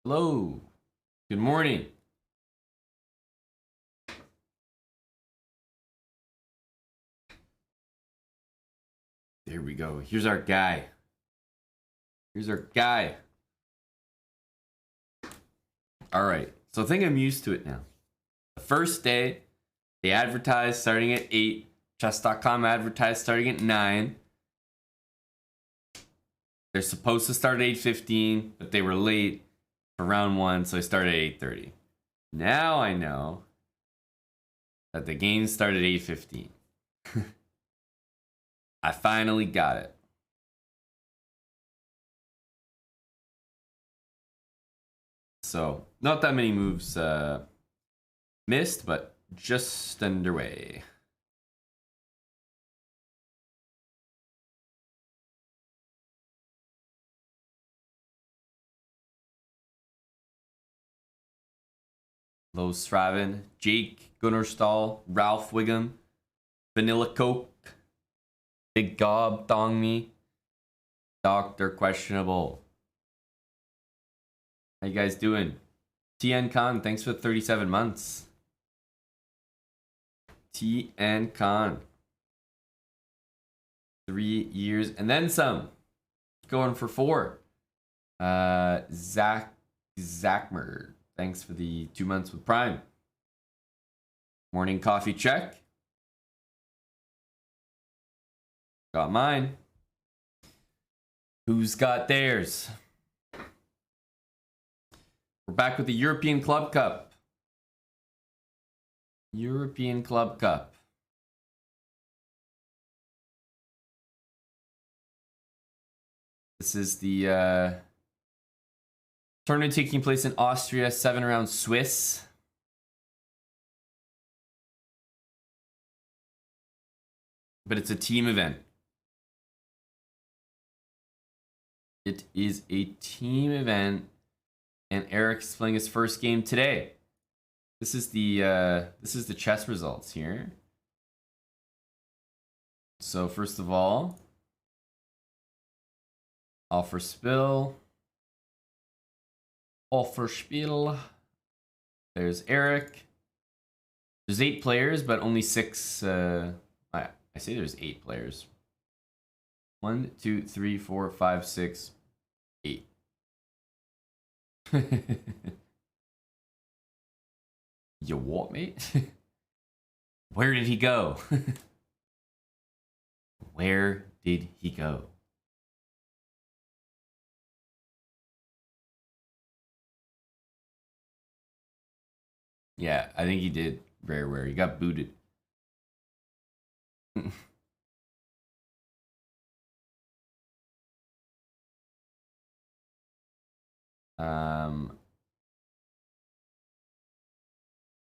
Hello. Good morning. There we go. Here's our guy. All right. So I think I'm used to it now. The first day, they advertised starting at 8. Chess.com advertised starting at 9. They're supposed to start at 8:15, but they were late for round 1, so they started at 8:30. Now I know that the game started at 8:15. I finally got it. So, not that many moves missed, but just underway. Lo Straven, Jake Gunnarsdal, Ralph Wiggum, Vanilla Coke, Big Gob, Dong Me, Doctor Questionable. How you guys doing? TN Khan, thanks for 37 months. TN Khan. 3 years and then some. Going for 4. Zachmer, thanks for the 2 months with Prime. Morning coffee check. Got mine. Who's got theirs? We're back with the European Club Cup. European Club Cup. This is the tournament taking place in Austria, 7-round Swiss. But it's a team event. It is a team event, and Eric's playing his first game today. This is the chess results here. So first of all, offer spill. There's Eric. There's 8 players, but only 6. I say there's 8 players. 1, 2, 3, 4, 5, 6, 8. You what, mate? Where did he go? Where did he go? Yeah, I think he did very rare. He got booted.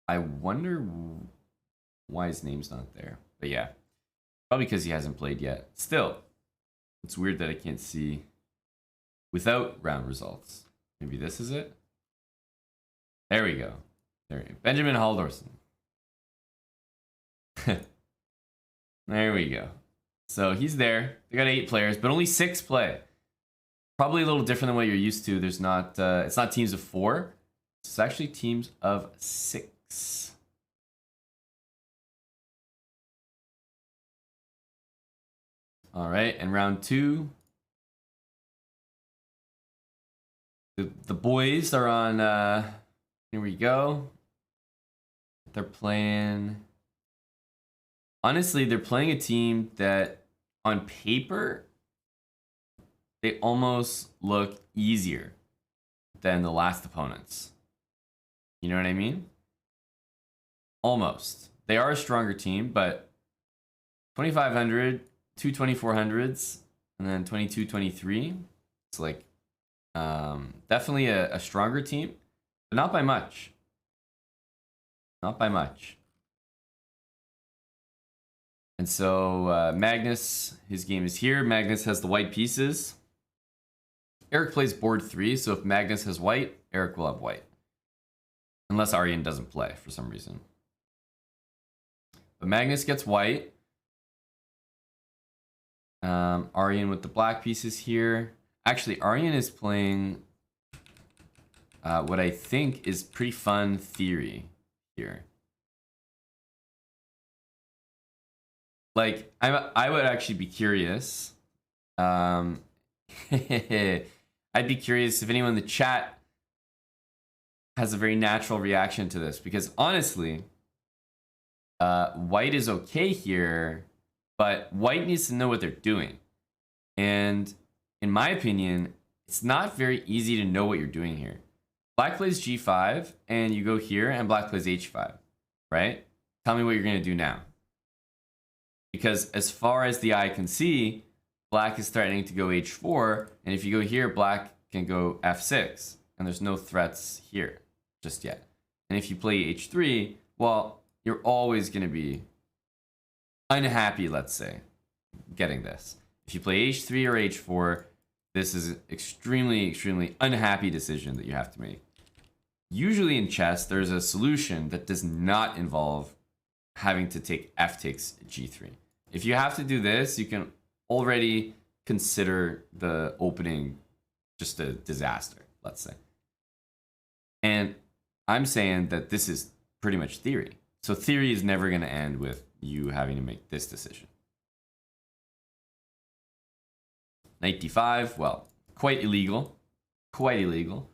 I wonder why his name's not there. But yeah, probably because he hasn't played yet. Still, it's weird that I can't see without round results. Maybe this is it. There we go. There we go. Benjamin Haldorson. There we go. So he's there. They got 8 players, but only 6 play. Probably a little different than what you're used to. There's not. It's not teams of 4. It's actually teams of 6. All right, and round 2. The boys are on. Here we go. They're playing. Honestly, they're playing a team that, on paper, they almost look easier than the last opponents. You know what I mean? Almost. They are a stronger team, but 2,500, 2 2,400s, and then 22, 23. It's like definitely a stronger team, but not by much. Not by much. And so Magnus, his game is here. Magnus has the white pieces. Eric plays board 3, so if Magnus has white, Eric will have white. Unless Aryan doesn't play for some reason. But Magnus gets white. Aryan with the black pieces here. Actually, Aryan is playing what I think is pretty fun theory here. Like, I would actually be curious. I'd be curious if anyone in the chat has a very natural reaction to this, because honestly, white is okay here, but white needs to know what they're doing. And in my opinion, it's not very easy to know what you're doing here. Black plays g5, and you go here, and black plays h5, right? Tell me what you're going to do now. Because as far as the eye can see, black is threatening to go h4, and if you go here, black can go f6, and there's no threats here just yet. And if you play h3, well, you're always going to be unhappy, let's say, getting this. If you play h3 or h4, this is an extremely, extremely unhappy decision that you have to make. Usually in chess, there's a solution that does not involve having to take f takes g3. If you have to do this, you can already consider the opening just a disaster, let's say. And I'm saying that this is pretty much theory. So theory is never going to end with you having to make this decision. Knight d5, well, quite illegal. Quite illegal.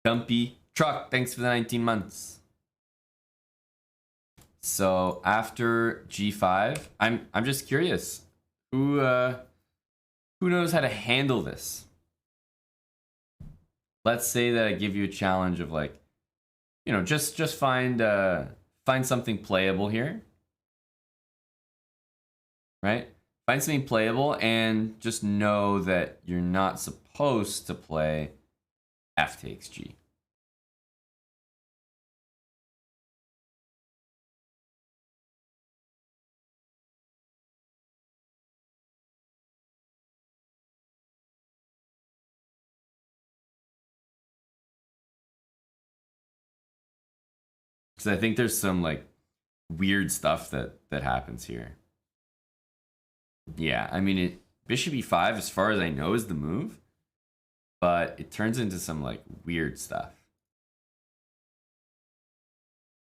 Dumpy Truck, thanks for the 19 months. So after g5, I'm just curious. Who knows how to handle this? Let's say that I give you a challenge of, like, you know, just find something playable here. Right? Find something playable and just know that you're not supposed to play f takes g. Because I think there's some, like, weird stuff that happens here. Yeah, I mean, bishop e5, as far as I know, is the move, but it turns into some, like, weird stuff.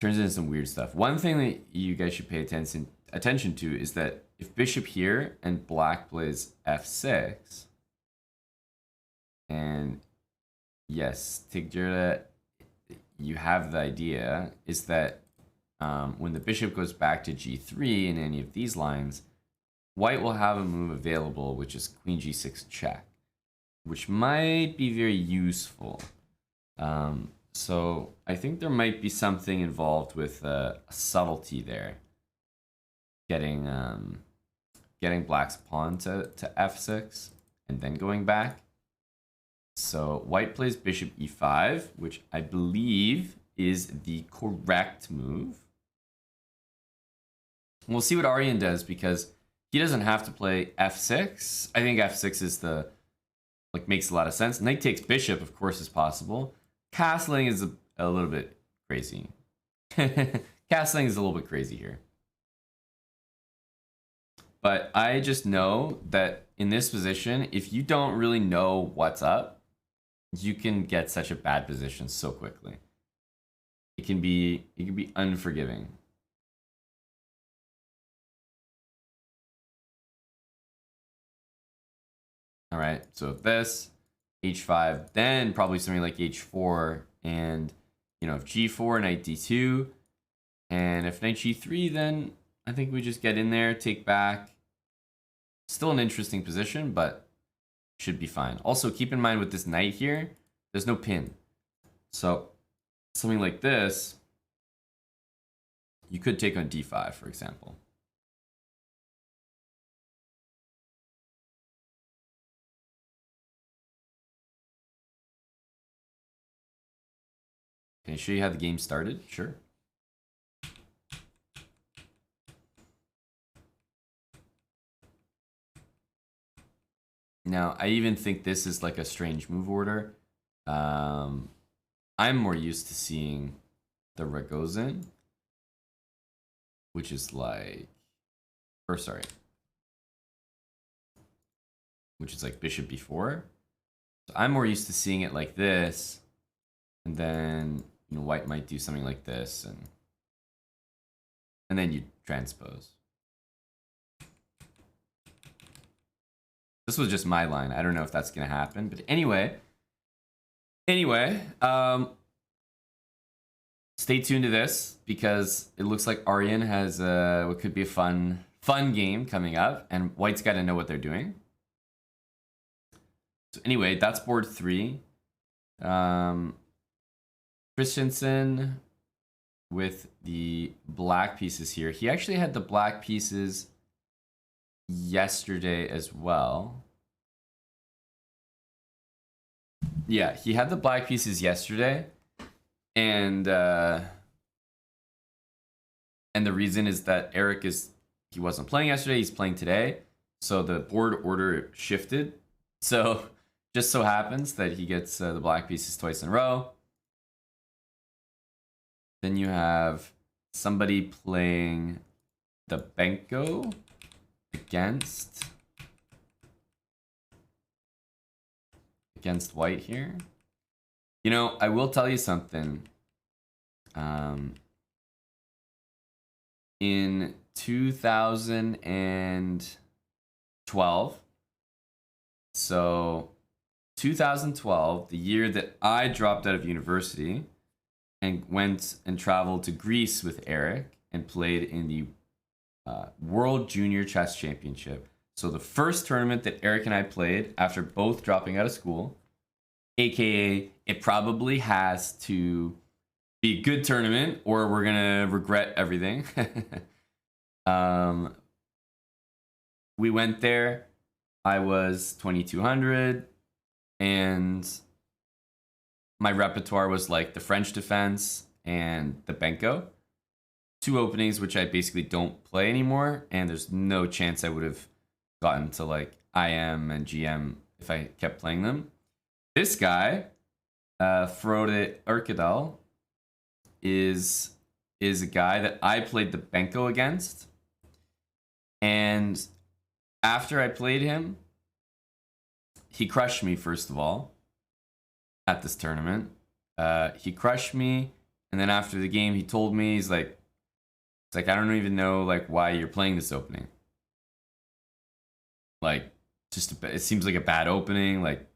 Turns into some weird stuff. One thing that you guys should pay attention to is that if bishop here and black plays f6, and yes, Tiggerda, you have the idea, is that when the bishop goes back to g3 in any of these lines, white will have a move available, which is queen g6 check, which might be very useful. So I think there might be something involved with a subtlety there, getting black's pawn to f6 and then going back. So white plays bishop e5, which I believe is the correct move. We'll see what Aryan does, because he doesn't have to play f6. I think f6 is makes a lot of sense. Knight takes bishop, of course, is possible. Castling is a little bit crazy. Castling is a little bit crazy here. But I just know that in this position, if you don't really know what's up, you can get such a bad position so quickly. It can be unforgiving. All right, so if this, h5, then probably something like h4, and, you know, if g4, knight d2, and if knight g3, then I think we just get in there, take back. Still an interesting position, but should be fine. Also, keep in mind with this knight here, there's no pin. So something like this, you could take on d5, for example. Can I show you how the game started? Sure. Now, I even think this is like a strange move order. I'm more used to seeing the Ragozin, which is like, which is like bishop b4. So I'm more used to seeing it like this, And then, you know, white might do something like this, and then you transpose. This was just my line. I don't know if that's gonna happen, but anyway, stay tuned to this because it looks like Aryan has what could be a fun game coming up, and white's got to know what they're doing. So anyway, that's board 3. Christensen with the black pieces here. He actually had the black pieces yesterday as well. Yeah, he had the black pieces yesterday, and the reason is that Eric he wasn't playing yesterday, he's playing today, so the board order shifted. So just so happens that he gets the black pieces twice in a row. Then you have somebody playing the Benko against white here. You know, I will tell you something. In 2012, so 2012, the year that I dropped out of university and went and traveled to Greece with Eric and played in the World Junior Chess Championship. So the first tournament that Eric and I played after both dropping out of school, aka it probably has to be a good tournament or we're gonna regret everything. We went there. I was 2200 and my repertoire was like the French defense and the Benko. 2 openings which I basically don't play anymore, and there's no chance I would have gotten to like IM and GM if I kept playing them. This guy, Frode Urkedal, is a guy that I played the Benko against, and after I played him, he crushed me first of all at this tournament. He crushed me, and then after the game, he told me it's like I don't even know like why you're playing this opening. Like, it seems like a bad opening. Like,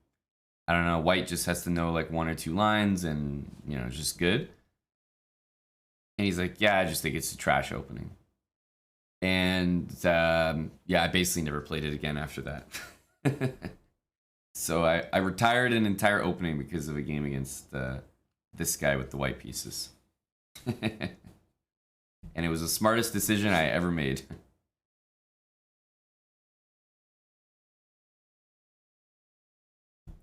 I don't know. White just has to know like 1 or 2 lines, and you know, it's just good. And he's like, yeah, I just think it's a trash opening. And yeah, I basically never played it again after that. So I retired an entire opening because of a game against this guy with the white pieces. And it was the smartest decision I ever made.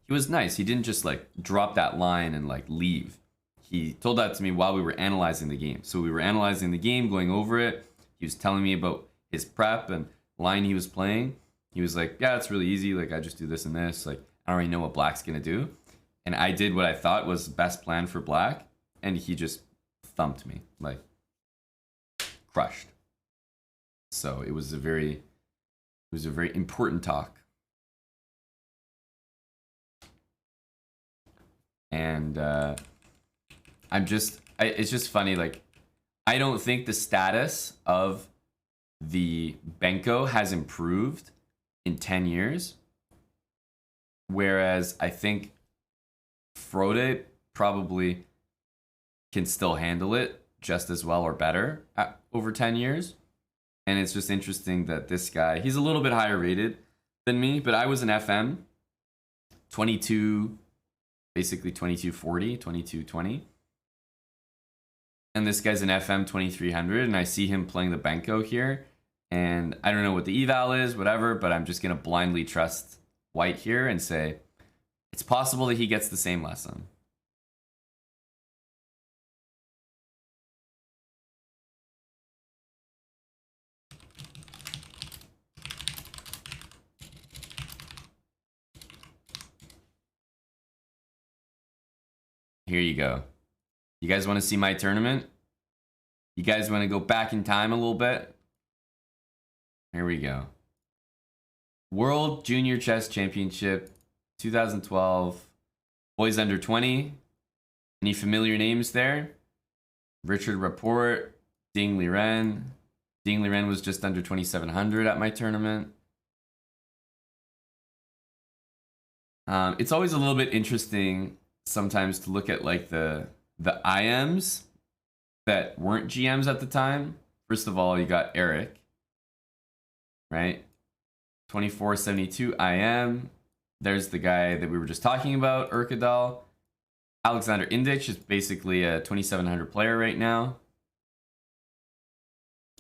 He was nice. He didn't just like drop that line and like leave. He told that to me while we were analyzing the game. So we were analyzing the game, going over it. He was telling me about his prep and line he was playing. He was like, yeah, it's really easy. Like, I just do this and this. Like, I already know what black's going to do. And I did what I thought was the best plan for black. And he just thumped me, like, crushed. So it was a very important talk. And it's just funny. Like, I don't think the status of the Benko has improved in 10 years. Whereas I think Frode probably can still handle it just as well or better over 10 years. And it's just interesting that this guy, he's a little bit higher rated than me, but I was an FM 22, basically 2240, 2220. And this guy's an FM 2300, and I see him playing the Benko here. And I don't know what the eval is, whatever, but I'm just going to blindly trust white here and say it's possible that he gets the same lesson. Here you go. You guys want to see my tournament? You guys want to go back in time a little bit? Here we go. World Junior Chess Championship 2012. Boys under 20. Any familiar names there? Richard Rapport, Ding Liren. Ding Liren was just under 2,700 at my tournament. It's always a little bit interesting sometimes to look at like the IMs that weren't GMs at the time. First of all, you got Eric, right? 2472 IM. There's the guy that we were just talking about, Urkadal. Alexander Indich is basically a 2,700 player right now.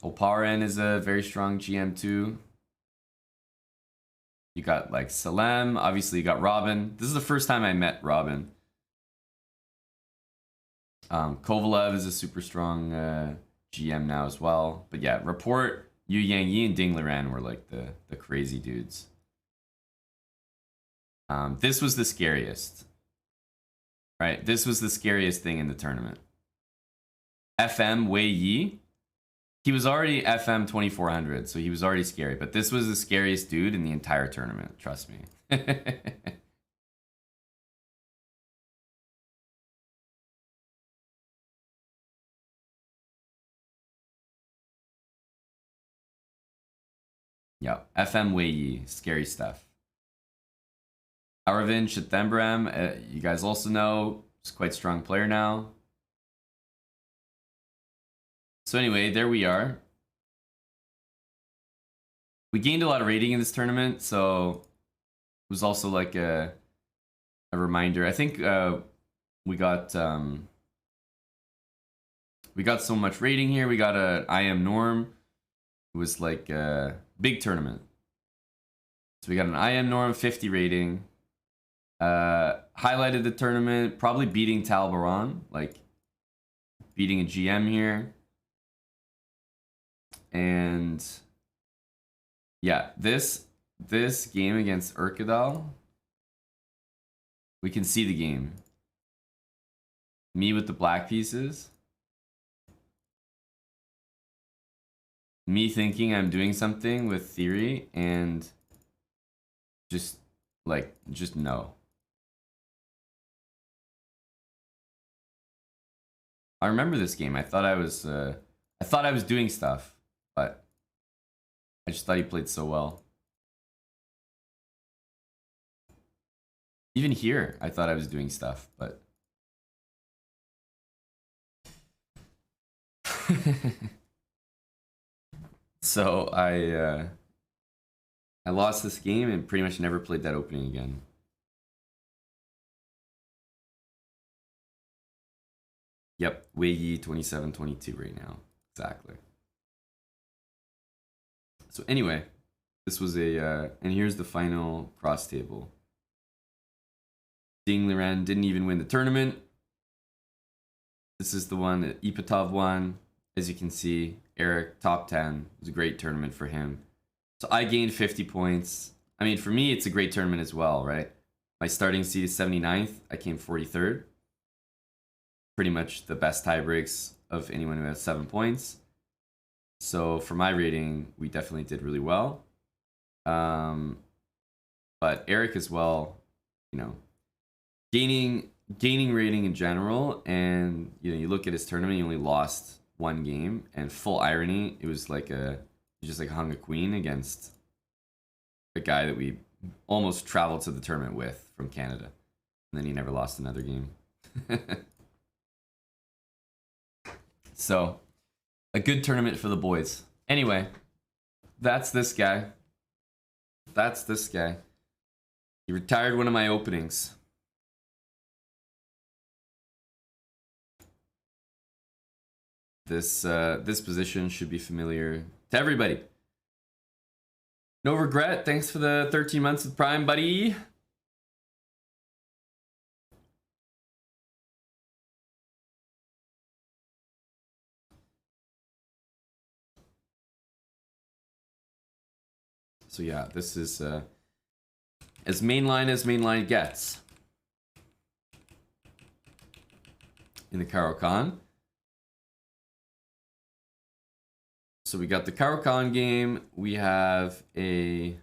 Oparen is a very strong GM too. You got like Salem. Obviously, you got Robin. This is the first time I met Robin. Kovalev is a super strong GM now as well. But yeah, Report, Yu Yang Yi, and Ding Liren were like the crazy dudes. This was the scariest. Right? This was the scariest thing in the tournament. FM Wei Yi. He was already FM 2400, so he was already scary. But this was the scariest dude in the entire tournament. Trust me. Yep. FM Wei Yi. Scary stuff. Aravind Chitembram, you guys also know, he's quite a strong player now. So anyway, there we are. We gained a lot of rating in this tournament, so it was also like a reminder. I think we got so much rating here. We got a IM Norm. It was like a big tournament. So we got an IM Norm 50 rating. Highlighted the tournament, probably beating Talbaron, like beating a GM here. And yeah, this game against Urkadal, we can see the game. Me with the black pieces. Me thinking I'm doing something with theory and just no. I remember this game. I thought I was doing stuff, but I just thought he played so well. Even here, I thought I was doing stuff, but so I lost this game and pretty much never played that opening again. Yep, Wei Yi 27-22 right now. Exactly. So anyway, this was a and here's the final cross table. Ding Liren didn't even win the tournament. This is the one that Ipatov won. As you can see, Eric top 10. It was a great tournament for him. So I gained 50 points. I mean, for me, it's a great tournament as well, right? My starting seed is 79th. I came 43rd. Pretty much the best tie breaks of anyone who has 7 points. So for my rating, we definitely did really well. But Eric as well, you know, gaining rating in general, and you know, you look at his tournament, he only lost 1 game, and full irony, it was like he just like hung a queen against a guy that we almost traveled to the tournament with from Canada, and then he never lost another game. So, a good tournament for the boys. Anyway, that's this guy. That's this guy. He retired one of my openings. This position should be familiar to everybody. No regret. Thanks for the 13 months with Prime, buddy. So yeah, this is as mainline gets in the Caro-Kann. So we got the Caro-Kann game. We have a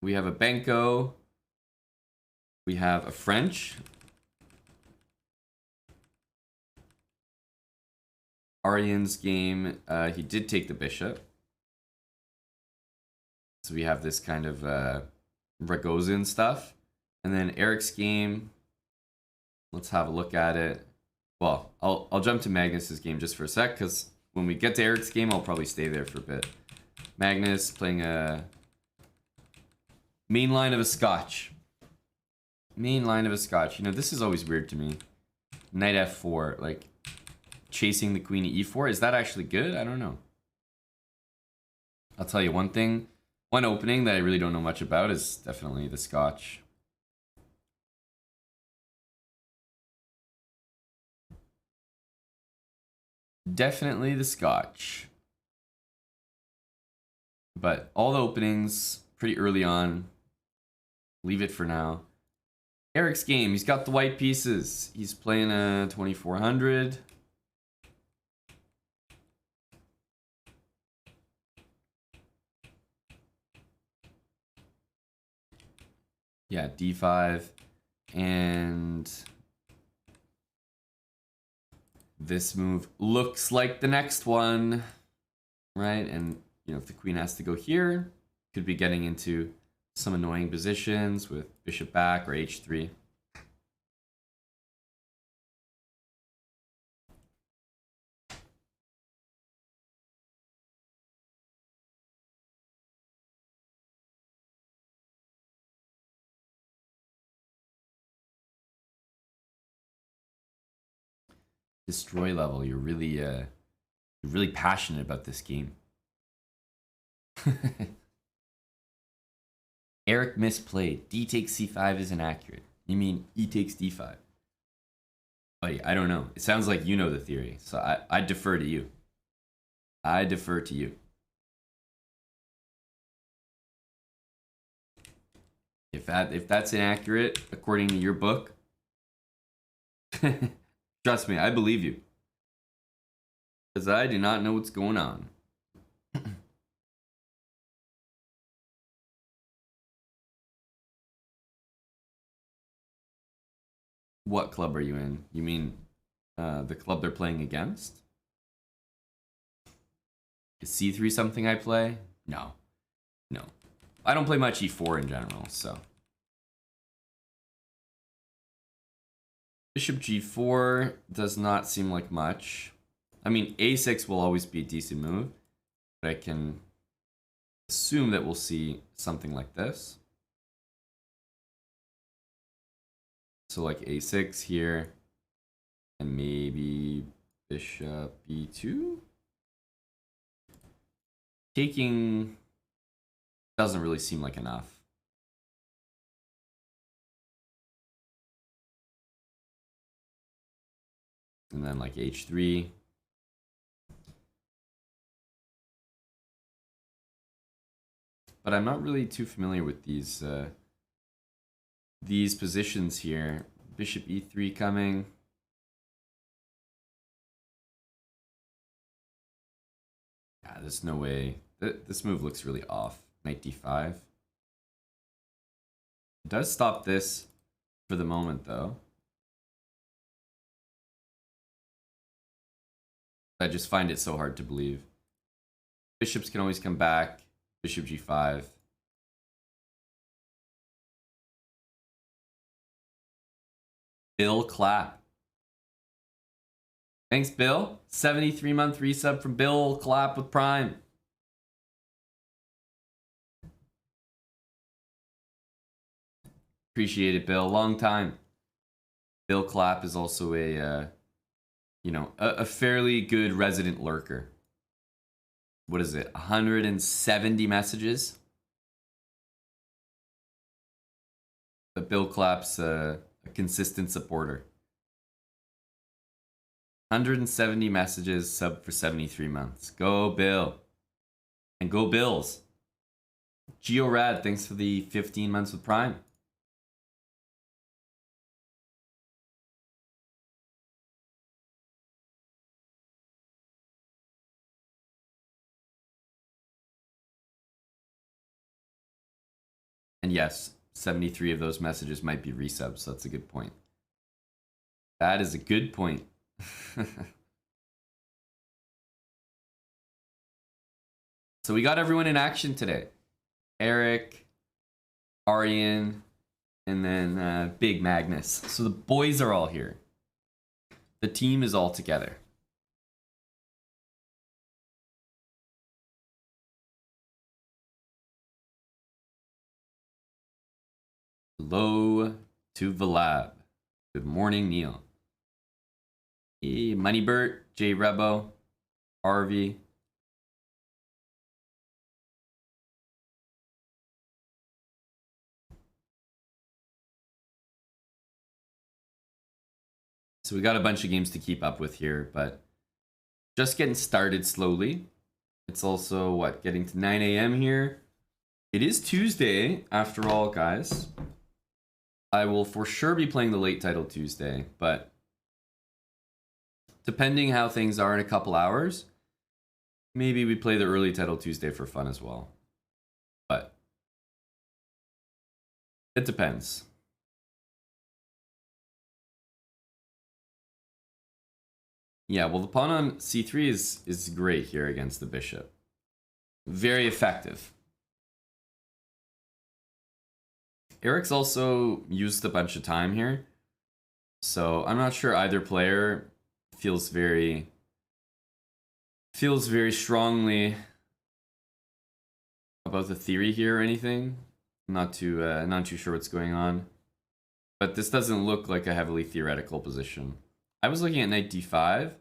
Benko. We have a French. Aryan's game, he did take the bishop. So we have this kind of Ragozin stuff. And then Eric's game, let's have a look at it. Well, I'll jump to Magnus's game just for a sec, because when we get to Eric's game, I'll probably stay there for a bit. Magnus playing a main line of a Scotch. Main line of a Scotch. You know, this is always weird to me. Knight f4, like chasing the queen at e4. Is that actually good? I don't know. I'll tell you one thing. One opening that I really don't know much about is definitely the Scotch. Definitely the Scotch. But all the openings pretty early on. Leave it for now. Eric's game, he's got the white pieces. He's playing a 2400. Yeah, d5. And this move looks like the next one, right? And, you know, if the queen has to go here, could be getting into some annoying positions with bishop back or h3. Destroy level, you're really passionate about this game. Eric misplayed. D takes c5 is inaccurate. You mean e takes d5? Buddy, I don't know. It sounds like you know the theory, so I defer to you. I defer to you. If that's inaccurate according to your book, trust me, I believe you. Because I do not know what's going on. What club are you in? You mean the club they're playing against? Is c3 something I play? No. No. I don't play much e4 in general, so. Bishop g4 does not seem like much. I mean, a6 will always be a decent move, but I can assume that we'll see something like this. So like a6 here, and maybe bishop b2? Taking doesn't really seem like enough. And then like h3. But I'm not really too familiar with these positions here. Bishop e3 coming. Yeah, there's no way. This move looks really off. Knight d5. It does stop this for the moment, though. I just find it so hard to believe. Bishops can always come back. Bishop g5. Bill Clapp. Thanks, Bill. 73-month resub from Bill Clapp with Prime. Appreciate it, Bill. Long time. Bill Clapp is also a, you know, a fairly good resident lurker. What is it? 170 messages? But Bill Clapp's a consistent supporter. 170 messages, sub for 73 months. Go Bill. And go Bills. GeoRad, thanks for the 15 months with Prime. And yes, 73 of those messages might be resubs, so that's a good point. That is a good point. So we got everyone in action today. Eric, Arian, and then Big Magnus. So the boys are all here. The team is all together. Hello to Vlad. Good morning, Neil. Hey, Moneybert, J Rebo, Harvey. So we got a bunch of games to keep up with here, but just getting started slowly. It's also, what, getting to 9 a.m. here. It is Tuesday, after all, guys. I will for sure be playing the late title Tuesday, but depending how things are in a couple hours, maybe we play the early title Tuesday for fun as well. But it depends. Yeah, well, the pawn on c3 is great here against the bishop. Very effective. Eric's also used a bunch of time here, so I'm not sure either player feels very strongly about the theory here or anything. Not too sure what's going on, but this doesn't look like a heavily theoretical position. I was looking at knight d5.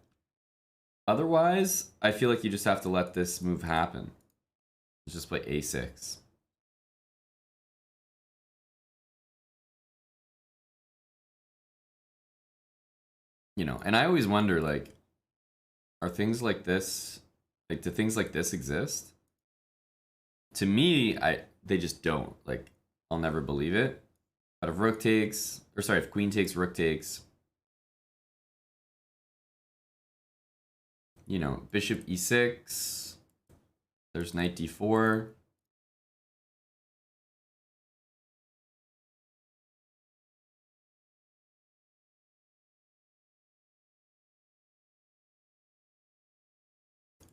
Otherwise, I feel like you just have to let this move happen. Just play a6. You know, and I always wonder, like, are things like this, like, do things like this exist? To me, they just don't. Like, I'll never believe it. But if rook takes, or sorry, if queen takes, rook takes, you know, bishop e6, there's knight d4.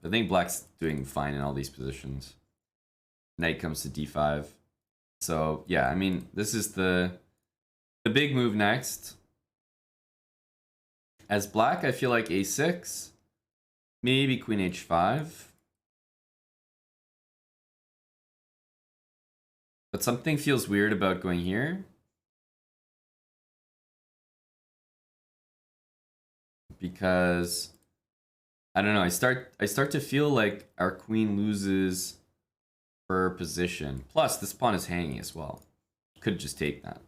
I think black's doing fine in all these positions. Knight comes to d5. So, yeah, I mean, this is the big move next. As black, I feel like a6, maybe queen h5. But something feels weird about going here. Because I don't know, I start to feel like our queen loses her position. Plus, this pawn is hanging as well. Could just take that.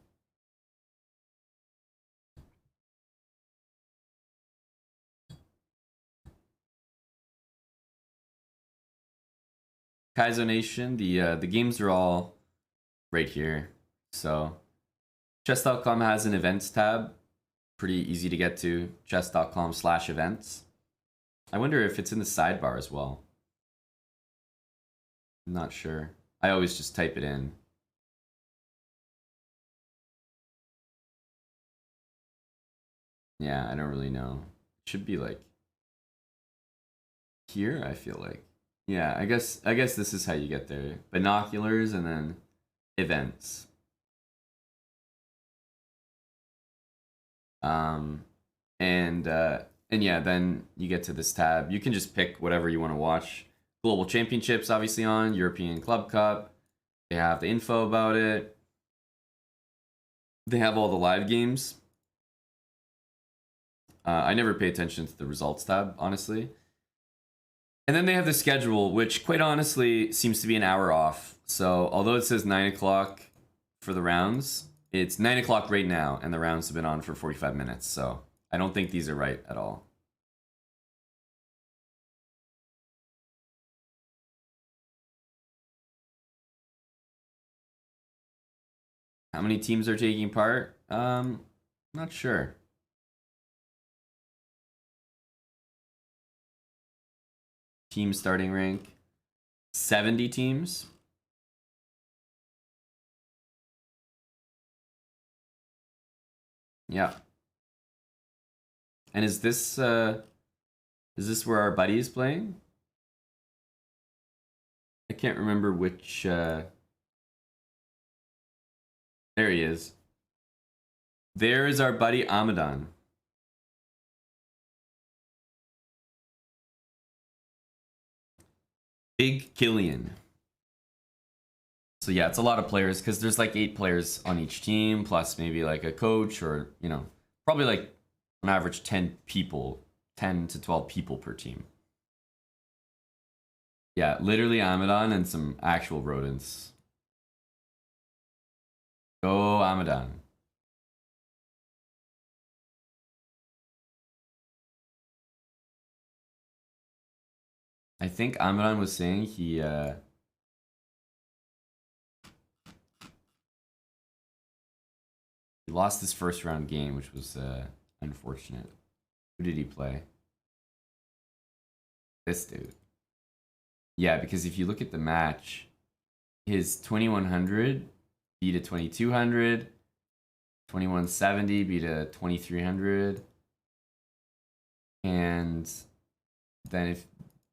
Kaizo Nation, the games are all right here. So chess.com has an events tab. Pretty easy to get to. chess.com/events. I wonder if it's in the sidebar as well. I'm not sure. I always just type it in. Yeah, I don't really know. It should be like here, I feel like. Yeah, I guess this is how you get there. Binoculars and then events. And yeah, then you get to this tab. You can just pick whatever you want to watch. Global Championships obviously on, European Club Cup. They have the info about it. They have all the live games. I never pay attention to the results tab, honestly. And then they have the schedule, which quite honestly seems to be an hour off. So although it says 9 o'clock for the rounds, it's 9 o'clock right now, and the rounds have been on for 45 minutes. So I don't think these are right at all. How many teams are taking part? Not sure. Team starting rank. 70 teams. Yeah. And is this where our buddy is playing? I can't remember which. There he is. There is our buddy Amadan. Big Killian. So yeah, it's a lot of players because there's like 8 players on each team, plus maybe like a coach or, you know, probably like on average 10 people, 10 to 12 people per team. Yeah, literally Amadan and some actual rodents. Go Amadan. I think Amadan was saying he lost his first round game, which was unfortunate. Who did he play? This dude. Yeah, because if you look at the match, his 2100 beat a 2200, 2170 beat a 2300, and then if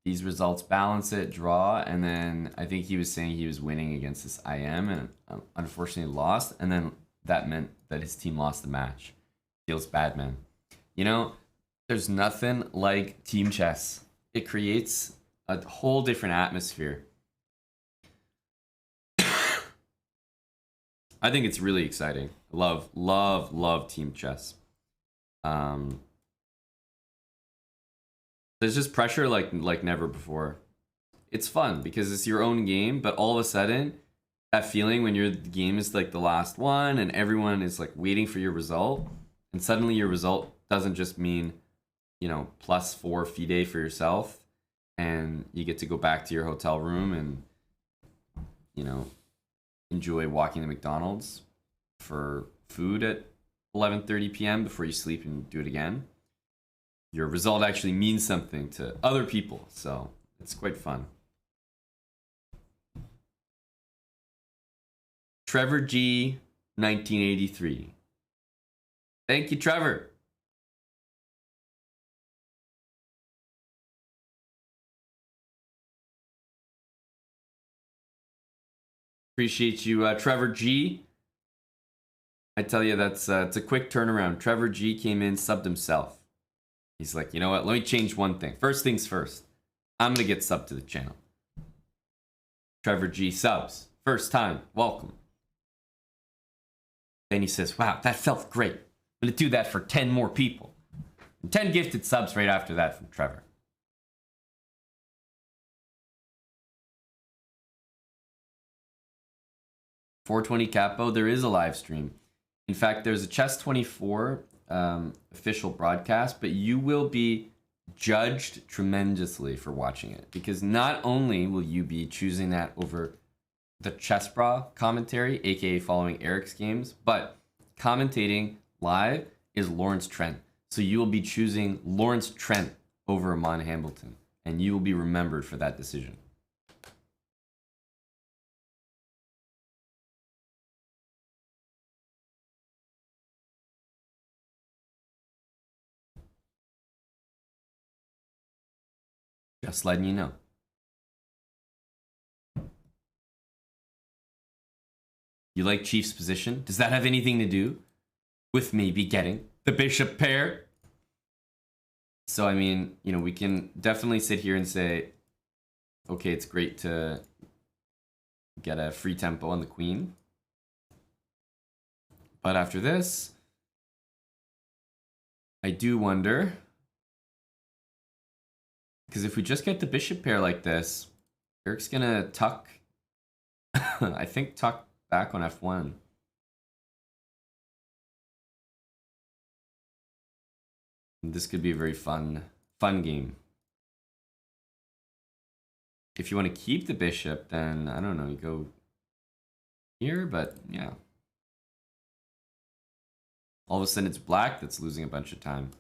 these results balance it, draw, and then I think he was saying he was winning against this IM and unfortunately lost, and then that meant that his team lost the match. Feels bad, man. You know, there's nothing like team chess. It creates a whole different atmosphere. I think it's really exciting. Love, love, love team chess. There's just pressure like never before. It's fun because it's your own game, but all of a sudden, that feeling when the game is like the last one and everyone is like waiting for your result, and suddenly your result doesn't just mean, you know, +4 FIDE for yourself, and you get to go back to your hotel room and, you know, enjoy walking to McDonald's for food at 11:30 p.m. before you sleep and do it again. Your result actually means something to other people, so it's quite fun. Trevor G, 1983. Thank you, Trevor. Appreciate you, Trevor G. I tell you, that's it's a quick turnaround. Trevor G came in, subbed himself. He's like, you know what? Let me change one thing. First things first. I'm gonna get subbed to the channel. Trevor G subs. First time. Welcome. Then he says, wow, that felt great. I'm gonna do that for 10 more people. And 10 gifted subs right after that from Trevor. .420 Capo, there is a live stream. In fact, there's a Chess24 official broadcast, but you will be judged tremendously for watching it, because not only will you be choosing that over the Chessbra commentary, aka following Eric's games, but commentating live is Lawrence Trent. So you will be choosing Lawrence Trent over Amon Hambleton, and you will be remembered for that decision. Just letting you know. You like Chief's position? Does that have anything to do with maybe getting the bishop pair? So, I mean, you know, we can definitely sit here and say, okay, it's great to get a free tempo on the queen. But after this, I do wonder, because if we just get the bishop pair like this, Eric's gonna tuck, I think tuck back on f1. This could be a very fun game. If you want to keep the bishop, then I don't know, you go here, but yeah. All of a sudden it's black that's losing a bunch of time.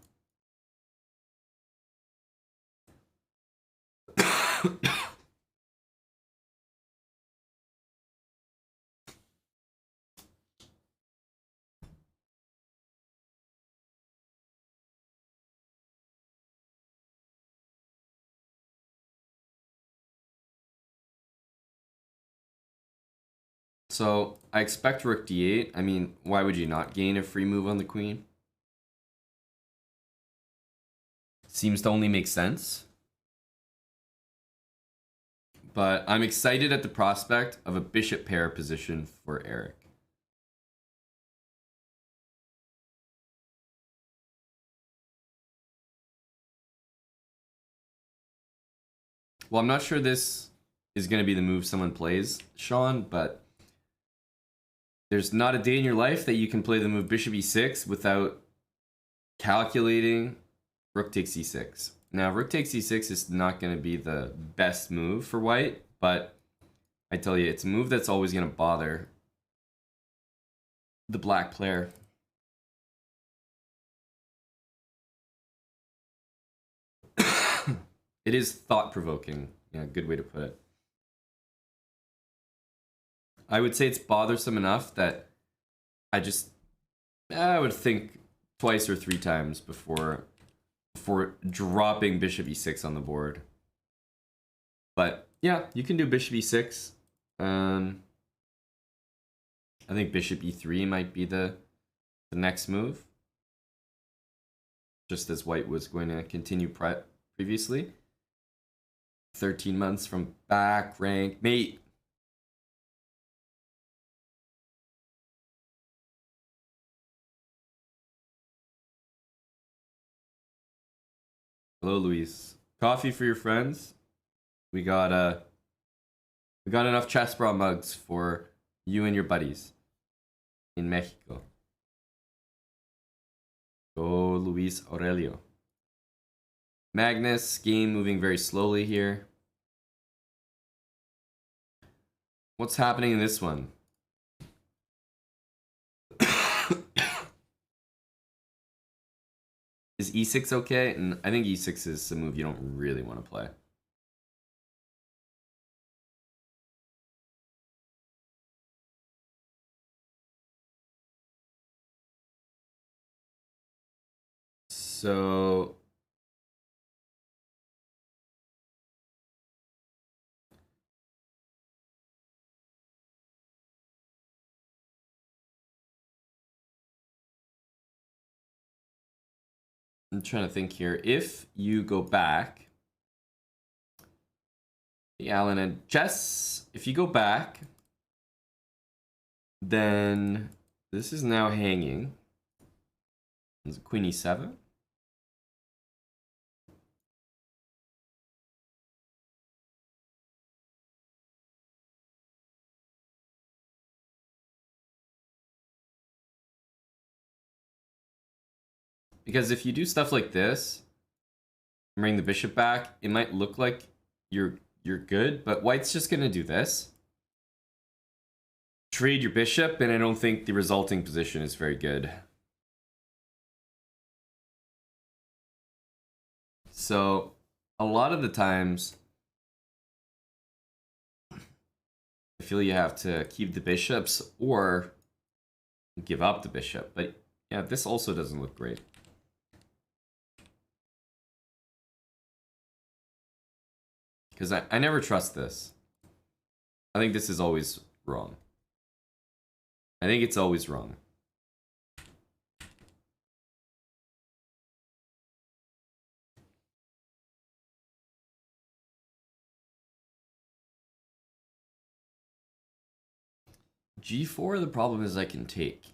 So I expect rook d8. I mean, why would you not gain a free move on the queen? Seems to only make sense. But I'm excited at the prospect of a bishop pair position for Eric. Well, I'm not sure this is going to be the move someone plays, Sean, but there's not a day in your life that you can play the move bishop e6 without calculating rook takes e6. Now, rook takes e6 is not going to be the best move for white, but I tell you, it's a move that's always going to bother the black player. It is thought-provoking. Yeah, good way to put it. I would say it's bothersome enough that I would think twice or three times before dropping bishop e6 on the board. But yeah, you can do bishop e6. I think bishop e3 might be the next move, just as white was going to continue previously. 13 months from back rank, mate. Hello, Luis. Coffee for your friends. We got enough Chessbrah mugs for you and your buddies in Mexico. Go, Luis Aurelio. Magnus, game moving very slowly here. What's happening in this one? Is e6 okay? And I think e6 is a move you don't really want to play. So I'm trying to think here. If you go back, Alan and Jess, if you go back, then this is now hanging. It's queen e7. Because if you do stuff like this, bring the bishop back, it might look like you're good, but white's just gonna do this. Trade your bishop, and I don't think the resulting position is very good. So a lot of the times I feel you have to keep the bishops or give up the bishop. But yeah, this also doesn't look great. Because I never trust this. I think this is always wrong. I think it's always wrong. G4, the problem is I can take.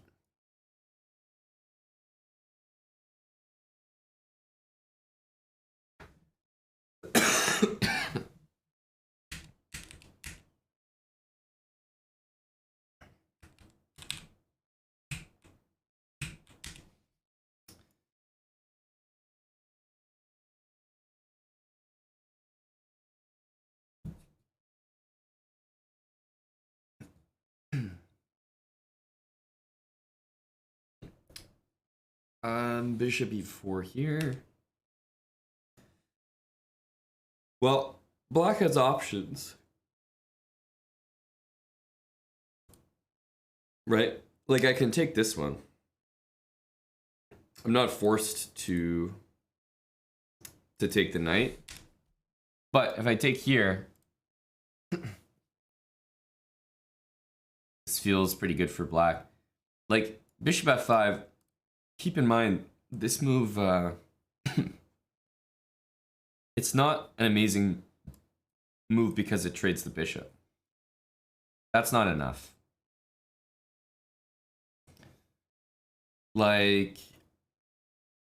Bishop e4 here. Well, black has options. Right? Like I can take this one. I'm not forced to take the knight. But if I take here, this feels pretty good for black. Like, bishop f5, keep in mind, this move, it's not an amazing move because it trades the bishop. That's not enough. Like,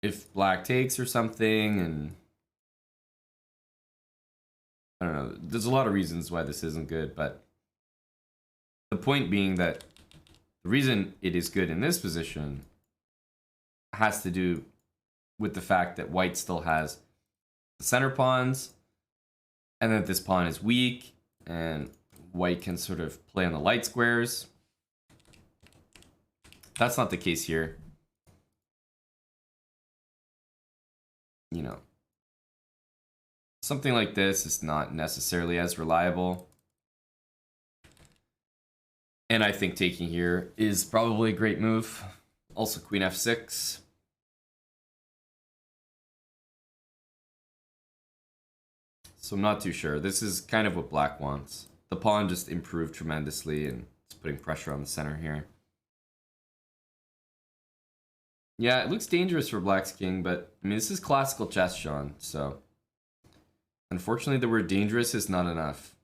if black takes or something, and I don't know, there's a lot of reasons why this isn't good, but the point being that the reason it is good in this position has to do with the fact that white still has the center pawns, and that this pawn is weak, and white can sort of play on the light squares. That's not the case here. You know, something like this is not necessarily as reliable. And I think taking here is probably a great move. Also queen f6. So I'm not too sure. This is kind of what black wants. The pawn just improved tremendously and it's putting pressure on the center here. Yeah, it looks dangerous for black's king, but I mean, this is classical chess, Sean, so unfortunately the word dangerous is not enough.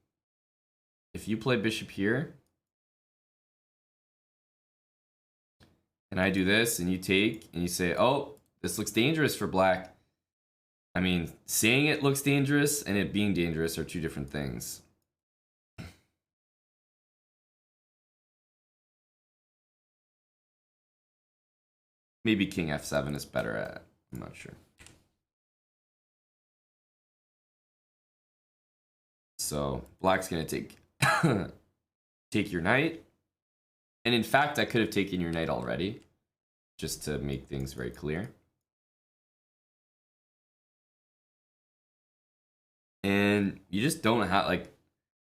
If you play bishop here, and I do this, and you take, and you say, oh, this looks dangerous for black. I mean, saying it looks dangerous and it being dangerous are two different things. Maybe king f7 is better at it. I'm not sure. So black's gonna take take your knight. And in fact, I could have taken your knight already, just to make things very clear. And you just don't have, like,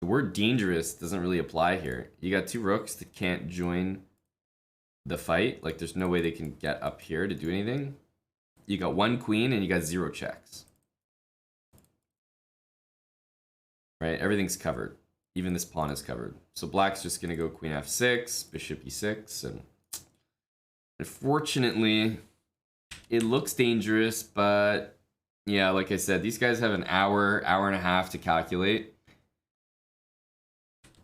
the word dangerous doesn't really apply here. You got two rooks that can't join the fight. Like, there's no way they can get up here to do anything. You got one queen and you got 0 checks. Right? Everything's covered. Even this pawn is covered. So black's just going to go queen f6, bishop e6, and unfortunately, it looks dangerous, but yeah, like I said, these guys have an hour and a half to calculate.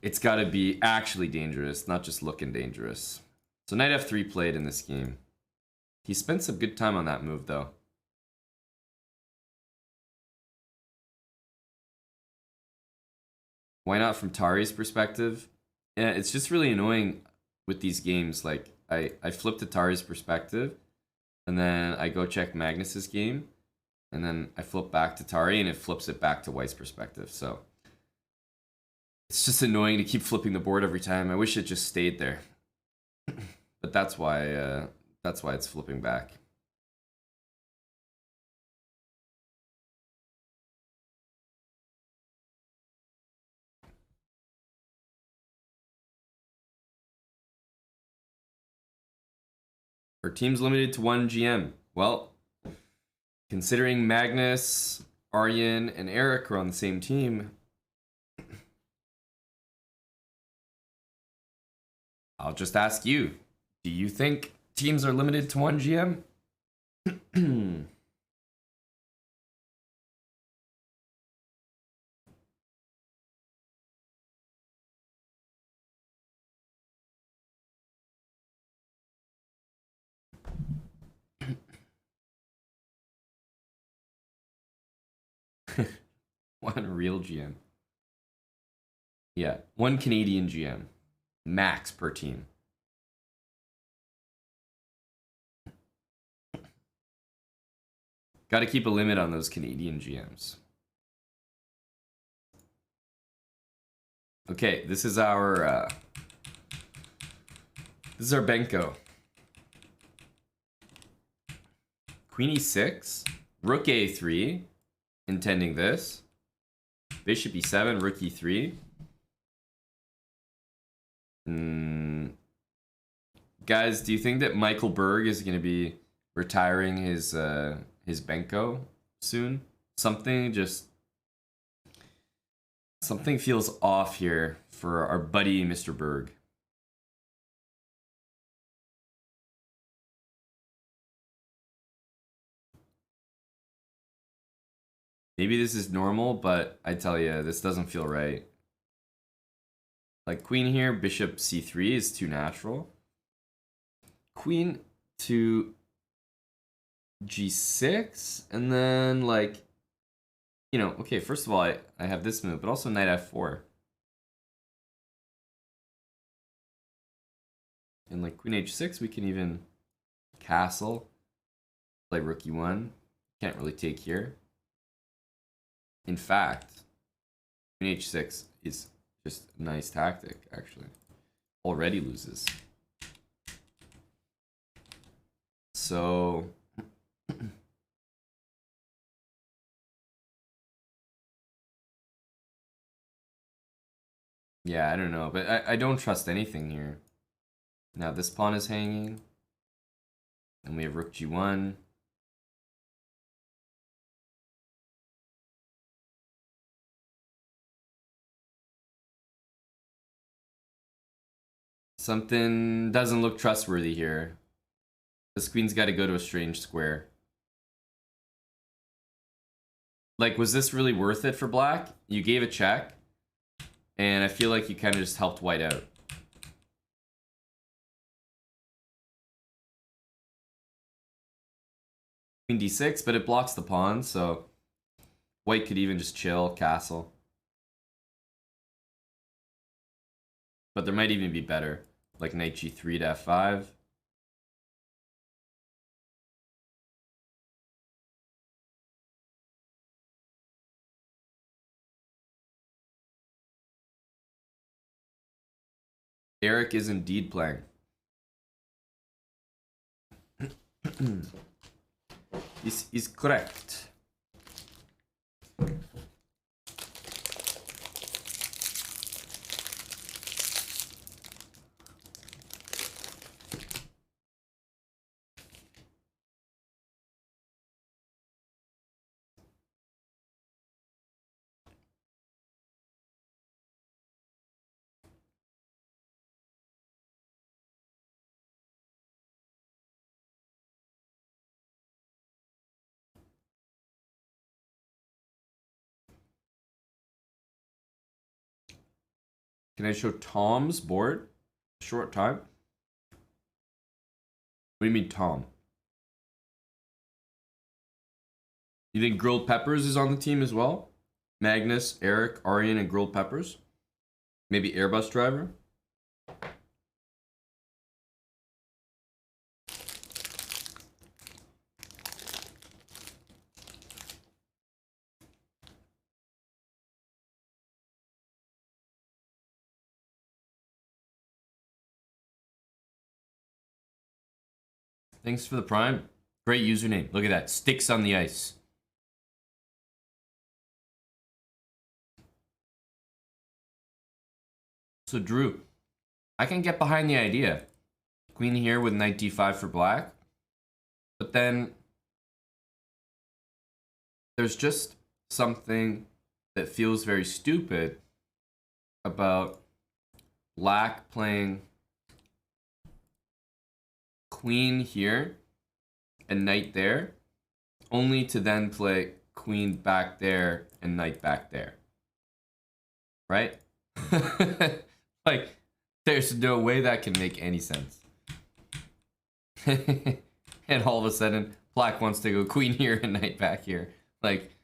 It's got to be actually dangerous, not just looking dangerous. So knight f3 played in this game. He spent some good time on that move, though. Why not from Tari's perspective? Yeah, it's just really annoying with these games. Like, I flip to Tari's perspective, and then I go check Magnus's game, and then I flip back to Tari, and it flips it back to White's perspective. So it's just annoying to keep flipping the board every time. I wish it just stayed there. But that's why it's flipping back. Our team's limited to 1 GM. Well, considering Magnus, Aryan, and Eric are on the same team, I'll just ask you, do you think teams are limited to 1 GM? One real GM. Yeah, 1 Canadian GM. Max per team. Got to keep a limit on those Canadian GMs. Okay, this is our Benko. Queen e6, rook a3, intending this. Bishop e7, rook e3. Guys, do you think that Michael Berg is going to be retiring his Benko soon? Something feels off here for our buddy Mr. Berg. Maybe this is normal, but I tell you, this doesn't feel right. Like queen here, bishop c3 is too natural. Queen to g6, and then like, you know, okay, first of all, I have this move, but also knight f4. And like queen h6, we can even castle, play rook e1. Can't really take here. In fact, queen h6 is just a nice tactic, actually. Already loses. So yeah, I don't know, but I don't trust anything here. Now this pawn is hanging, and we have rook g1. Something doesn't look trustworthy here. This queen's got to go to a strange square. Like, was this really worth it for black? You gave a check, and I feel like you kind of just helped white out. Queen d6, but it blocks the pawn, so white could even just chill, castle. But there might even be better, like knight g3 to f5. Eric is indeed playing. This is correct. Can I show Tom's board? Short time? What do you mean, Tom? You think Grilled Peppers is on the team as well? Magnus, Eric, Aryan, and Grilled Peppers? Maybe Airbus driver? Thanks for the prime. Great username. Look at that. Sticks on the ice. So Drew, I can get behind the idea. Queen here with knight d5 for black. But then there's just something that feels very stupid about black playing queen here and knight there, only to then play queen back there and knight back there. Right? Like, there's no way that can make any sense. And all of a sudden, black wants to go queen here and knight back here. Like,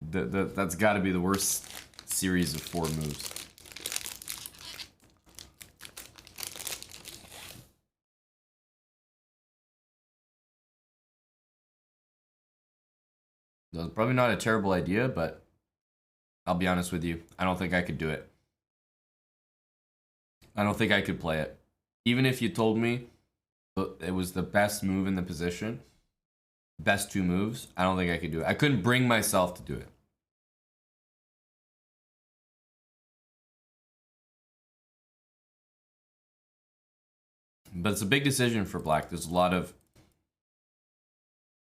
that's got to be the worst series of 4 moves. That's probably not a terrible idea, but I'll be honest with you. I don't think I could do it. I don't think I could play it. Even if you told me it was the best move in the position, best 2 moves, I don't think I could do it. I couldn't bring myself to do it. But it's a big decision for black. There's a lot of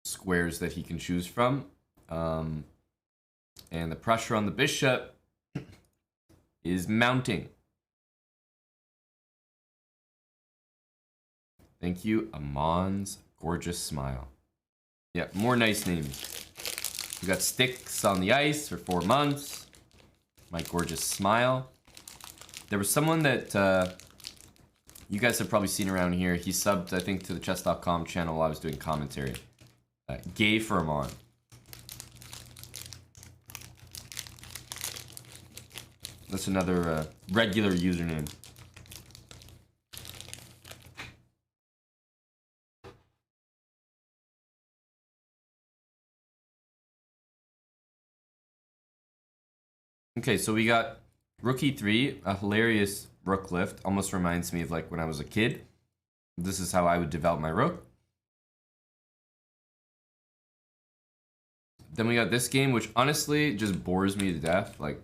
squares that he can choose from. And the pressure on the bishop is mounting. Thank you, Amon's gorgeous smile. Yeah, more nice names. We got Sticks on the Ice for 4 months. My Gorgeous Smile. There was someone that you guys have probably seen around here. He subbed, I think, to the chess.com channel while I was doing commentary. Gay for Amon. That's another regular username. Okay, so we got Rook E3, a hilarious rook lift. Almost reminds me of like when I was a kid. This is how I would develop my rook. Then we got this game, which honestly just bores me to death. Like,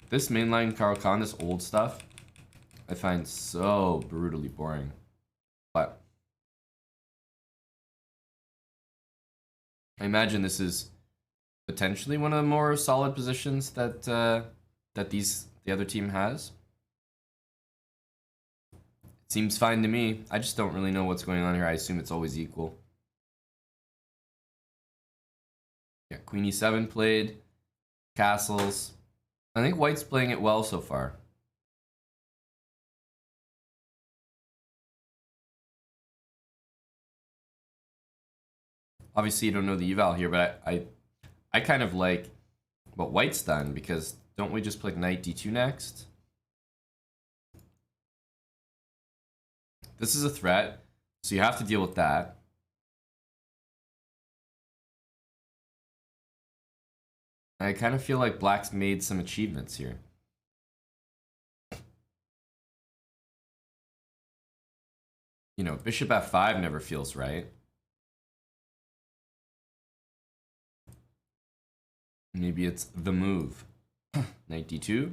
this mainline Caro-Kann, this old stuff, I find so brutally boring. But I imagine this is potentially one of the more solid positions that the other team has. It seems fine to me. I just don't really know what's going on here. I assume it's always equal. Yeah, Queen E7 played. Castles. I think White's playing it well so far. Obviously, you don't know the eval here, but I kind of like what White's done, because don't we just play Knight D2 next? This is a threat, so you have to deal with that. I kind of feel like Black's made some achievements here. You know, Bishop F5 never feels right. Maybe it's the move. Knight D2.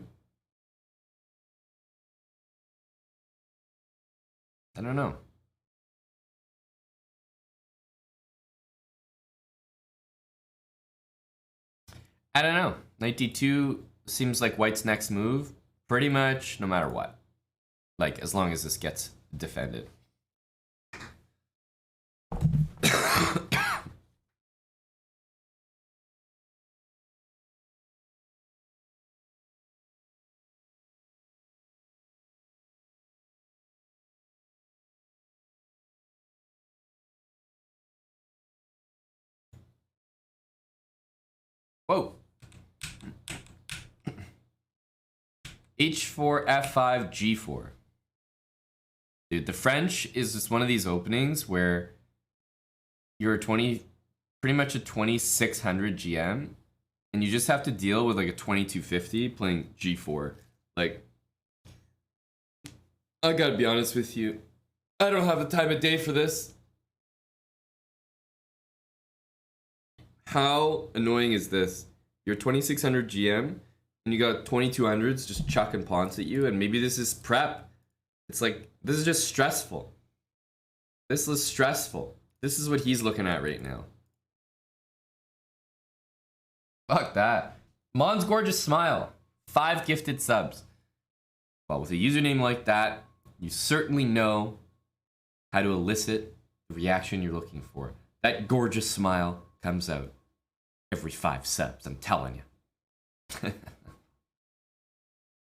I don't know. I don't know. Knight D2 seems like White's next move, pretty much no matter what. Like, as long as this gets defended. Whoa. H4, F5, G4. Dude, the French is just one of these openings where you're pretty much a 2600 GM, and you just have to deal with like a 2250 playing G4. Like, I gotta be honest with you, I don't have the time of day for this. How annoying is this? You're 2600 GM, and you got 2200s just chucking pawns at you, and maybe this is prep. It's like, this is just stressful. This is stressful. This is what he's looking at right now. Fuck that. Mon's Gorgeous Smile. 5 gifted subs. Well, with a username like that, you certainly know how to elicit the reaction you're looking for. That gorgeous smile comes out every 5 subs, I'm telling you.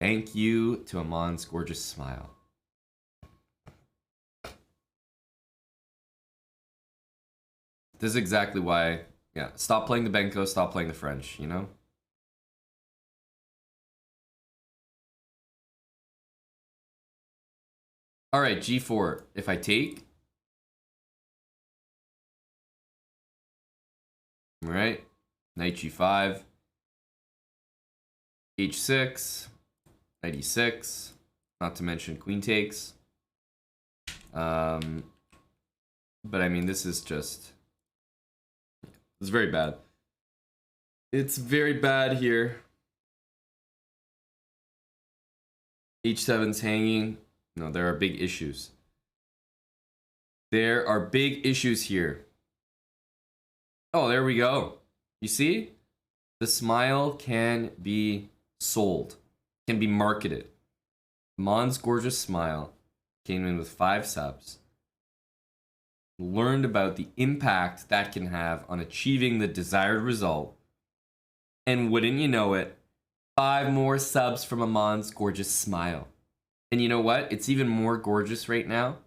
Thank you to Amon's Gorgeous Smile. This is exactly why, yeah, stop playing the Benko, stop playing the French, you know? Alright, G4, if I take. Alright, Knight G5. H6. Knight E6. Not to mention Queen takes. But I mean, this is just... It's very bad. It's very bad here. H7's hanging. No, there are big issues. There are big issues here. Oh, there we go. You see? The smile can be sold. Can be marketed. Mon's Gorgeous Smile came in with 5 subs. learned about the impact that can have on achieving the desired result. And wouldn't you know it, 5 more subs from Amon's gorgeous smile. And you know what? It's even more gorgeous right now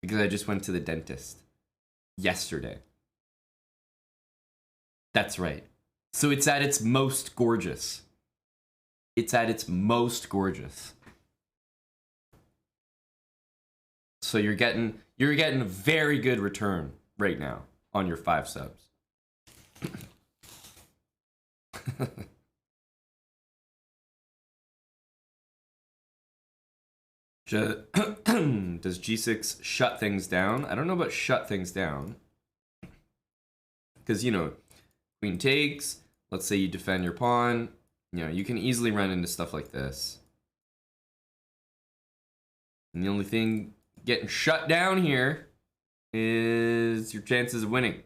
because I just went to the dentist yesterday. That's right. So it's at its most gorgeous. It's at its most gorgeous. So you're getting a very good return right now on your 5 subs. Does G6 shut things down? I don't know about shut things down. Because, you know, queen takes, let's say you defend your pawn, you know, you can easily run into stuff like this. And the only thing getting shut down here is your chances of winning.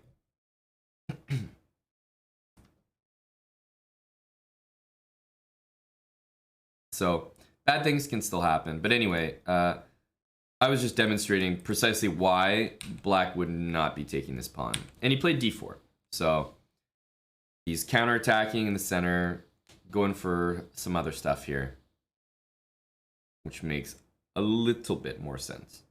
So, bad things can still happen. But anyway, I was just demonstrating precisely why black would not be taking this pawn. And he played d4. So, he's counterattacking in the center, going for some other stuff here, which makes a little bit more sense.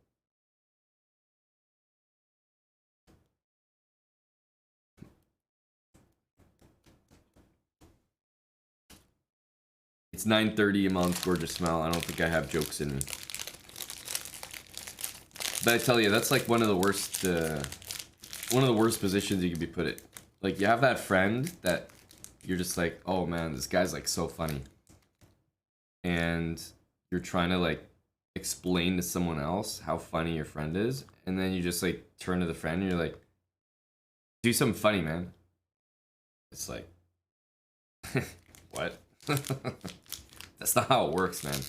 It's 9:30, Amon's gorgeous smile. I don't think I have jokes in me. But I tell you, that's like one of the worst positions you could be put in. Like, you have that friend that you're just like, oh man, this guy's like so funny. And you're trying to like explain to someone else how funny your friend is. And then you just like turn to the friend and you're like, do something funny, man. It's like, what? That's not how it works, man.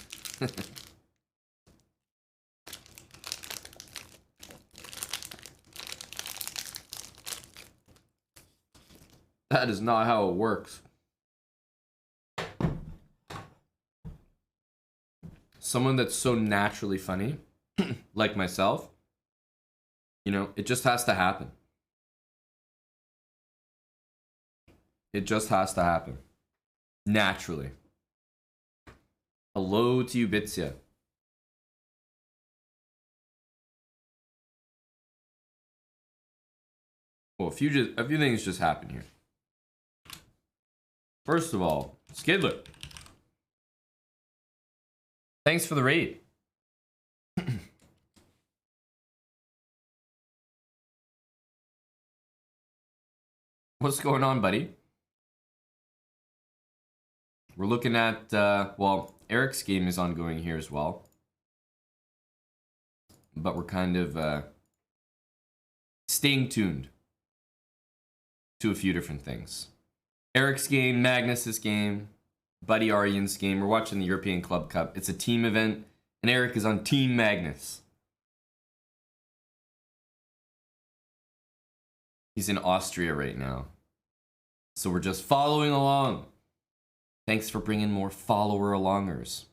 That is not how it works. Someone that's so naturally funny, like myself, you know, it just has to happen. It just has to happen. Naturally. Hello to you, Bitsya. Well, a few things just happened here. First of all, Skidler, thanks for the raid. What's going on, buddy? We're looking at, well, Eric's game is ongoing here as well. But we're kind of staying tuned to a few different things. Eric's game, Magnus's game, Buddy Aryan's game. We're watching the European Club Cup. It's a team event, and Eric is on Team Magnus. He's in Austria right now. So we're just following along. Thanks for bringing more follower-alongers.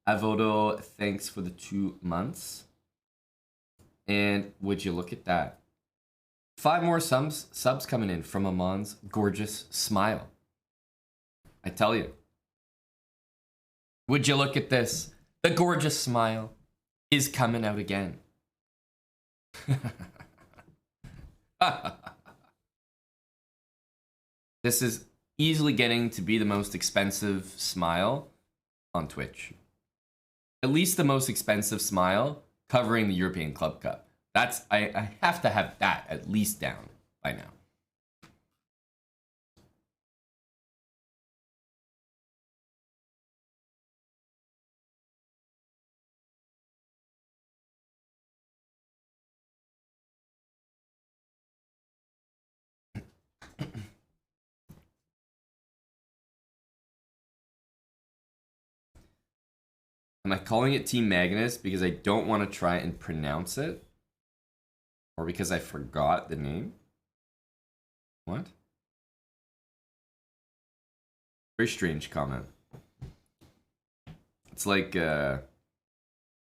Avodo, thanks for the 2 months. And would you look at that? 5 more subs coming in from Amon's gorgeous smile. I tell you. Would you look at this? The gorgeous smile is coming out again. This is easily getting to be the most expensive smile on Twitch. At least the most expensive smile covering the European Club Cup. That's I have to have that at least down by now. Am I calling it Team Magnus because I don't want to try and pronounce it? Or because I forgot the name? What? Very strange comment. It's like if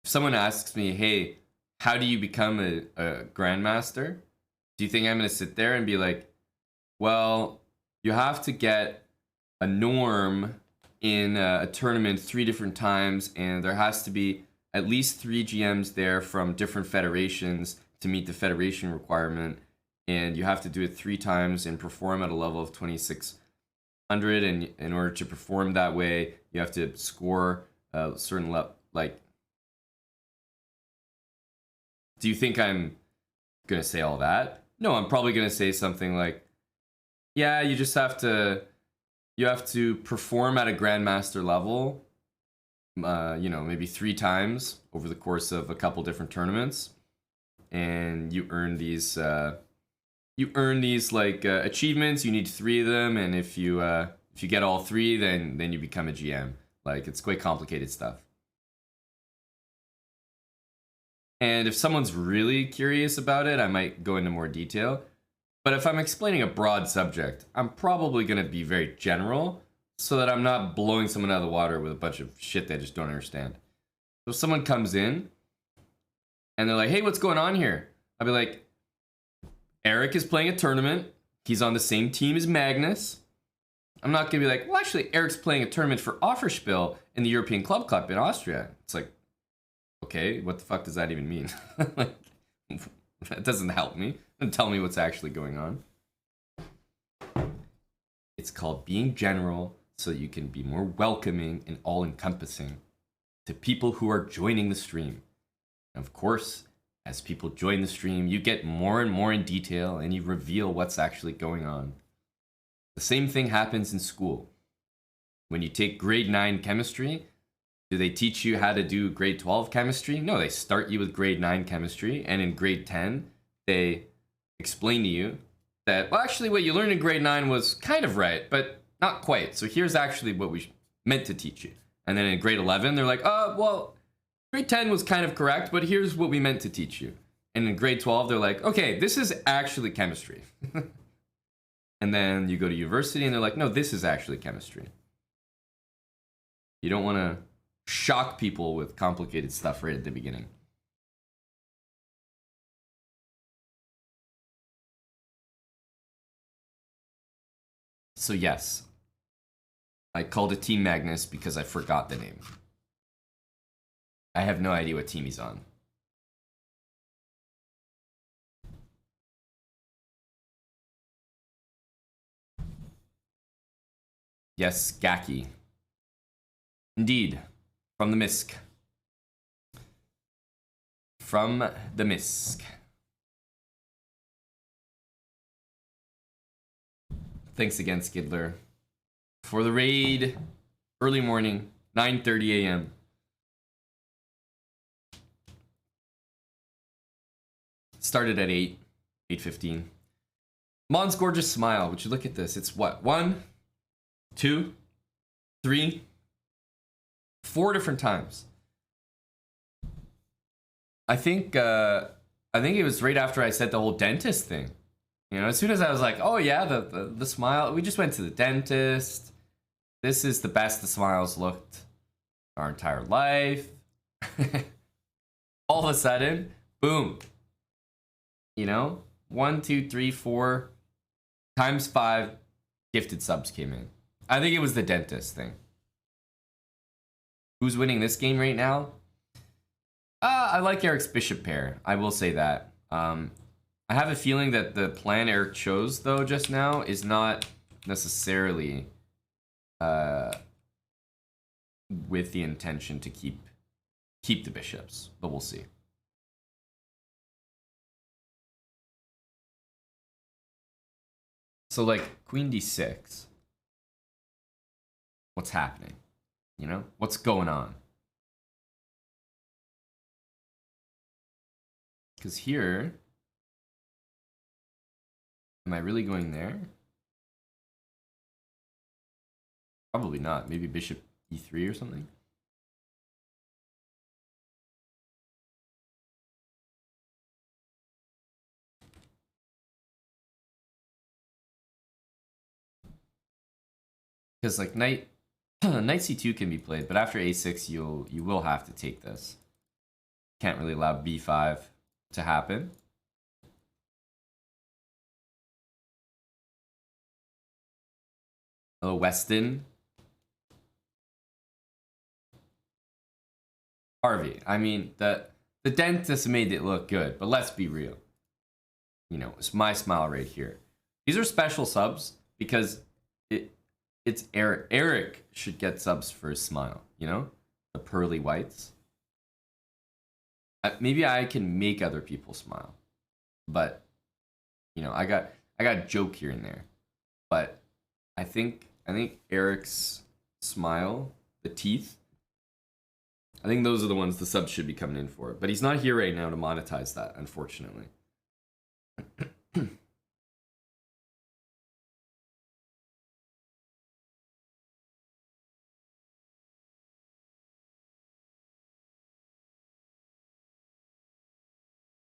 someone asks me, hey, how do you become a grandmaster? Do you think I'm going to sit there and be like, well, you have to get a norm in a tournament 3 different times, and there has to be at least 3 GMs there from different federations to meet the federation requirement, and you have to do it 3 times and perform at a level of 2600, and in order to perform that way, you have to score a certain level. Like, do you think I'm gonna say all that? No, I'm probably gonna say something like, yeah, you just have to perform at a grandmaster level, you know, maybe 3 times over the course of a couple different tournaments, and you earn these like achievements. You need 3 of them, and if you get all 3, then you become a GM. Like, it's quite complicated stuff. And if someone's really curious about it, I might go into more detail. But if I'm explaining a broad subject, I'm probably going to be very general so that I'm not blowing someone out of the water with a bunch of shit they just don't understand. So if someone comes in and they're like, hey, what's going on here? I'll be like, Eric is playing a tournament. He's on the same team as Magnus. I'm not going to be like, well, actually, Eric's playing a tournament for Offerspiel in the European Club Cup in Austria. It's like, okay, what the fuck does that even mean? Like, that doesn't help me. And tell me what's actually going on. It's called being general so you can be more welcoming and all-encompassing to people who are joining the stream. And of course, as people join the stream, you get more and more in detail and you reveal what's actually going on. The same thing happens in school. When you take grade 9 chemistry, do they teach you how to do grade 12 chemistry? No, they start you with grade 9 chemistry, and in grade 10, they explain to you that, well, actually what you learned in grade 9 was kind of right, but not quite. So here's actually what we meant to teach you. And then in grade 11, they're like, well, grade 10 was kind of correct, but here's what we meant to teach you. And in grade 12, they're like, okay, this is actually chemistry. And then you go to university and they're like, no, this is actually chemistry. You don't want to shock people with complicated stuff right at the beginning. So yes, I called it Team Magnus because I forgot the name. I have no idea what team he's on. Yes, Gaki. Indeed, from the Misk. From the Misk. Thanks again, Skidler, for the raid. Early morning, 9:30 a.m. Started at 8:15. Mon's gorgeous smile. Would you look at this? It's what? 1, 2, 3, 4 different times. I think it was right after I said the whole dentist thing. You know, as soon as I was like, oh yeah, the smile, we just went to the dentist. This is the best the smiles looked our entire life. All of a sudden, boom. You know, 1, 2, 3, 4 times 5 gifted subs came in. I think it was the dentist thing. Who's winning this game right now? I like Eric's bishop pair. I will say that. I have a feeling that the plan Eric chose, though, just now is not necessarily with the intention to keep the bishops, but we'll see. So, like, Queen D6. What's happening? You know? What's going on? Because here... Am I really going there? Probably not. Maybe bishop e3 or something. Because like knight Knight c2 can be played, but after a6, you will have to take this. Can't really allow b5 to happen. Oh, Weston. Harvey. I mean, the dentist made it look good, but let's be real. You know, it's my smile right here. These are special subs because it's Eric. Eric should get subs for his smile, you know? The pearly whites. Maybe I can make other people smile. But, you know, I got a joke here and there. But I think Eric's smile, the teeth, I think those are the ones the subs should be coming in for. But he's not here right now to monetize that, unfortunately.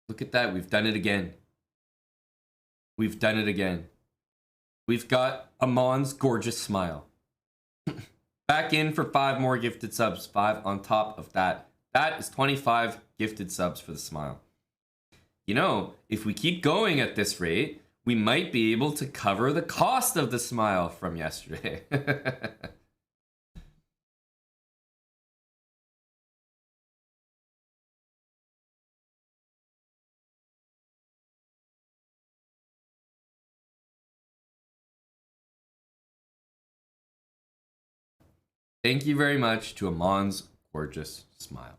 Look at that. We've done it again. We've done it again. We've got Amon's gorgeous smile. Back in for 5 more gifted subs. 5 on top of that. That is 25 gifted subs for the smile. You know, if we keep going at this rate, we might be able to cover the cost of the smile from yesterday. Thank you very much to Amon's gorgeous smile.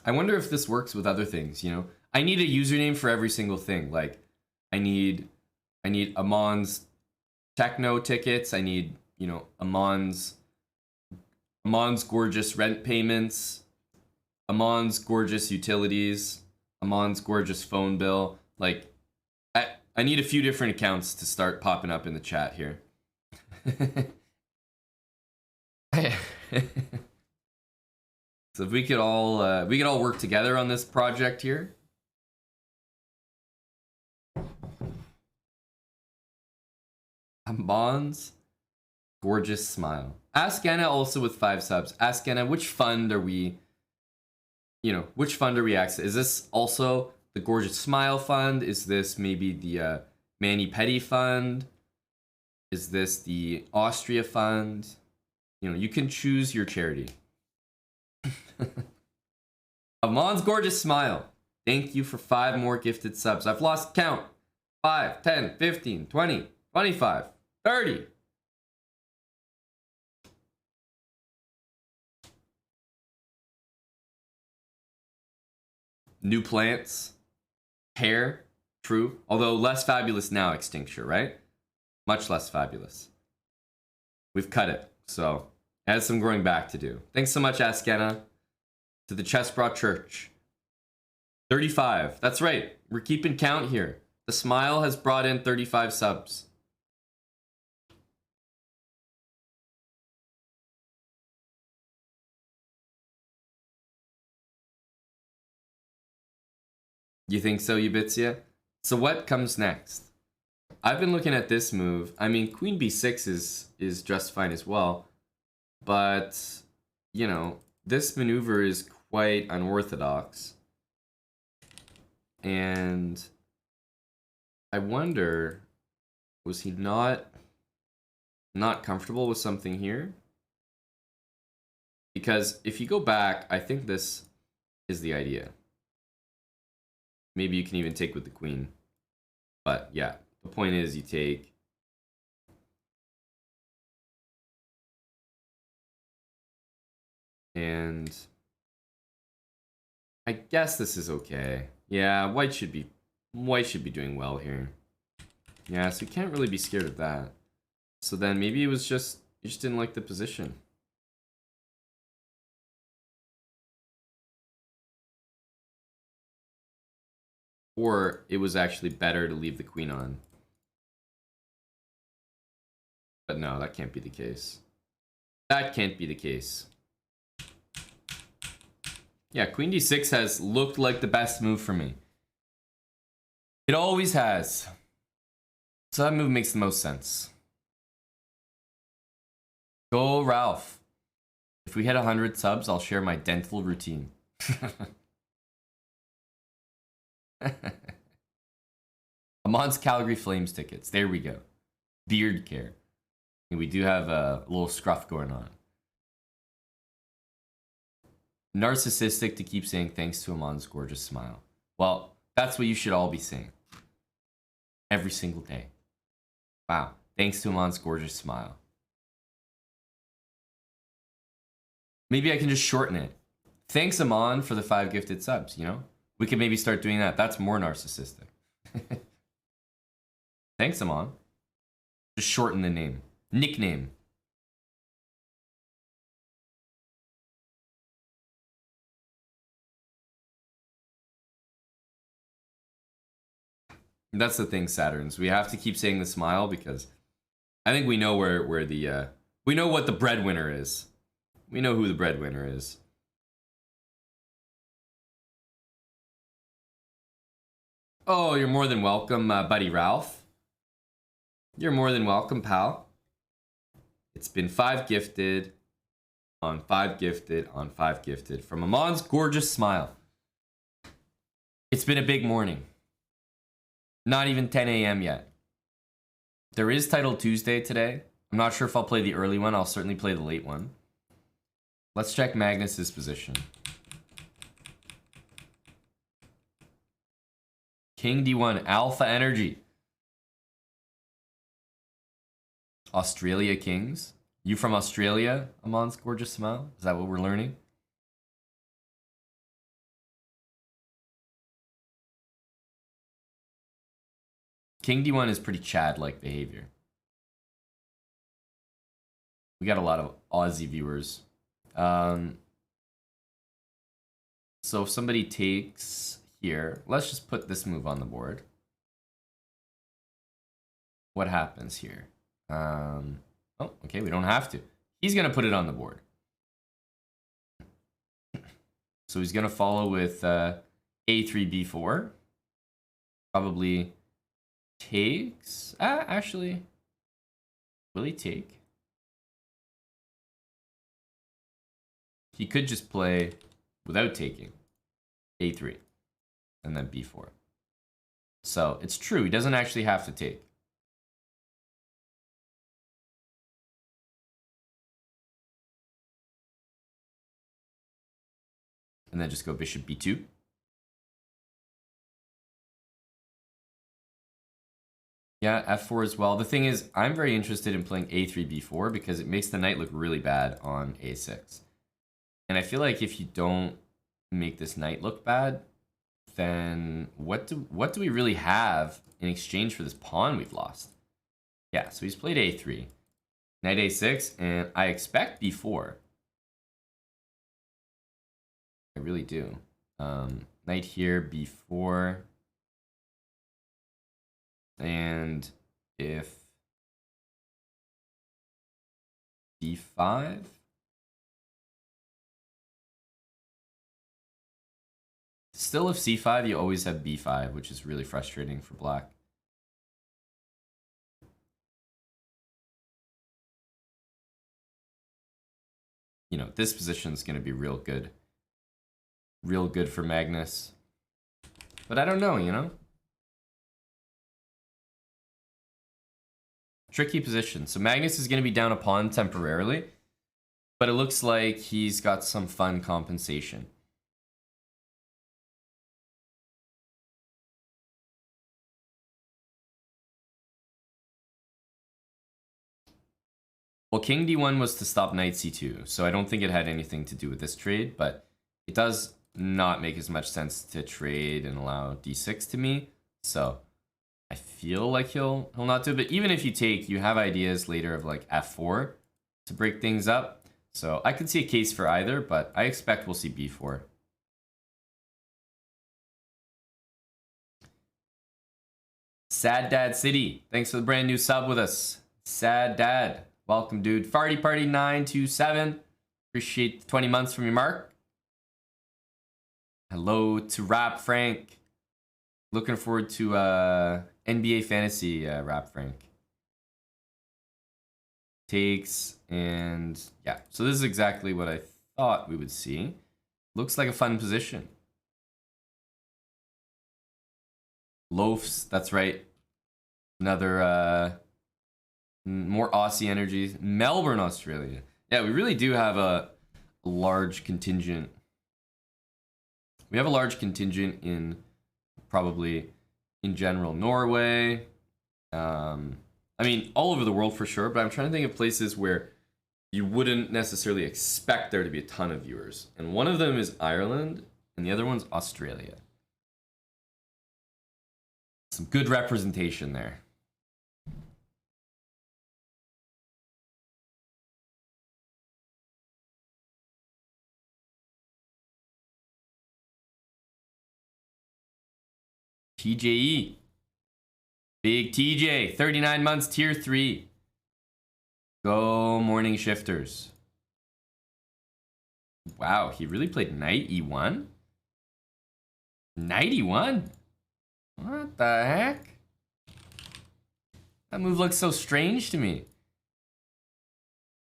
I wonder if this works with other things, you know? I need a username for every single thing. Like, I need Amon's techno tickets. I need, you know, Amon's gorgeous rent payments. Amon's gorgeous utilities. Amon's gorgeous phone bill. Like, I need a few different accounts to start popping up in the chat here. So if we could all work together on this project here. Amon's gorgeous smile. Ask Anna also with 5 subs. Ask Anna, which fund are we, you know, which fund are we accessing? Is this also the Gorgeous Smile Fund? Is this maybe the Manny Petty Fund? Is this the Austria Fund? You know, you can choose your charity. Amon's gorgeous smile. Thank you for 5 more gifted subs. I've lost count. 5, 10, 15, 20, 25, 30. New plants. Hair. True. Although less fabulous now, Extincture, right? Much less fabulous. We've cut it. So, it has some growing back to do. Thanks so much, Askena. To the Chessbra Church. 35. That's right. We're keeping count here. The smile has brought in 35 subs. You think so, Ubitsia? So what comes next? I've been looking at this move. I mean, Queen b6 is just fine as well. But, you know, this maneuver is quite unorthodox. And I wonder, was he not comfortable with something here? Because if you go back, I think this is the idea. Maybe you can even take with the queen. But yeah, the point is you take. And I guess this is okay. Yeah, white should be doing well here. Yeah, so you can't really be scared of that. So then maybe it was just, you just didn't like the position. Or it was actually better to leave the queen on. But no, that can't be the case. That can't be the case. Yeah, queen d6 has looked like the best move for me. It always has. So that move makes the most sense. Go, Ralph. If we hit 100 subs, I'll share my dental routine. Amon's Calgary Flames tickets. There we go. Beard care. And we do have a little scruff going on. Narcissistic to keep saying thanks to Amon's gorgeous smile. Well, that's what you should all be saying. Every single day. Wow. Thanks to Amon's gorgeous smile. Maybe I can just shorten it. Thanks, Amon, for the 5 gifted subs, you know? We could maybe start doing that. That's more narcissistic. Thanks, Amon. Just shorten the name. Nickname. That's the thing, Saturns. We have to keep saying the smile because I think we know where the we know what the breadwinner is. We know who the breadwinner is. Oh, you're more than welcome, buddy Ralph. You're more than welcome, pal. It's been 5 gifted on 5 gifted on 5 gifted from Amon's gorgeous smile. It's been a big morning. Not even 10 a.m. yet. There is Title Tuesday today. I'm not sure if I'll play the early one. I'll certainly play the late one. Let's check Magnus's position. King D1, Alpha Energy. Australia Kings. You from Australia, Amon's gorgeous smile? Is that what we're learning? King D1 is pretty Chad-like behavior. We got a lot of Aussie viewers. So if somebody takes here, let's just put this move on the board. What happens here? Oh, okay, we don't have to. He's going to put it on the board. So he's going to follow with A3, B4. Probably takes. Actually, will he take? He could just play without taking A3 and then B4. So it's true. He doesn't actually have to take. And then just go bishop B2. Yeah, F4 as well. The thing is, I'm very interested in playing A3, B4 because it makes the knight look really bad on A6. And I feel like if you don't make this knight look bad, then what do we really have in exchange for this pawn we've lost? Yeah, so he's played A3. Knight A6, and I expect B4. I really do. Knight here, B4. And if B5. Still, if C5, you always have B5, which is really frustrating for black. You know, this position is going to be real good. Real good for Magnus. But I don't know, you know? Tricky position. So Magnus is going to be down a pawn temporarily, but it looks like he's got some fun compensation. Well, King D1 was to stop Knight C2, so I don't think it had anything to do with this trade, but it does not make as much sense to trade and allow D6 to me, so I feel like he'll not do it. But even if you take, you have ideas later of like F4 to break things up, so I could see a case for either, but I expect we'll see B4. Sad Dad City, thanks for the brand new sub with us. Sad Dad. Welcome, dude. Farty Party 927. Appreciate the 20 months from your mark. Hello to Rap Frank. Looking forward to NBA fantasy, Rap Frank. Takes and yeah. So this is exactly what I thought we would see. Looks like a fun position. Loafs, that's right. Another more Aussie energies. Melbourne, Australia. Yeah, we really do have a large contingent. We have a large contingent in probably in general Norway. I mean, all over the world for sure, but I'm trying to think of places where you wouldn't necessarily expect there to be a ton of viewers. And one of them is Ireland, and the other one's Australia. Some good representation there. TJE. Big TJ, 39 months, tier 3. Go morning shifters. Wow, he really played knight e1? Knight e1? What the heck? That move looks so strange to me.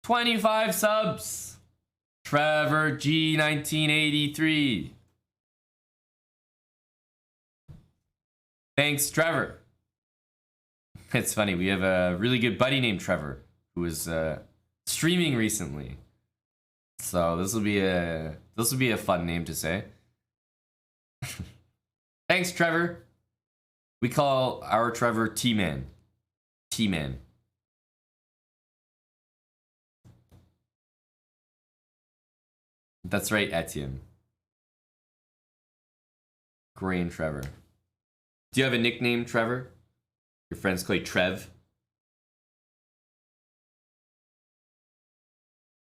25 subs. Trevor G 1983. Thanks, Trevor. It's funny, we have a really good buddy named Trevor who was streaming recently. So this will be a fun name to say. Thanks, Trevor. We call our Trevor T-Man. T-Man. That's right, Etienne. Grain Trevor. Do you have a nickname, Trevor? Your friends call you Trev?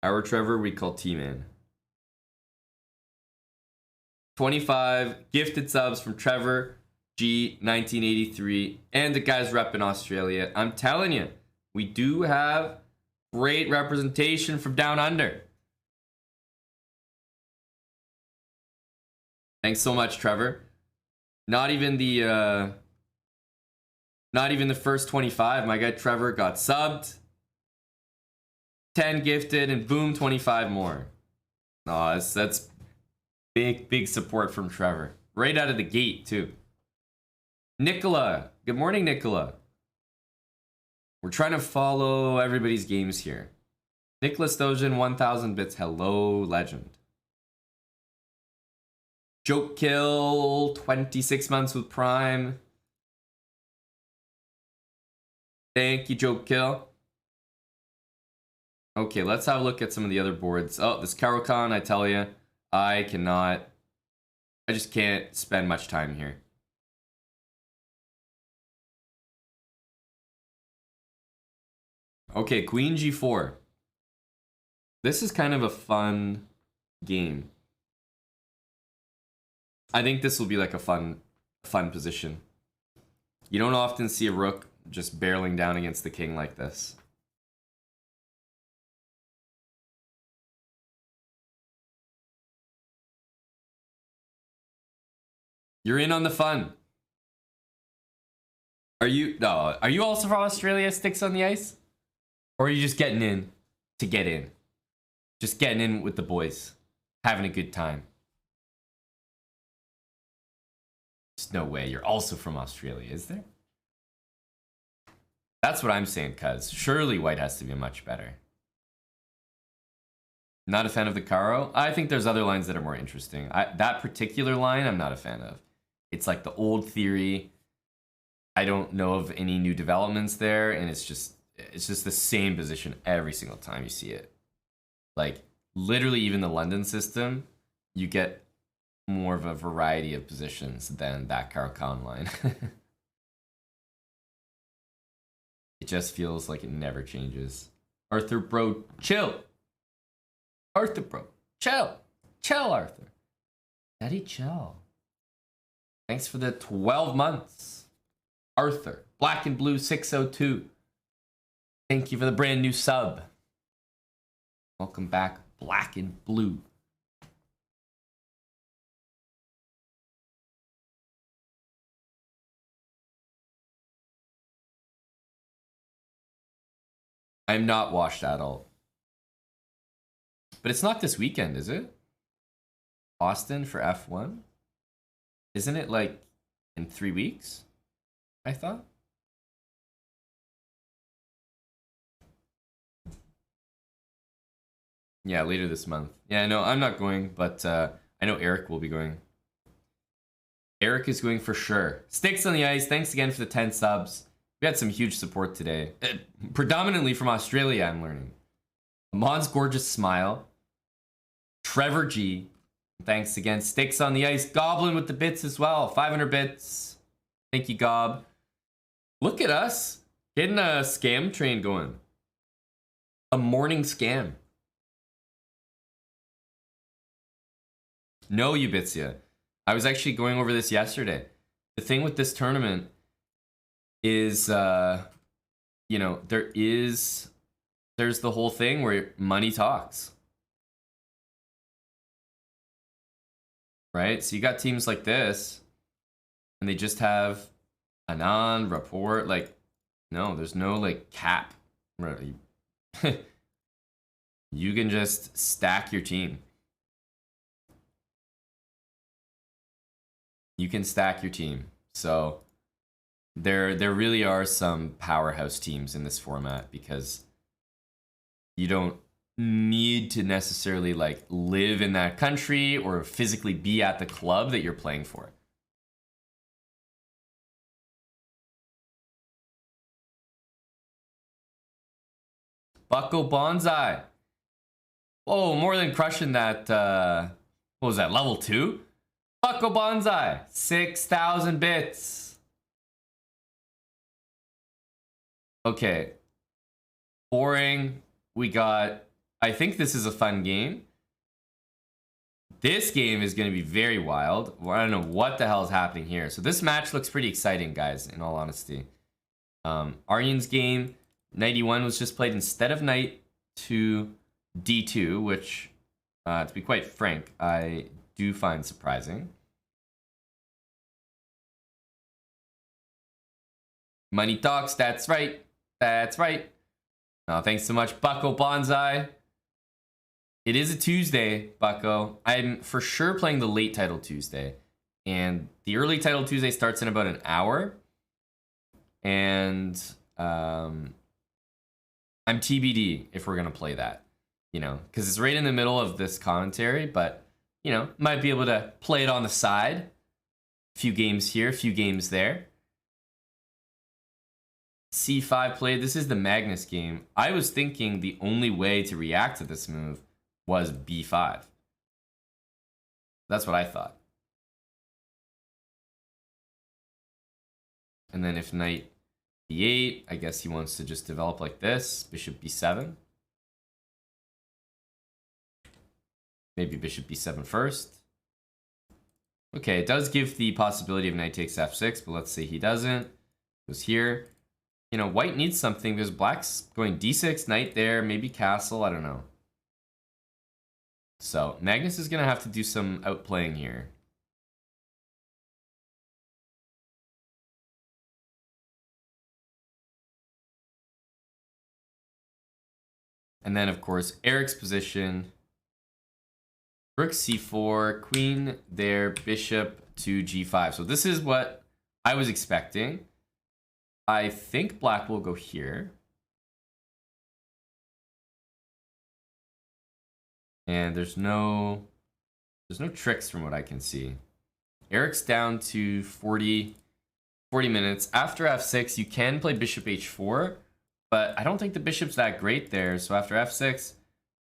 Our Trevor we call T-Man. 25 gifted subs from Trevor G 1983 and the guys rep in Australia. I'm telling you, we do have great representation from down under. Thanks so much, Trevor. Not even the first 25. My guy Trevor got subbed. 10 gifted and boom, 25 more. Oh, that's big support from Trevor. Right out of the gate, too. Nicola. Good morning, Nicola. We're trying to follow everybody's games here. Nicola Stojan, 1000 bits. Hello, legend. Joke Kill, 26 months with Prime. Thank you, Joke Kill. Okay, let's have a look at some of the other boards. Oh, this Caro-Kann, I tell you, I just can't spend much time here. Okay, Queen G4. This is kind of a fun game. I think this will be like a fun position. You don't often see a rook just barreling down against the king like this. You're in on the fun. Are you also from Australia, Sticks on the Ice? Or are you just getting in to get in? Just getting in with the boys. Having a good time. There's no way you're also from Australia, is there? That's what I'm saying, cuz surely white has to be much better. Not a fan of the Caro? I think there's other lines that are more interesting. That particular line, I'm not a fan of. It's like the old theory. I don't know of any new developments there, and it's just the same position every single time you see it. Like, literally even the London system, you get more of a variety of positions than that Caro-Kann line. It just feels like it never changes. Arthur, bro, chill. Arthur, bro, chill. Chill, Arthur. Daddy, chill. Thanks for the 12 months. Arthur, Black and Blue 602. Thank you for the brand new sub. Welcome back, Black and Blue. I'm not washed adult. But it's not this weekend, is it? Austin for F1? Isn't it like in 3 weeks? I thought. Yeah, later this month. Yeah, no, I'm not going, but I know Eric will be going. Eric is going for sure. Sticks on the ice. Thanks again for the 10 subs. We had some huge support today. Predominantly from Australia, I'm learning. Amon's gorgeous smile. Trevor G. Thanks again. Sticks on the ice. Goblin with the bits as well. 500 bits. Thank you, Gob. Look at us. Getting a scam train going. A morning scam. No, Ubitsia. I was actually going over this yesterday. The thing with this tournament is, you know, there's the whole thing where money talks. Right? So you got teams like this, and they just have Anon, Rapport, like, no, there's no, like, cap. You can just stack your team. You can stack your team. So there really are some powerhouse teams in this format because you don't need to necessarily like live in that country or physically be at the club that you're playing for. Bucko Bonsai. Oh, more than crushing that. What was that? Level 2? Bucko Bonsai. 6,000 bits. Okay. Boring. We got. I think this is a fun game. This game is going to be very wild. I don't know what the hell is happening here. So this match looks pretty exciting, guys, in all honesty. Aryan's game, 91 was just played instead of knight to d2, which, to be quite frank, I do find surprising. Money talks, that's right. That's right. Oh, thanks so much, Bucko Bonsai. It is a Tuesday, Bucko. I'm for sure playing the late title Tuesday. And the early title Tuesday starts in about an hour. And I'm TBD if we're going to play that. You know, because it's right in the middle of this commentary. But, you know, might be able to play it on the side. A few games here, a few games there. C5 played. This is the Magnus game. I was thinking the only way to react to this move was b5. That's what I thought. And then if knight b8, I guess he wants to just develop like this. Bishop b7. Maybe bishop b7 first. Okay, it does give the possibility of knight takes f6, but let's say he doesn't. Goes here. You know, white needs something because black's going d6, knight there, maybe castle, I don't know. So Magnus is going to have to do some outplaying here. And then, of course, Eric's position. Rook c4, queen there, bishop to g5. So this is what I was expecting. I think black will go here. And there's no tricks from what I can see. Eric's down to 40 minutes. After f6, you can play bishop h4, but I don't think the bishop's that great there. So after f6,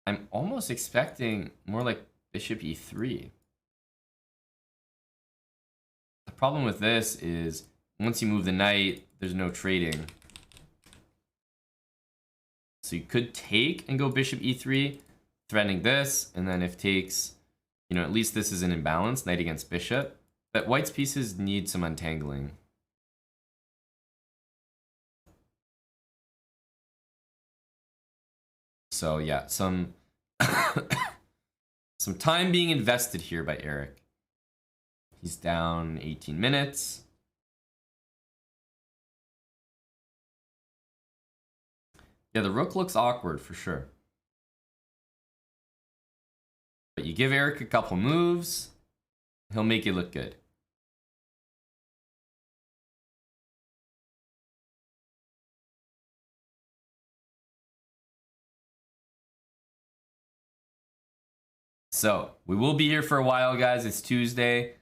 I'm almost expecting more like bishop e3. The problem with this is once you move the knight, there's no trading. So you could take and go bishop e3, threatening this, and then if takes, you know, at least this is an imbalance, knight against bishop. But white's pieces need some untangling. So yeah, some time being invested here by Eric. He's down 18 minutes. Yeah, the rook looks awkward for sure. But you give Eric a couple moves, he'll make it look good. So, we will be here for a while, guys. It's Tuesday.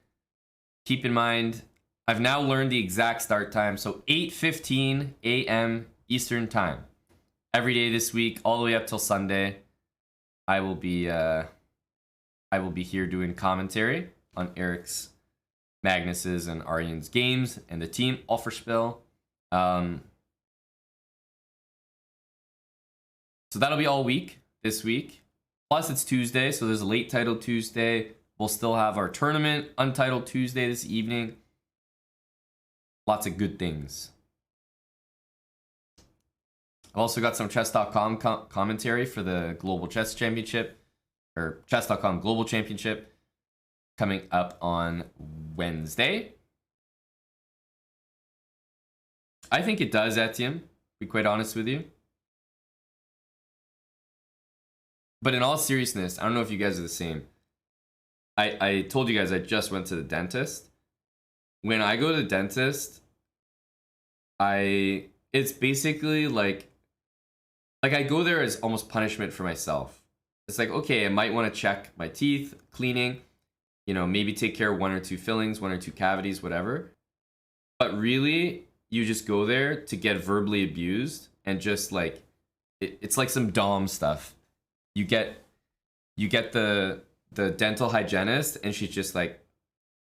Keep in mind, I've now learned the exact start time. So 8:15 a.m. Eastern time. Every day this week, all the way up till Sunday, I will be here doing commentary on Eric's, Magnus's, and Arjan's games and the team Offerspiel. So that'll be all week this week. Plus, it's Tuesday, so there's a late title Tuesday. We'll still have our tournament Untitled Tuesday this evening. Lots of good things. I've also got some chess.com commentary for the Global Chess Championship, or chess.com Global Championship, coming up on Wednesday. I think it does, Etienne, to be quite honest with you. But in all seriousness, I don't know if you guys are the same. I told you guys I just went to the dentist. When I go to the dentist, it's basically like I go there as almost punishment for myself. It's like, okay, I might want to check my teeth, cleaning, maybe take care of 1 or 2 fillings, 1 or 2 cavities, whatever. But really, you just go there to get verbally abused and just like, it's like some dom stuff. You get the dental hygienist, and she's just like,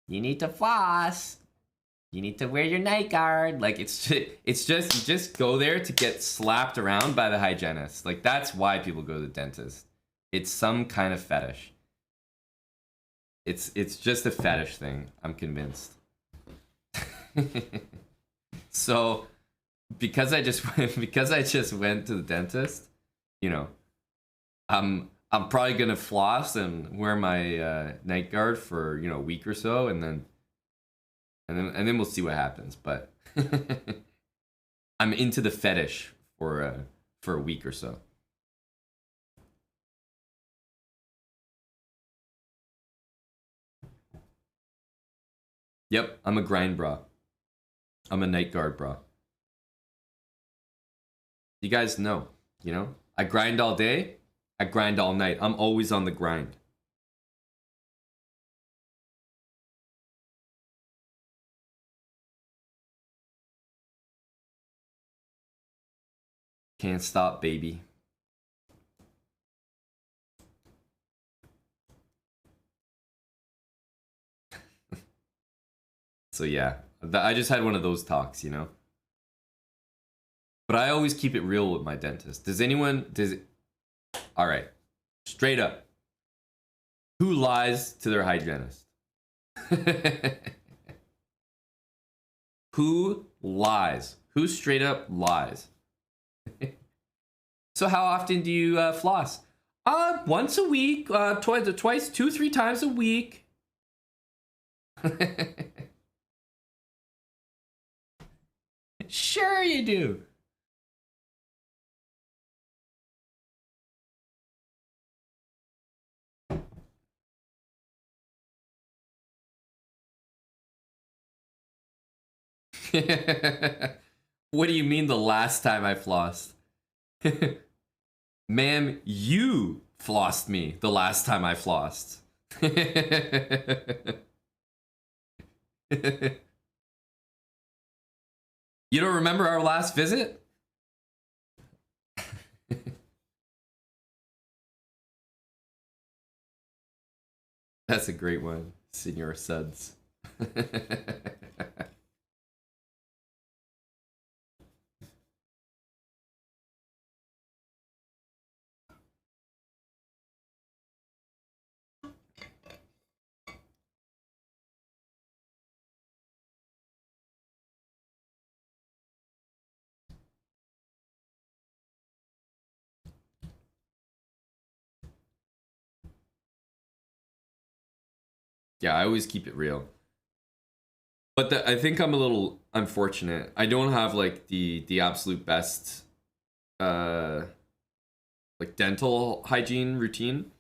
you need to floss, you need to wear your night guard. Like, it's just you just go there to get slapped around by the hygienist. Like, that's why people go to the dentist. It's some kind of fetish. It's just a fetish thing, I'm convinced. So because I just went to the dentist, I'm probably gonna floss and wear my night guard for a week or so, and then we'll see what happens. But I'm into the fetish for a week or so. Yep, I'm a grind bra. I'm a night guard bra. You guys know, I grind all day. I grind all night. I'm always on the grind. Can't stop, baby. So yeah, I just had one of those talks, But I always keep it real with my dentist. All right, straight up. Who lies to their hygienist? Who lies? Who straight up lies? So how often do you floss? Once a week, twice, 2-3 times a week. Sure you do. What do you mean the last time I flossed? Ma'am, you flossed me the last time I flossed. You don't remember our last visit? That's a great one, Senor Suds. Yeah, I always keep it real. But I think I'm a little unfortunate. I don't have like the absolute best uh like dental hygiene routine.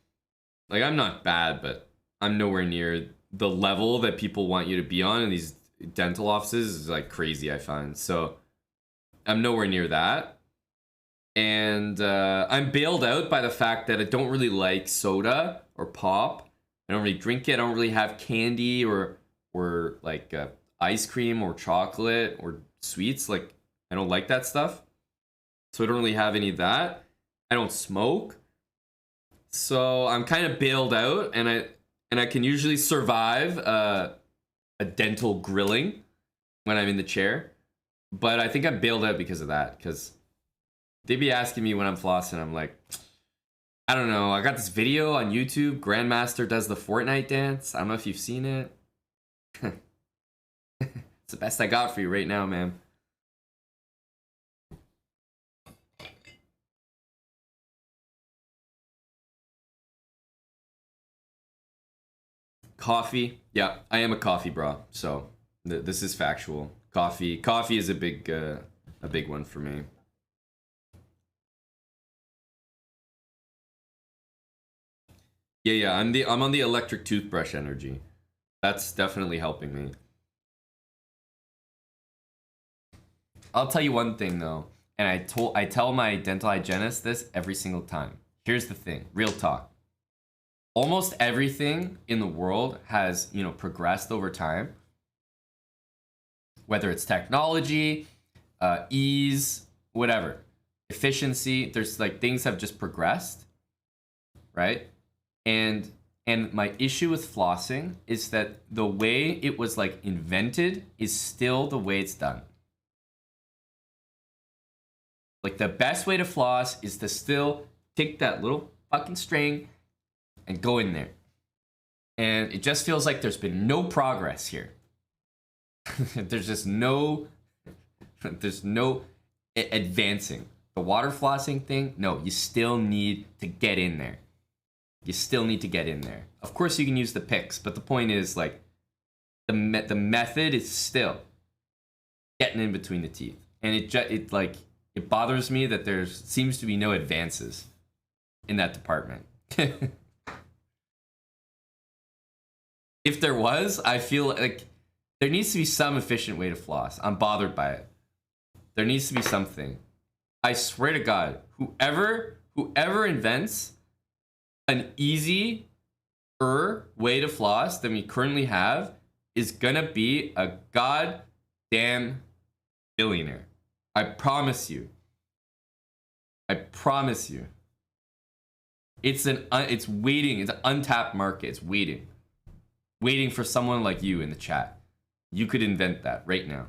Like I'm not bad, but I'm nowhere near the level that people want you to be on in these dental offices is like crazy, I find. So I'm nowhere near that. And I'm bailed out by the fact that I don't really like soda or pop. I don't really drink it. I don't really have candy or like ice cream or chocolate or sweets. Like I don't like that stuff. So I don't really have any of that. I don't smoke. So I'm kind of bailed out, and I can usually survive a dental grilling when I'm in the chair. But I think I'm bailed out because of that. Because they be asking me when I'm flossing, I'm like, I don't know. I got this video on YouTube. Grandmaster does the Fortnite dance. I don't know if you've seen it. It's the best I got for you right now, man. Coffee. Yeah, I am a coffee bra. So this is factual. Coffee is a big one for me. Yeah, I'm on the electric toothbrush energy. That's definitely helping me. I'll tell you one thing though, and I tell my dental hygienist this every single time. Here's the thing, real talk. Almost everything in the world has, progressed over time. Whether it's technology, ease, whatever, efficiency, there's like things have just progressed, right? And my issue with flossing is that the way it was like invented is still the way it's done. Like the best way to floss is to still take that little fucking string and go in there. And it just feels like there's been no progress here. There's just there's no advancing. The water flossing thing, no, you still need to get in there. You still need to get in there. Of course you can use the picks, but the point is like the method is still getting in between the teeth. And it bothers me that there seems to be no advances in that department. If there was, I feel like there needs to be some efficient way to floss. I'm bothered by it. There needs to be something. I swear to God, whoever invents an easy way to floss than we currently have is gonna be a goddamn billionaire. I promise you. I promise you. It's waiting. It's an untapped market. It's waiting for someone like you in the chat. You could invent that right now.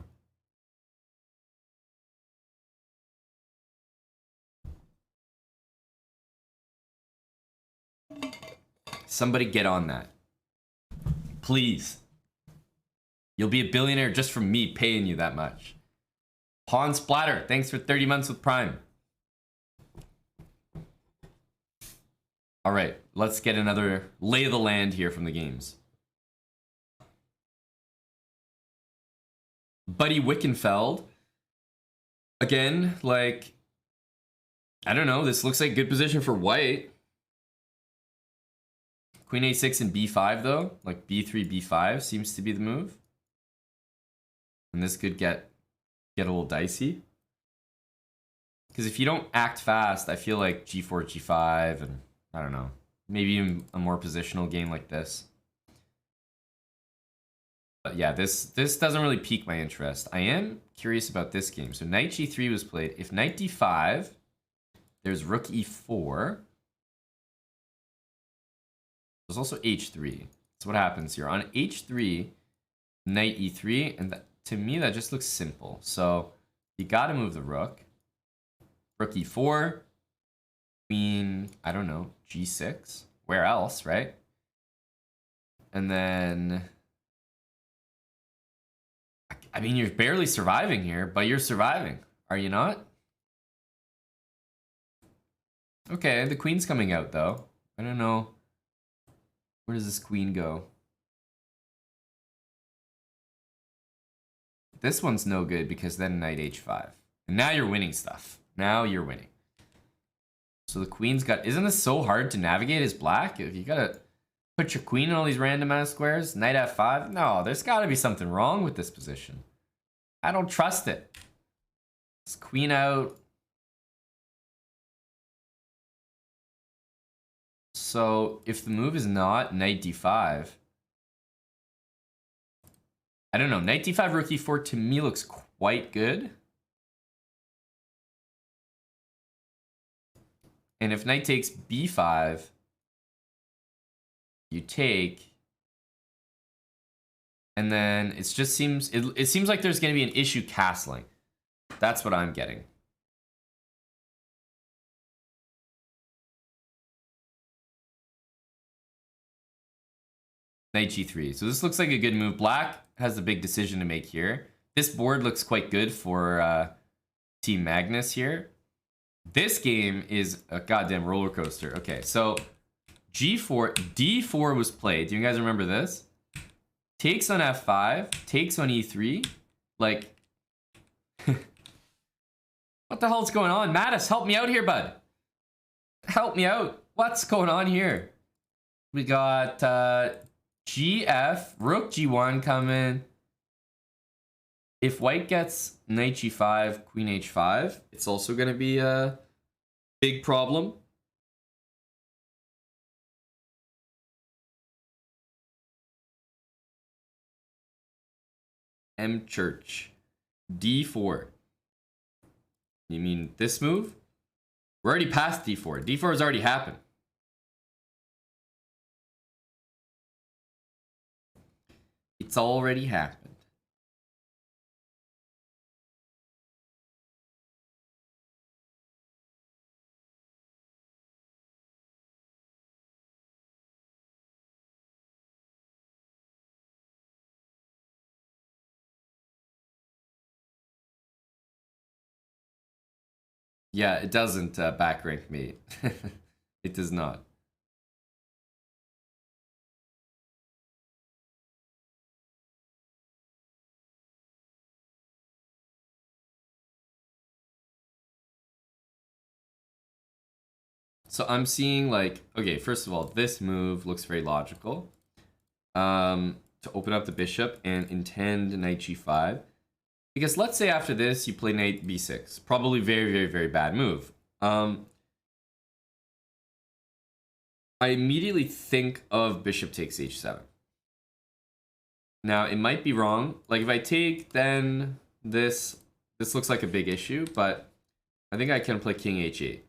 Somebody get on that. Please. You'll be a billionaire just from me paying you that much. Pawn Splatter, thanks for 30 months with Prime. All right, let's get another lay of the land here from the games. Buddy Wickenfeld. Again, like, I don't know. This looks like good position for white. Queen a6 and b5 though. Like b3, b5 seems to be the move. And this could get a little dicey. Because if you don't act fast, I feel like g4, g5, and I don't know. Maybe even a more positional game like this. But yeah, this doesn't really pique my interest. I am curious about this game. So knight g3 was played. If knight d5, there's rook e4. There's also h3. So what happens here? On h3, knight e3, and to me that just looks simple. So you gotta move the rook. Rook e4, queen, I don't know, g6. Where else, right? And then, I mean, you're barely surviving here, but you're surviving. Are you not? Okay, the queen's coming out though. I don't know. Where does this queen go? This one's no good because then knight h5. And now you're winning stuff. Now you're winning. So the queen's got... Isn't this so hard to navigate as black? If you gotta put your queen in all these random ass squares. Knight f5? No, there's gotta be something wrong with this position. I don't trust it. It's queen out. So if the move is not knight d5... I don't know. Knight d5, rook e4 to me looks quite good. And if knight takes b5, you take, and then it just seems it seems like there's going to be an issue castling. That's what I'm getting. Knight g3. So this looks like a good move. Black has a big decision to make here. This board looks quite good for Team Magnus here. This game is a goddamn roller coaster. Okay, so g4, d4 was played. Do you guys remember this? Takes on f5, takes on e3. Like, what the hell's going on? Mattis, help me out here, bud. Help me out. What's going on here? We got gf, rook g1 coming. If white gets knight g5, queen h5, it's also going to be a big problem. M Church. d4. You mean this move? We're already past d4. d4 has already happened. It's already happened. Yeah, it doesn't back rank me. It does not. So I'm seeing like, okay, first of all, this move looks very logical. To open up the bishop and intend knight g5. Because let's say after this, you play knight b6. Probably very, very, very bad move. I immediately think of bishop takes h7. Now, it might be wrong. Like, if I take, then this looks like a big issue, but I think I can play king h8.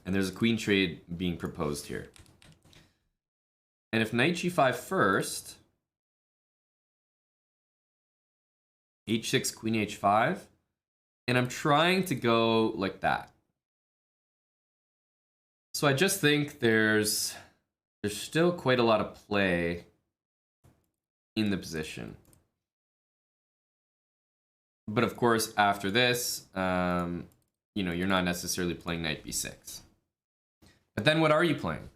And there's a queen trade being proposed here. And if knight g5 first, h6, queen h5, and I'm trying to go like that. So I just think there's still quite a lot of play in the position. But of course, after this, you know, you're not necessarily playing knight b6. But then what are you playing?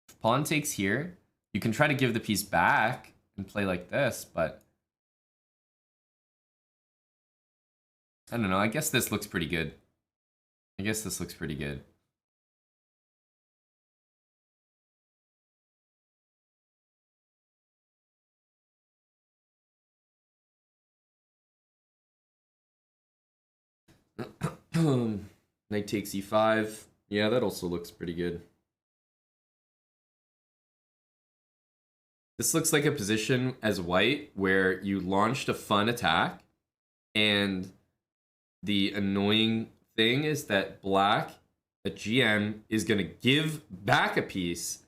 If pawn takes here, you can try to give the piece back and play like this, but I don't know. I guess this looks pretty good. Knight takes e5. Yeah, that also looks pretty good. This looks like a position as white where you launched a fun attack, and the annoying thing is that black, a GM, is going to give back a piece,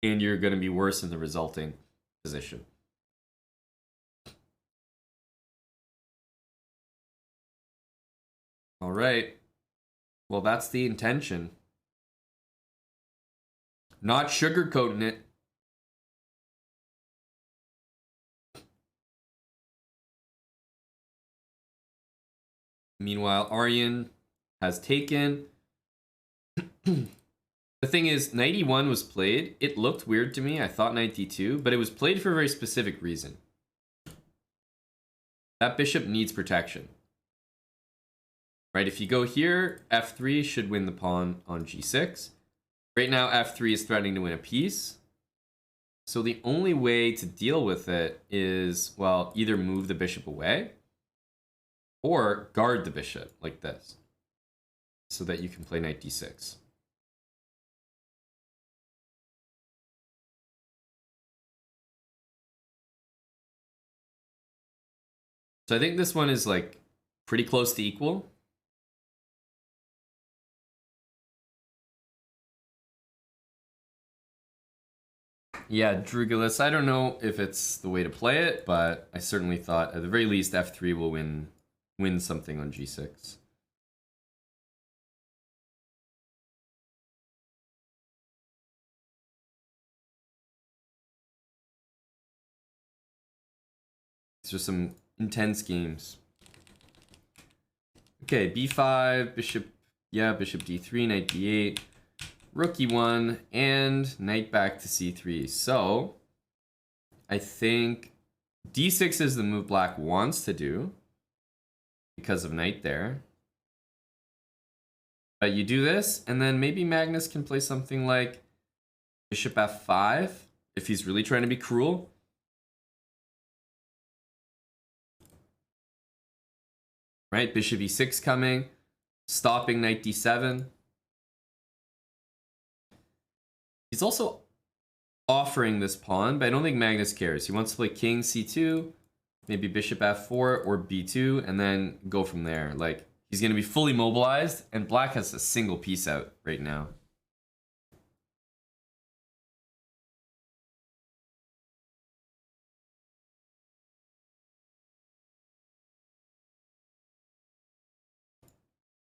and you're going to be worse in the resulting position. All right. Well, that's the intention. Not sugarcoating it. Meanwhile, Aryan has taken. The thing is, knight e1 was played. It looked weird to me. I thought knight d2, but it was played for a very specific reason. That bishop needs protection. right? If you go here, f3 should win the pawn on g6. Right now, f3 is threatening to win a piece. So the only way to deal with it is, well, either move the bishop away or guard the bishop like this so that you can play knight d6. So I think this one is like pretty close to equal. Yeah, Drugalis, I don't know if it's the way to play it, but I certainly thought at the very least f3 will win something on g6. These are some intense games. Okay, b5, bishop, yeah, bishop d3, knight d8, rook e1, and knight back to c3. So, I think d6 is the move black wants to do because of knight there. But you do this, and then maybe Magnus can play something like bishop f5 if he's really trying to be cruel. Right, bishop e6 coming, stopping knight d7. He's also offering this pawn, but I don't think Magnus cares. He wants to play king c2, maybe bishop f4 or b2, and then go from there. Like, he's going to be fully mobilized, and black has a single piece out right now.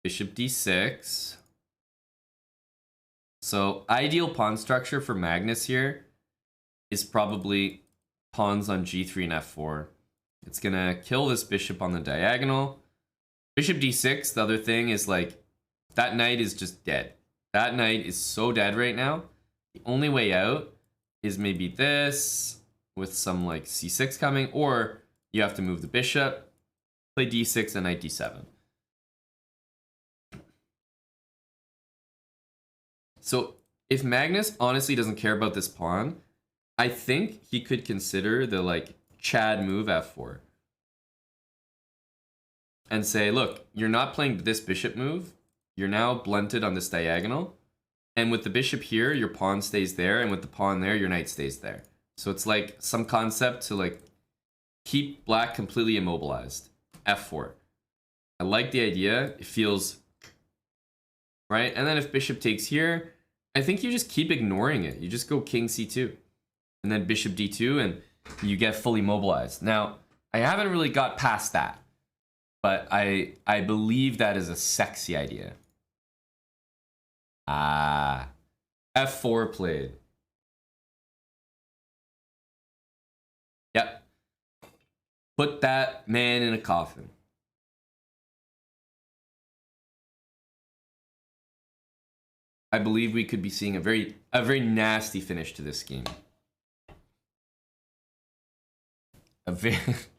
Bishop d6. So ideal pawn structure for Magnus here is probably pawns on g3 and f4. It's gonna kill this bishop on the diagonal. Bishop d6, the other thing is like, that knight is just dead. That knight is so dead right now. The only way out is maybe this with some like c6 coming, or you have to move the bishop, play d6 and knight d7. So if Magnus honestly doesn't care about this pawn, I think he could consider the like Chad move f4 and say, look, you're not playing this bishop move. You're now blunted on this diagonal. And with the bishop here, your pawn stays there. And with the pawn there, your knight stays there. So it's like some concept to like keep black completely immobilized. f4. I like the idea. It feels right. And then if bishop takes here, I think you just keep ignoring it. You just go king c2 and then bishop d2 and you get fully mobilized. Now, I haven't really got past that, but I believe that is a sexy idea. F4 played. Yep. Put that man in a coffin. I believe we could be seeing a very nasty finish to this game.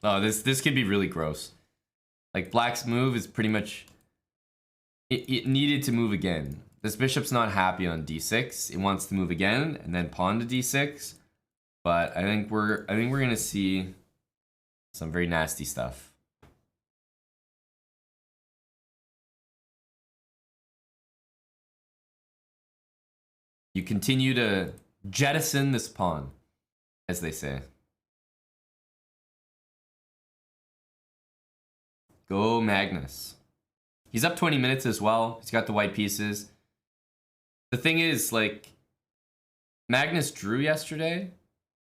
Oh, this could be really gross. Like black's move is pretty much it needed to move again. This bishop's not happy on d6. It wants to move again and then pawn to d6. But I think we're gonna see some very nasty stuff. You continue to jettison this pawn, as they say. Go Magnus. He's up 20 minutes as well. He's got the white pieces. The thing is, like, Magnus drew yesterday,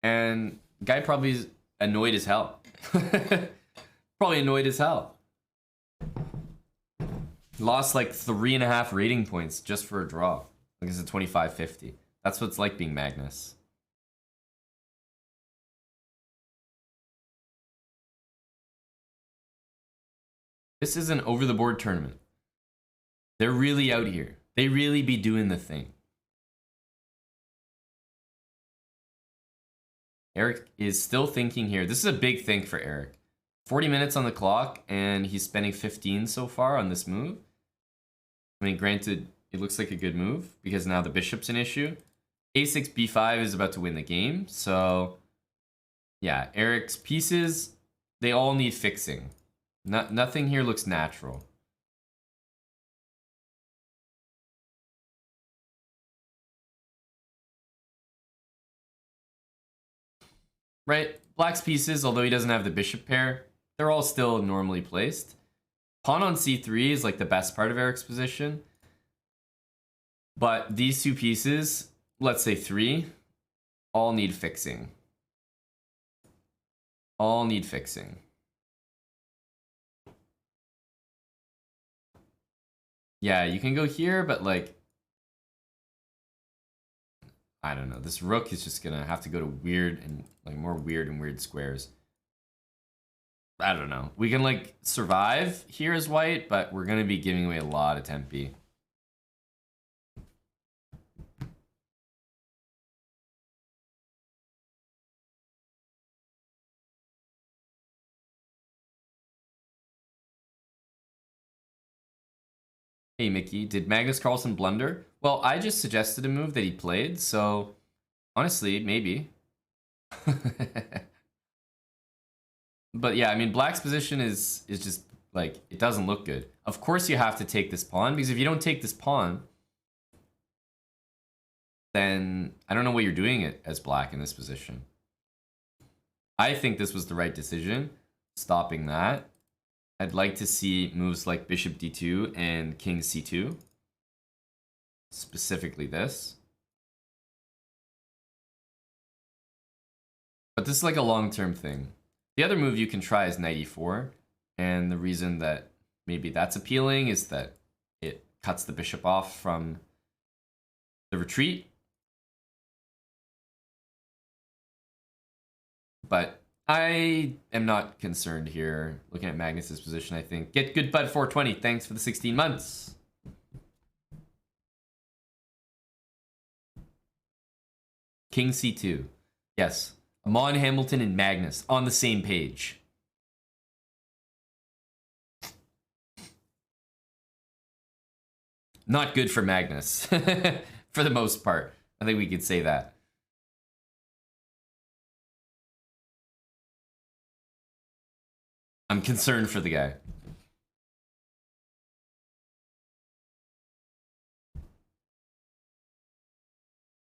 and guy probably is annoyed as hell. Probably annoyed as hell. Lost like 3.5 rating points just for a draw. Like it's a 25-50. That's what it's like being Magnus. This is an over-the-board tournament. They're really out here. They really be doing the thing. Eric is still thinking here. This is a big think for Eric. 40 minutes on the clock, and he's spending 15 so far on this move. I mean, granted, it looks like a good move because now the bishop's an issue. A6, B5 is about to win the game. So, yeah, Eric's pieces, they all need fixing. Nothing here looks natural. Right? Black's pieces, although he doesn't have the bishop pair, they're all still normally placed. Pawn on c3 is like the best part of Eric's position. But these two pieces, let's say 3, all need fixing. All need fixing. Yeah, you can go here, but like, I don't know. This rook is just gonna have to go to weird and like more weird and weird squares. I don't know. We can like survive here as white, but we're gonna be giving away a lot of tempi. Hey Mickey, did Magnus Carlsen blunder? Well, I just suggested a move that he played, so honestly, maybe. But yeah, I mean, Black's position is just like, it doesn't look good. Of course you have to take this pawn, because if you don't take this pawn, then I don't know what you're doing it as Black in this position. I think this was the right decision, stopping that. I'd like to see moves like Bishop D2 and King C2. Specifically this. But this is like a long-term thing. The other move you can try is Knight E4. And the reason that maybe that's appealing is that it cuts the bishop off from the retreat. But I am not concerned here. Looking at Magnus's position, I think. Get good bud 420. Thanks for the 16 months. King C2. Yes. Amon Hamilton and Magnus on the same page. Not good for Magnus. For the most part. I think we could say that. I'm concerned for the guy.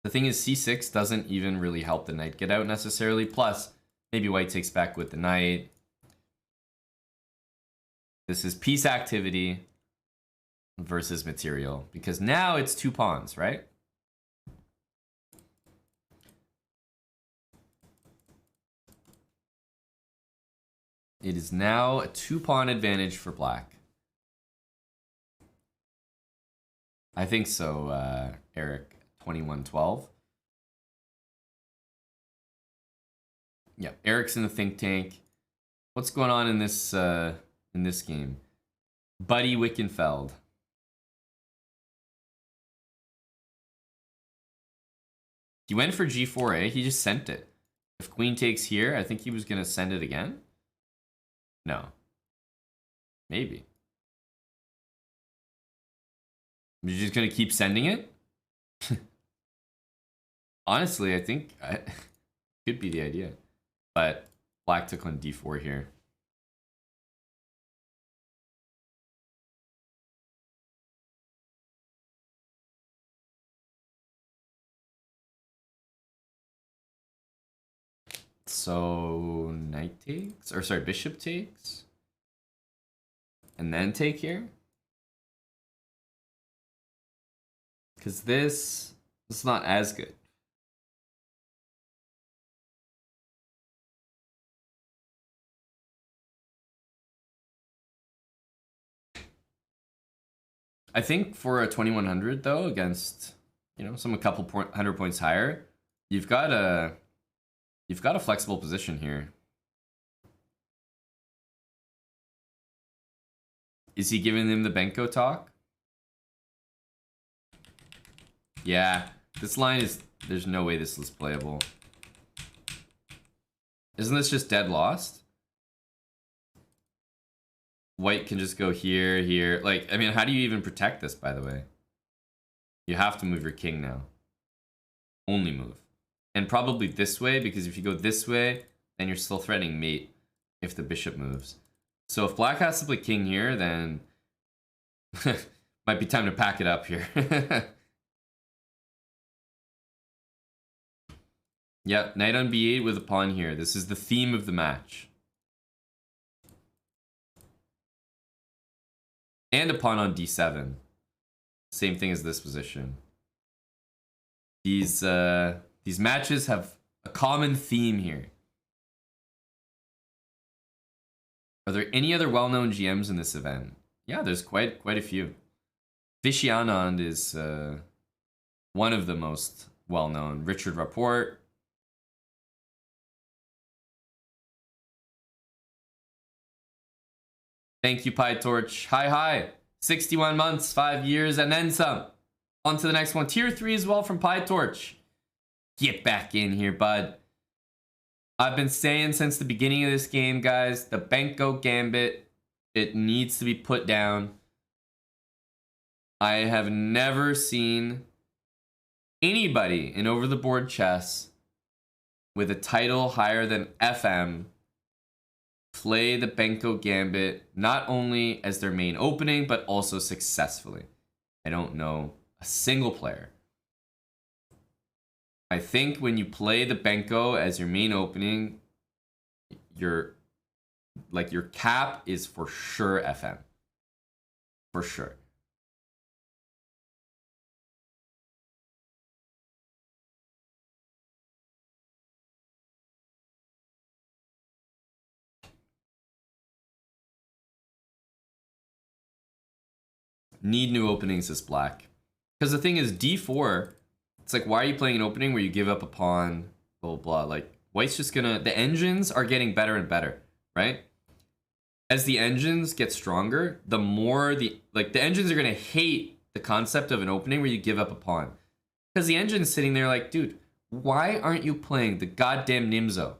The thing is, c6 doesn't even really help the knight get out necessarily. Plus, maybe white takes back with the knight. This is piece activity versus material. Because now it's 2 pawns, right? It is now a 2-pawn advantage for Black. I think so, Eric. 2112. Yeah, Eric's in the think tank. What's going on in this game? Buddy Wickenfeld. He went for G4A. He just sent it. If queen takes here, I think he was gonna send it again. No. Maybe. You're just gonna keep sending it? Honestly, I think could be the idea. But Black took on D4 here. So knight takes, or sorry, bishop takes. And then take here. Because this is not as good. I think for a 2100 though, against some a couple 100 points higher, you've got a flexible position here. Is he giving them the Benko talk? Yeah, this line is, there's no way this is playable. Isn't this just dead lost? white can just go here, here. Like, I mean, how do you even protect this, by the way? You have to move your king now. Only move. And probably this way, because if you go this way, then you're still threatening mate if the bishop moves. So if black has to play king here, then might be time to pack it up here. Yep, knight on b8 with a pawn here. This is the theme of the match. And a pawn on d7. Same thing as this position. These matches have a common theme here. Are there any other well-known GMs in this event? Yeah, there's quite a few. Vishy Anand is one of the most well-known. Richard Rapport. Thank you, PyTorch. Hi. 61 months, 5 years, and then some. On to the next one. Tier 3 as well from PyTorch. Get back in here, bud. I've been saying since the beginning of this game, guys, the Benko Gambit, it needs to be put down. I have never seen anybody in over-the-board chess with a title higher than FM play the Benko Gambit not only as their main opening, but also successfully. I don't know a single player. I think when you play the Benko as your main opening, your cap is for sure FM. For sure. Need new openings as black. Because the thing is, d4, it's like, why are you playing an opening where you give up a pawn, blah, blah, blah. Like, white's just gonna... The engines are getting better and better, right? As the engines get stronger, the more the engines are gonna hate the concept of an opening where you give up a pawn. Because the engine's sitting there like, dude, why aren't you playing the goddamn Nimzo?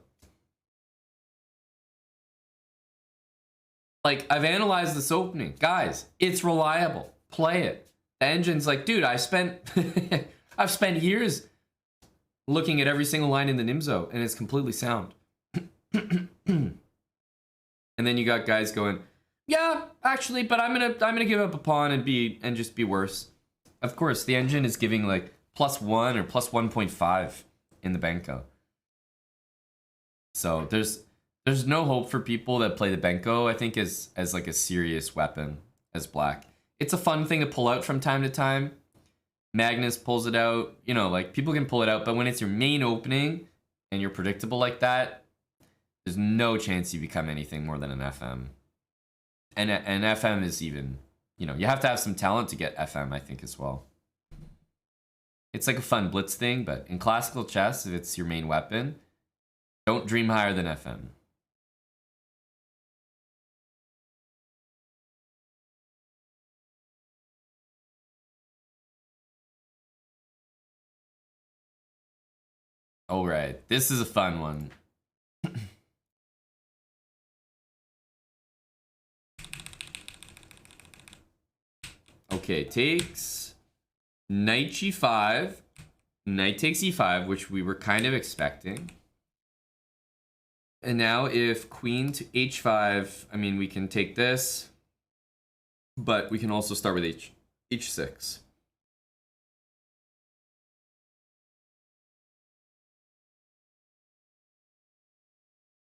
Like, I've analyzed this opening. Guys, it's reliable. Play it. The engine's like, dude, I've spent years looking at every single line in the Nimzo, and it's completely sound. And then you got guys going, yeah, actually, but I'm gonna give up a pawn and just be worse. Of course, the engine is giving like +1 or +1.5 in the Benko. So there's no hope for people that play the Benko, I think, as like a serious weapon as black. It's a fun thing to pull out from time to time. Magnus pulls it out, you know, like people can pull it out, but when it's your main opening and you're predictable like that, there's no chance you become anything more than an FM. And FM is even, you know, you have to have some talent to get FM, I think, as well. It's like a fun blitz thing, but in classical chess, if it's your main weapon, don't dream higher than FM. All right, this is a fun one. Okay, takes knight g5, knight takes e5, which we were kind of expecting. And now if queen to h5, I mean, we can take this, but we can also start with h6.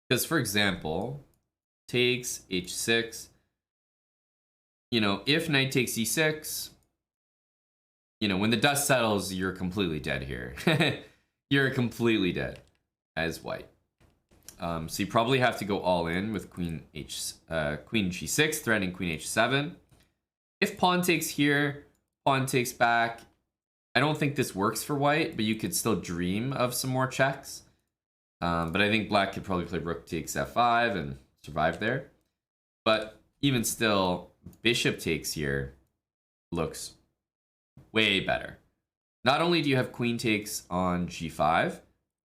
Because, for example, takes h6, you know, if knight takes e6, you know, when the dust settles, you're completely dead here. You're completely dead as white. So you probably have to go all in with queen g6, threatening queen h7. If pawn takes here, pawn takes back. I don't think this works for white, but you could still dream of some more checks. But I think black could probably play rook takes f5 and survive there. But even still, bishop takes here looks way better. Not only do you have queen takes on g5,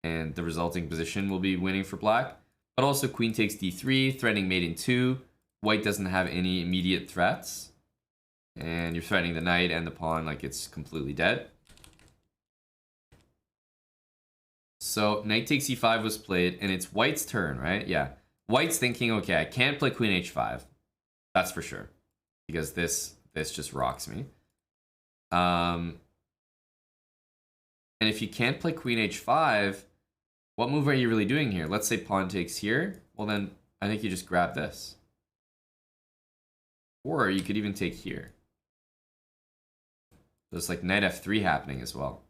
and the resulting position will be winning for black, but also queen takes d3, threatening mate in 2, white doesn't have any immediate threats. And you're threatening the knight and the pawn like it's completely dead. So knight takes e5 was played, and it's white's turn, right? Yeah. White's thinking, okay, I can't play queen h5. That's for sure. Because this just rocks me. And if you can't play queen h5, what move are you really doing here? Let's say pawn takes here. Well, then I think you just grab this. Or you could even take here. There's like knight f3 happening as well.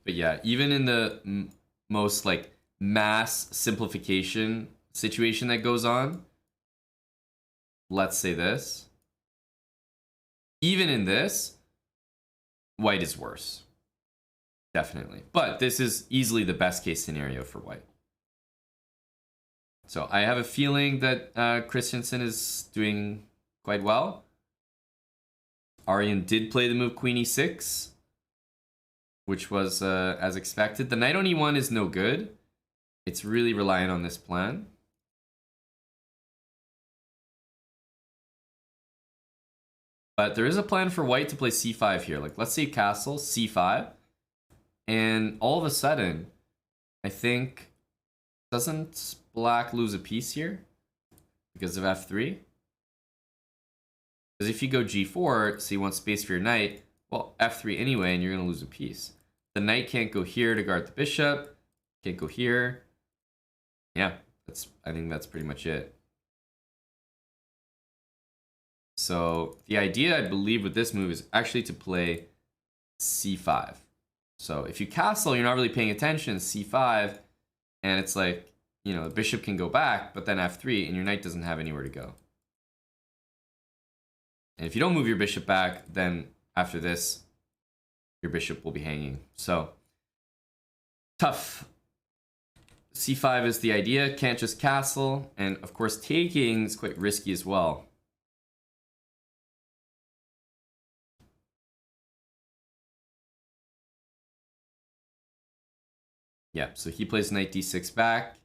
But yeah, even in the most like mass simplification situation that goes on, let's say this. Even in this, white is worse. Definitely. But this is easily the best case scenario for white. So I have a feeling that Christensen is doing quite well. Aryan did play the move queen e6, which was as expected. The knight on e1 is no good. It's really reliant on this plan. But there is a plan for white to play c5 here. Like, let's say castle, c5. And all of a sudden, I think, doesn't black lose a piece here? Because of f3? Because if you go g4, so you want space for your knight, well, f3 anyway, and you're going to lose a piece. The knight can't go here to guard the bishop. Can't go here. Yeah, I think that's pretty much it. So the idea, I believe, with this move is actually to play c5. So if you castle, you're not really paying attention, c5, and it's like, you know, the bishop can go back, but then f3, and your knight doesn't have anywhere to go. And if you don't move your bishop back, then after this, your bishop will be hanging. So, tough. c5 is the idea, can't just castle, and of course taking is quite risky as well. Yeah, so he plays knight d6 back.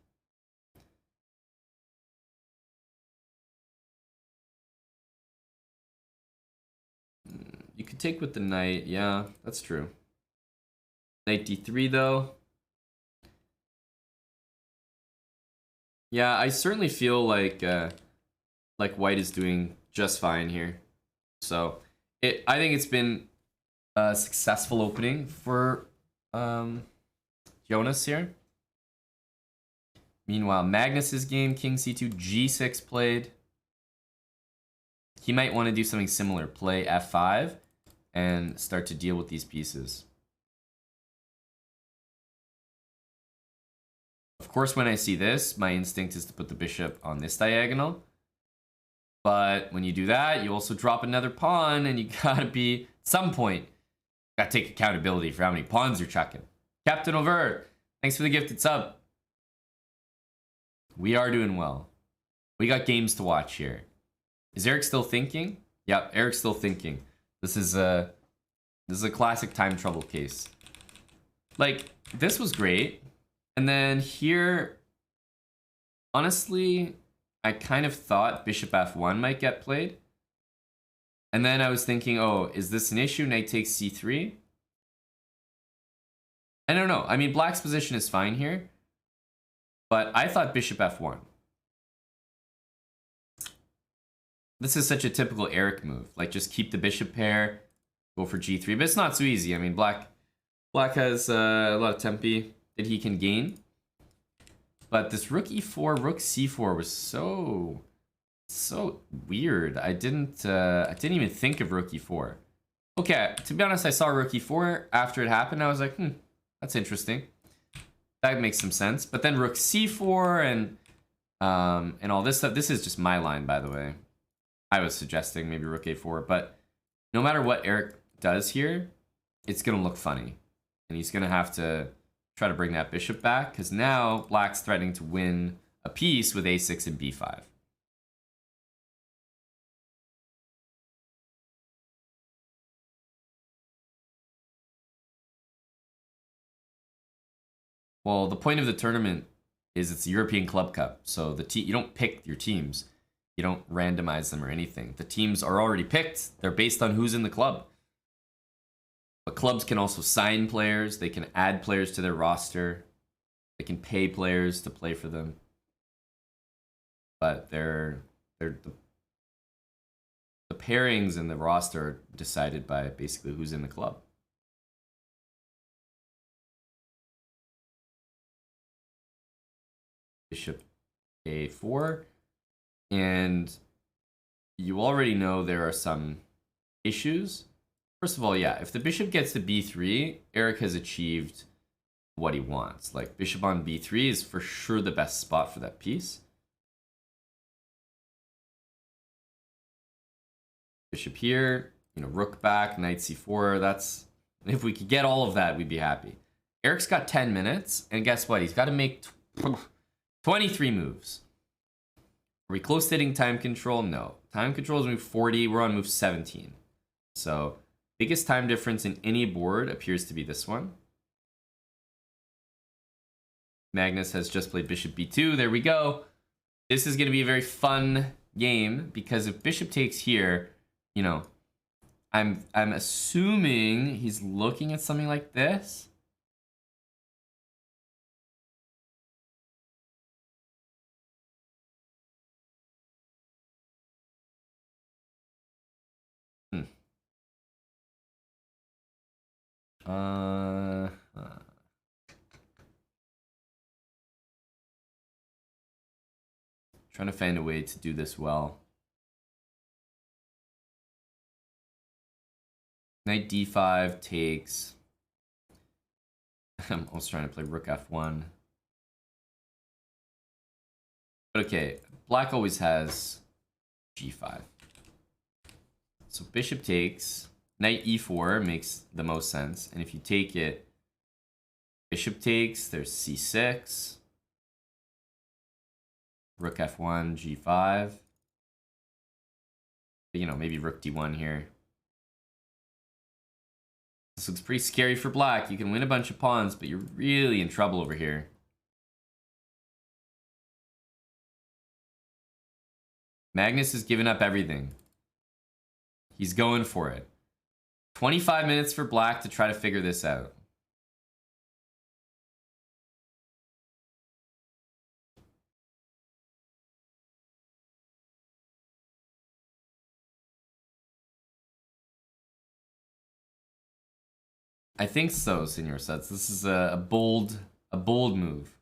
You could take with the knight, yeah, that's true. Knight d3 though. Yeah, I certainly feel like white is doing just fine here. So I think it's been a successful opening for Jonas here. Meanwhile, Magnus's game, king c2, g6 played. He might want to do something similar, play f5 and start to deal with these pieces. Of course, when I see this, my instinct is to put the bishop on this diagonal. But when you do that, you also drop another pawn, and you gotta be, at some point, gotta take accountability for how many pawns you're chucking. Captain Over, thanks for the gifted sub. We are doing well. We got games to watch here. Is Eric still thinking? Yep, Eric's still thinking. This is a classic time trouble case. Like, this was great. And then here, honestly, I kind of thought bishop f1 might get played. And then I was thinking, oh, is this an issue? Knight takes c3? I don't know. I mean, black's position is fine here. But I thought bishop f1. This is such a typical Eric move. Like, just keep the bishop pair, go for g3. But it's not so easy. I mean, black has a lot of tempi that he can gain. But this rook e4, rook c4 was so weird. I didn't even think of rook e4. Okay, to be honest, I saw rook e4 after it happened. I was like, that's interesting. That makes some sense. But then rook c4 and all this stuff. This is just my line, by the way. I was suggesting maybe rook a4, but no matter what Eric does here, it's gonna look funny, and he's gonna have to try to bring that bishop back, because now black's threatening to win a piece with a6 and b5. Well, the point of the tournament is it's the European Club Cup. So you don't pick your teams. You don't randomize them or anything. The teams are already picked. They're based on who's in the club. But clubs can also sign players. They can add players to their roster. They can pay players to play for them. But the pairings and the roster are decided by basically who's in the club. Bishop A4. And you already know there are some issues. First of all, yeah, if the bishop gets to b3, Eric has achieved what he wants. Like, bishop on b3 is for sure the best spot for that piece. Bishop here, rook back, knight c4. That's, if we could get all of that, we'd be happy. Eric's got 10 minutes, and guess what? He's got to make 23 moves. Are we close to hitting time control? No. Time control is move 40. We're on move 17. So, biggest time difference in any board appears to be this one. Magnus has just played bishop b2. There we go. This is going to be a very fun game because if bishop takes here, I'm assuming he's looking at something like this. Trying to find a way to do this well. Knight d5 takes. I'm also trying to play rook f1. But okay, black always has g5. So bishop takes. Knight e4 makes the most sense. And if you take it, bishop takes, there's c6. Rook f1, g5. Maybe rook d1 here. This looks pretty scary for black. You can win a bunch of pawns, but you're really in trouble over here. Magnus has given up everything. He's going for it. 25 minutes for black to try to figure this out. I think so, Senor Sets. This is a bold move.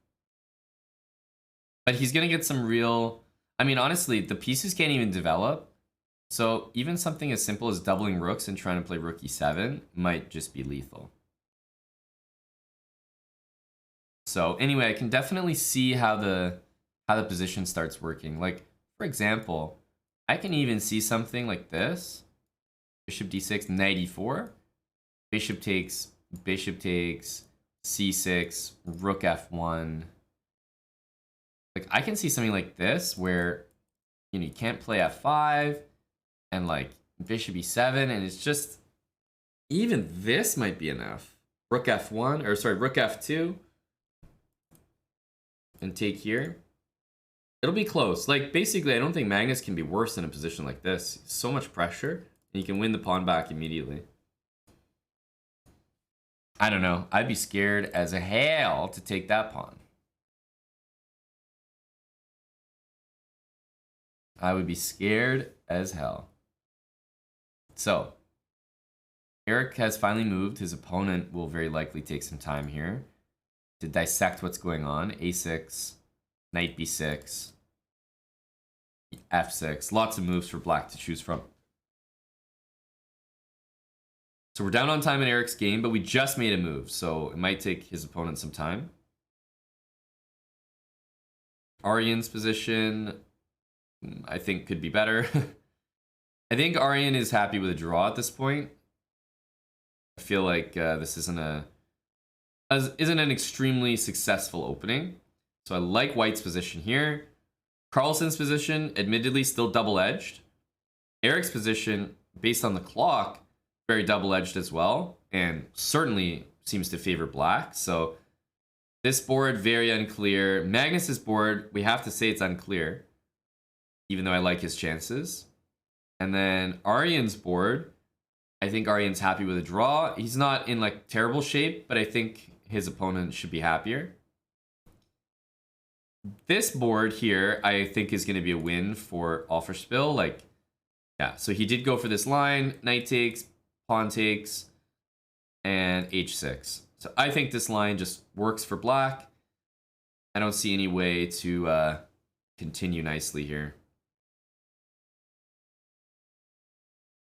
But he's gonna get some real. I mean, honestly, the pieces can't even develop. So even something as simple as doubling rooks and trying to play rook e7 might just be lethal. So anyway, I can definitely see how the position starts working. Like, for example, I can even see something like this. Bishop d6, knight e4. Bishop takes, c6, rook f1. Like, I can see something like this where, you can't play f5 and like bishop e7, and it's just, even this might be enough. Rook f1, or sorry, rook f2, and take here. It'll be close. Like, basically, I don't think Magnus can be worse in a position like this. So much pressure, and you can win the pawn back immediately. I don't know. I'd be scared as a hell to take that pawn. I would be scared as hell. So, Eric has finally moved. His opponent will very likely take some time here to dissect what's going on. A6, knight b6, f6. Lots of moves for black to choose from. So we're down on time in Eric's game, but we just made a move, so it might take his opponent some time. Aryan's position, I think, could be better. I think Aryan is happy with a draw at this point. I feel like this isn't an extremely successful opening. So I like White's position here. Carlsen's position, admittedly, still double-edged. Eric's position, based on the clock, very double-edged as well, and certainly seems to favor black. So This board, very unclear. Magnus's board, we have to say it's unclear, even though I like his chances. And then Aryan's board, I think Aryan's happy with a draw. He's not in like terrible shape, but I think his opponent should be happier. This board here, I think is going to be a win for Offerspill. Like, yeah, so he did go for this line. Knight takes, pawn takes, and h6. So I think this line just works for black. I don't see any way to continue nicely here.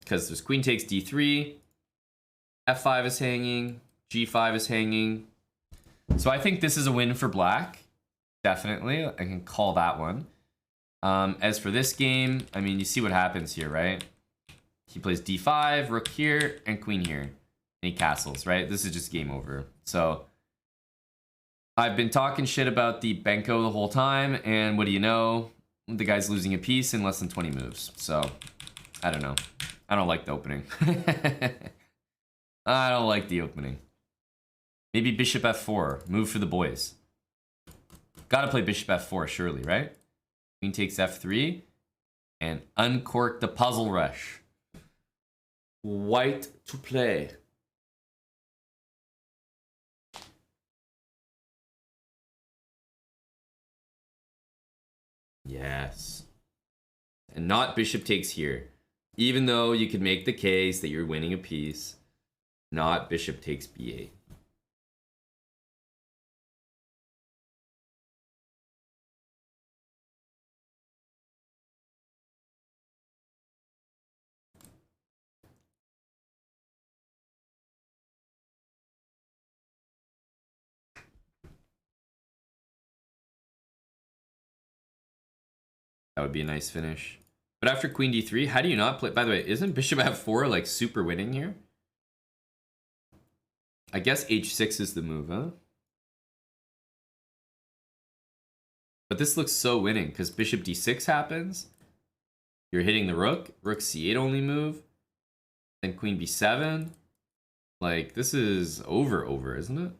Because there's queen takes d3, f5 is hanging, g5 is hanging. So I think this is a win for black. Definitely, I can call that one. As for this game, I mean, you see what happens here, right? He plays d5, rook here, and queen here. And he castles, right? This is just game over. So I've been talking shit about the Benko the whole time, and what do you know? The guy's losing a piece in less than 20 moves. So I don't know. I don't like the opening. I don't like the opening. Maybe bishop f4, move for the boys. Gotta play bishop f4, surely, right? Queen takes f3, and uncork the puzzle rush. White to play. Yes. And not bishop takes here. Even though you could make the case that you're winning a piece, not bishop takes b8. That would be a nice finish. But after queen d3, how do you not play? By the way, isn't bishop f4 like super winning here? I guess h6 is the move, huh? But this looks so winning because bishop d6 happens. You're hitting the rook. Rook c8 only move. Then queen b7. Like, this is over, isn't it?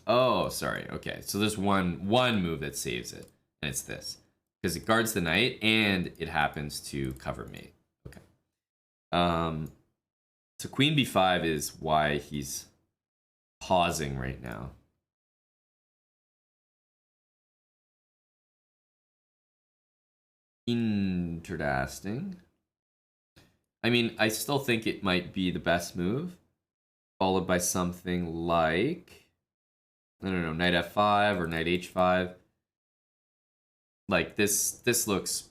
Oh, sorry. Okay, so there's one move that saves it, and it's this. Because it guards the knight, and it happens to cover mate. Okay. So queen b5 is why he's pausing right now. Interesting. I mean, I still think it might be the best move, followed by something like, I don't know, knight f5 or knight h5. Like this looks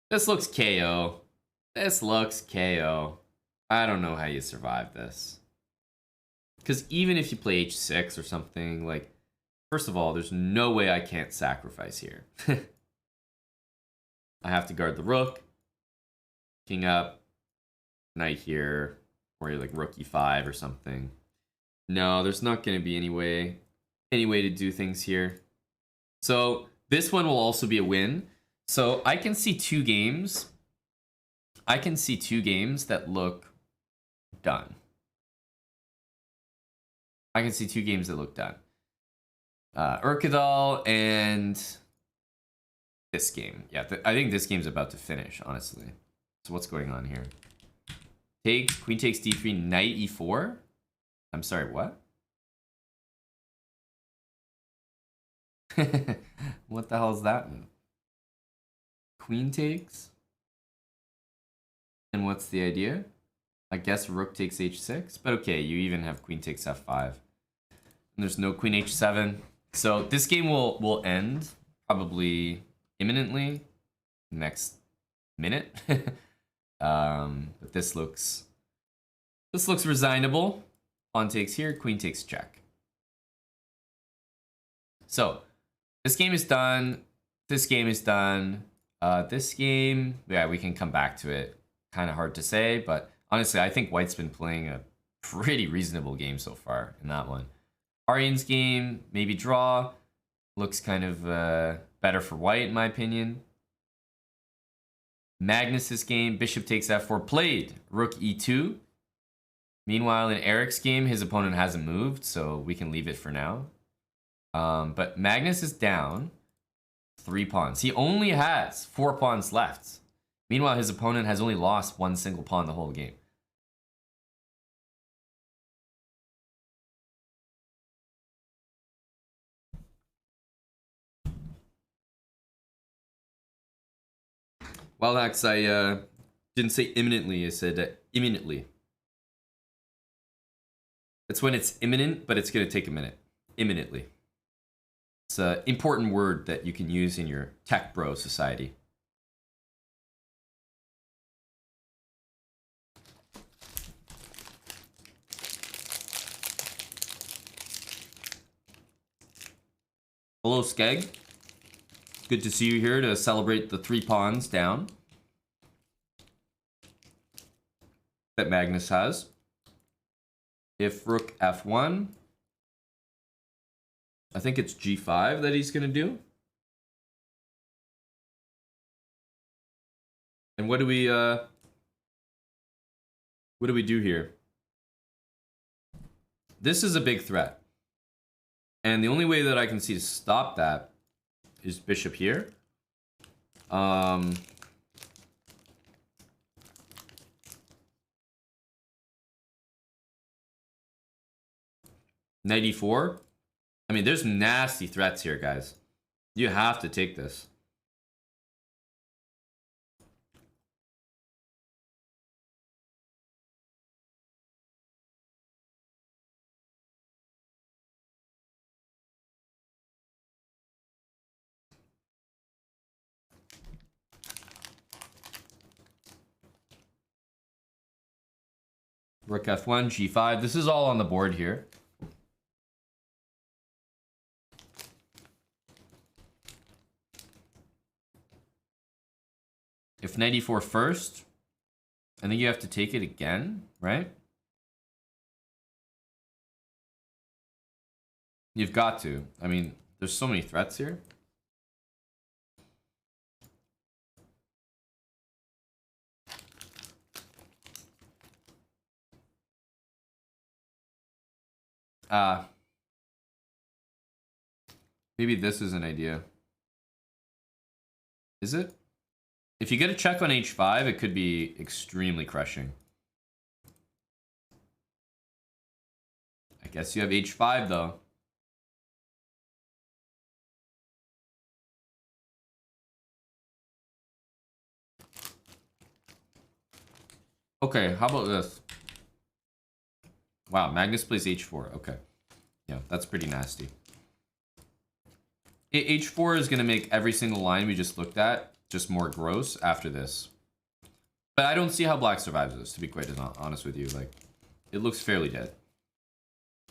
KO. This looks KO. I don't know how you survive this. Because even if you play h6 or something, like, first of all, there's no way I can't sacrifice here. I have to guard the rook. King up. Knight here. Or like rook e5 or something. No, there's not going to be any way to do things here. So this one will also be a win. So I can see two games. I can see two games that look done. I can see two games that look done. Urkadal and this game. Yeah, I think this game's about to finish, honestly. So what's going on here? Takes, queen takes d3, knight e4. I'm sorry, what? What the hell is that move? Queen takes? And what's the idea? I guess rook takes h6, but okay, you even have queen takes f5. And there's no queen h7. So this game will end probably imminently next minute. But this looks resignable. Pawn takes here, queen takes check. So this game is done. This game is done. This game, yeah, we can come back to it. Kind of hard to say, but honestly, I think White's been playing a pretty reasonable game so far in that one. Aryan's game, maybe draw. Looks kind of better for White, in my opinion. Magnus's game, bishop takes f4, played rook e2. Meanwhile, in Eric's game, his opponent hasn't moved, so we can leave it for now. But Magnus is down 3 pawns. He only has 4 pawns left. Meanwhile, his opponent has only lost 1 single pawn the whole game. Well, Axe, I didn't say imminently, I said imminently. That's when it's imminent, but it's going to take a minute. Imminently. It's an important word that you can use in your tech bro society. Hello, Skeg. Good to see you here to celebrate the 3 pawns down that Magnus has. If rook f1, I think it's g5 that he's going to do. And what do we do here? This is a big threat. And the only way that I can see to stop that is bishop here. Knight e4. I mean, there's nasty threats here, guys. You have to take this. Rook f1, g5. This is all on the board here. If knight e4 first, I think you have to take it again, right? You've got to. I mean, there's so many threats here. Maybe this is an idea. Is it? If you get a check on h5, it could be extremely crushing. I guess you have h5 though. Okay, how about this? Wow, Magnus plays h4. Okay. Yeah, that's pretty nasty. H4 is going to make every single line we just looked at just more gross after this. But I don't see how black survives this, to be quite honest with you. Like, it looks fairly dead.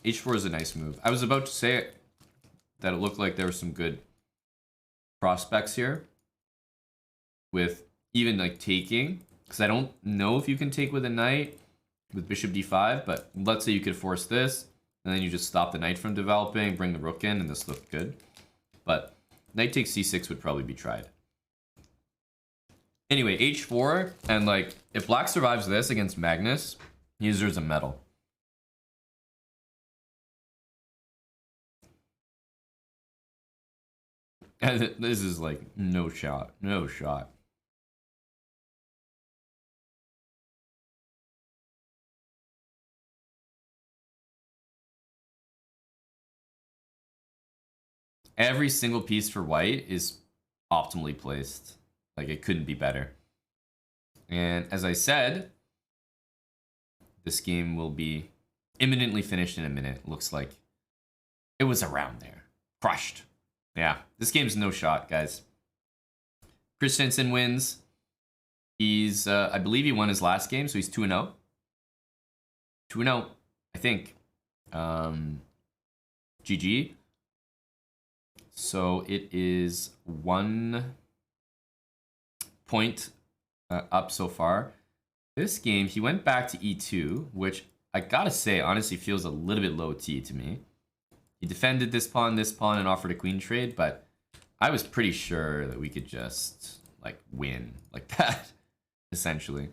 H4 is a nice move. I was about to say that it looked like there were some good prospects here with even like taking, because I don't know if you can take with a knight with bishop d5, but let's say you could force this and then you just stop the knight from developing, bring the rook in, and this looked good. But knight takes c6 would probably be tried. Anyway, h4, and like, if black survives this against Magnus, he deserves a medal. And this is like, no shot, no shot. Every single piece for white is optimally placed. Like, it couldn't be better. And as I said, this game will be imminently finished in a minute. Looks like it was around there. Crushed. Yeah, this game's no shot, guys. Christensen wins. He's, I believe he won his last game, so he's 2-0. 2-0, I think. GG. So it is 1 point up so far. This game, he went back to e2, which I gotta say, honestly feels a little bit low T to me. He defended this pawn, and offered a queen trade, but I was pretty sure that we could just like win like that, essentially.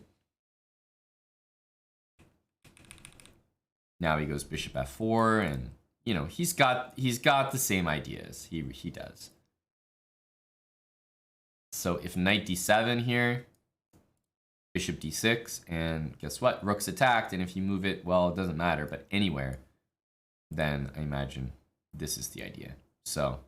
Now he goes bishop f4, and you know he's got the same ideas. He does. So if knight d7 here, bishop d6, and guess what? Rook's attacked, and if you move it, well, it doesn't matter, but anywhere, then I imagine this is the idea. So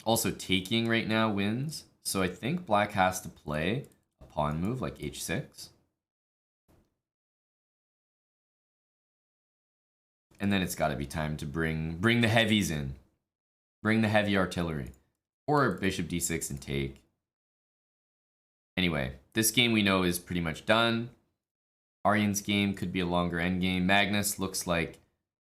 also taking right now wins. So I think black has to play a pawn move like h6. And then it's got to be time to bring the heavies in. Bring the heavy artillery. Or bishop d6 and take. Anyway, this game we know is pretty much done. Arjan's game could be a longer endgame. Magnus looks like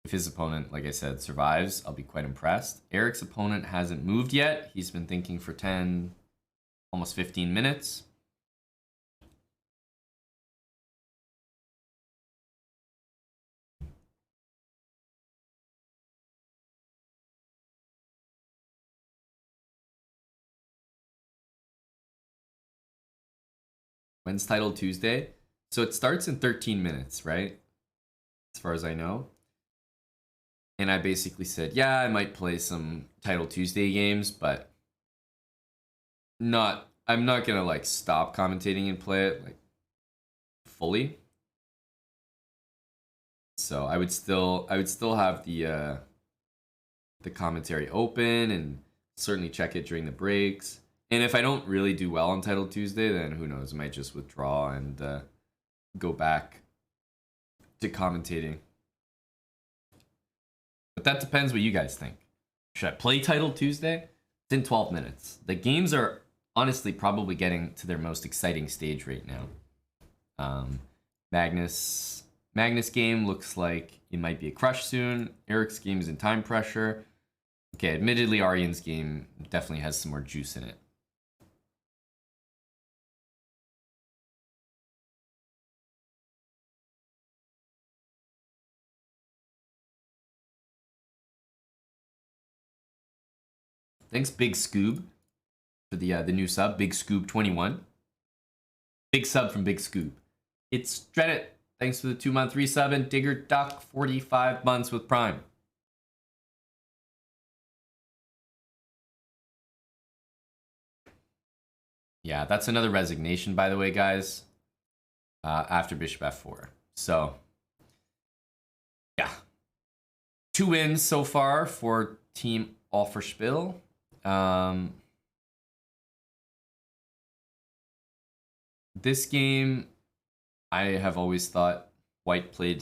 if his opponent, like I said, survives, I'll be quite impressed. Eric's opponent hasn't moved yet. He's been thinking for 10, almost 15 minutes. When's Title Tuesday? So it starts in 13 minutes, right? As far as I know. And I basically said, yeah, I might play some Title Tuesday games, but I'm not gonna like stop commentating and play it like fully. So I would still have the commentary open and certainly check it during the breaks. And if I don't really do well on Title Tuesday, then who knows? I might just withdraw and go back to commentating. But that depends what you guys think. Should I play Title Tuesday? It's in 12 minutes. The games are honestly probably getting to their most exciting stage right now. Magnus game looks like it might be a crush soon. Eric's game is in time pressure. Okay, admittedly, Arjan's game definitely has some more juice in it. Thanks, Big Scoob, for the new sub. Big Scoob 21. Big sub from Big Scoob. It's Dreadit. Thanks for the 2-month resub, and Digger Duck 45 months with Prime. Yeah, that's another resignation, by the way, guys. After bishop f4. So, yeah. 2 wins so far for Team Offerspiel. This game, I have always thought White played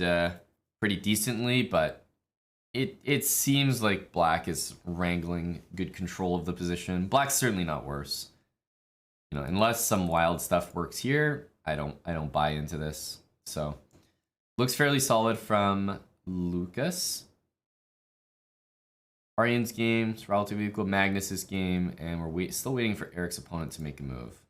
pretty decently, but it seems like Black is wrangling good control of the position. Black's certainly not worse. You know, unless some wild stuff works here, I don't buy into this. So, looks fairly solid from Lucas. Arjan's game is relatively equal. Magnus's game, and we're still waiting for Eric's opponent to make a move.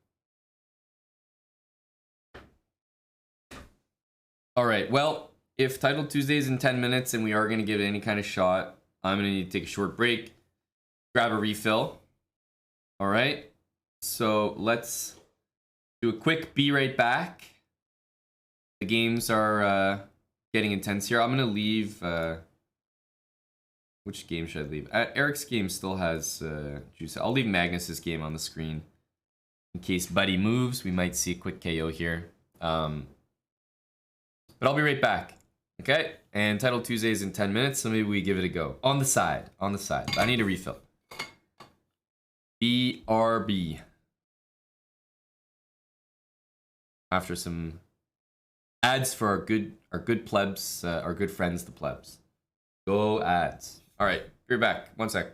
All right, well, if Title Tuesday is in 10 minutes and we are going to give it any kind of shot, I'm going to need to take a short break, grab a refill. All right, so let's do a quick be right back. The games are getting intense here. I'm going to leave... which game should I leave? Eric's game still has juice. I'll leave Magnus's game on the screen. In case Buddy moves, we might see a quick KO here. But I'll be right back. Okay? And Title Tuesday is in 10 minutes, so maybe we give it a go. On the side. On the side. I need a refill. BRB. After some ads for our good plebs, our good friends, the plebs. Go ads. All right, be right back. 1 sec.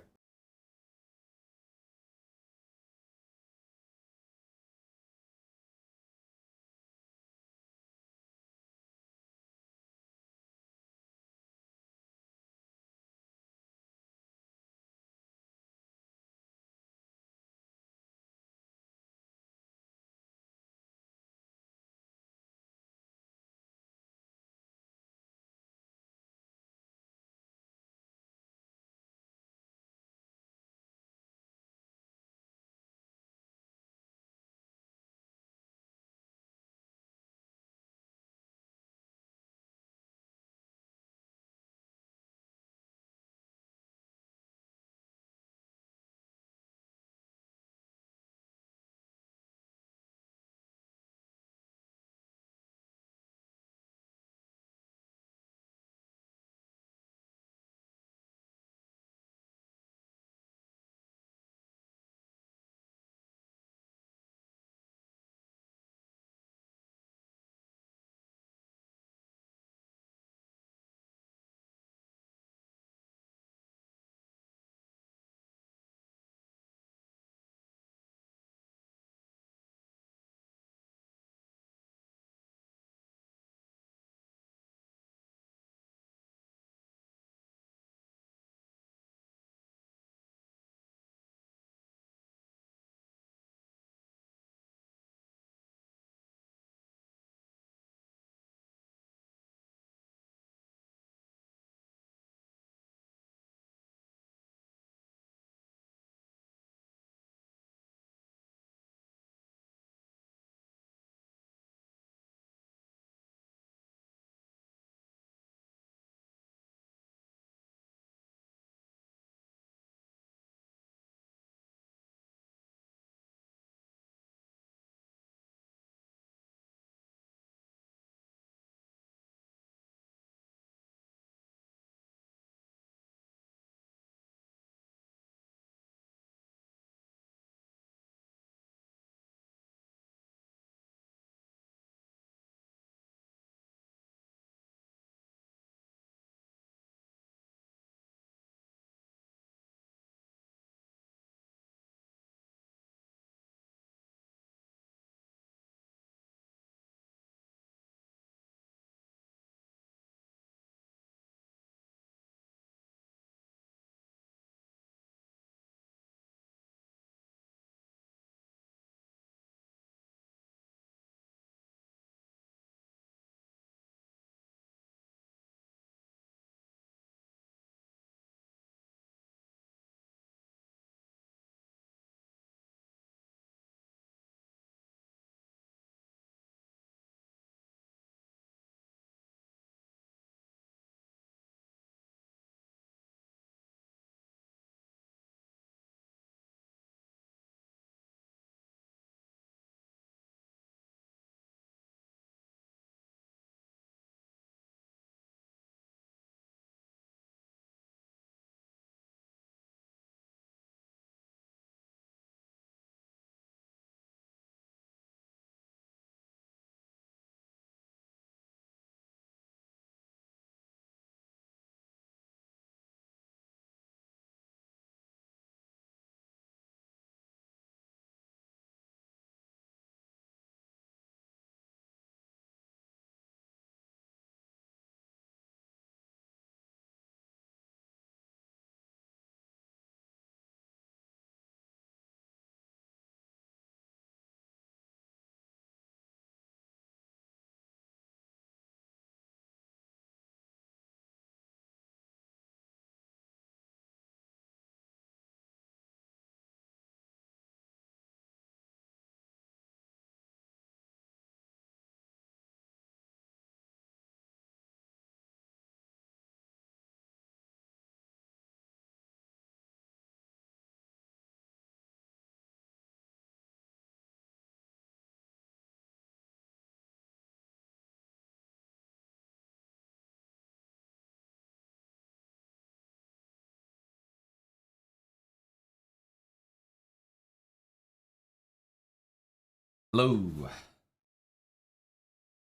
Hello.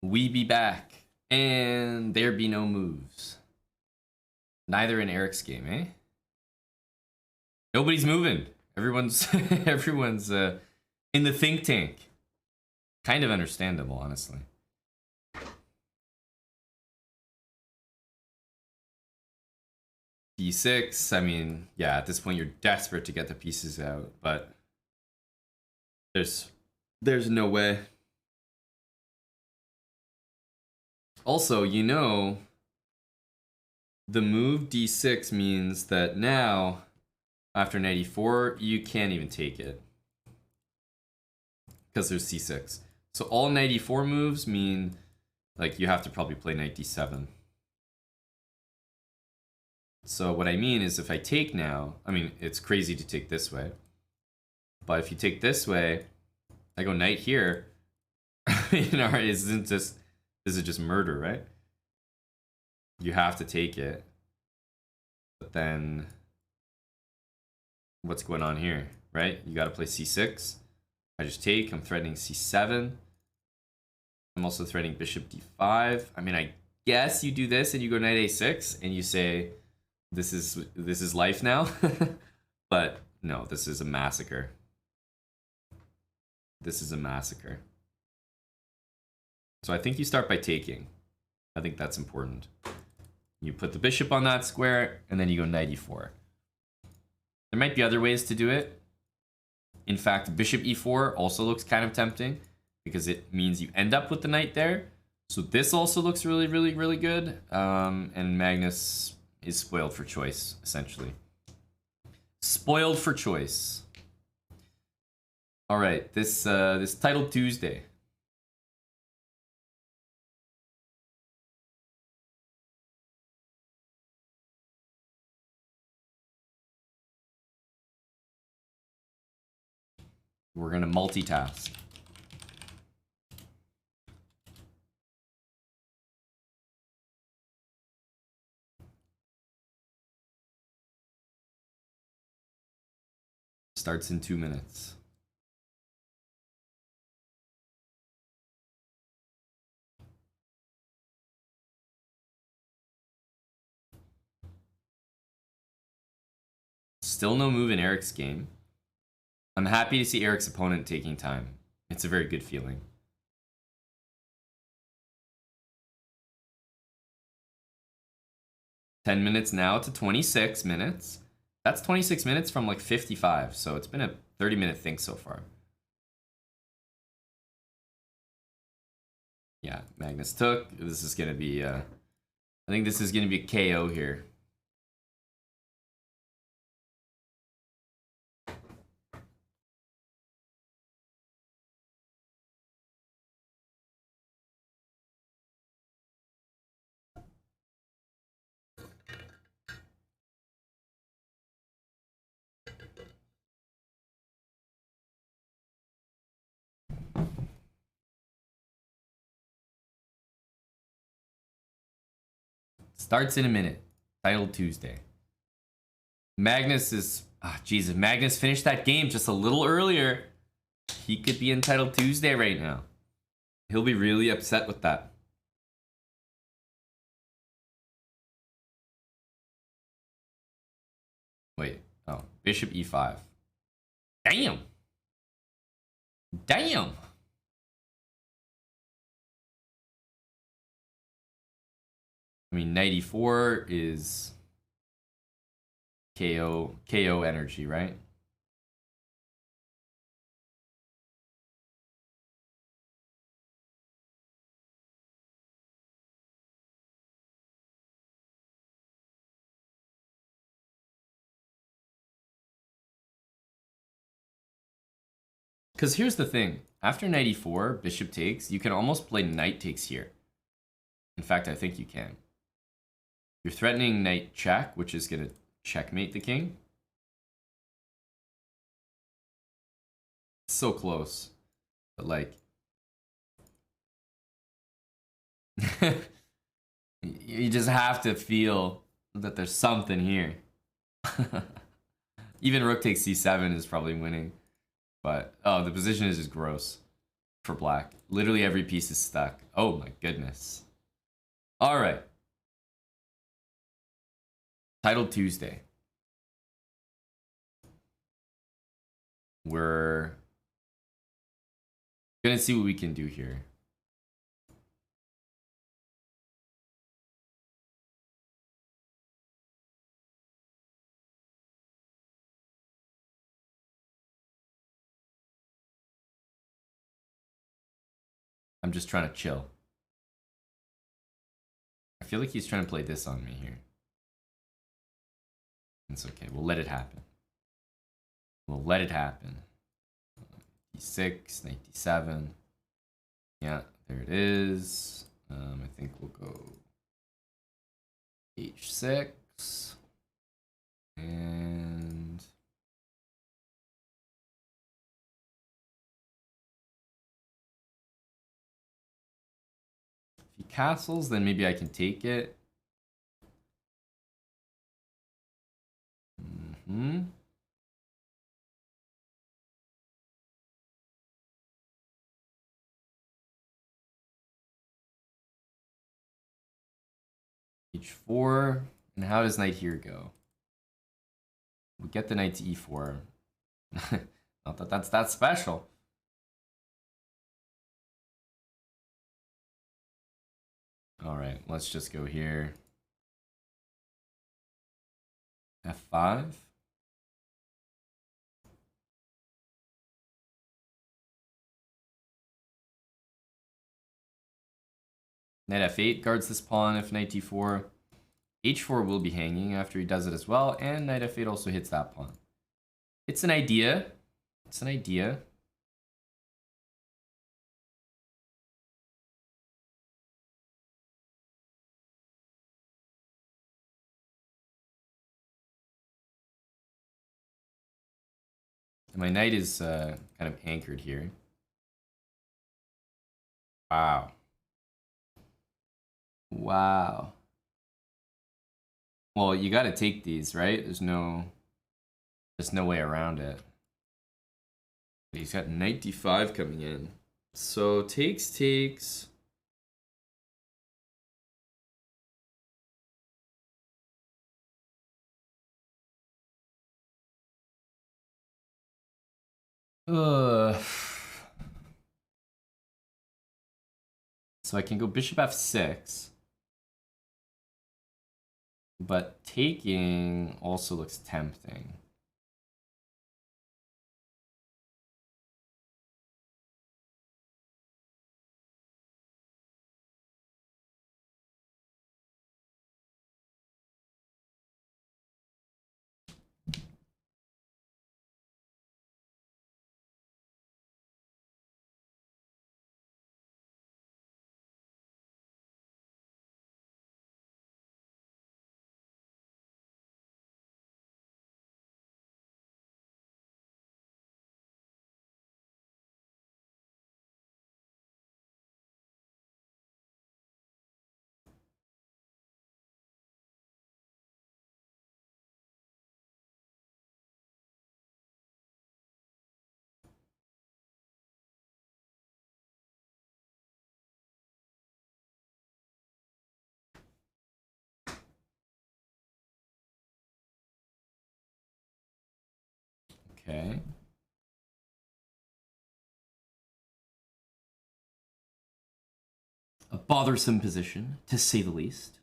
We be back. And there be no moves. Neither in Eric's game, eh? Nobody's moving. Everyone's everyone's in the think tank. Kind of understandable, honestly. D6, I mean, yeah, at this point you're desperate to get the pieces out, but there's no way. Also, you know, the move D6 means that now, after knight e4, you can't even take it. Because there's c6. So all knight e4 moves mean, like, you have to probably play knight d7. So what I mean is if I take now, I mean, it's crazy to take this way. But if you take this way, I go knight here. You know, this is just murder, right? You have to take it. But then what's going on here, right? You got to play c6. I just take, I'm threatening c7. I'm also threatening bishop d5. I mean, I guess you do this and you go knight a6 and you say, this is life now. But no, this is a massacre. This is a massacre. So I think you start by taking. I think that's important. You put the bishop on that square, and then you go knight e4. There might be other ways to do it. In fact, bishop e4 also looks kind of tempting, because it means you end up with the knight there. So this also looks really, really, really good. And Magnus is spoiled for choice, essentially. Spoiled for choice. All right, this Title Tuesday. We're gonna multitask. Starts in 2 minutes. Still no move in Eric's game. I'm happy to see Eric's opponent taking time. It's a very good feeling. $10 minutes now to 26 minutes. That's 26 minutes from like 55, so it's been a 30-minute think so far. Yeah, Magnus took. This is gonna be I think this is gonna be a KO here. Starts in a minute. Title Tuesday. Magnus is... Ah, Jesus. Magnus finished that game just a little earlier. He could be in Title Tuesday right now. He'll be really upset with that. Wait. Oh. Bishop e5. Damn. Damn. I mean, knight e4 is KO energy, right? Because here's the thing. After knight e4, bishop takes, you can almost play knight takes here. In fact, I think you can. You're threatening knight check, which is going to checkmate the king. So close. But like... you just have to feel that there's something here. Even rook takes c7 is probably winning. But, oh, the position is just gross. for black. Literally every piece is stuck. Oh my goodness. All right. Title Tuesday. We're gonna see what we can do here. I'm just trying to chill. I feel like he's trying to play this on me here. It's okay. We'll let it happen. We'll let it happen. 96, 97. Yeah, there it is. I think we'll go H6. And if he castles, then maybe I can take it. H4. And how does knight here go? We get the knight to E4. Not that that's that special. All right, let's just go here. F5. Knight F8 guards this pawn if knight D4. H4 will be hanging after he does it as well, and knight F8 also hits that pawn. It's an idea. It's an idea. And my knight is kind of anchored here. Wow. Wow. Well, you got to take these, right? There's no way around it. He's got knight D5 coming in. So takes. So I can go bishop F6. But taking also looks tempting. Okay. A bothersome position, to say the least.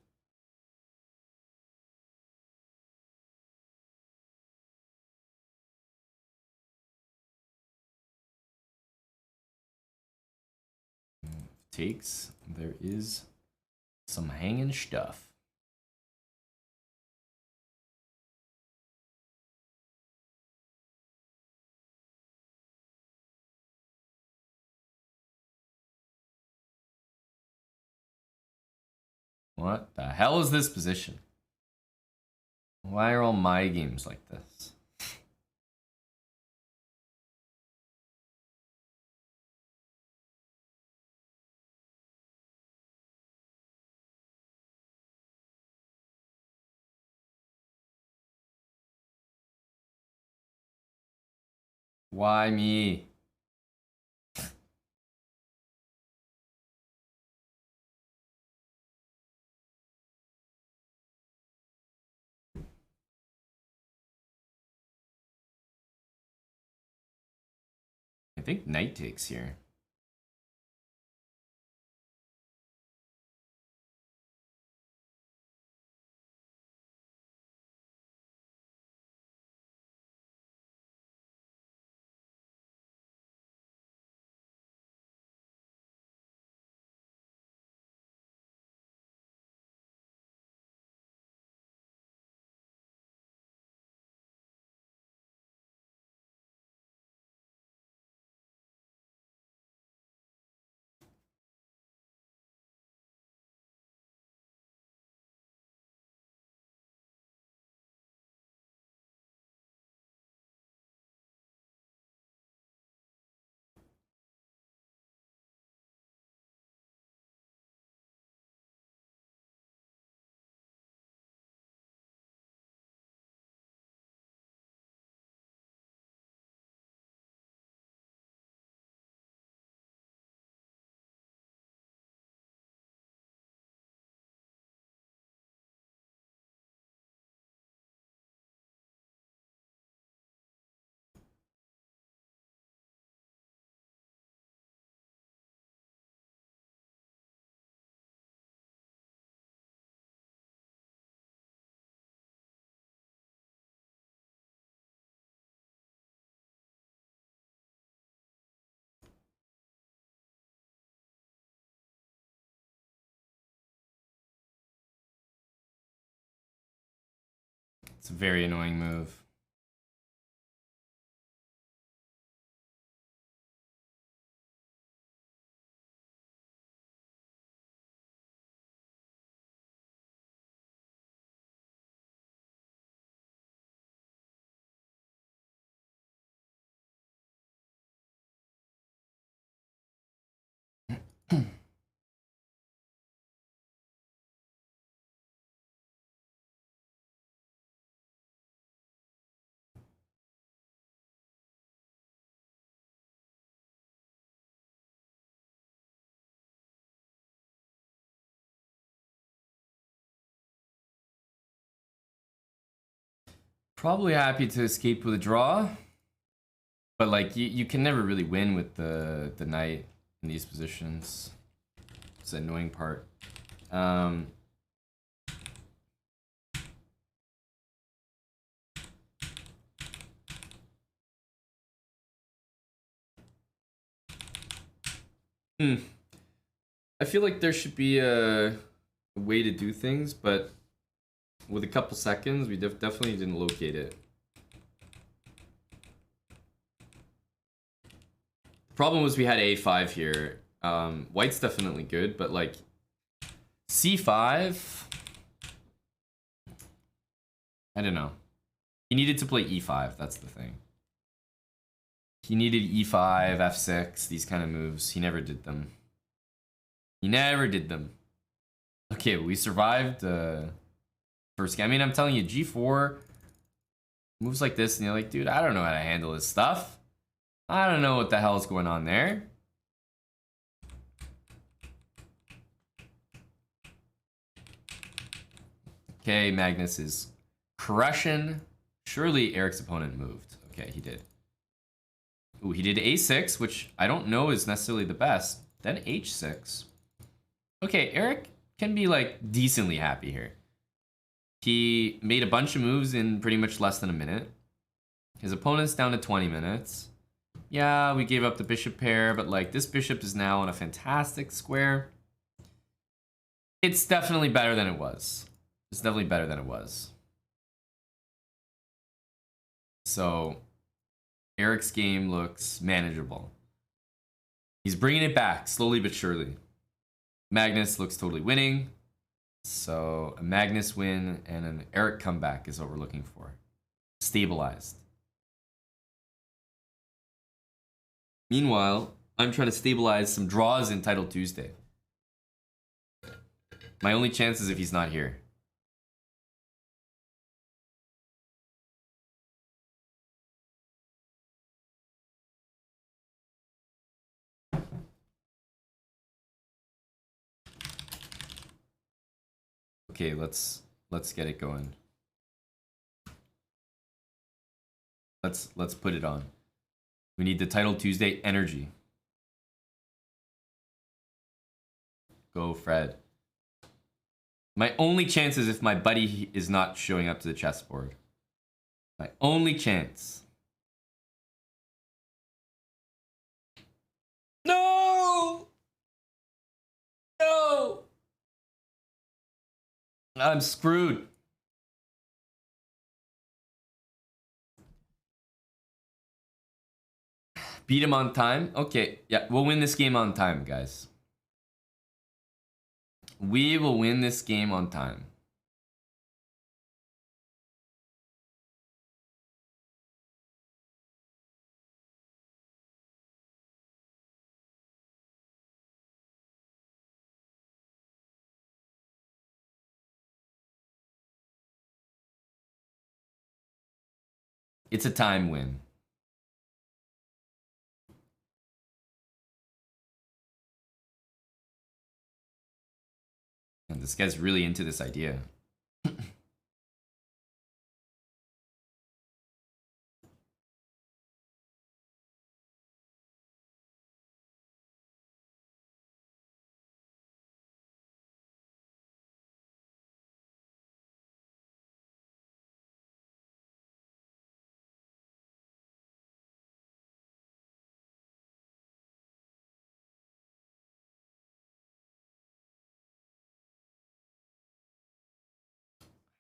Takes. There is some hanging stuff. What the hell is this position? Why are all my games like this? Why me? I think knight takes here. It's a very annoying move. Probably happy to escape with a draw. But like you can never really win with the knight in these positions. It's the annoying part. I feel like there should be a way to do things, but with a couple seconds, we definitely didn't locate it. The problem was we had a5 here. White's definitely good, but like c5, I don't know. He needed to play e5, that's the thing. He needed e5, f6, these kind of moves. He never did them. He never did them. Okay, we survived first game. I mean, I'm telling you, g4 moves like this, and you're like, dude, I don't know how to handle this stuff. I don't know what the hell is going on there. Okay, Magnus is crushing. Surely Eric's opponent moved. Okay, he did. Ooh, he did a6, which I don't know is necessarily the best. Then h6. Okay, Eric can be like decently happy here. He made a bunch of moves in pretty much less than a minute. His opponent's down to 20 minutes. Yeah, we gave up the bishop pair, but like this bishop is now on a fantastic square. It's definitely better than it was. It's definitely better than it was. So Eric's game looks manageable. He's bringing it back slowly but surely. Magnus looks totally winning. So a Magnus win and an Eric comeback is what we're looking for. Stabilized. Meanwhile, I'm trying to stabilize some draws in Title Tuesday. My only chance is if he's not here. Okay, let's get it going. Let's put it on. We need the Title Tuesday energy. Go, Fred. My only chance is if my buddy is not showing up to the chessboard. My only chance. No! No! I'm screwed. Beat him on time? Okay, yeah, we'll win this game on time, guys. We will win this game on time. It's a time win. And this guy's really into this idea.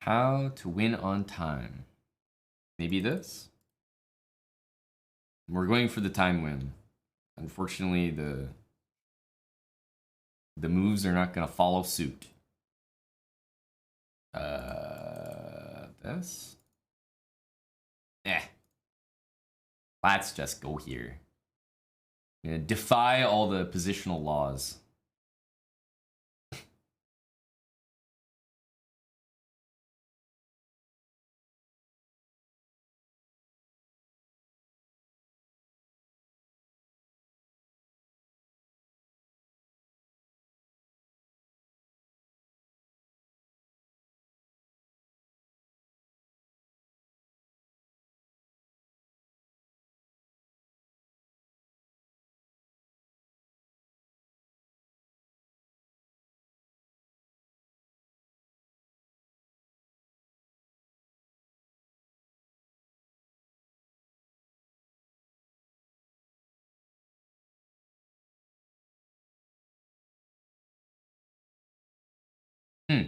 How to win on time. Maybe this? We're going for the time win. Unfortunately, the moves are not going to follow suit. This? Eh. Let's just go here. I'm gonna defy all the positional laws. Hmm.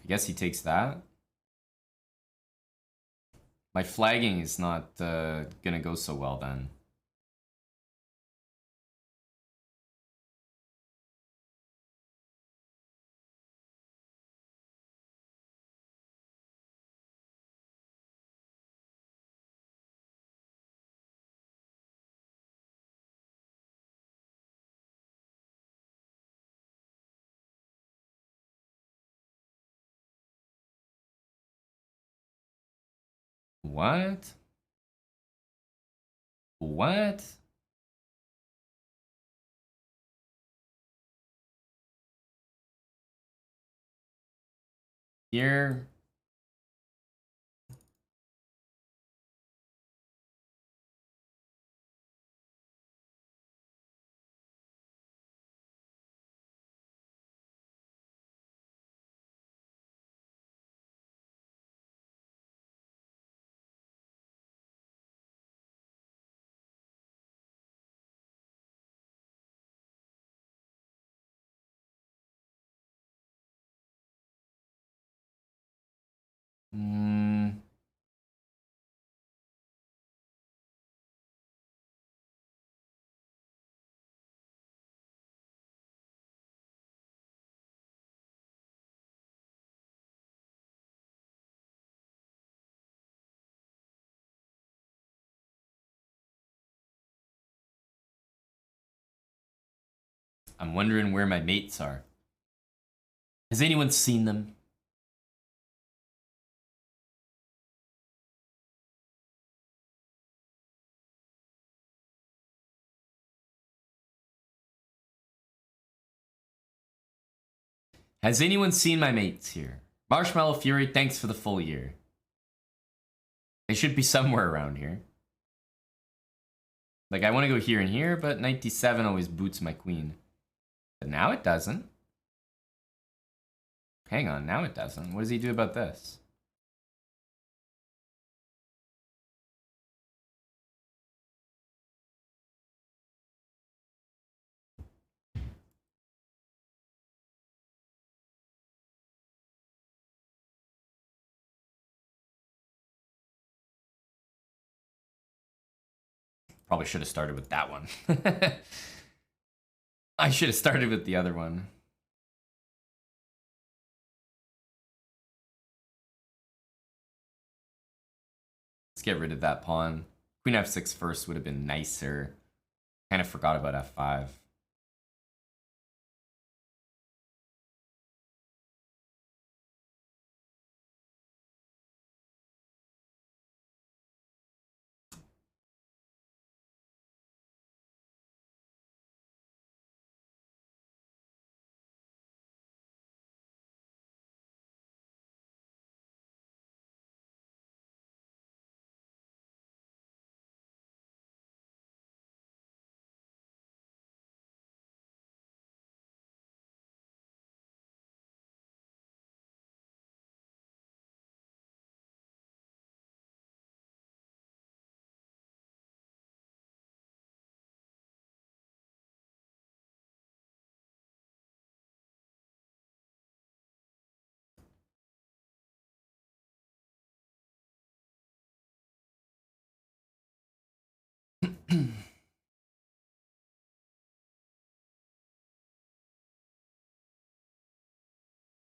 I guess he takes that. My flagging is not gonna go so well then. What? What? Here? Hmm. I'm wondering where my mates are. Has anyone seen them? Has anyone seen my mates here? Marshmallow Fury, thanks for the full year. They should be somewhere around here. Like, I want to go here and here, but 97 always boots my queen. But now it doesn't. Hang on, now it doesn't. What does he do about this? Probably should have started with that one. I should have started with the other one. Let's get rid of that pawn. Queen f6 first would have been nicer. Kind of forgot about f5.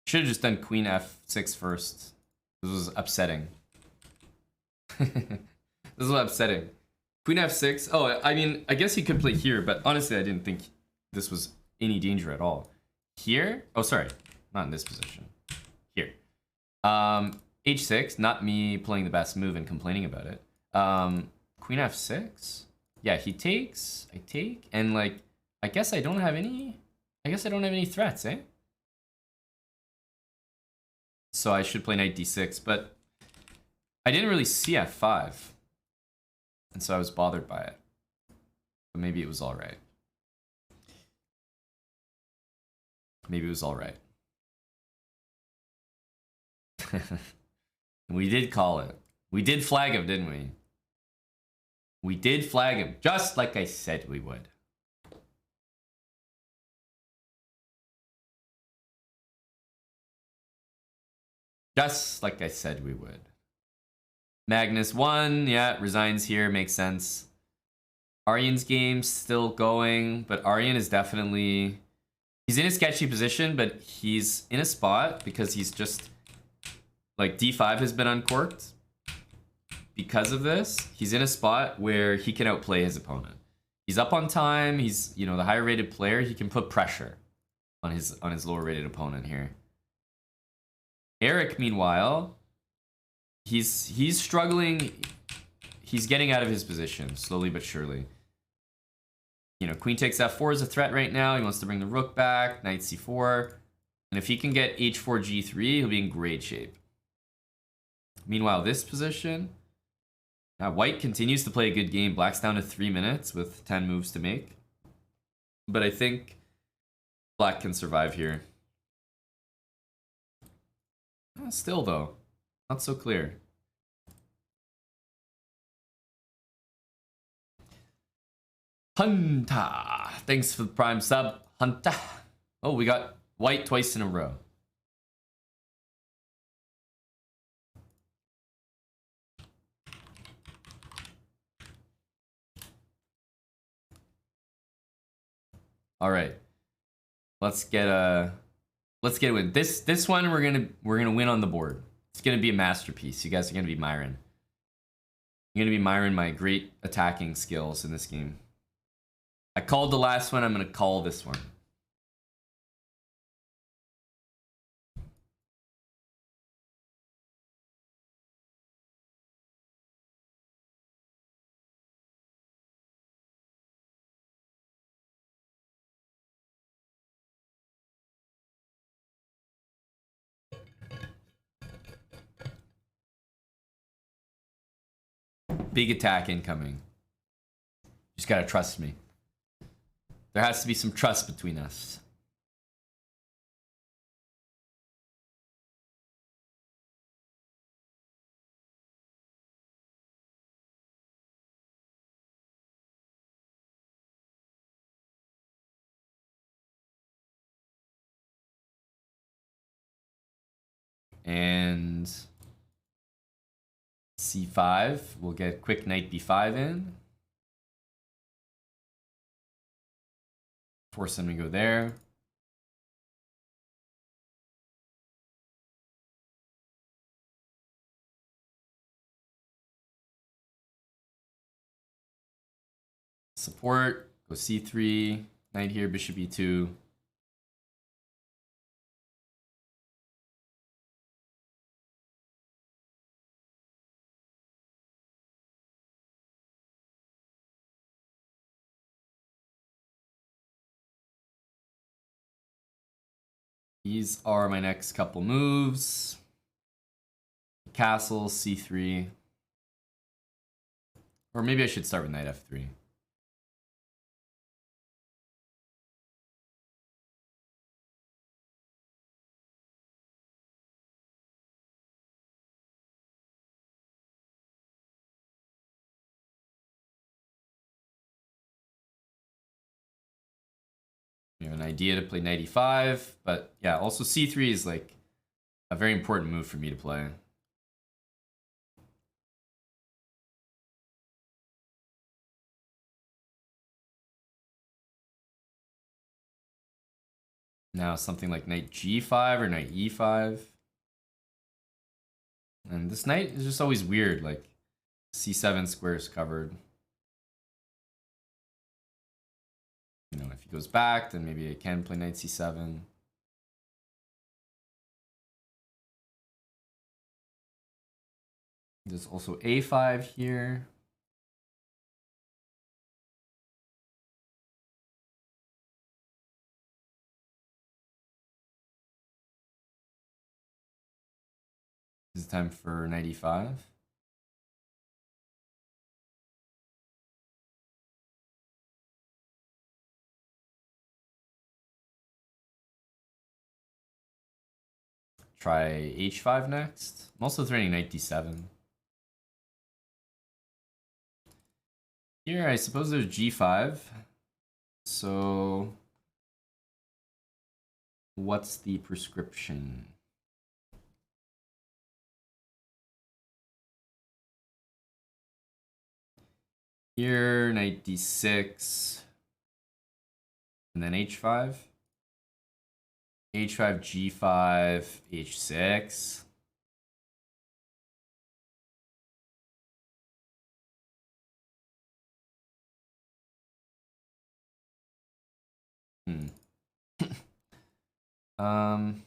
Should have just done queen f6 first. This was upsetting. This was upsetting. Queen f6. Oh, I mean, I guess he could play here, but honestly, I didn't think this was any danger at all. Here? Oh, sorry. Not in this position. Here. h6. Not me playing the best move and complaining about it. Queen f6. Yeah, he takes. I take. And, like, I guess I don't have any... I guess I don't have any threats, eh? So I should play knight d6, but I didn't really see f5. And so I was bothered by it. But maybe it was alright. Maybe it was alright. We did call it. We did flag him, didn't we? We did flag him, just like I said we would. Just like I said we would. Magnus 1, yeah, resigns here, makes sense. Aryan's game still going, but Aryan is definitely... He's in a sketchy position, but he's in a spot because he's just... Like, d5 has been uncorked. Because of this, he's in a spot where he can outplay his opponent. He's up on time, he's, you know, the higher rated player, he can put pressure on his lower rated opponent here. Eric, meanwhile, he's struggling. He's getting out of his position, slowly but surely. You know, queen takes f4 is a threat right now. He wants to bring the rook back, knight c4. And if he can get h4, g3, he'll be in great shape. Meanwhile, this position... Now, white continues to play a good game. Black's down to 3 minutes with 10 moves to make. But I think black can survive here. Still, though, not so clear. Hunta, thanks for the prime sub, Hunta. Oh, we got white twice in a row. All right, let's get a win. This one we're gonna win on the board. It's gonna be a masterpiece. You guys are gonna be admiring. You're gonna be admiring my great attacking skills in this game. I called the last one. I'm gonna call this one. Big attack incoming. Just gotta trust me. There has to be some trust between us. And c5, we'll get quick knight b5 in. Force them to go there. Support, go c3, knight here, bishop e2. These are my next couple moves. Castle, c3. Or maybe I should start with knight f3. You have an idea to play knight e5, but yeah, also c3 is like a very important move for me to play. Now something like knight g5 or knight e5. And this knight is just always weird, like c7 square is covered. You know, if he goes back, then maybe I can play knight c7. There's also a5 here. This is time for knight e5. Try h5 next. I'm also threatening knight d7. Here, I suppose there's g5. So, what's the prescription? Here, knight d6. And then h5. h5, g5, h6. Um,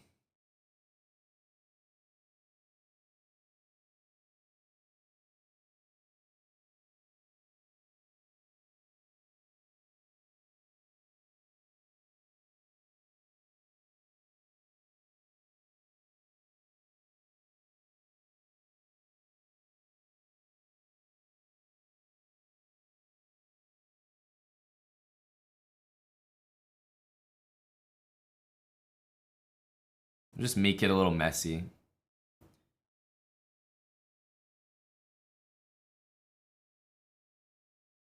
just make it a little messy.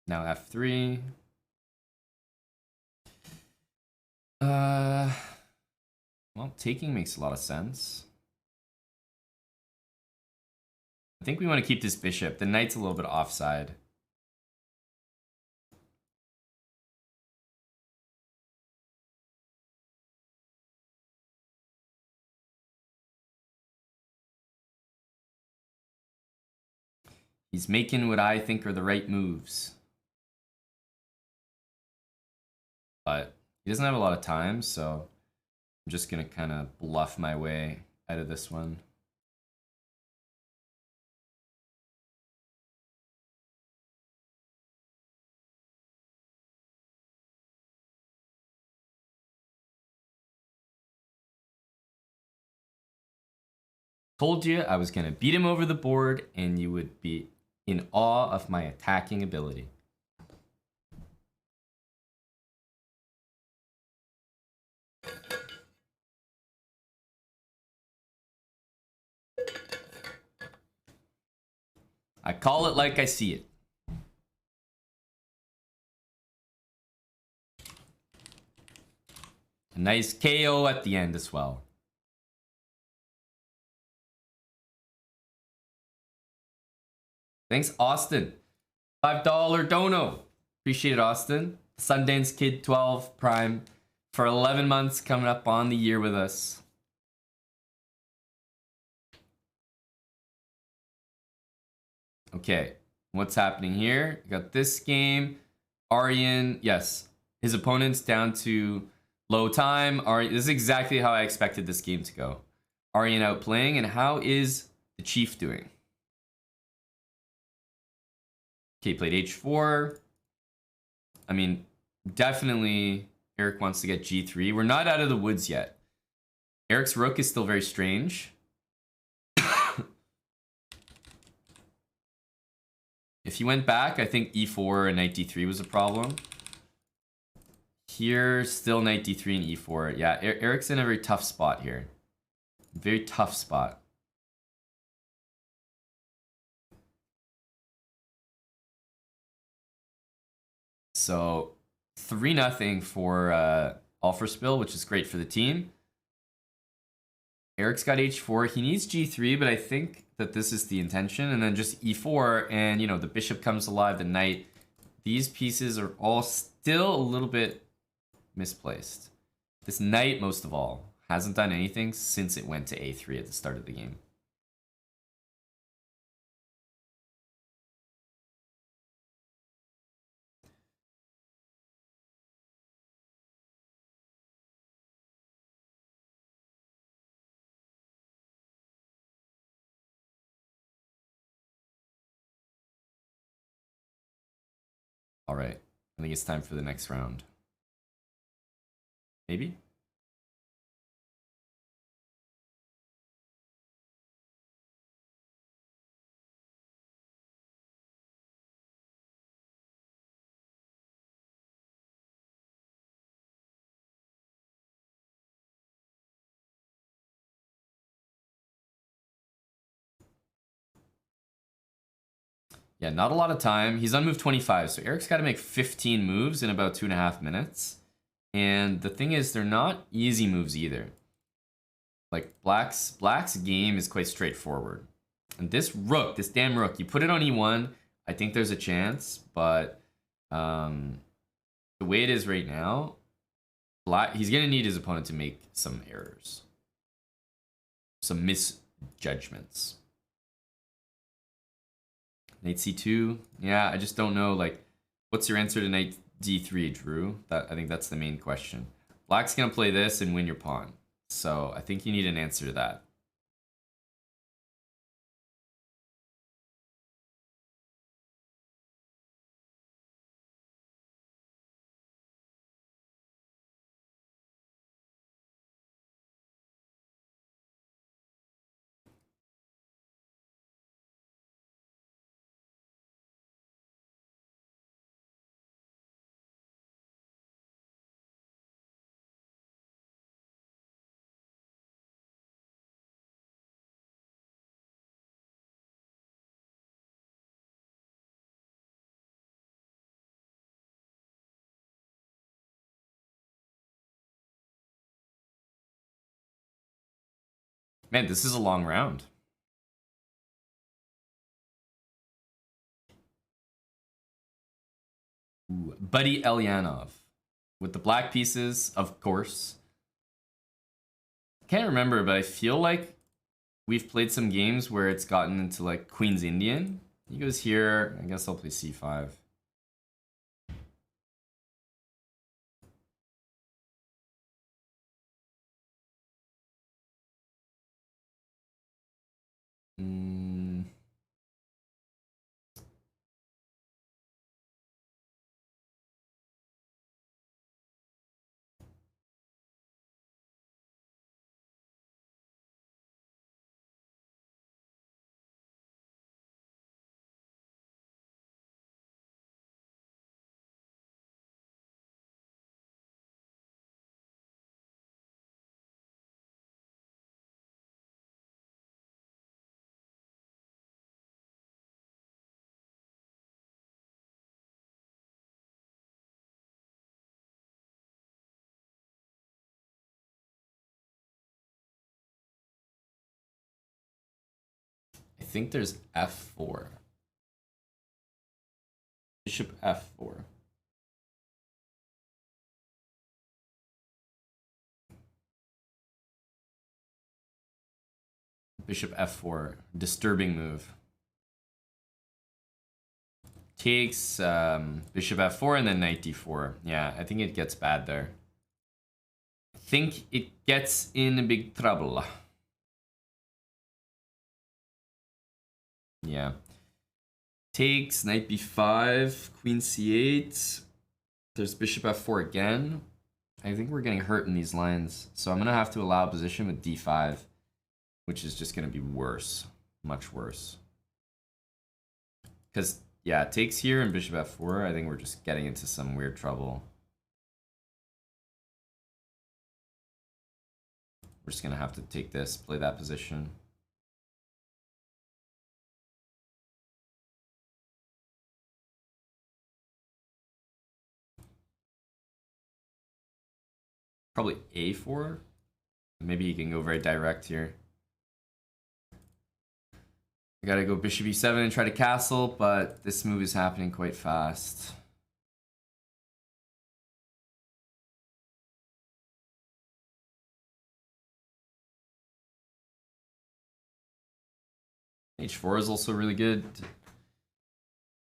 Now f3. Well, taking makes a lot of sense. I think we want to keep this bishop. The knight's a little bit offside. He's making what I think are the right moves. But he doesn't have a lot of time, so I'm just going to kind of bluff my way out of this one. Told you I was going to beat him over the board and you would be in awe of my attacking ability. I call it like I see it. A nice KO at the end as well. Thanks, Austin. $5 dono. Appreciate it, Austin. Sundance Kid 12 Prime for 11 months coming up on the year with us. Okay, what's happening here? You got this game. Aryan, yes. His opponent's down to low time. This is exactly how I expected this game to go. Aryan outplaying, and how is the Chief doing? Okay, played h4. I mean, definitely Eric wants to get g3. We're not out of the woods yet. Eric's rook is still very strange. If he went back, I think e4 and knight d3 was a problem. Here, still knight d3 and e4. Yeah, Eric's in a very tough spot here. Very tough spot. So 3-0 for All for Spill, which is great for the team. Eric's got h4. He needs g3, but I think that this is the intention. And then just e4, and you know, the bishop comes alive, the knight. These pieces are all still a little bit misplaced. This knight, most of all, hasn't done anything since it went to a3 at the start of the game. All right, I think it's time for the next round. Maybe? Yeah, not a lot of time. He's on move 25, so Eric's got to make 15 moves in about 2.5 minutes. And the thing is, they're not easy moves either. Like, Black's game is quite straightforward. And this rook, this damn rook, you put it on e1, I think there's a chance, but the way it is right now, he's going to need his opponent to make some errors. Some misjudgments. Knight c2. Yeah, I just don't know. Like, what's your answer to knight d3, Drew? I think that's the main question. Black's gonna play this and win your pawn. So I think you need an answer to that. Man, this is a long round. Ooh, Buddy Elyanov. With the black pieces, of course. Can't remember, but I feel like we've played some games where it's gotten into like Queen's Indian. He goes here. I guess I'll play c5. think there's f4. Bishop f4. Bishop f4. Disturbing move. Takes bishop f4 and then knight d4. Yeah, I think it gets bad there. I think it gets in big trouble. Yeah. Takes, knight b5, queen c8. There's bishop f4 again. I think we're getting hurt in these lines. So I'm going to have to allow position with d5, which is just going to be worse. Much worse. Because, yeah, it takes here and bishop f4. I think we're just getting into some weird trouble. We're just going to have to take this, play that position. Probably a4. Maybe he can go very direct here. I gotta go bishop e7 and try to castle, but this move is happening quite fast. h4 is also really good.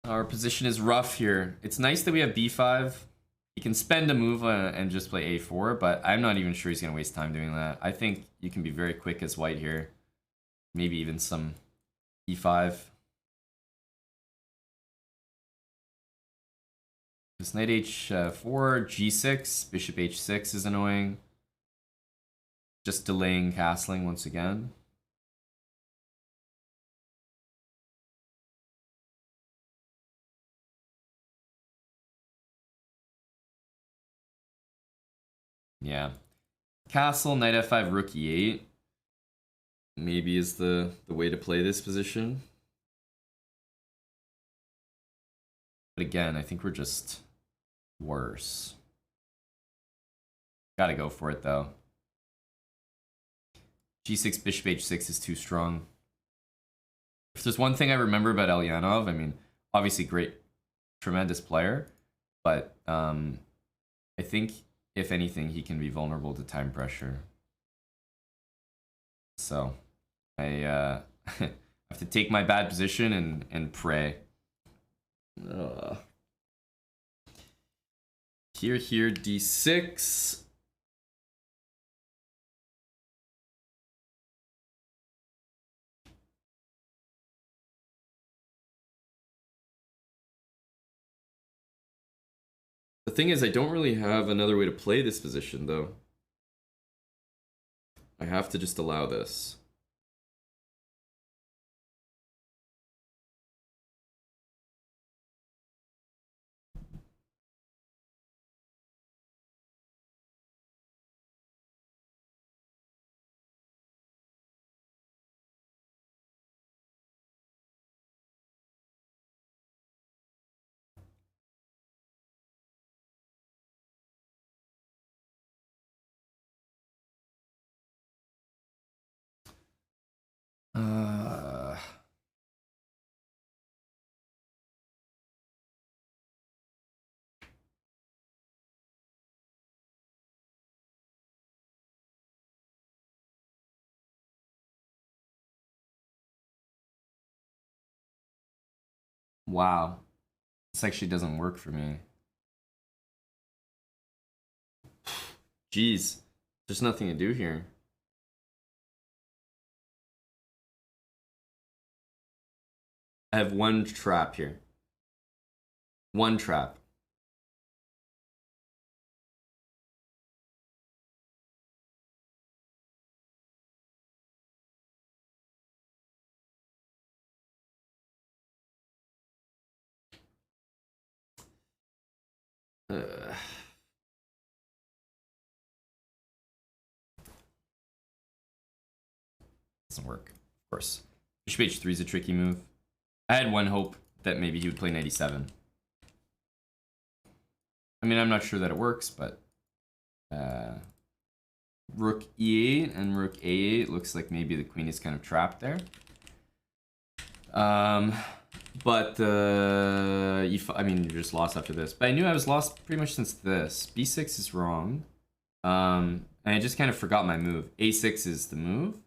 Our position is rough here. It's nice that we have b5. He can spend a move and just play a4, but I'm not even sure he's going to waste time doing that. I think you can be very quick as white here. Maybe even some e5. This knight h4, g6, bishop h6 is annoying. Just delaying castling once again. Yeah. Castle, knight f5, rook e8. Maybe is the way to play this position. But again, I think we're just worse. Gotta go for it though. g6, bishop h6 is too strong. If there's one thing I remember about Elyanov, I mean, obviously great, tremendous player, but I think if anything, he can be vulnerable to time pressure. So I have to take my bad position and pray. Here, d6. The thing is, I don't really have another way to play this position, though. I have to just allow this. Wow. This actually doesn't work for me. Jeez. There's nothing to do here. I have one trap here. One trap. Doesn't work, of course. Bishop h3 is a tricky move. I had one hope that maybe he would play 97. I mean, I'm not sure that it works, but rook e8 and rook a8 looks like maybe the queen is kind of trapped there. But I mean, you're just lost after this. But I knew I was lost pretty much since this. B6 is wrong. And I just kind of forgot my move. A6 is the move.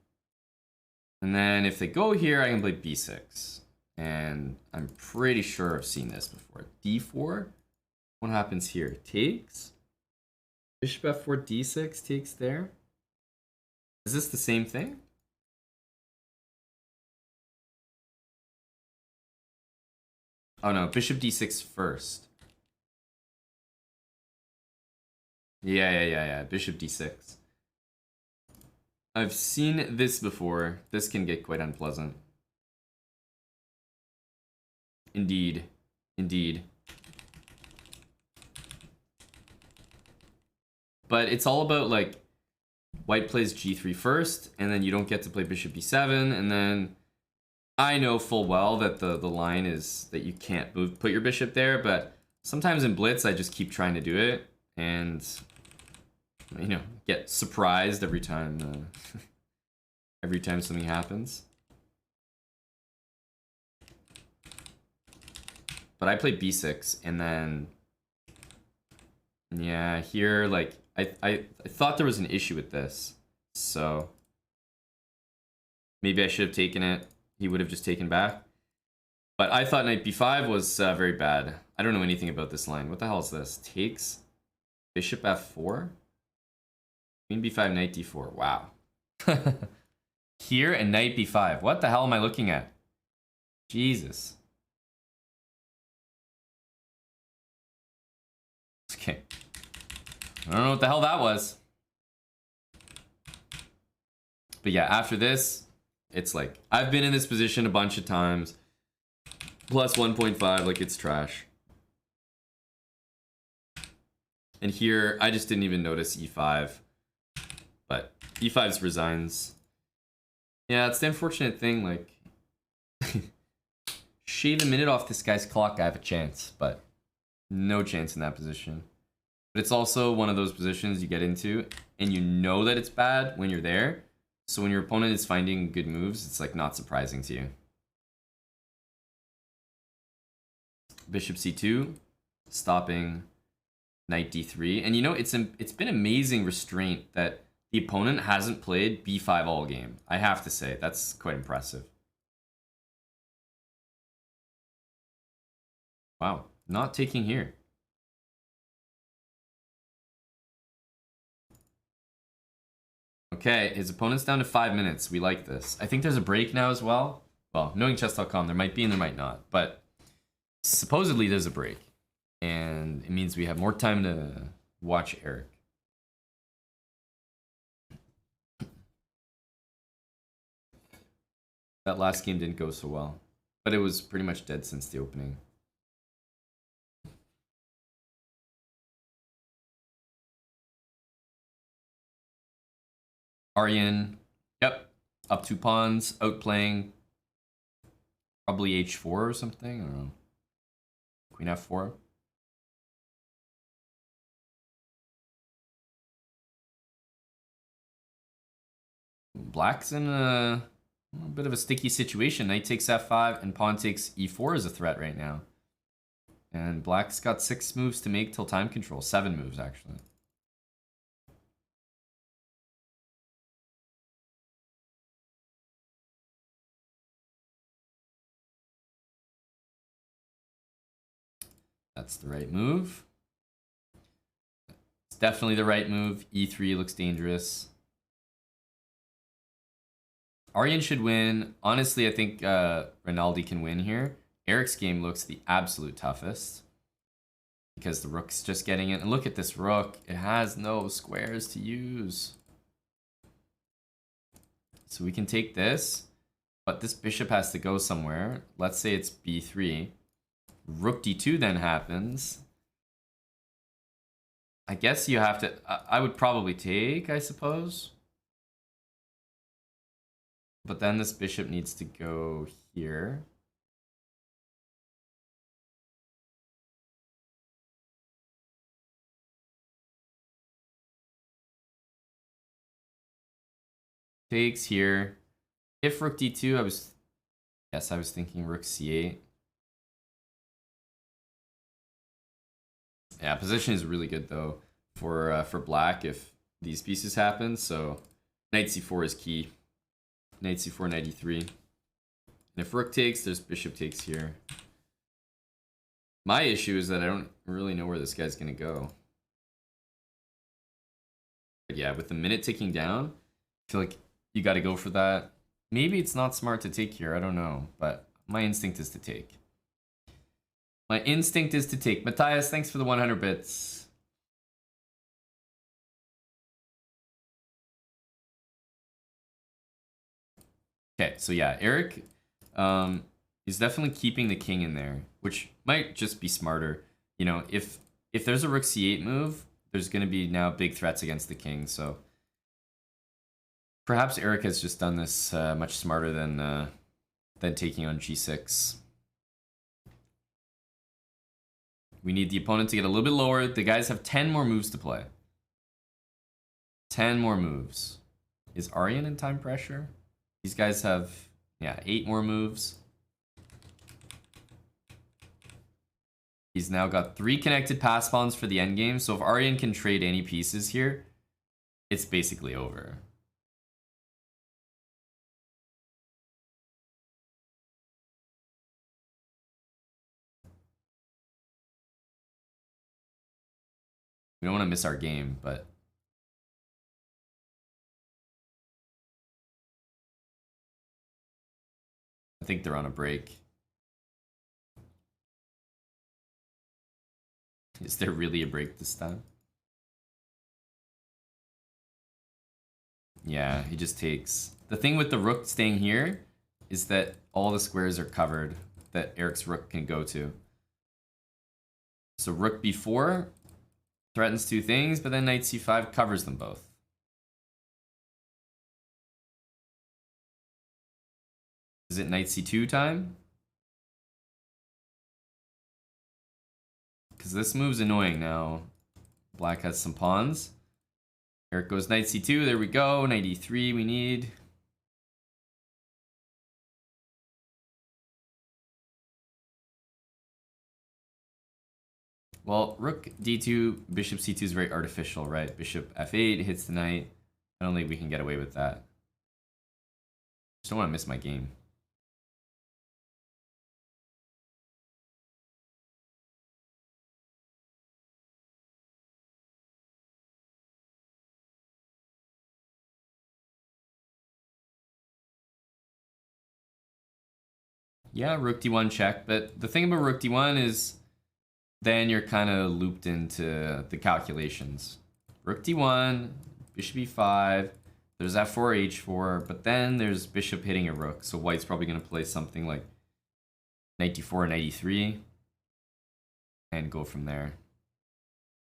And then if they go here, I can play B6. And I'm pretty sure I've seen this before. D4. What happens here? Takes. Bishop F4, D6 takes there. Is this the same thing? Oh no, Bishop D6 first. Yeah. Bishop D6. I've seen this before. This can get quite unpleasant. Indeed. But it's all about, like, white plays G3 first, and then you don't get to play Bishop B7, and then I know full well that the line is that you can't put your bishop there, but sometimes in Blitz I just keep trying to do it, and you know, get surprised every time every time something happens. But I played B6, and then yeah, here, like, I thought there was an issue with this, so maybe I should have taken it. He would have just taken back. But I thought knight b5 was very bad. I don't know anything about this line. What the hell is this? Takes bishop f4? Queen b5, knight d4. Wow. Here and knight b5. What the hell am I looking at? Jesus. Okay. I don't know what the hell that was. But yeah, after this, it's like, I've been in this position a bunch of times. Plus 1.5, like, it's trash. And here, I just didn't even notice e5. But e5's resigns. Yeah, it's the unfortunate thing, like... shave a minute off this guy's clock, I have a chance. But no chance in that position. But it's also one of those positions you get into, and you know that it's bad when you're there. So when your opponent is finding good moves, it's like not surprising to you. Bishop c2, stopping knight d3. And you know, it's been amazing restraint that the opponent hasn't played b5 all game. I have to say, that's quite impressive. Wow, not taking here. Okay, his opponent's down to 5 minutes. We like this. I think there's a break now as well. Well, knowing chess.com, there might be and there might not. But supposedly there's a break. And it means we have more time to watch Eric. That last game didn't go so well. But it was pretty much dead since the opening. Aryan, yep, up 2 pawns, outplaying, probably h4 or something, I don't know. Queen f4. Black's in a bit of a sticky situation. Knight takes f5 and pawn takes e4 is a threat right now. And Black's got 6 moves to make till time control. 7 moves, actually. That's the right move. It's definitely the right move. E3 looks dangerous. Aryan should win. Honestly, I think Rinaldi can win here. Eric's game looks the absolute toughest because the rook's just getting it. And look at this rook. It has no squares to use. So we can take this, but this bishop has to go somewhere. Let's say it's b3. Rook d2 then happens. I guess you have to... I would probably take, I suppose. But then this bishop needs to go here. Takes here. If rook d2, Yes, I was thinking rook c8. Yeah, position is really good though for black if these pieces happen. So knight c4 is key. Knight c4, knight e3. And if rook takes, there's bishop takes here. My issue is that I don't really know where this guy's gonna go. But yeah, with the minute ticking down, I feel like you got to go for that. Maybe it's not smart to take here. I don't know, but my instinct is to take. My instinct is to take. Matthias, thanks for the 100 bits. Okay, so yeah, Eric is definitely keeping the king in there, which might just be smarter. You know, if there's a rook c8 move, there's going to be now big threats against the king, so perhaps Eric has just done this much smarter than taking on g6. We need the opponent to get a little bit lower. The guys have 10 more moves to play. 10 more moves. Is Aryan in time pressure? These guys have, yeah, 8 more moves. He's now got 3 connected pass pawns for the endgame. So if Aryan can trade any pieces here, it's basically over. We don't want to miss our game, but I think they're on a break. Is there really a break this time? Yeah, he just takes. The thing with the rook staying here is that all the squares are covered that Eric's rook can go to. So rook b4 threatens 2 things, but then knight c5 covers them both. Is it knight c2 time? Because this move's annoying now. Black has some pawns. Eric goes knight c2. There we go. Knight e3 we need. Well, rook d2, bishop c2 is very artificial, right? Bishop f8 hits the knight. I don't think we can get away with that. Just don't want to miss my game. Yeah, rook d1 check, but the thing about rook d1 is then you're kind of looped into the calculations. Rook d1, bishop e5, there's f4, h4, but then there's bishop hitting a rook, so white's probably going to play something like knight d4 and knight e3 and go from there.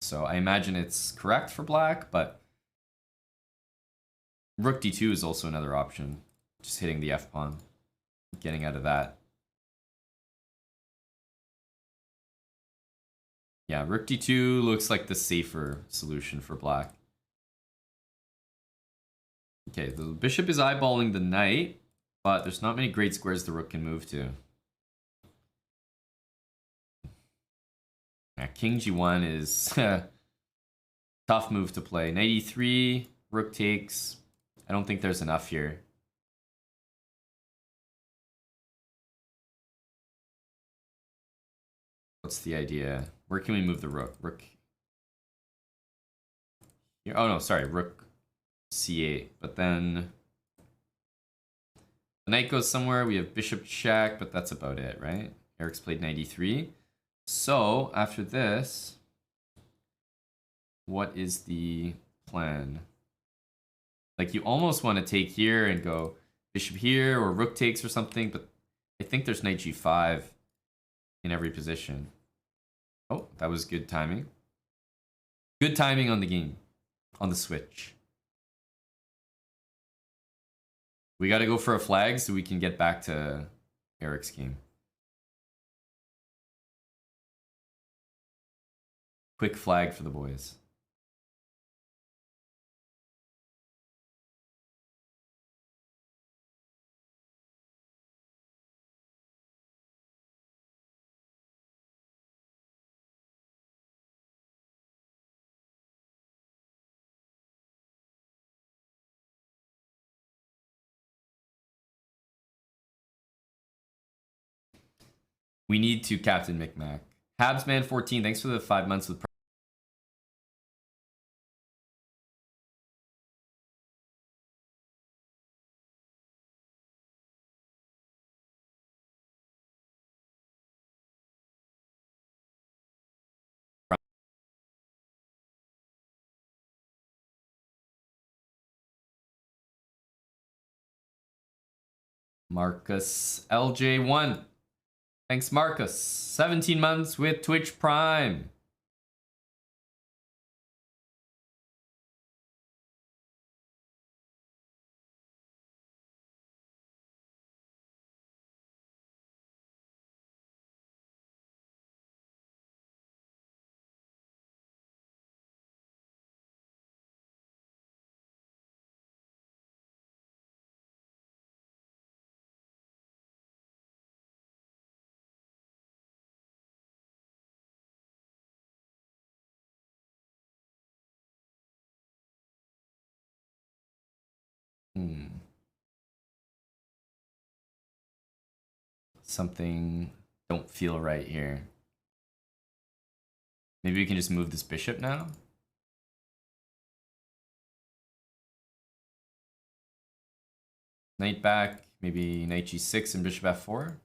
So I imagine it's correct for black, but rook d2 is also another option, just hitting the f-pawn, getting out of that. Yeah, rook d2 looks like the safer solution for black. Okay, the bishop is eyeballing the knight, but there's not many great squares the rook can move to. Yeah, king g1 is tough move to play. Knight e3, rook takes. I don't think there's enough here. What's the idea? Where can we move the rook? Rook here. Oh no, sorry, rook c8. But then the knight goes somewhere. We have bishop check, but that's about it, right? Eric's played knight e3. So after this, what is the plan? Like you almost want to take here and go bishop here or rook takes or something, but I think there's knight g5 in every position. Oh, that was good timing. Good timing on the game, on the switch. We got to go for a flag so we can get back to Eric's game. Quick flag for the boys. We need to Captain Micmac. Habsman14, thanks for the 5 months with Marcus LJ1. Thanks, Marcus. 17 months with Twitch Prime. Something don't feel right here. Maybe we can just move this bishop now? Knight back, maybe knight g6 and bishop f4.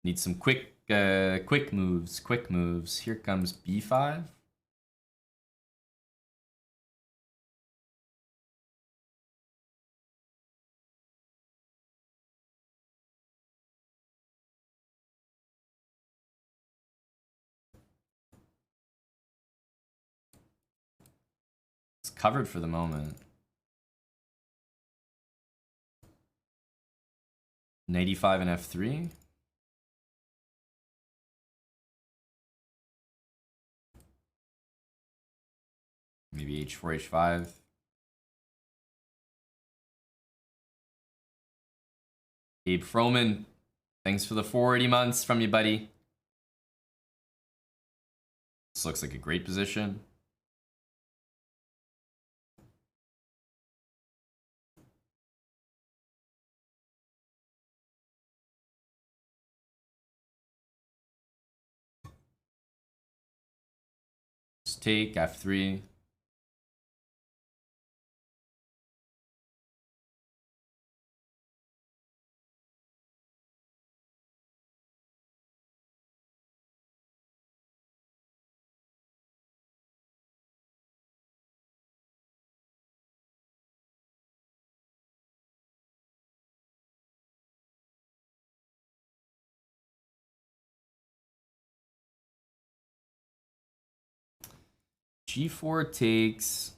Need some quick moves. Here comes b5. It's covered for the moment. Knight e5 and f3. Maybe h4, h5. Gabe Froman, thanks for the 480 months from you, buddy. This looks like a great position. Let's take f3. G4 takes,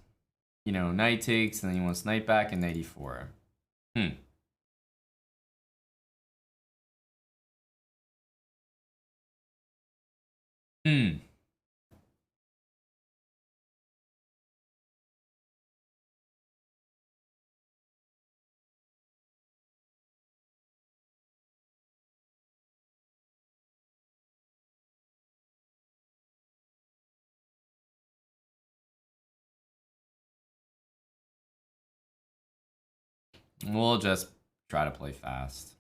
you know, knight takes, and then he wants knight back and knight e4. We'll just try to play fast.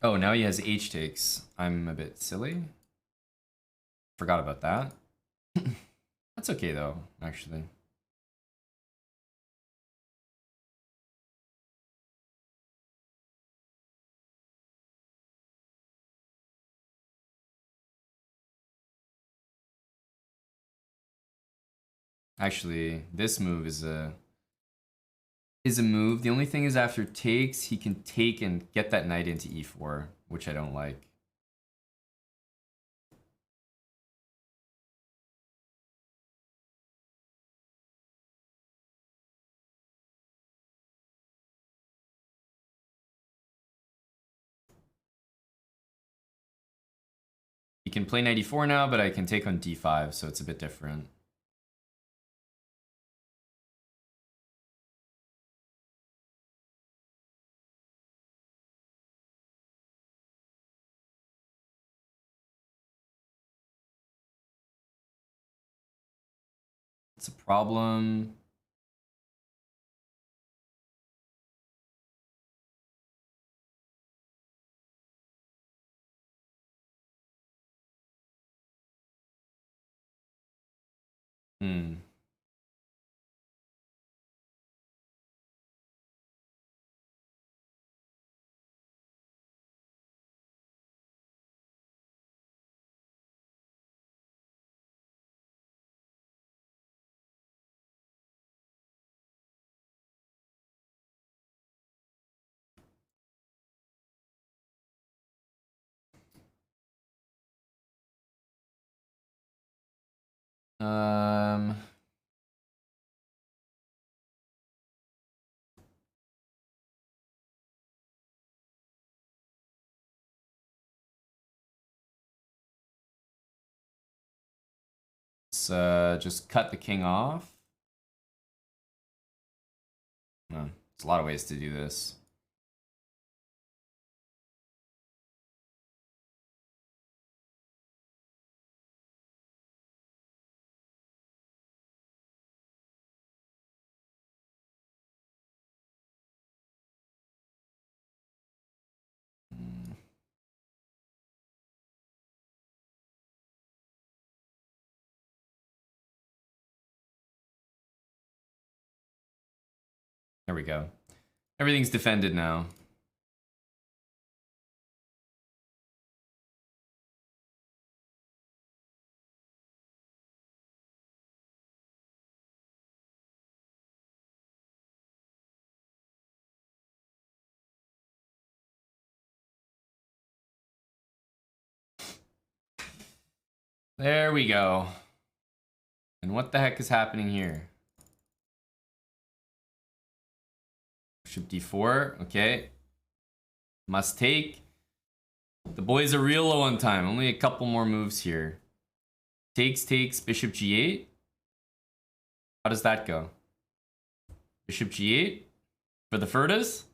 Oh, now he has H takes. I'm a bit silly. Forgot about that. That's okay though, actually. Actually, this move is a move. The only thing is after takes, he can take and get that knight into e4. which I don't like. You can play knight e4 now, but I can take on d5, so it's a bit different. It's a problem. Hmm. Um, let's just cut the king off. No, there's a lot of ways to do this. There we go. Everything's defended now. There we go. And what the heck is happening here? Bishop d4, okay. Must take. The boys are real low on time. Only a couple more moves here. Takes, bishop g8. How does that go? Bishop g8 for the Furtas.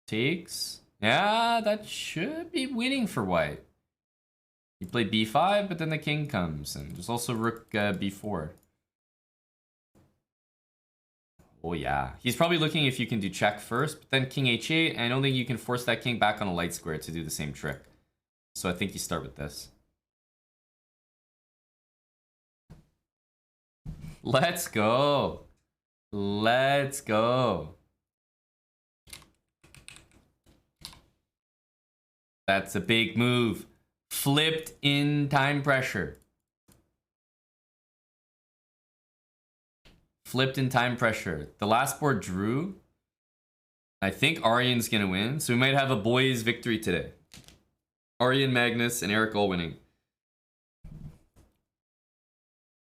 Takes. Yeah, that should be winning for white. You play b5, but then the king comes. And there's also rook b4. Oh yeah. He's probably looking if you can do check first, but then king h8. And I don't think you can force that king back on a light square to do the same trick. So I think you start with this. Let's go. Let's go. That's a big move. Flipped in time pressure. Flipped in time pressure. The last board drew. I think Aryan's gonna win. So we might have a boys' victory today. Aryan, Magnus, and Eric all winning.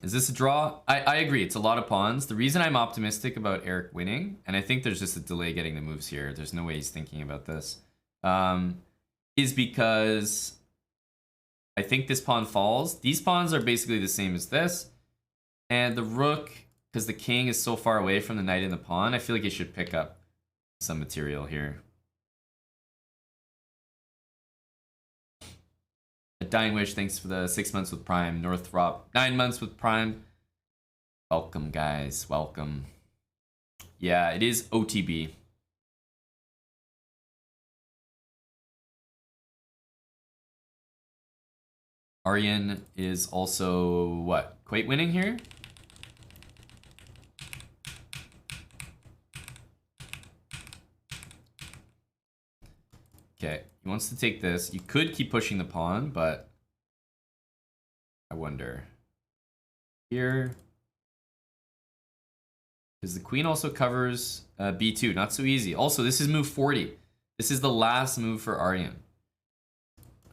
Is this a draw? I agree. It's a lot of pawns. The reason I'm optimistic about Eric winning, and I think there's just a delay getting the moves here. There's no way he's thinking about this. Is because I think this pawn falls. These pawns are basically the same as this. And the rook, because the king is so far away from the knight and the pawn, I feel like he should pick up some material here. A Dying Wish, thanks for the 6 months with Prime. Northrop, 9 months with Prime. Welcome, guys. Welcome. Yeah, it is OTB. Aryan is also, what, quite winning here? Okay, he wants to take this. You could keep pushing the pawn, but I wonder. Here. Because the queen also covers b2. Not so easy. Also, this is move 40. This is the last move for Aryan.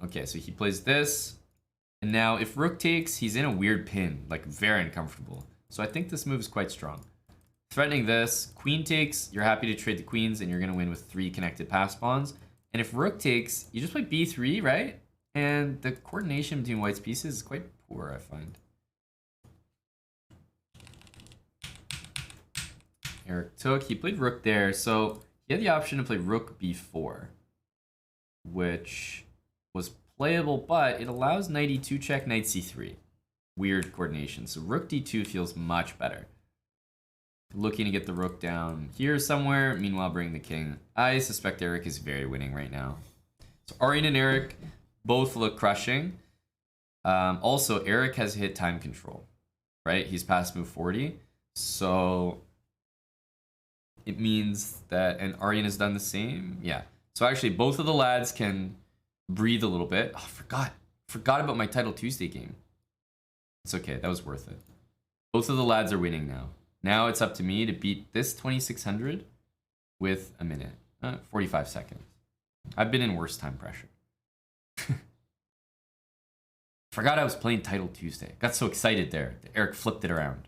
Okay, so he plays this. And now if rook takes, he's in a weird pin. Like, very uncomfortable. So I think this move is quite strong. Threatening this. Queen takes. You're happy to trade the queens, and you're going to win with 3 connected pass pawns. And if rook takes, you just play b3, right? And the coordination between white's pieces is quite poor, I find. Eric took. He played rook there, so he had the option to play rook b4, which was playable, but it allows knight e2 check, knight c3. Weird coordination. So rook d2 feels much better. Looking to get the rook down here somewhere, meanwhile bring the king. I suspect Eric is very winning right now. So Aryan and Eric both look crushing. Also, Eric has hit time control, right? He's past move 40. So it means that, and Aryan has done the same. Yeah. So actually, both of the lads can breathe a little bit. Oh, forgot about my Title Tuesday game. It's okay. That was worth it. Both of the lads are winning now. Now it's up to me to beat this 2600 with a minute, 45 seconds. I've been in worse time pressure. Forgot I was playing Title Tuesday. Got so excited there. Eric flipped it around.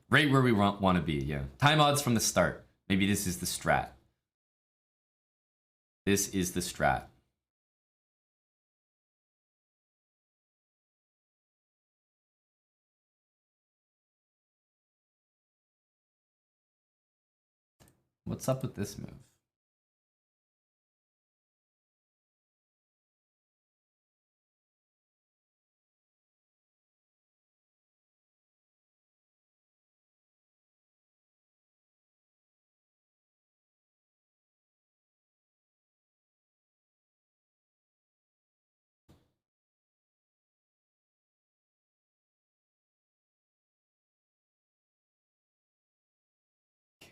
Right where we want to be, yeah. Time odds from the start. Maybe this is the strat. This is the strat. What's up with this move?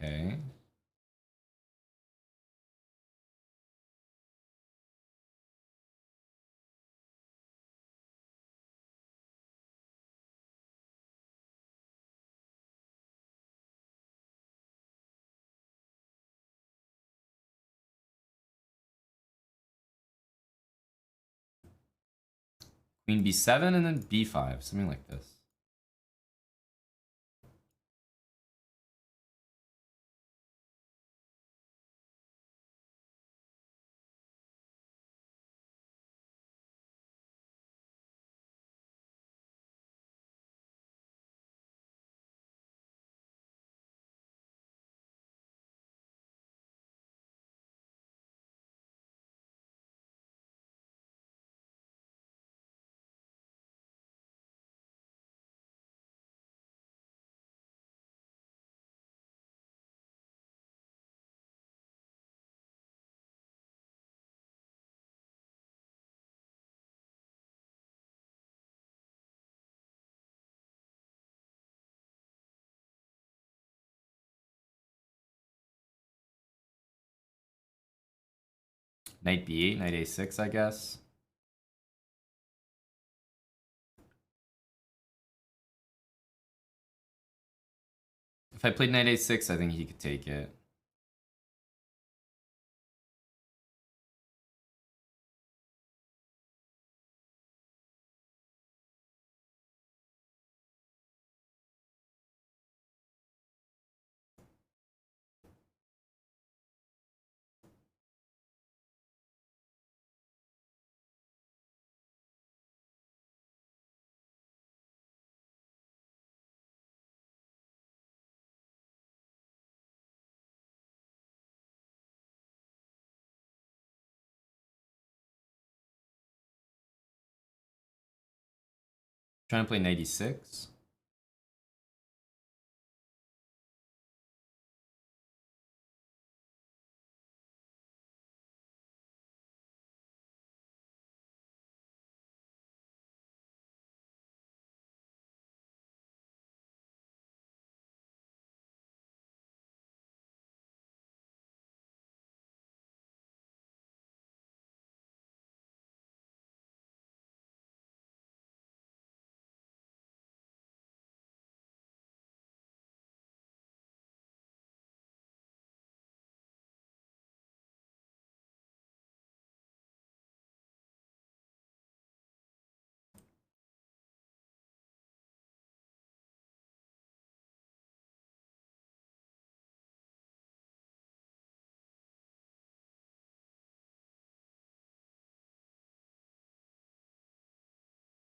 Okay. Queen b7 and then b5, something like this. Knight b8, knight a6, I guess. If I played knight a6, I think he could take it. Trying to play knight e6.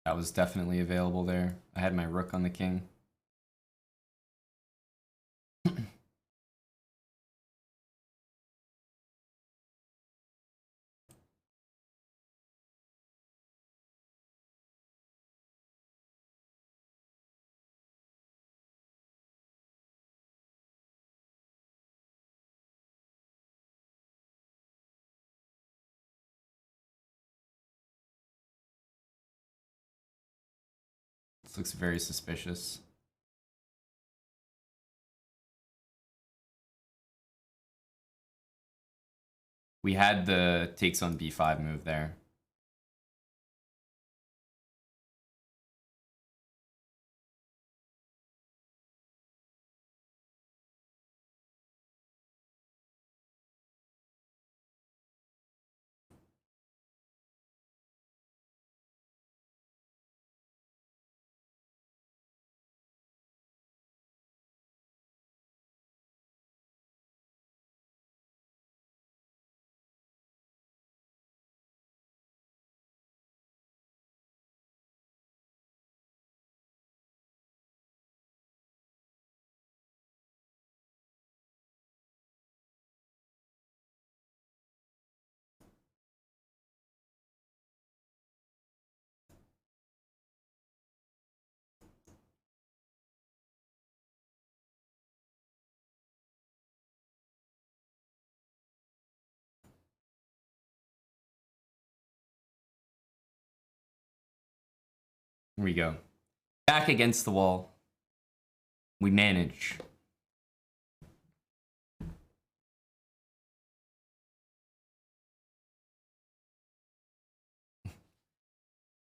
That was definitely available there. I had my rook on the king. This looks very suspicious. We had the takes on b5 move there. Here we go. Back against the wall. We manage.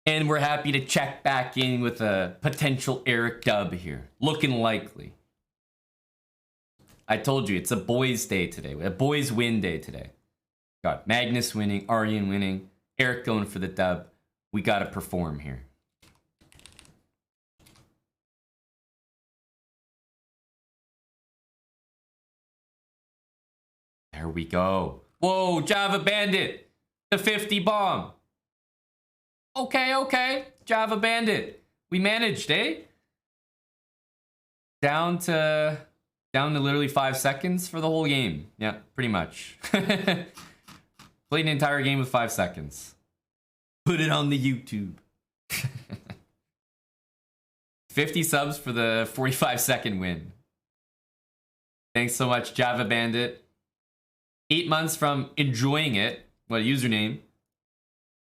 And we're happy to check back in with a potential Eric dub here. Looking likely. I told you, it's a boys' day today. A boys' win day today. Got Magnus winning, Aryan winning, Eric going for the dub. We gotta perform here. There we go. Whoa, Java Bandit. The 50 bomb. Okay. Java Bandit. We managed, eh? Down to literally 5 seconds for the whole game. Yeah, pretty much. Played an entire game with 5 seconds. Put it on the YouTube. 50 subs for the 45-second win. Thanks so much, Java Bandit. 8 months from enjoying it. What username?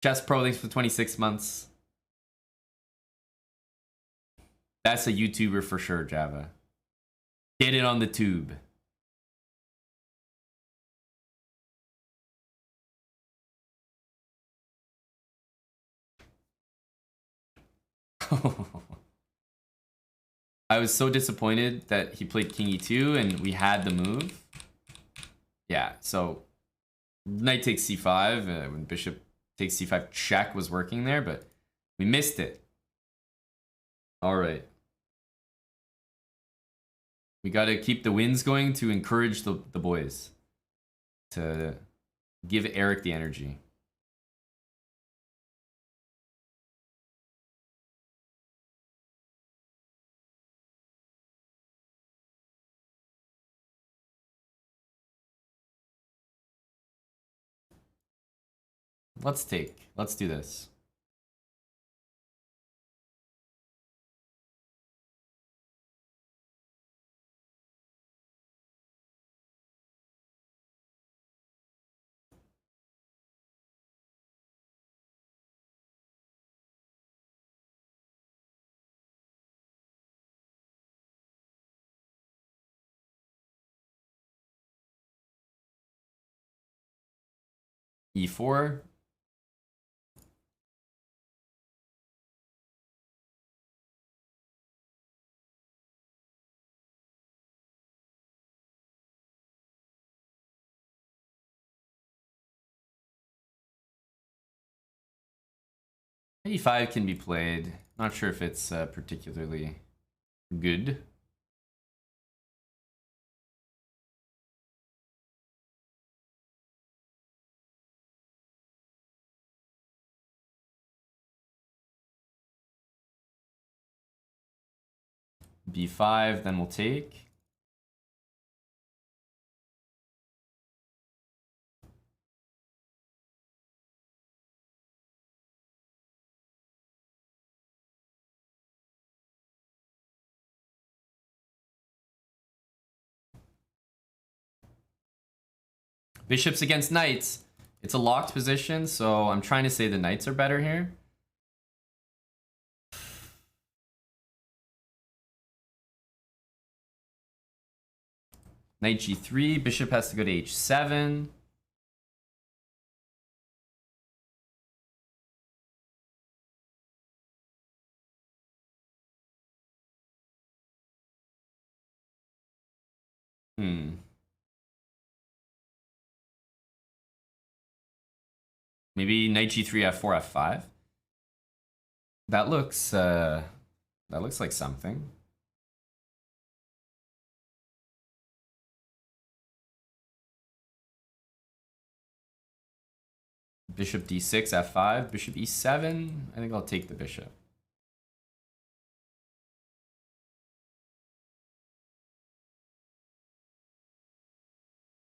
Chess Pro, thanks for 26 months. That's a YouTuber for sure, Java. Get it on the tube. I was so disappointed that he played King E2 and we had the move. Yeah, so knight takes c5 when bishop takes c5 check was working there, but we missed it. All right. We got to keep the wins going to encourage the boys to give Eric the energy. Let's do this. E4. E5 can be played. Not sure if it's particularly good. b5, then we'll take. Bishops against knights. It's a locked position, so I'm trying to say the knights are better here. Knight g3, bishop has to go to h7. Maybe knight g3, f4, f5. That looks like something. Bishop d6, f5, bishop e7. I think I'll take the bishop.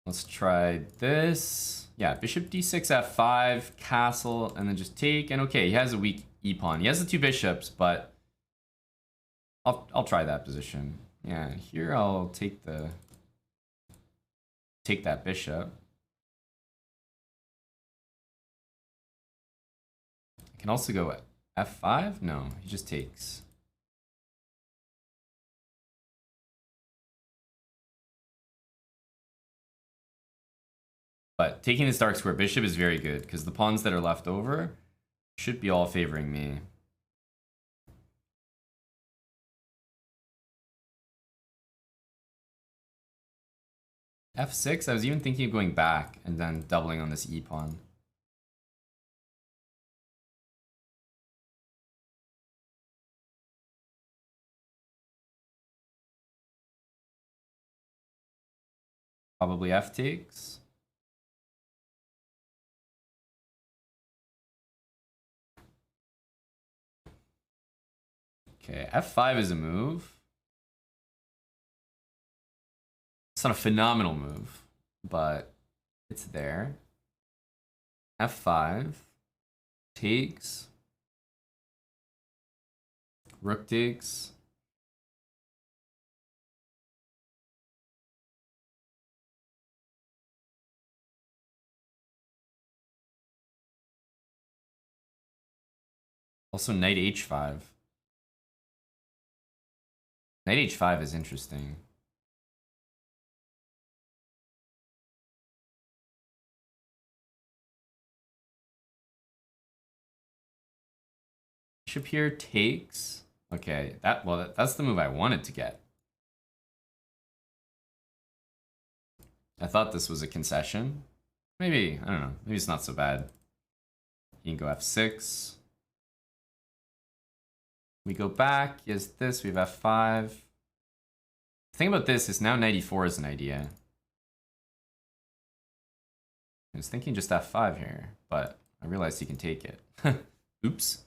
Let's try this. Yeah, bishop d6, f5, castle, and then just take. And okay, he has a weak e-pawn. He has the two bishops, but I'll try that position. Yeah, here I'll take that bishop. I can also go f5. No, he just takes. But taking this dark square bishop is very good because the pawns that are left over should be all favoring me. f6, I was even thinking of going back and then doubling on this e-pawn. Probably f takes. Okay, f5 is a move. It's not a phenomenal move, but it's there. f5 takes. Rook takes. Also knight h5. Knight h5 is interesting. Bishop here takes. Okay, that's the move I wanted to get. I thought this was a concession. Maybe, I don't know. Maybe it's not so bad. You can go f6. We go back. Yes, this. We have f5. The thing about this is now knight e4 is an idea. I was thinking just f5 here, but I realized he can take it. Oops.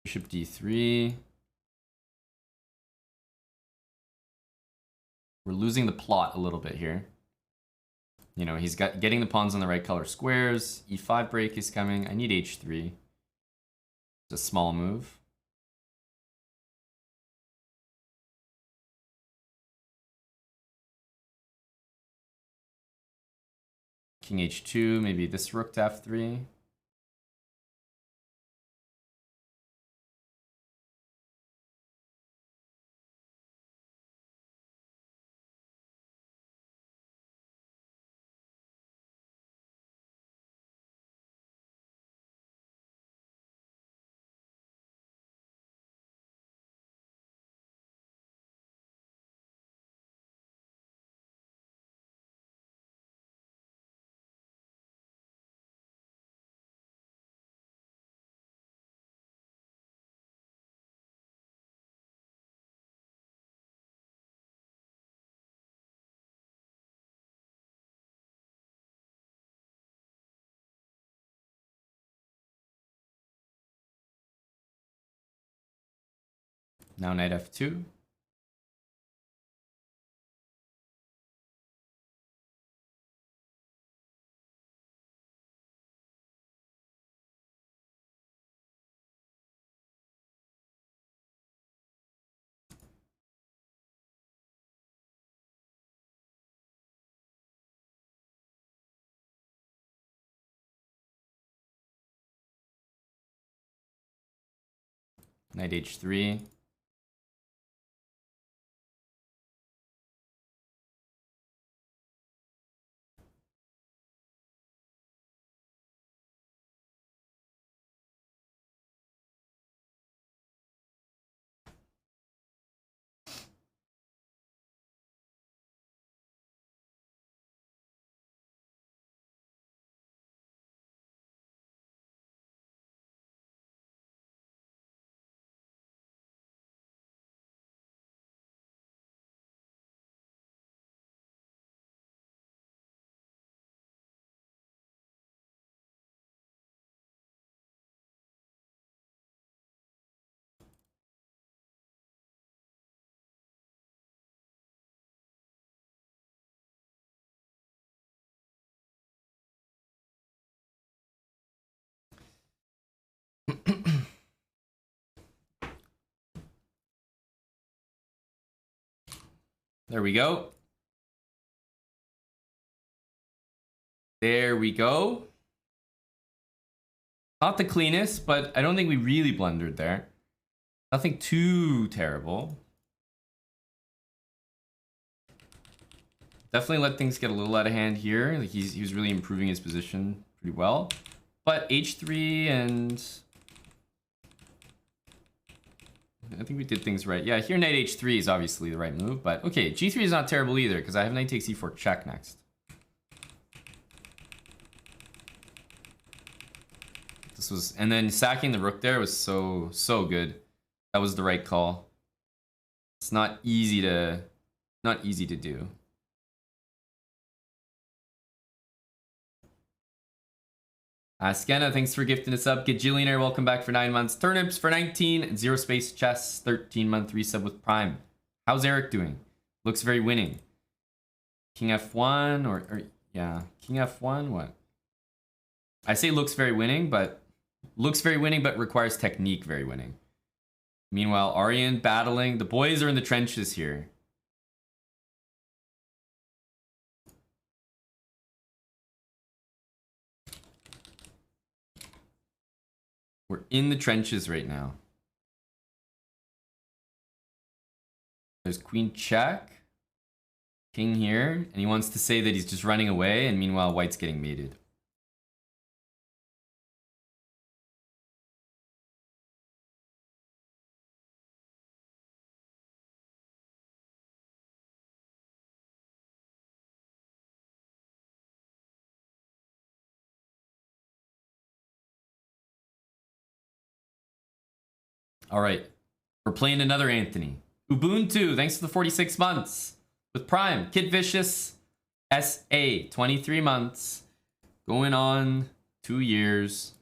Bishop d3. We're losing the plot a little bit here. You know, he's getting the pawns on the right color squares. e5 break is coming. I need h3. It's a small move. King h2, maybe this rook to f3. Now knight f2. Knight h3. There we go. There we go. Not the cleanest, but I don't think we really blundered there. Nothing too terrible. Definitely let things get a little out of hand here. Like he was really improving his position pretty well. But h3 and... I think we did things right. Yeah, here knight h3 is obviously the right move, but okay, g3 is not terrible either because I have knight takes e4 check next. This was, and then sacking the rook there was so good. That was the right call. It's not easy to do. Skenna, thanks for gifting us up. Gajillionaire, welcome back for 9 months. Turnips for 19. Zero Space Chess, 13-month resub with Prime. How's Eric doing? Looks very winning. King F1 or yeah, King F1, what? I say looks very winning, but requires technique very winning. Meanwhile, Aryan battling. The boys are in the trenches here. We're in the trenches right now. There's queen check. King here. And he wants to say that he's just running away. And meanwhile, white's getting mated. All right. We're playing another Anthony. Ubuntu, thanks for the 46 months. With Prime. Kid Vicious. SA, 23 months. Going on 2 years.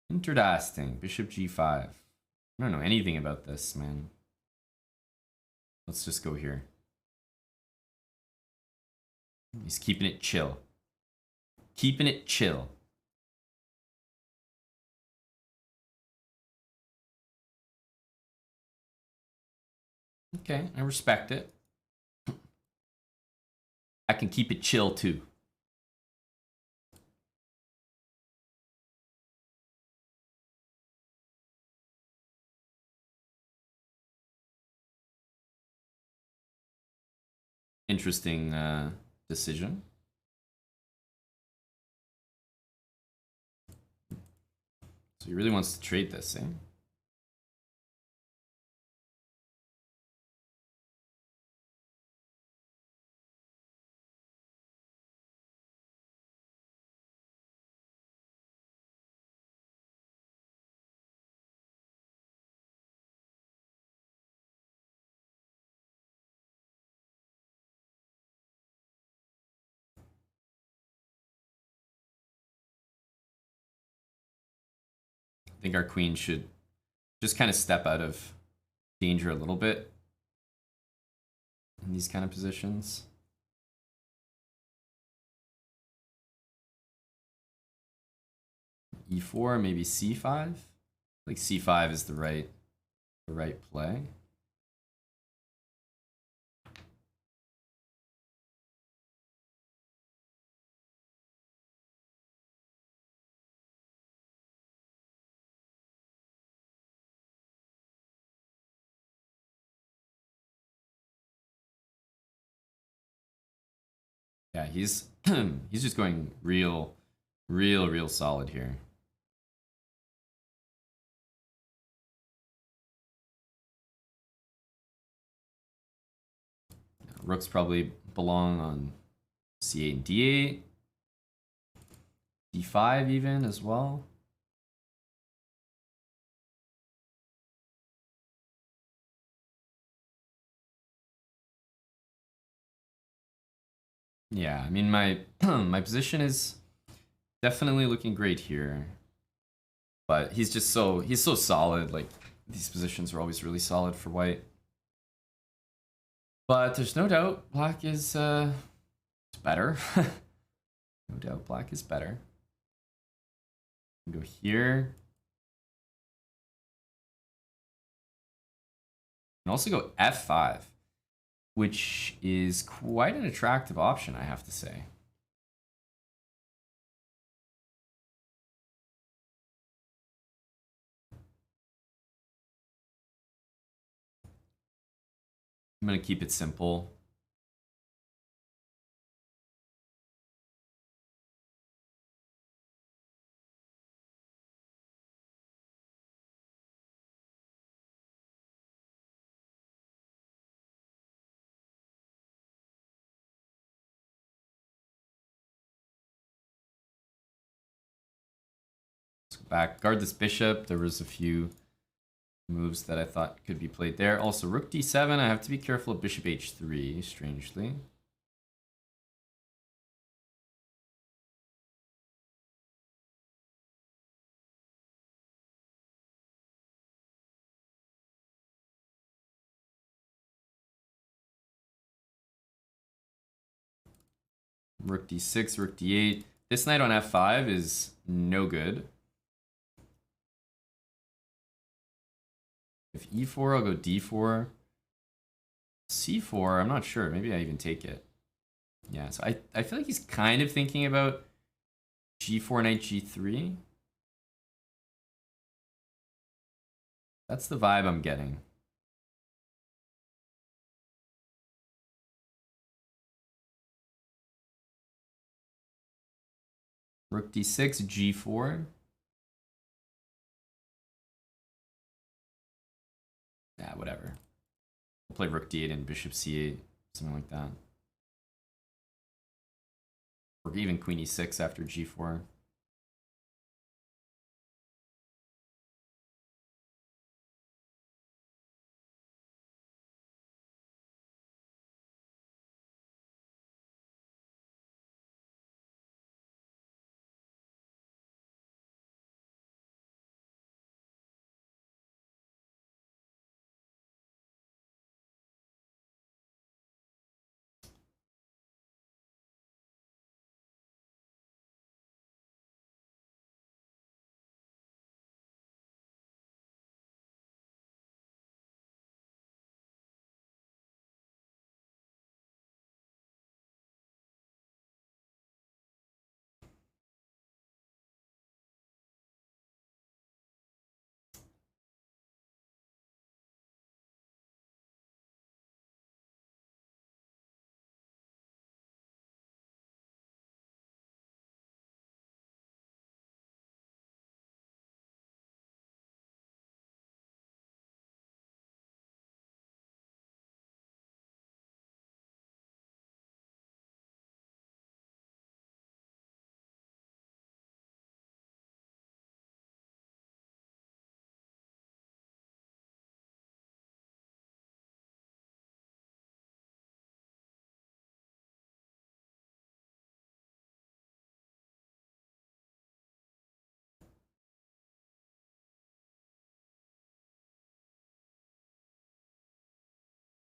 Interesting. Bishop g5. I don't know anything about this, man. Let's just go here. He's keeping it chill. Keeping it chill. Okay, I respect it. I can keep it chill too. Interesting decision. So he really wants to trade this, eh? I think our queen should just kind of step out of danger a little bit in these kind of positions. E4, maybe C5. Like C5 is the right play. Yeah, he's he's just going real solid here. Rooks probably belong on C8 and D8. D5 even as well. Yeah, I mean my my position is definitely looking great here. But he's so solid, like these positions are always really solid for white. But there's no doubt black is better. No doubt black is better. Go here. And also go F5, which is quite an attractive option, I have to say. I'm going to keep it simple. Let's go back, guard this bishop. There was a few moves that I thought could be played there. Also, rook d7. I have to be careful of bishop h3, strangely. Rook d6, rook d8. This knight on f5 is no good. If e4, I'll go d4. c4, I'm not sure. Maybe I even take it. Yeah, so I feel like he's kind of thinking about g4, knight g3. That's the vibe I'm getting. Rook d6, g4. Yeah, whatever. We'll play rook d8 and bishop c8, something like that. Or even queen e6 after g4.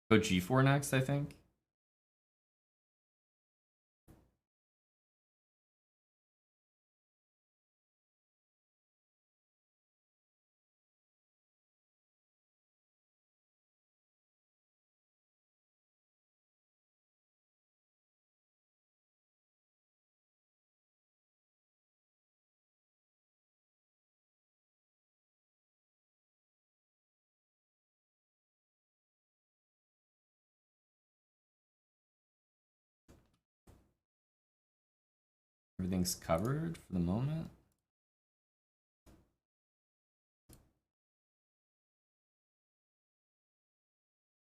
Go g4 next, I think. Everything's covered for the moment.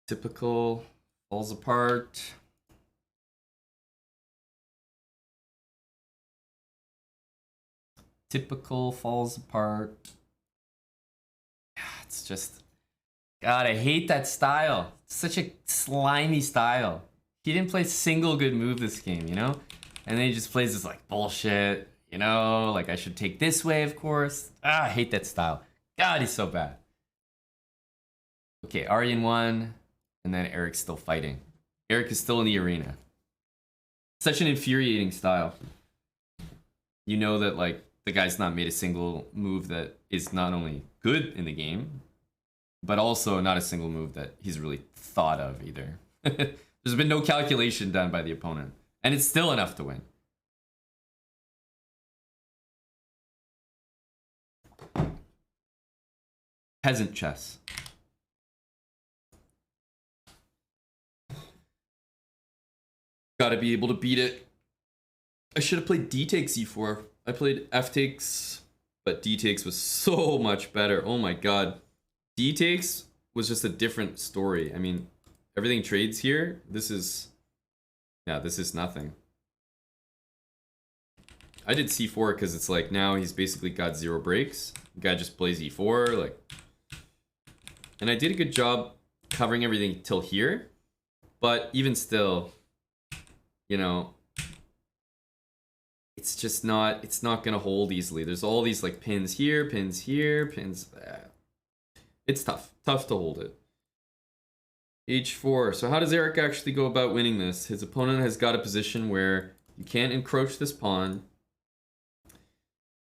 Typical falls apart. Typical falls apart. It's just, God, I hate that style. It's such a slimy style. He didn't play a single good move this game, you know? And then he just plays this like bullshit, you know? Like I should take this way, of course. I hate that style. God, he's so bad. Okay, Aryan won, and then Eric's still fighting. Eric is still in the arena. Such an infuriating style. You know that like the guy's not made a single move that is not only good in the game, but also not a single move that he's really thought of either. There's been no calculation done by the opponent, and it's still enough to win. Peasant chess. Gotta be able to beat it. I should have played d takes e4. I played f takes, but d takes was so much better. Oh my god. D takes was just a different story. I mean, everything trades here. This is nothing. I did c4 because it's like now he's basically got 0 breaks. The guy just plays e4, like, and I did a good job covering everything till here, but even still, you know, it's just not, it's not gonna hold easily. There's all these like pins here, pins here, pins. It's tough to hold it. h4. So how does Eric actually go about winning this? His opponent has got a position where you can't encroach this pawn,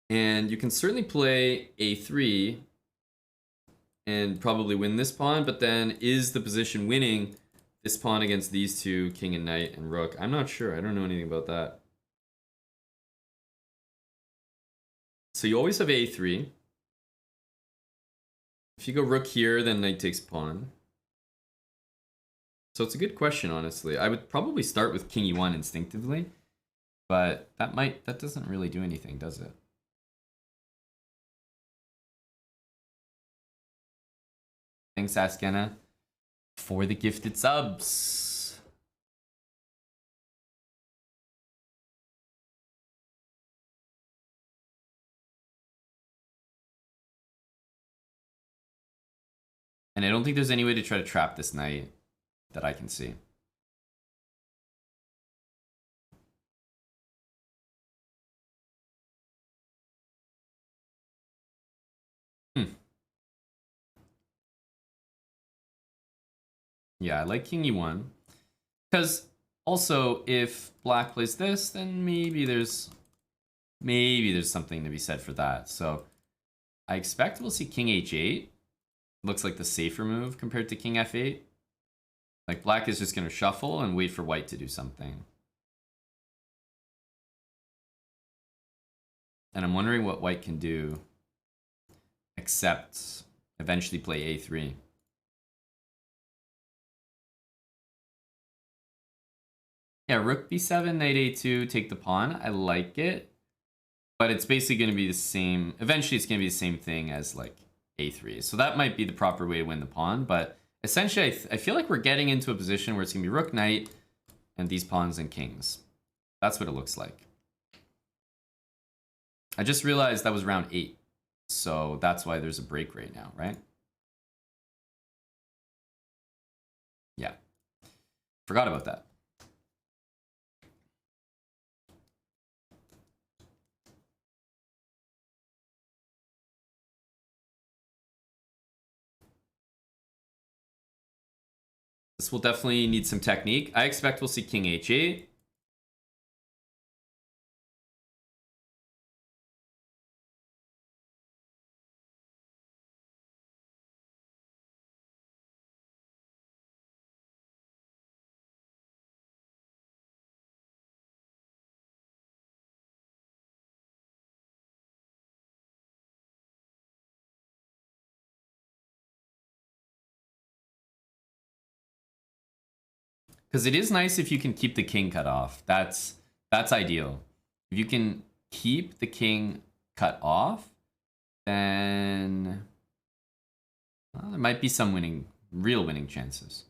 and you can certainly play a3 and probably win this pawn, but then is the position winning this pawn against these two, king and knight and rook? I'm not sure. I don't know anything about that. So you always have a3. If you go rook here, then knight takes pawn. So it's a good question, honestly. I would probably start with king e1 instinctively, but that doesn't really do anything, does it? Thanks, Askena, for the gifted subs. And I don't think there's any way to try to trap this knight that I can see. Yeah, I like king e1. Because also, if black plays this, then maybe there's something to be said for that. So I expect we'll see king h8. Looks like the safer move compared to king f8. Like black is just going to shuffle and wait for white to do something. And I'm wondering what white can do except eventually play a3. Yeah, rook b7, knight a2, take the pawn. I like it. But it's basically going to be the same. Eventually, it's going to be the same thing as like a3. So that might be the proper way to win the pawn. But essentially, I feel like we're getting into a position where it's going to be rook, knight, and these pawns and kings. That's what it looks like. I just realized that was round 8. So that's why there's a break right now, right? Yeah. Forgot about that. we'll definitely need some technique. I expect we'll see king h8. Because it is nice if you can keep the king cut off. That's ideal. If you can keep the king cut off, then well, there might be some real winning chances.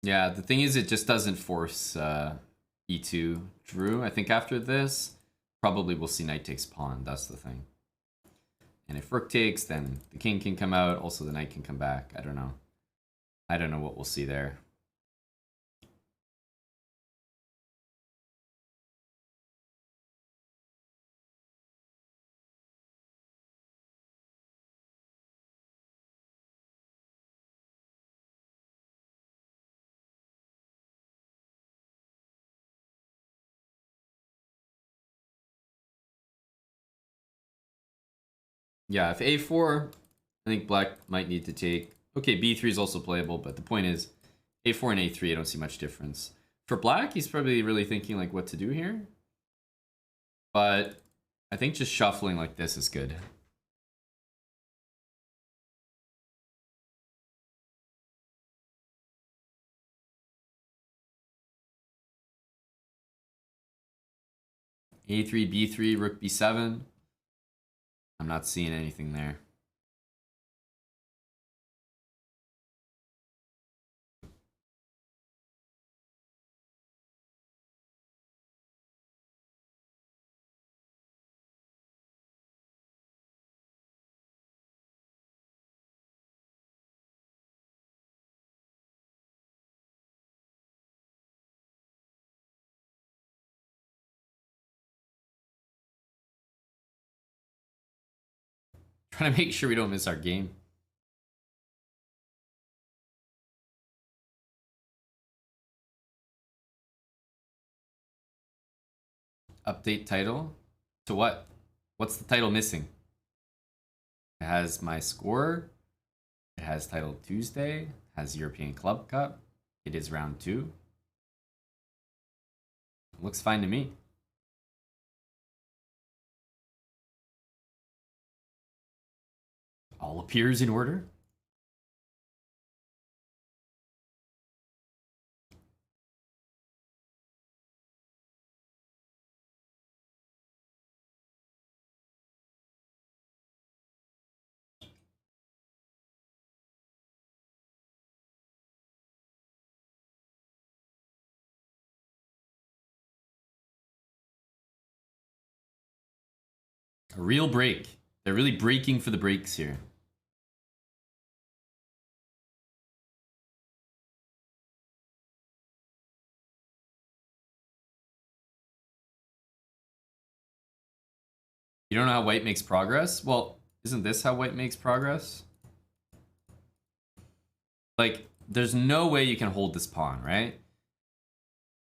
Yeah, the thing is, it just doesn't force e2 Drew. I think after this, probably we'll see knight takes pawn. That's the thing. And if rook takes, then the king can come out. Also, the knight can come back. I don't know. I don't know what we'll see there. Yeah, if a4, I think black might need to take. Okay, b3 is also playable, but the point is, a4 and a3, I don't see much difference. For black, he's probably really thinking like what to do here. But I think just shuffling like this is good. a3, b3, rook b7. I'm not seeing anything there. Trying to make sure we don't miss our game. Update title? To what? What's the title missing? It has my score. It has title Tuesday. It has European Club Cup. It is round 2. Looks fine to me. All appears in order. A real break. They're really breaking for the breaks here. You don't know how white makes progress? Well, isn't this how white makes progress? Like, there's no way you can hold this pawn, right?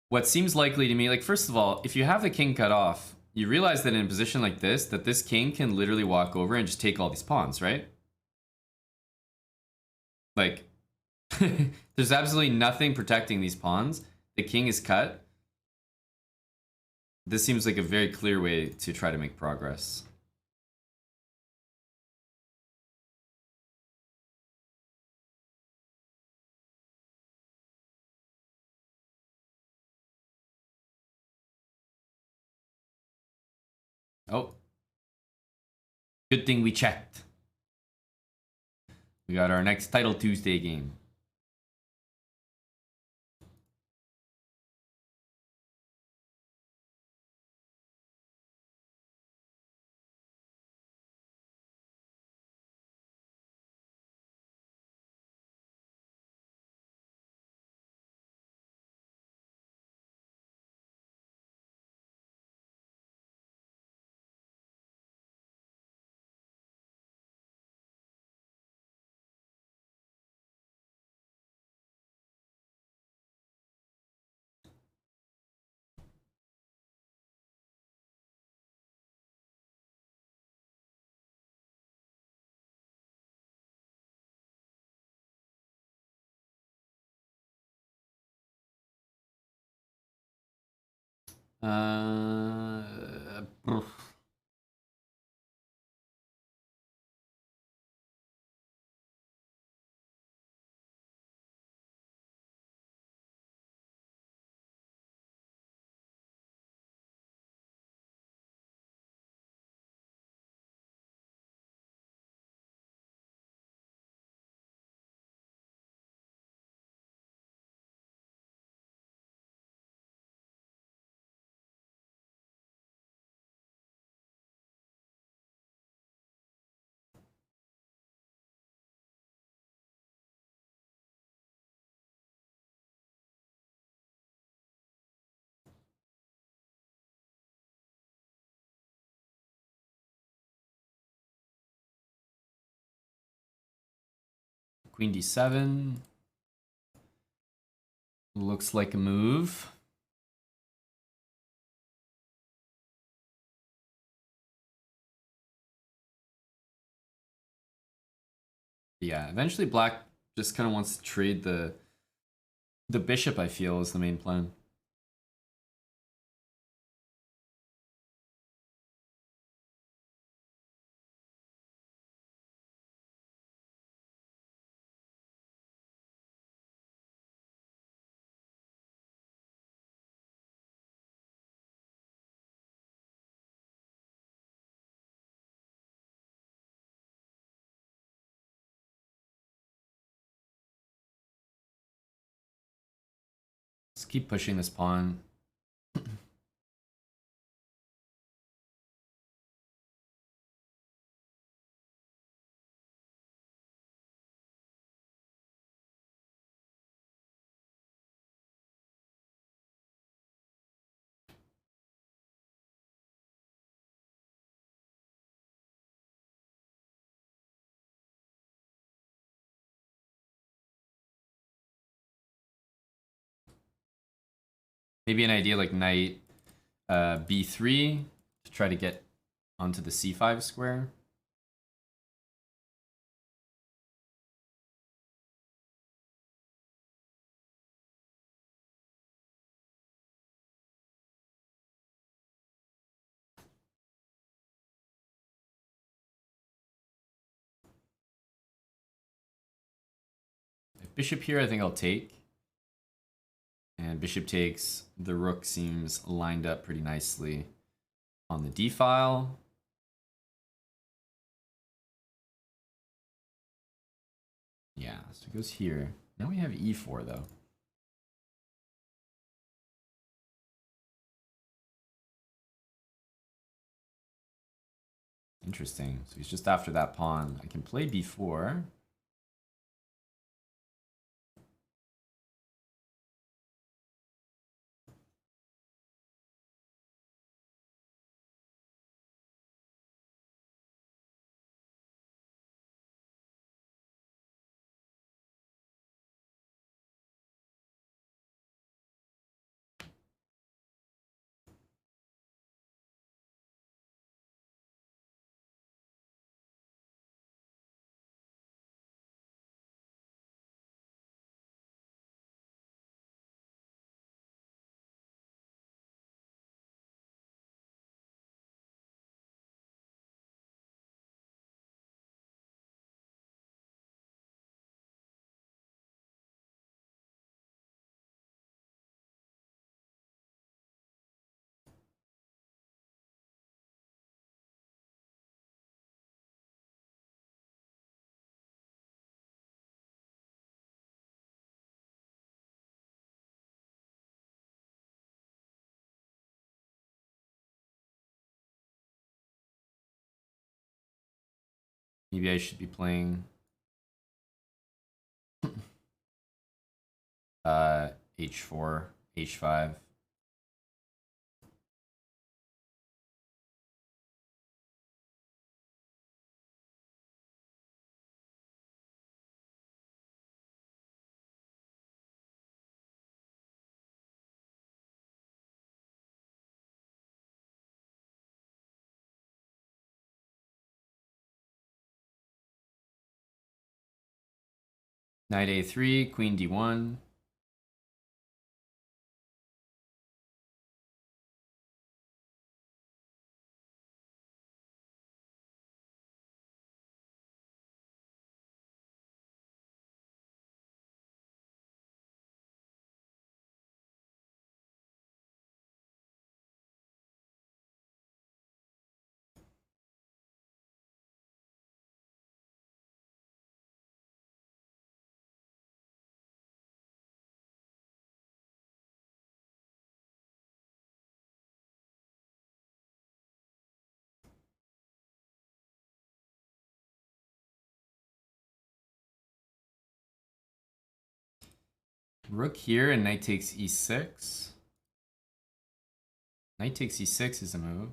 What seems likely to me, like, first of all, if you have the king cut off, you realize that in a position like this, that this king can literally walk over and just take all these pawns, right? Like, there's absolutely nothing protecting these pawns. The king is cut. This seems like a very clear way to try to make progress. Oh. Good thing we checked. We got our next Title Tuesday game. Uh, Queen d7. Looks like a move. Yeah, eventually black just kind of wants to trade the bishop, I feel, is the main plan. Let's keep pushing this pawn. Maybe an idea like knight b3 to try to get onto the c5 square. If bishop here, I think I'll take. And bishop takes. The rook seems lined up pretty nicely on the d file. Yeah, so it goes here. Now we have e4 though. Interesting. So he's just after that pawn. I can play b4. Maybe I should be playing h4, h5. Knight a3, queen d1. Rook here and knight takes e6. Knight takes e6 is a move.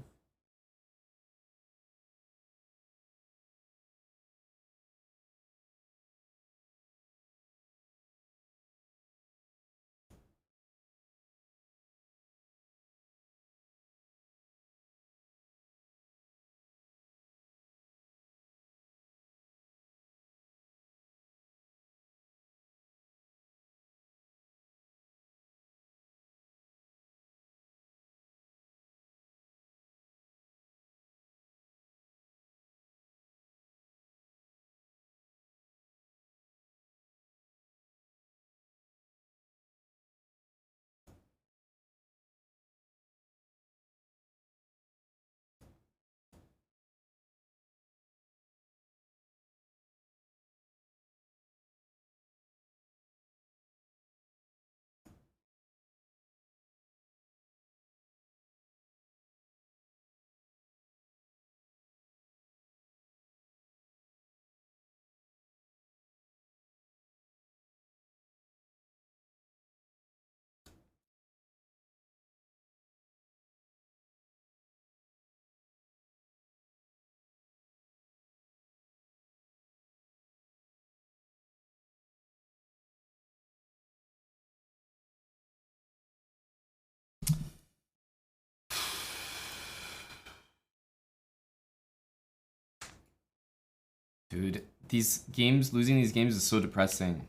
Dude, these games, losing these games is so depressing.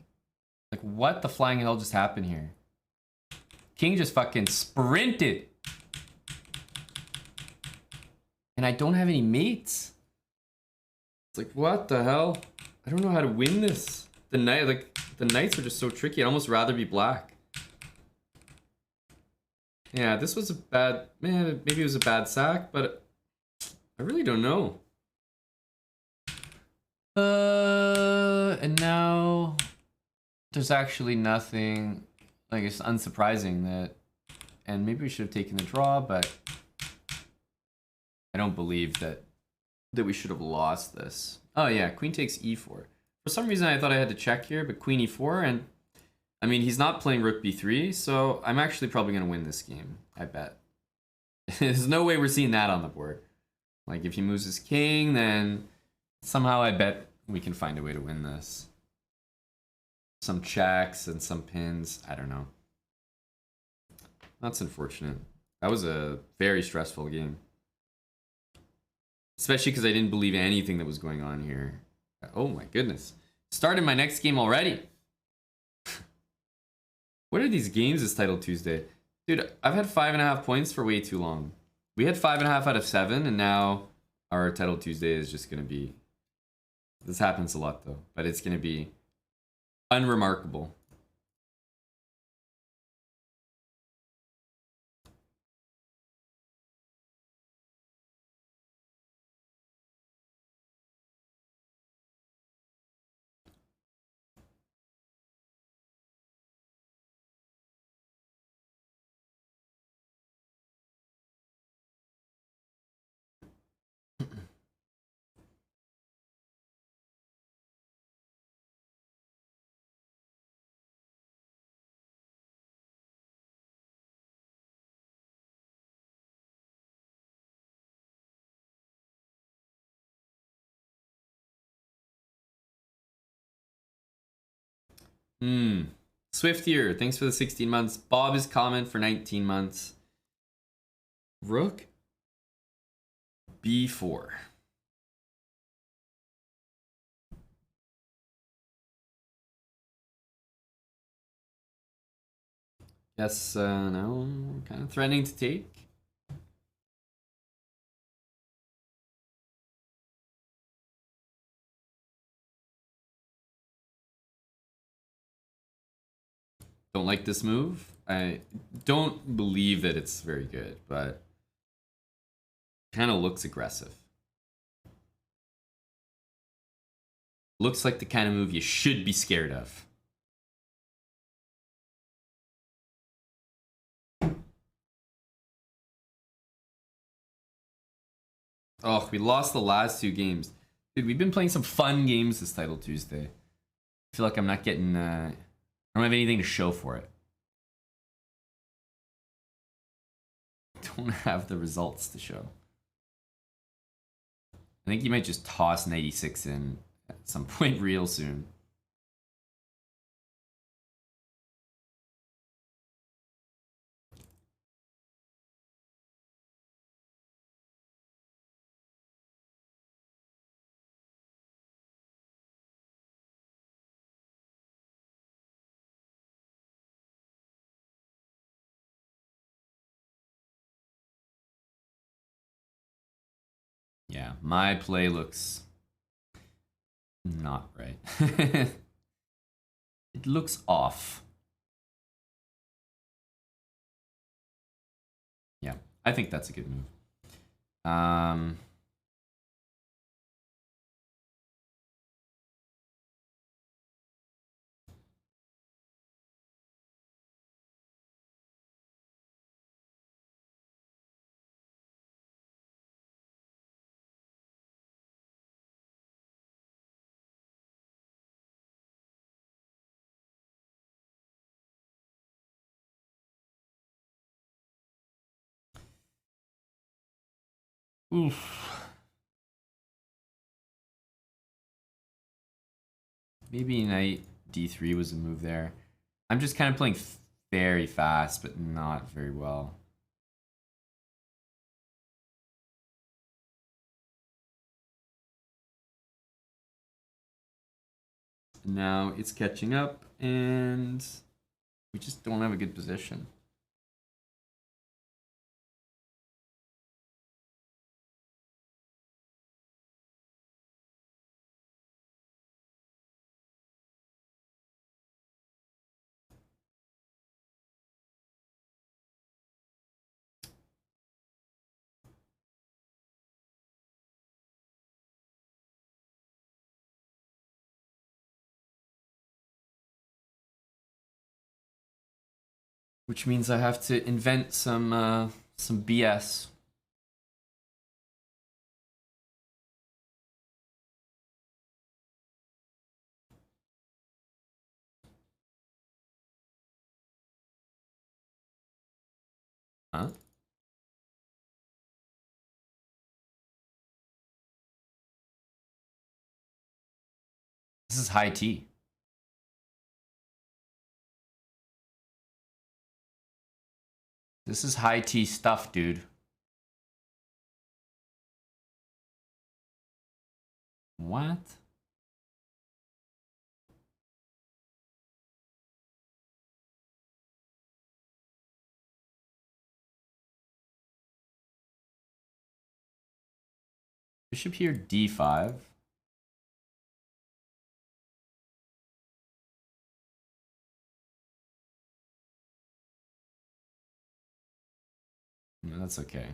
Like, what the flying hell just happened here? King just fucking sprinted. And I don't have any mates. It's like, what the hell? I don't know how to win this. The knights are just so tricky. I'd almost rather be black. Yeah, this was a bad, man, maybe it was a bad sack, but I really don't know. And now there's actually nothing, like, it's unsurprising that, and maybe we should have taken the draw, but I don't believe that we should have lost this. Oh yeah, queen takes e4. For some reason I thought I had to check here, but queen e4, and I mean, he's not playing rook b3, so I'm actually probably going to win this game, I bet. There's no way we're seeing that on the board. Like, if he moves his king, then somehow I bet we can find a way to win this. Some checks and some pins, I don't know. That's unfortunate. That was a very stressful game. Especially because I didn't believe anything that was going on here. Oh my goodness. Started my next game already. What are these games this Title Tuesday? Dude, I've had 5.5 points for way too long. We had 5.5 out of 7, and now our Title Tuesday is just going to be... This happens a lot though, but it's going to be unremarkable. Hmm. Swiftier, thanks for the 16 months. Bob is comment for 19 months. Rook B4. Yes, no, kind of threatening to take. Don't like this move. I don't believe that it's very good, but kind of looks aggressive. Looks like the kind of move you should be scared of. Oh, we lost the last two games. Dude, we've been playing some fun games this Title Tuesday. I feel like I'm not getting, I don't have anything to show for it. Don't have the results to show. I think you might just toss 96 in at some point real soon. Yeah, my play looks not right. It looks off. Yeah, I think that's a good move. Oof. Maybe knight d3 was a move there. I'm just kind of playing very fast, but not very well. Now it's catching up, and we just don't have a good position. Which means I have to invent some BS. Huh? This is high T. This is high T stuff, dude. What? Bishop here, d5. No, that's okay.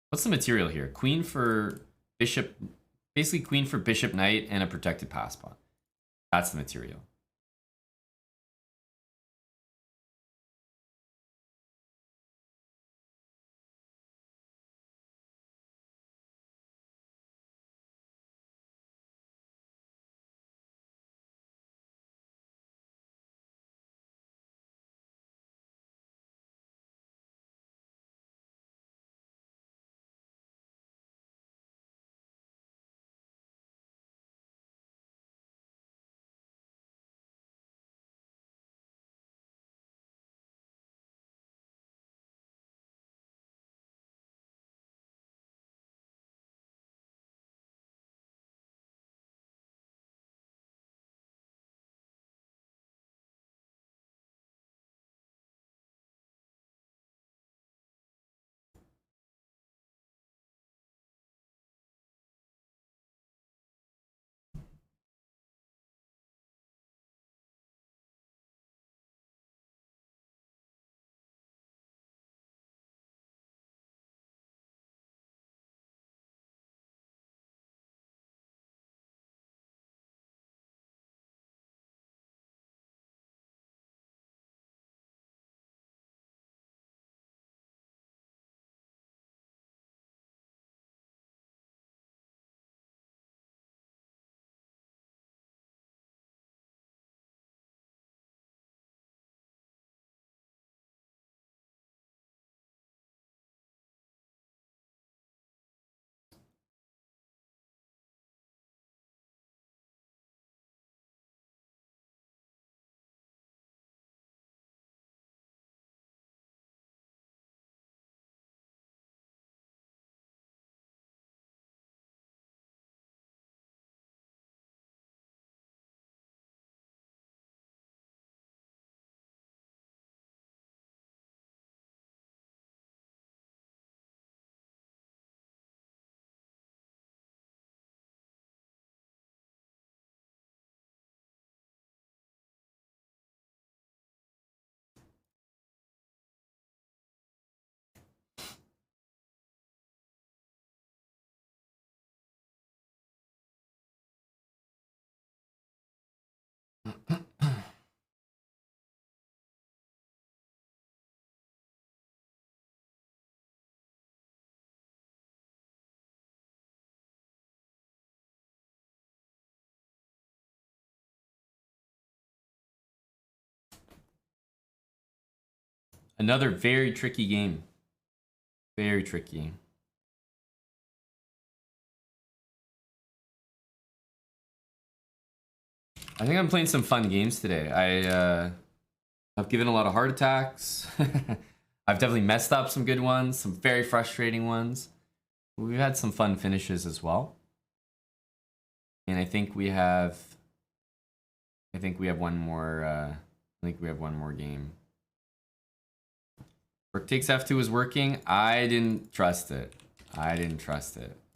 What's the material here? Queen for bishop, basically queen for bishop knight and a protected pass pawn. That's the material. Another very tricky game. Very tricky. I think I'm playing some fun games today. I've given a lot of heart attacks. I've definitely messed up some good ones, some very frustrating ones. We've had some fun finishes as well. And I think we have one more game. Rook takes f2 is working. I didn't trust it.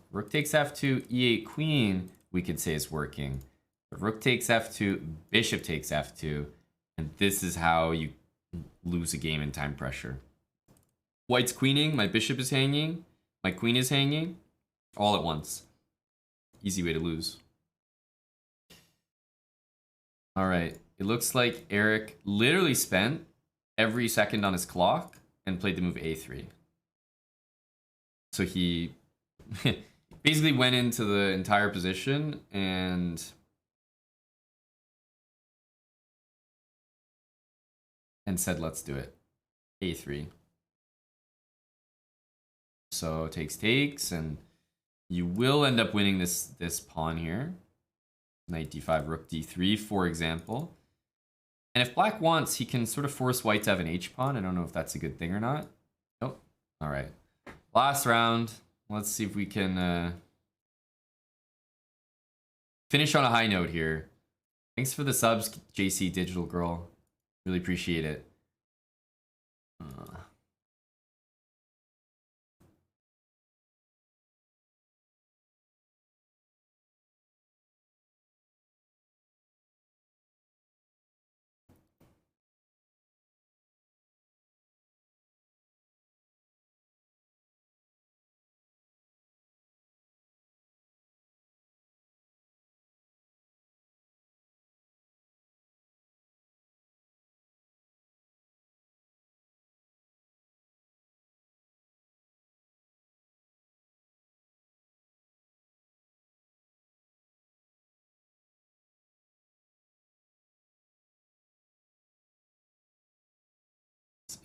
Rook takes f2, e8 queen, we could say is working. But rook takes f2, bishop takes f2, and this is how you lose a game in time pressure. White's queening, my bishop is hanging, my queen is hanging, all at once. Easy way to lose. All right, it looks like Eric literally spent every second on his clock and played the move a3. So he basically went into the entire position and said, let's do it. a3. So takes, and you will end up winning this pawn here. Knight d5, rook d3, for example. And if black wants, he can sort of force white to have an h-pawn. I don't know if that's a good thing or not. Nope. All right. Last round. Let's see if we can finish on a high note here. Thanks for the subs, JC Digital Girl. Really appreciate it.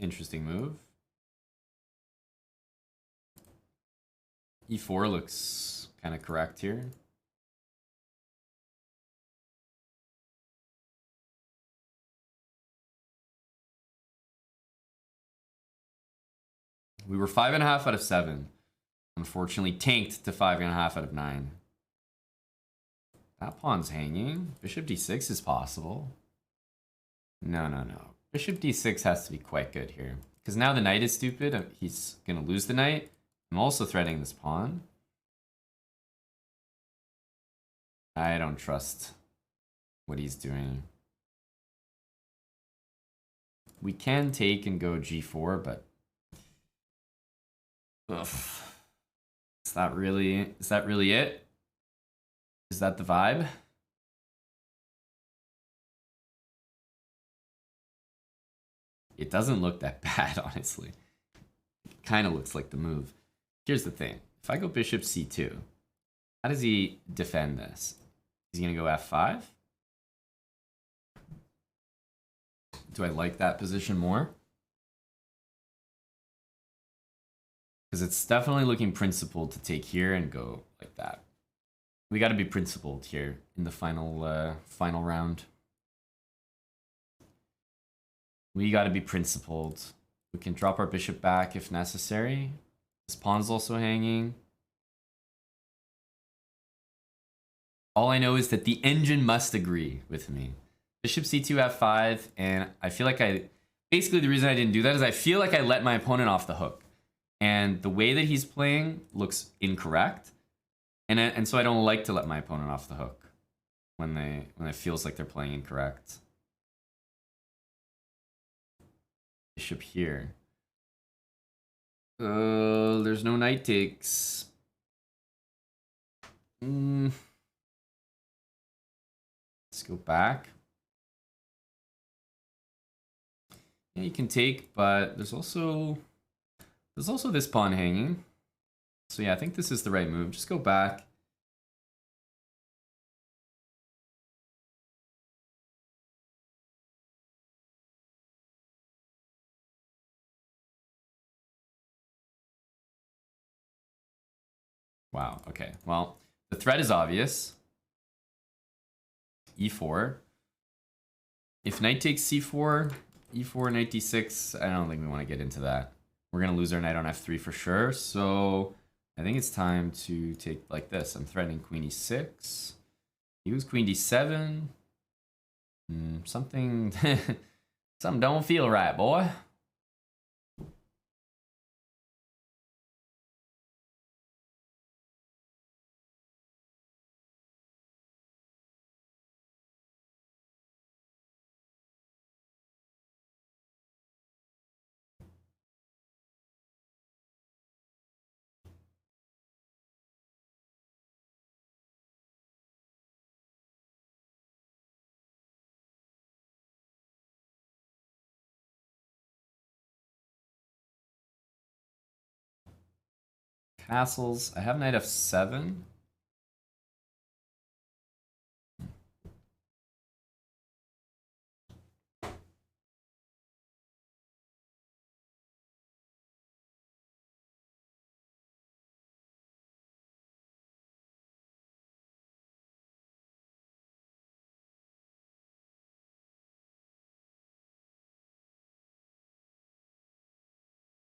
Interesting move. E4 looks kind of correct here. We were 5.5 out of 7. Unfortunately, tanked to 5.5 out of 9. That pawn's hanging. Bishop d6 is possible. No. Bishop d6 has to be quite good here. Because now the knight is stupid. He's going to lose the knight. I'm also threatening this pawn. I don't trust what he's doing. We can take and go g4, but... Ugh. Is that really it? Is that the vibe? It doesn't look that bad, honestly. It kind of looks like the move. Here's the thing. If I go bishop c2, how does he defend this? Is he going to go f5? Do I like that position more? Because it's definitely looking principled to take here and go like that. We got to be principled here in the final round. We got to be principled. We can drop our bishop back if necessary. This pawn's also hanging. All I know is that the engine must agree with me. Bishop c2 f5, and I feel like basically the reason I didn't do that is I feel like I let my opponent off the hook. And the way that he's playing looks incorrect. And so I don't like to let my opponent off the hook when it feels like they're playing incorrect. Bishop here. There's no knight takes. Let's go back. Yeah, you can take, but there's also this pawn hanging. So yeah, I think this is the right move. Just go back. Wow, okay. Well, the threat is obvious. E4. If knight takes c4, e4, knight d6, I don't think we want to get into that. We're going to lose our knight on f3 for sure, so I think it's time to take like this. I'm threatening queen e6. He was queen d7. Something, something don't feel right, boy. Castles. I have knight f7.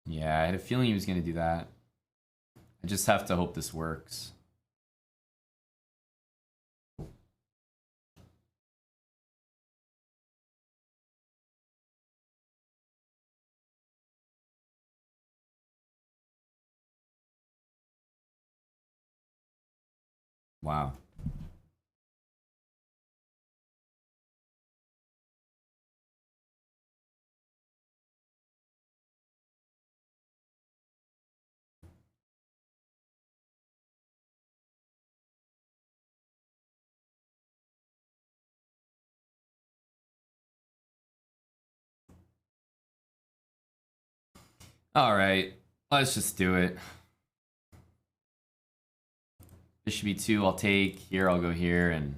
Yeah, I had a feeling he was going to do that. I just have to hope this works. Wow. All right, let's just do it. Bishop e2, I'll take. Here, I'll go here and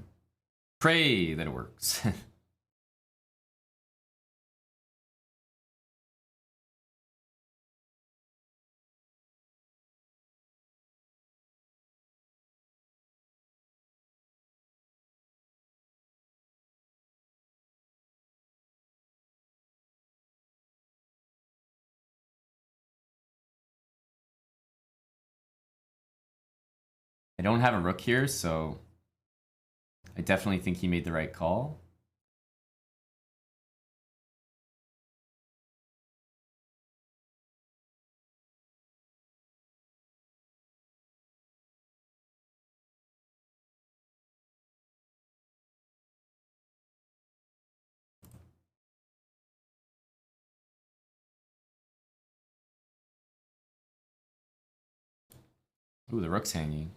pray that it works. I don't have a rook here, so I definitely think he made the right call. Ooh, the rook's hanging.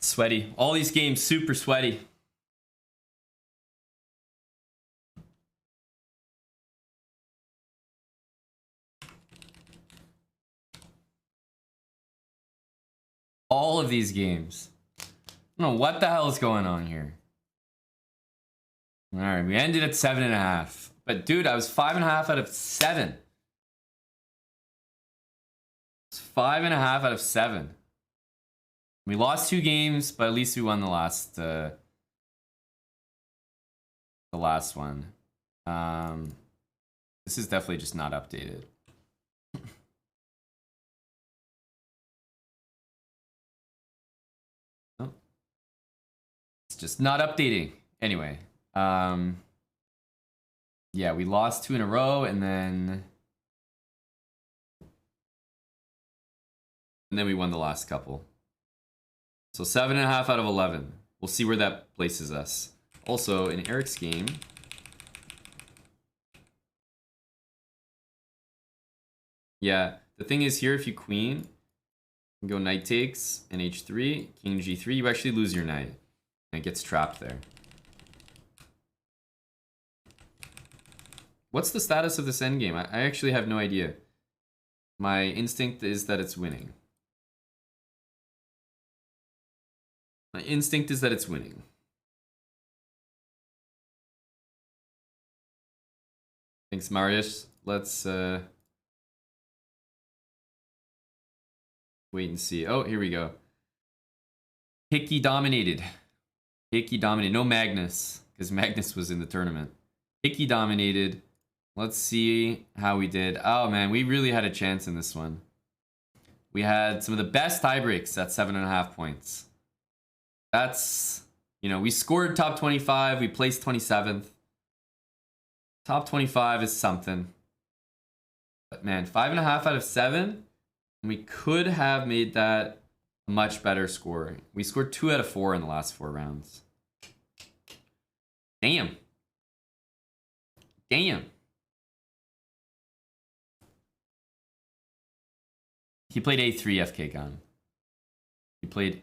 Sweaty. All these games super sweaty. All of these games. I don't know what the hell is going on here. All right, we ended at 7.5. But dude, I was 5.5 out of 7. It's 5.5 out of 7. We lost 2 games, but at least we won the last one. This is definitely just not updated. Oh. It's just not updating. Anyway, yeah, we lost 2 in a row, and then we won the last couple. So 7.5 out of 11. We'll see where that places us. Also, in Eric's game, yeah, the thing is here, if you queen, you go knight takes, and h3, king g3, you actually lose your knight. And it gets trapped there. What's the status of this endgame? I actually have no idea. My instinct is that it's winning. My instinct is that it's winning. Thanks, Marius. Let's wait and see. Oh, here we go. Hickey dominated. Hickey dominated. No Magnus, because Magnus was in the tournament. Hickey dominated. Let's see how we did. Oh man, we really had a chance in this one. We had some of the best tiebreaks at 7.5 points. That's, you know, we scored top 25. We placed 27th. Top 25 is something. But man, 5.5 out of 7. We could have made that a much better score. We scored 2 out of 4 in the last 4 rounds. Damn. Damn. He played A3 FK gun. He played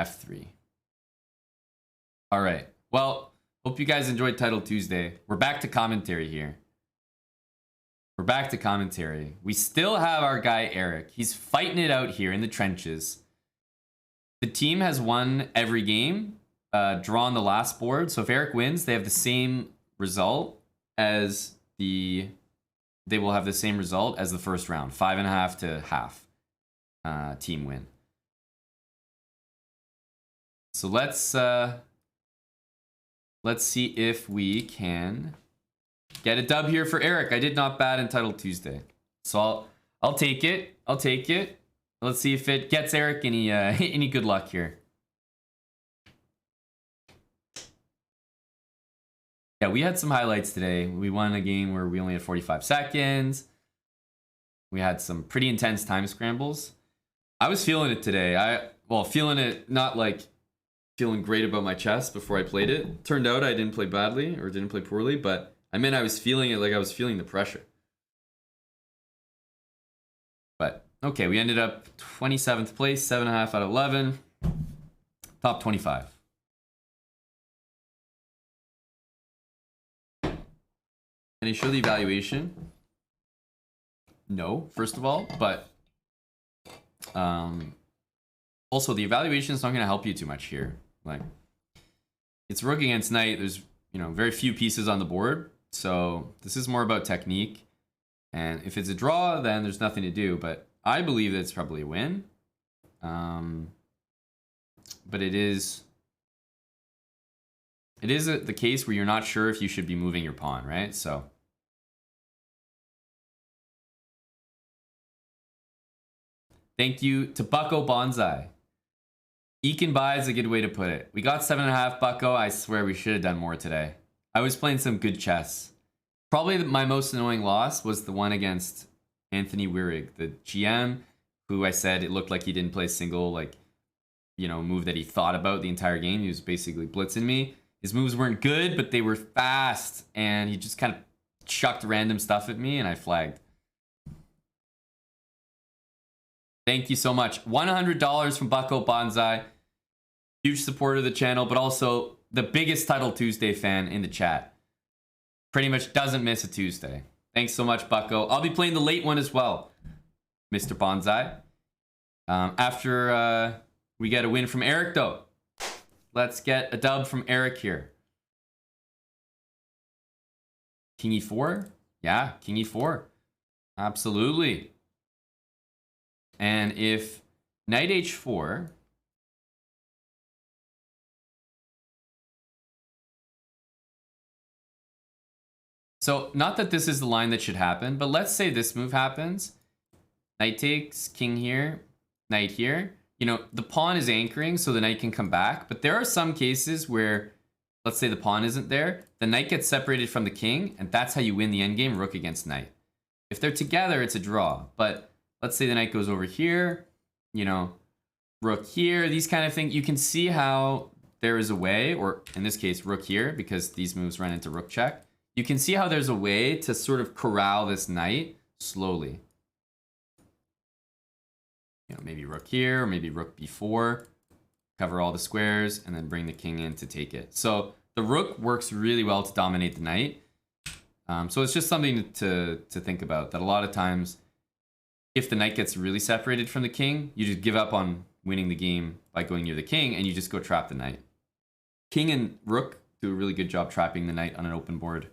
F3. All right. Well, hope you guys enjoyed Title Tuesday. We're back to commentary here. We're back to commentary. We still have our guy Eric. He's fighting it out here in the trenches. The team has won every game, drawn the last board. So if Eric wins, they have the same result as the... They will have the same result as the first round. 5.5 to half team win. So let's see if we can get a dub here for Eric. I did not bad in Title Tuesday. So I'll take it. I'll take it. Let's see if it gets Eric any any good luck here. Yeah, we had some highlights today. We won a game where we only had 45 seconds. We had some pretty intense time scrambles. I was feeling it today. Feeling it, not like feeling great about my chess before I played it. Turned out I didn't play badly or didn't play poorly, but I meant I was feeling it like I was feeling the pressure. But okay, we ended up 27th place, 7.5 out of 11. Top 25. Can I show the evaluation? No, first of all, but also the evaluation is not going to help you too much here. Like, it's rook against knight. There's, you know, very few pieces on the board, so this is more about technique. And if it's a draw, then there's nothing to do. But I believe that it's probably a win. But it is the case where you're not sure if you should be moving your pawn, right? So thank you to Bucko Bonsai. Eek and buy is a good way to put it. We got 7.5, Bucko. I swear we should have done more today. I was playing some good chess. Probably my most annoying loss was the one against Anthony Wierig, the GM, who I said it looked like he didn't play a single, like, you know, move that he thought about the entire game. He was basically blitzing me. His moves weren't good, but they were fast, and he just kind of chucked random stuff at me, and I flagged. Thank you so much. $100 from Bucko Bonsai. huge supporter of the channel, but also the biggest Title Tuesday fan in the chat. Pretty much doesn't miss a Tuesday. Thanks so much, Bucko. I'll be playing the late one as well, Mr. Bonsai. After we get a win from Eric, though. Let's get a dub from Eric here. King e4? Yeah, king e4. Absolutely. And if knight h4... So, not that this is the line that should happen, but let's say this move happens. Knight takes, king here, knight here. You know, the pawn is anchoring, so the knight can come back. But there are some cases where, let's say the pawn isn't there, the knight gets separated from the king, and that's how you win the endgame, rook against knight. If they're together, it's a draw. But let's say the knight goes over here, you know, rook here, these kind of things. You can see how there is a way, or in this case, rook here, because these moves run into rook check. You can see how there's a way to sort of corral this knight slowly. You know, maybe rook here, or maybe rook b4, cover all the squares, and then bring the king in to take it. So the rook works really well to dominate the knight. So it's just something to think about, that a lot of times, if the knight gets really separated from the king, you just give up on winning the game by going near the king, and you just go trap the knight. King and rook do a really good job trapping the knight on an open board.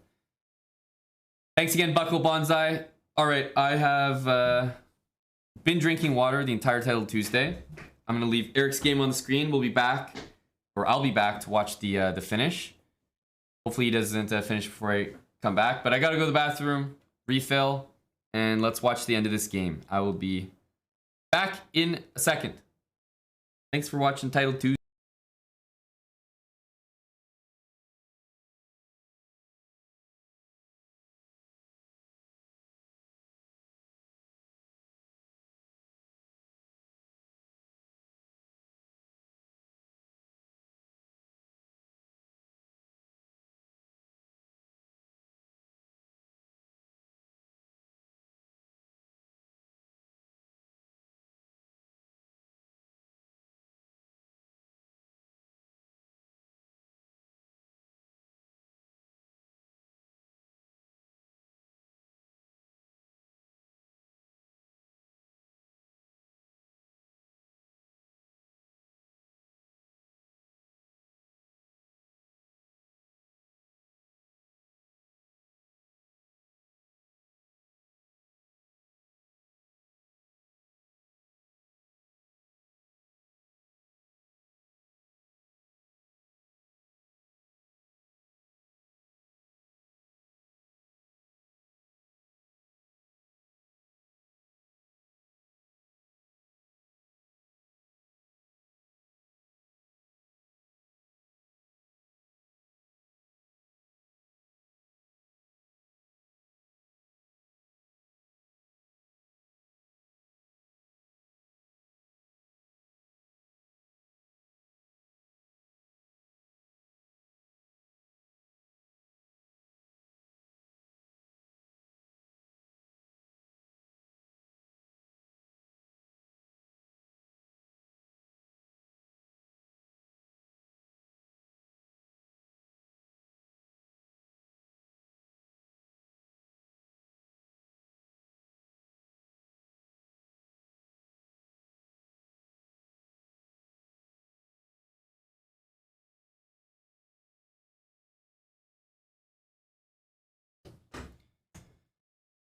Thanks again, Buckle Bonsai. All right, I have been drinking water the entire Title Tuesday. I'm gonna leave Eric's game on the screen. We'll be back, or I'll be back to watch the finish. Hopefully he doesn't finish before I come back, but I gotta go to the bathroom, refill, and let's watch the end of this game. I will be back in a second. Thanks for watching Title Tuesday.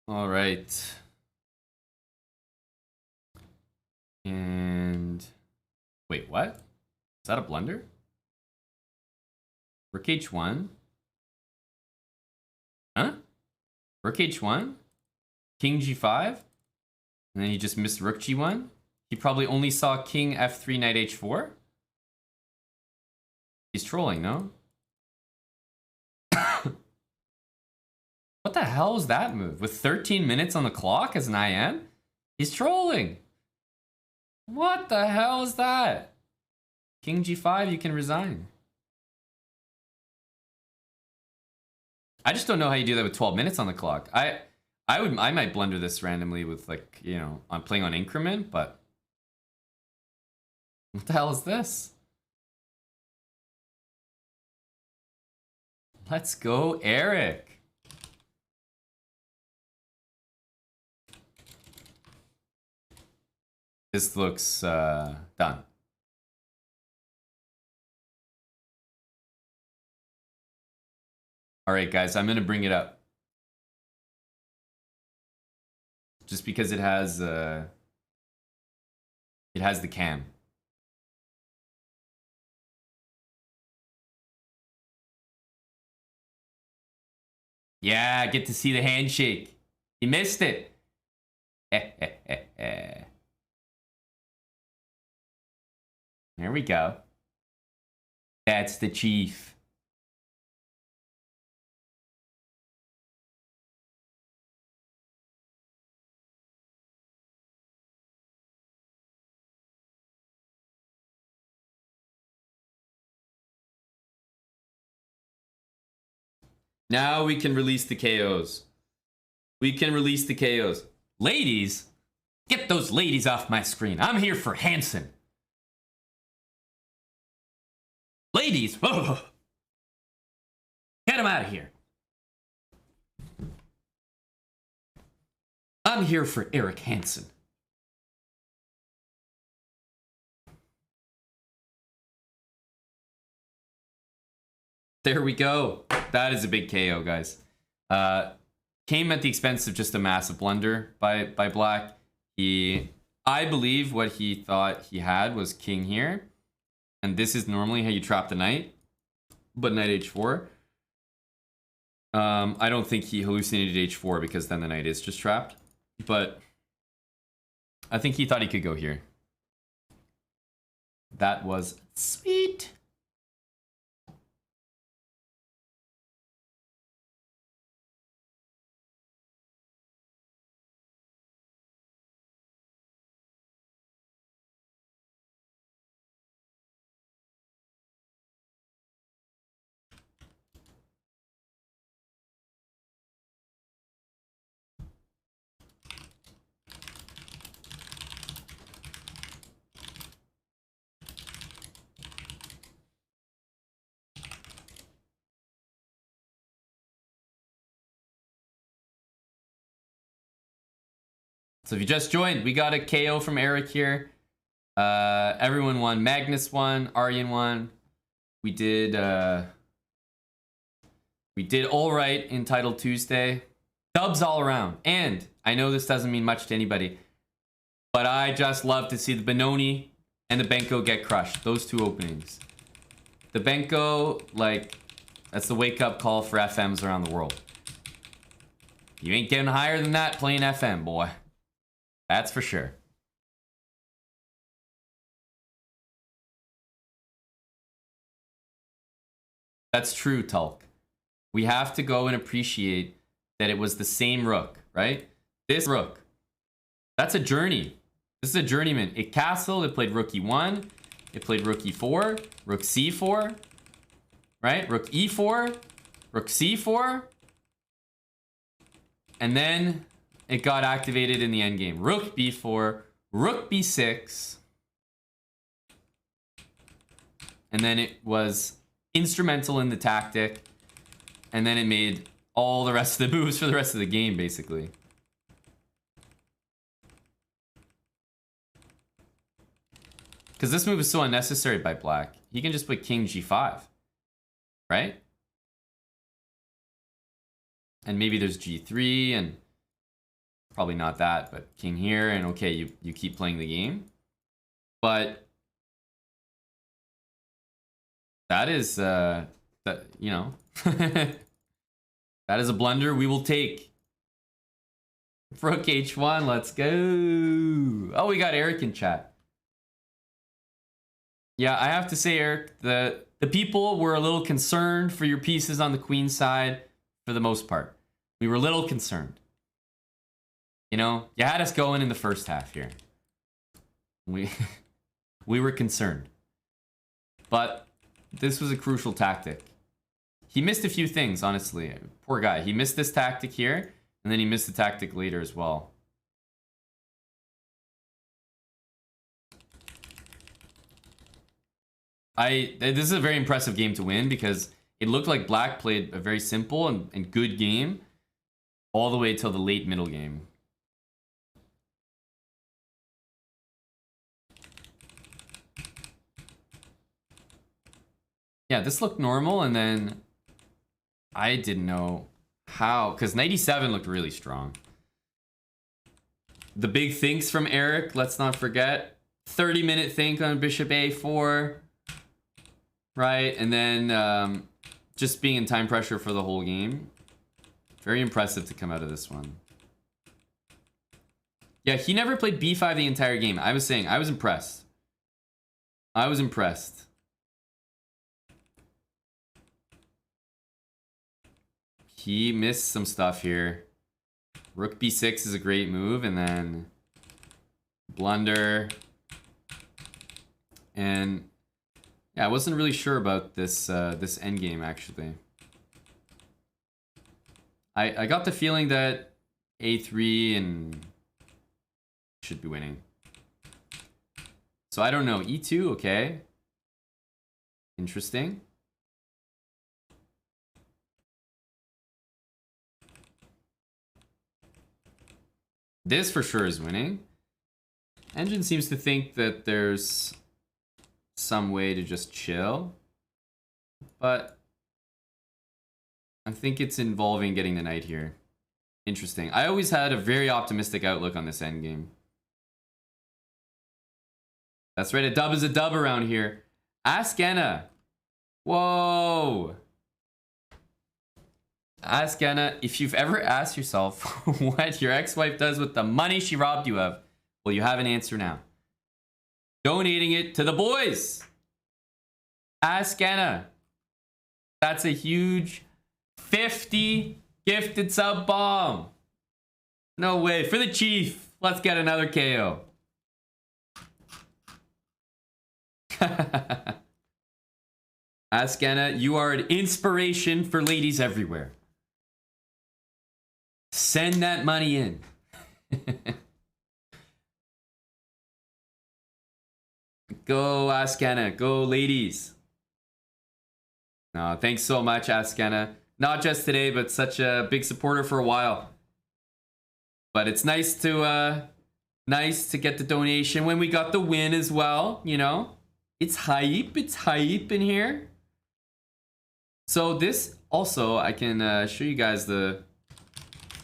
All right. And wait, what? Is that a blunder? Rook h1. Huh? Rook h1? King g5? And then he just missed rook g1? He probably only saw king f3, knight h4? He's trolling, no? What the hell was that move? With 13 minutes on the clock as an IM? He's trolling. What the hell is that? King g5, you can resign. I just don't know how you do that with 12 minutes on the clock. I might blunder this randomly with, like, you know, I'm playing on increment, but what the hell is this? Let's go, Eric. This looks done. All right, guys, I'm gonna bring it up. Just because it has the cam. Yeah, I get to see the handshake. He missed it. There we go. That's the chief. Now we can release the KOs. We can release the KOs. Ladies? Get those ladies off my screen. I'm here for Hansen. Ladies? Oh. Get them out of here. I'm here for Eric Hansen. There we go. That is a big KO, guys. Came at the expense of just a massive blunder by Black. I believe what he thought he had was king here. And this is normally how you trap the knight. But knight h4. I don't think he hallucinated h4 because then the knight is just trapped. But I think he thought he could go here. That was sweet. So if you just joined, we got a KO from Eric here. Everyone won. Magnus won. Aryan won. We did all right in Title Tuesday. Dubs all around. And I know this doesn't mean much to anybody, but I just love to see the Benoni and the Benko get crushed. Those two openings. The Benko, like, that's the wake-up call for FMs around the world. You ain't getting higher than that playing FM, boy. That's for sure. That's true, Tulk. We have to go and appreciate that it was the same rook, right? This rook. That's a journey. This is a journeyman. It castled, it played rook e1, it played rook e4, rook c4, right? Rook e4, rook c4, and then it got activated in the endgame. Rook b4, rook b6, and then it was instrumental in the tactic, and then it made all the rest of the moves for the rest of the game, basically. Because this move is so unnecessary by Black. He can just put king g5, right? And maybe there's g3, and probably not that, but king here, and okay, you keep playing the game. But that is, that, you know, that is a blunder we will take. Rook h1, let's go. Oh, we got Eric in chat. Yeah, I have to say, Eric, the people were a little concerned for your pieces on the queen side for the most part. We were a little concerned. You know, you had us going in the first half here. We were concerned. But this was a crucial tactic. He missed a few things, honestly. Poor guy. He missed this tactic here, and then he missed the tactic later as well. This is a very impressive game to win because it looked like black played a very simple and good game all the way till the late middle game. Yeah, this looked normal, and then I didn't know how, because 97 looked really strong. The big thinks from Eric, let's not forget. 30-minute think on bishop a4. Right, and then just being in time pressure for the whole game. Very impressive to come out of this one. Yeah, he never played b5 the entire game. I was saying, I was impressed. I was impressed. He missed some stuff here. Rook b6 is a great move, and then blunder. And yeah, I wasn't really sure about this this endgame, actually. I got the feeling that a3 and should be winning. So I don't know. e2, okay. Interesting. This for sure is winning. Engine seems to think that there's some way to just chill, but I think it's involving getting the knight here. Interesting. I always had a very optimistic outlook on this endgame. That's right, a dub is a dub around here. Ask Anna. Whoa. Ask Anna if you've ever asked yourself what your ex-wife does with the money she robbed you of. Well, you have an answer now. Donating it to the boys. Ask Anna. That's a huge 50 gifted sub bomb. No way. For the chief. Let's get another KO. Ask Anna, you are an inspiration for ladies everywhere. Send that money in. Go, Ask Anna. Go, ladies. No, thanks so much, Ask Anna. Not just today, but such a big supporter for a while. But it's nice to get the donation when we got the win as well, you know? It's hype in here. So this also, I can show you guys the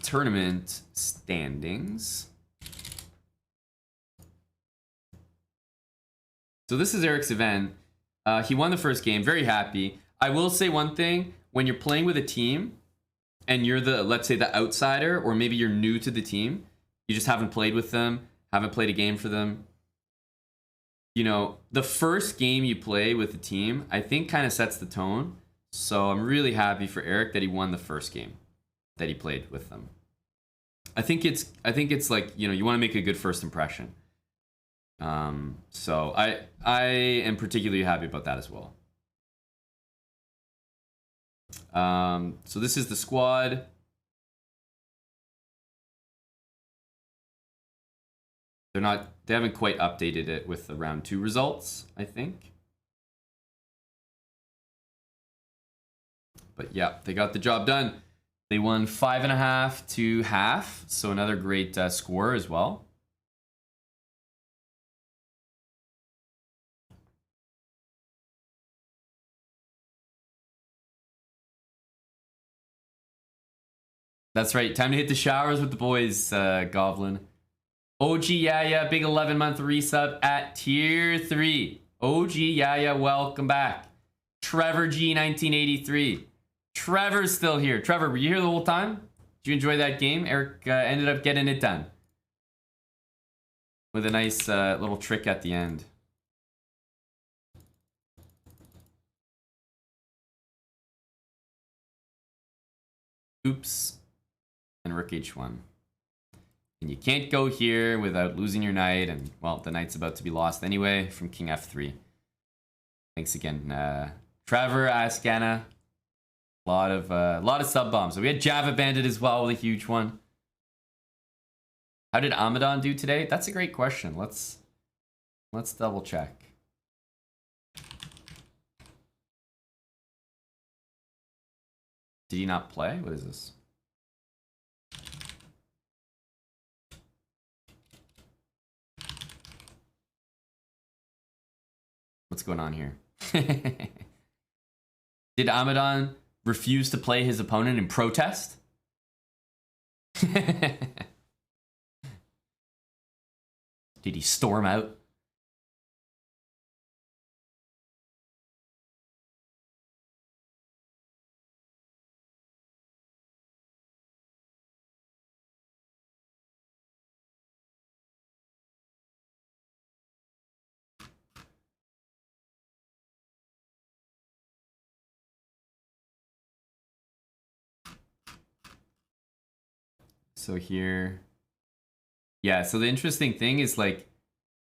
tournament standings. So this is Eric's event. He won the first game, very happy. I will say one thing, when you're playing with a team and you're the, let's say, the outsider, or maybe you're new to the team, you just haven't played with them, haven't played a game for them. You know, the first game you play with the team, I think kind of sets the tone. So I'm really happy for Eric that he won the first game that he played with them. I think it's like, you know, you want to make a good first impression. So I am particularly happy about that as well. So this is the squad. They haven't quite updated it with the round 2 results, I think. But yeah, they got the job done. They won 5.5 to half, so another great score as well. That's right, time to hit the showers with the boys, Goblin. OG Yaya, big 11-month resub at tier 3. OG Yaya, welcome back. Trevor G, 1983. Trevor's still here. Trevor, were you here the whole time? Did you enjoy that game? Eric ended up getting it done. With a nice little trick at the end. Oops. And rook h1. And you can't go here without losing your knight, and, well, the knight's about to be lost anyway from king f3. Thanks again, Trevor, Ask Anna. A lot of sub bombs. So we had Java Bandit as well with a huge one. How did Amadon do today? That's a great question. Let's double check. Did he not play? What is this? What's going on here? Did Amadon refuse to play his opponent in protest? Did he storm out? So here, yeah, so the interesting thing is like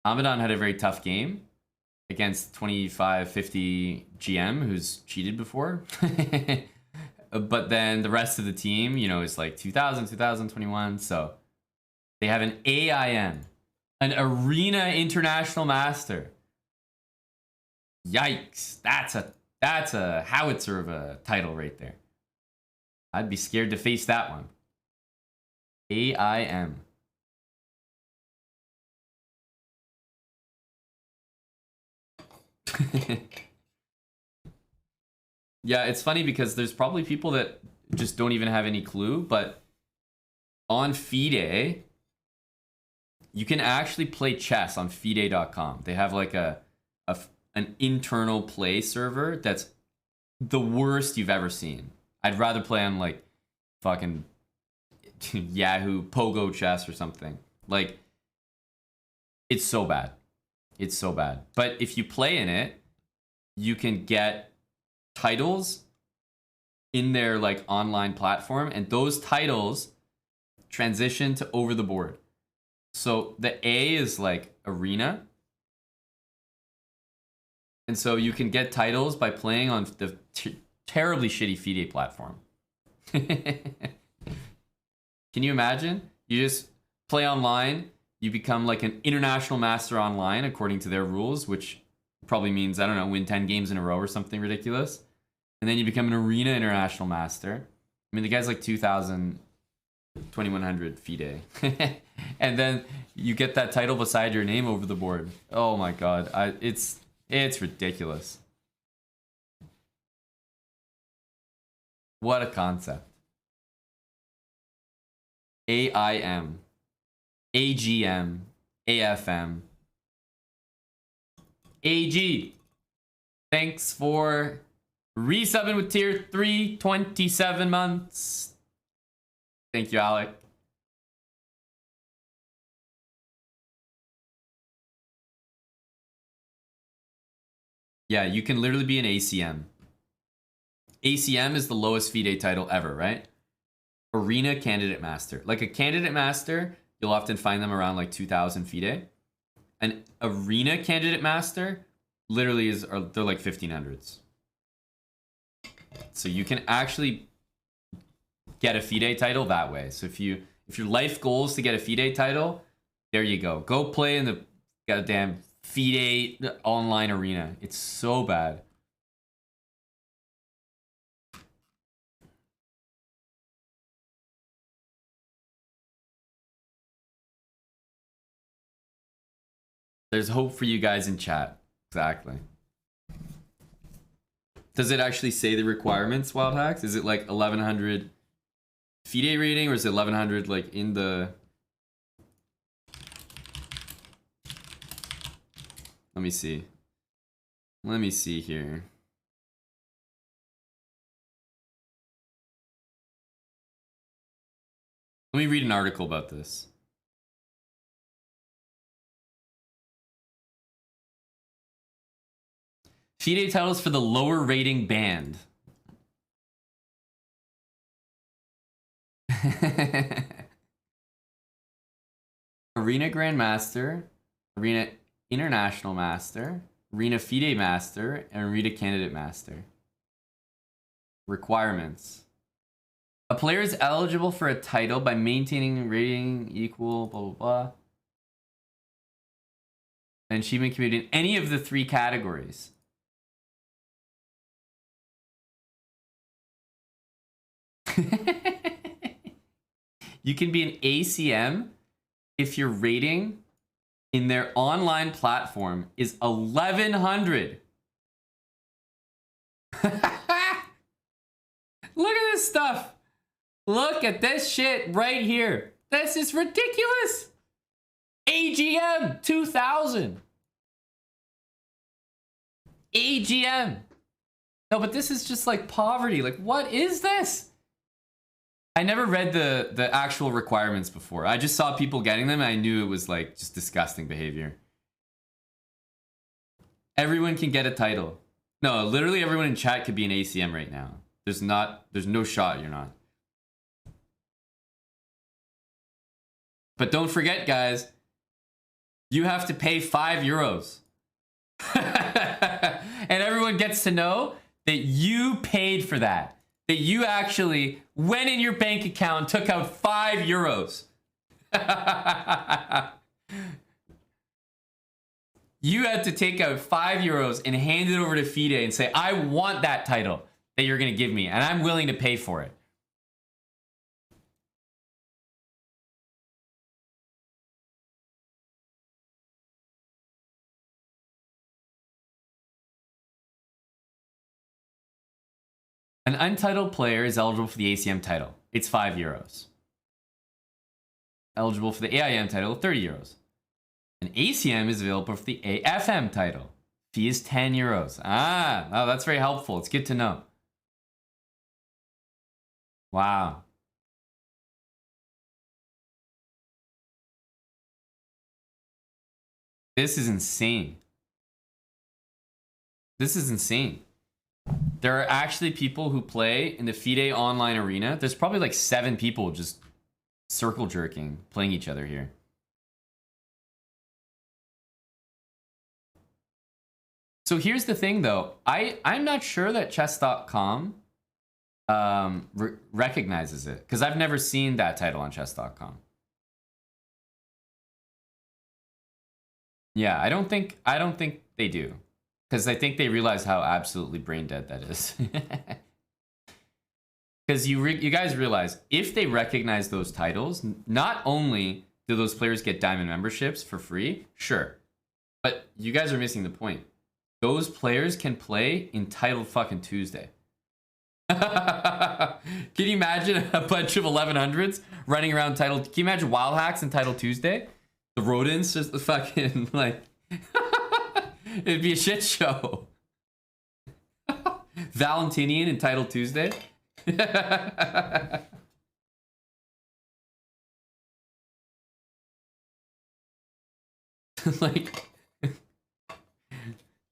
Amadon had a very tough game against 2550 GM who's cheated before. But then the rest of the team, you know, is like 2000, 2021. So they have an AIM, an Arena International Master. Yikes. That's a howitzer of a title right there. I'd be scared to face that one. AIM. Yeah, it's funny because there's probably people that just don't even have any clue, but on FIDE, you can actually play chess on FIDE.com. They have like an internal play server that's the worst you've ever seen. I'd rather play on like fucking Yahoo Pogo Chess or something. Like, it's so bad. It's so bad. But if you play in it, you can get titles in their like online platform, and those titles transition to over the board. So the A is like Arena. And so you can get titles by playing on the terribly shitty FIDE platform. Can you imagine? You just play online, you become like an international master online according to their rules, which probably means, I don't know, win 10 games in a row or something ridiculous. And then you become an Arena International Master. I mean, the guy's like 2,000, 2,100 FIDE. And then you get that title beside your name over the board. Oh my god, it's ridiculous. What a concept. AIM, AGM, AFM, AG. Thanks for resubbing with tier 3, 27 months. Thank you, Alec. Yeah, you can literally be an ACM. ACM is the lowest FIDE title ever, right? Arena Candidate Master. Like a Candidate Master, you'll often find them around like 2,000 FIDE. An Arena Candidate Master literally they're like 1,500s. So you can actually get a FIDE title that way. So if your life goal is to get a FIDE title, there you go. Go play in the goddamn FIDE online arena. It's so bad. There's hope for you guys in chat. Exactly. Does it actually say the requirements, Wild Hacks? Is it like 1,100 FIDE rating, or is it 1,100 like in the... Let me see. Let me see here. Let me read an article about this. FIDE titles for the lower rating band. Arena Grandmaster, Arena International Master, Arena FIDE Master, and Arena Candidate Master. Requirements. A player is eligible for a title by maintaining rating equal blah blah blah. An achievement can be in any of the 3 categories. You can be an ACM if your rating in their online platform is 1100. Look at this stuff. Look at this shit right here. This is ridiculous. AGM 2000. AGM. No, but this is just like poverty. Like, what is this? I never read the actual requirements before. I just saw people getting them and I knew it was like just disgusting behavior. Everyone can get a title. No, literally everyone in chat could be an ACM right now. There's no shot you're not. But don't forget, guys, you have to pay €5. And everyone gets to know that you paid for that. That you actually went in your bank account and took out €5. You had to take out €5 and hand it over to FIDE and say, I want that title that you're going to give me, and I'm willing to pay for it. An untitled player is eligible for the ACM title. It's €5. Eligible for the AIM title, €30. An ACM is available for the AFM title. Fee is €10. Ah, oh, that's very helpful. It's good to know. Wow. This is insane. This is insane. There are actually people who play in the FIDE online arena. There's probably like 7 people just circle jerking, playing each other here. So here's the thing though. I'm not sure that chess.com recognizes it, because I've never seen that title on chess.com. Yeah, I don't think they do. Because I think they realize how absolutely brain dead that is. Because you guys realize, if they recognize those titles, not only do those players get diamond memberships for free, sure, but you guys are missing the point. Those players can play in Title fucking Tuesday. Can you imagine a bunch of 1100s running around Title? Can you imagine Wild Hacks in Title Tuesday? The rodents just fucking like... It'd be a shit show. Valentinian in Title Tuesday. Like,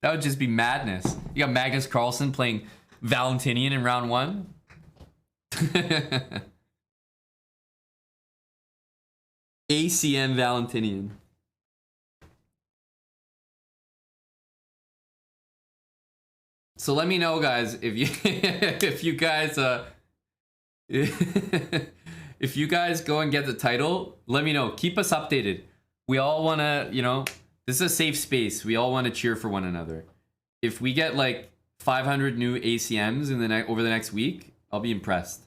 that would just be madness. You got Magnus Carlsen playing Valentinian in round 1. ACM Valentinian. So let me know, guys, if you if you guys if you guys go and get the title, let me know. Keep us updated. We all want to, you know, this is a safe space. We all want to cheer for one another. If we get like 500 new ACMs in the over the next week, I'll be impressed.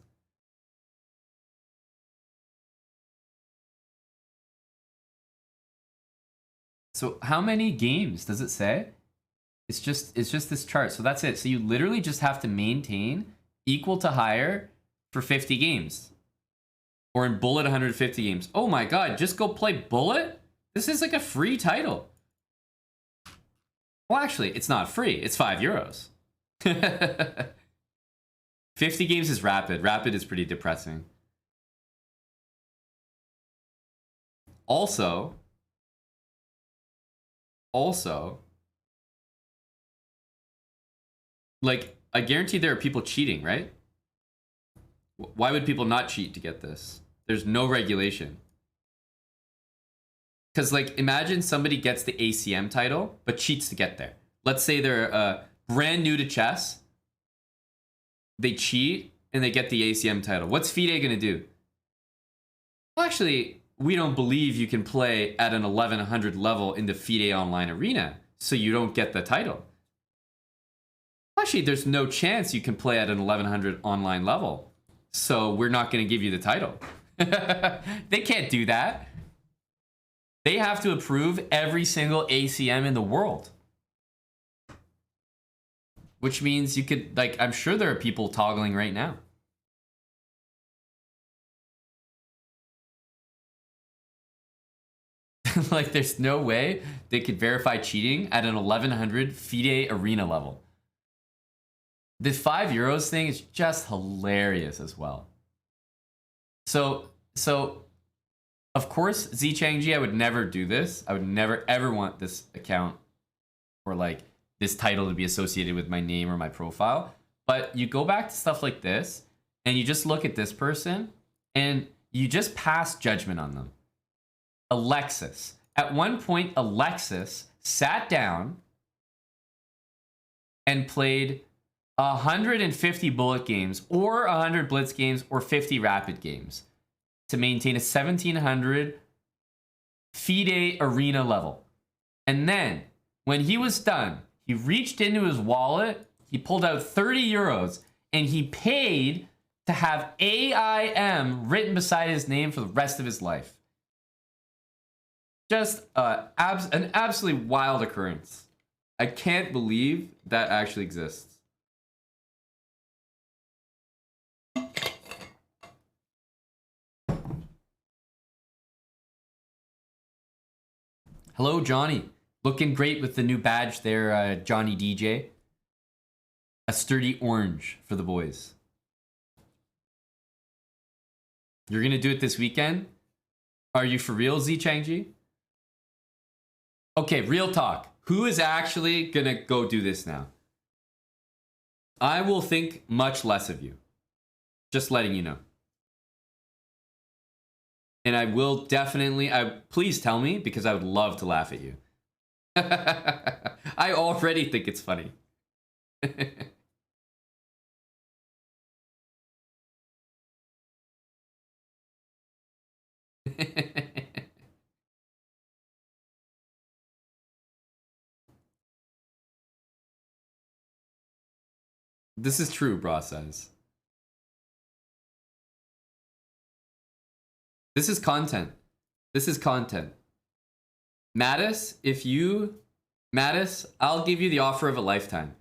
So how many games does it say? It's just this chart. So that's it. So you literally just have to maintain equal to higher for 50 games. Or in Bullet 150 games. Oh my god, just go play Bullet? This is like a free title. Well, actually, it's not free. It's €5. 50 games is Rapid. Rapid is pretty depressing. Also, like, I guarantee there are people cheating, right? Why would people not cheat to get this? There's no regulation. Because, like, imagine somebody gets the ACM title, but cheats to get there. Let's say they're brand new to chess. They cheat, and they get the ACM title. What's FIDE going to do? Well, actually, we don't believe you can play at an 1100 level in the FIDE online arena, so you don't get the title. Actually, there's no chance you can play at an 1100 online level, so we're not going to give you the title. They can't do that. They have to approve every single ACM in the world. Which means you could, like, I'm sure there are people toggling right now. Like, there's no way they could verify cheating at an 1100 FIDE arena level. The €5 thing is just hilarious as well. So of course, ZChangji, I would never do this. I would never ever want this account or like this title to be associated with my name or my profile. But you go back to stuff like this and you just look at this person and you just pass judgment on them. Alexis. At one point, Alexis sat down and played 150 bullet games or 100 blitz games or 50 rapid games to maintain a 1700 FIDE arena level. And then when he was done, he reached into his wallet, he pulled out €30 and he paid to have AIM written beside his name for the rest of his life. Just an absolutely wild occurrence. I can't believe that actually exists. Hello, Johnny. Looking great with the new badge there, Johnny DJ. A sturdy orange for the boys. You're going to do it this weekend? Are you for real, ZChangji? Okay, real talk. Who is actually going to go do this now? I will think much less of you. Just letting you know. And I will definitely, please tell me because I would love to laugh at you. I already think it's funny. This is true, Bra says. This is content. This is content. Mattis, Mattis, I'll give you the offer of a lifetime.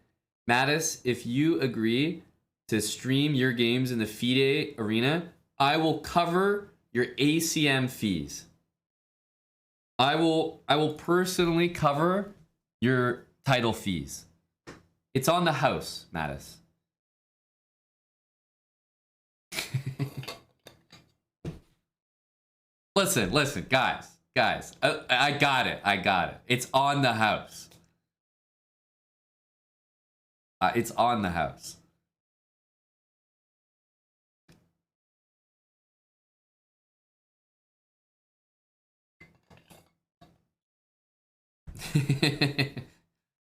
Mattis, if you agree to stream your games in the FIDE arena, I will cover your ACM fees. I will personally cover your title fees. It's on the house, Mattis. Listen, guys, I got it. It's on the house. It's on the house.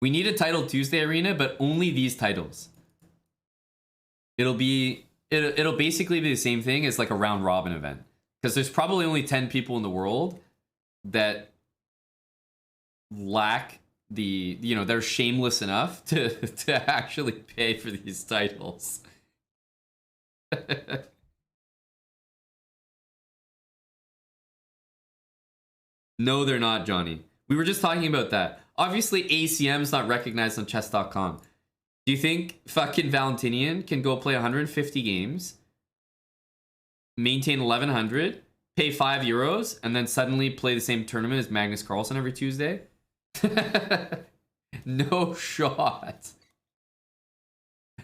We need a Title Tuesday arena, but only these titles. It'll basically be the same thing as like a round robin event. Because there's probably only 10 people in the world that lack the, they're shameless enough to actually pay for these titles. No, they're not, Johnny. We were just talking about that. Obviously, ACM is not recognized on chess.com. Do you think fucking Valentinian can go play 150 games, maintain 1100, pay €5, and then suddenly play the same tournament as Magnus Carlsen every Tuesday? No shot.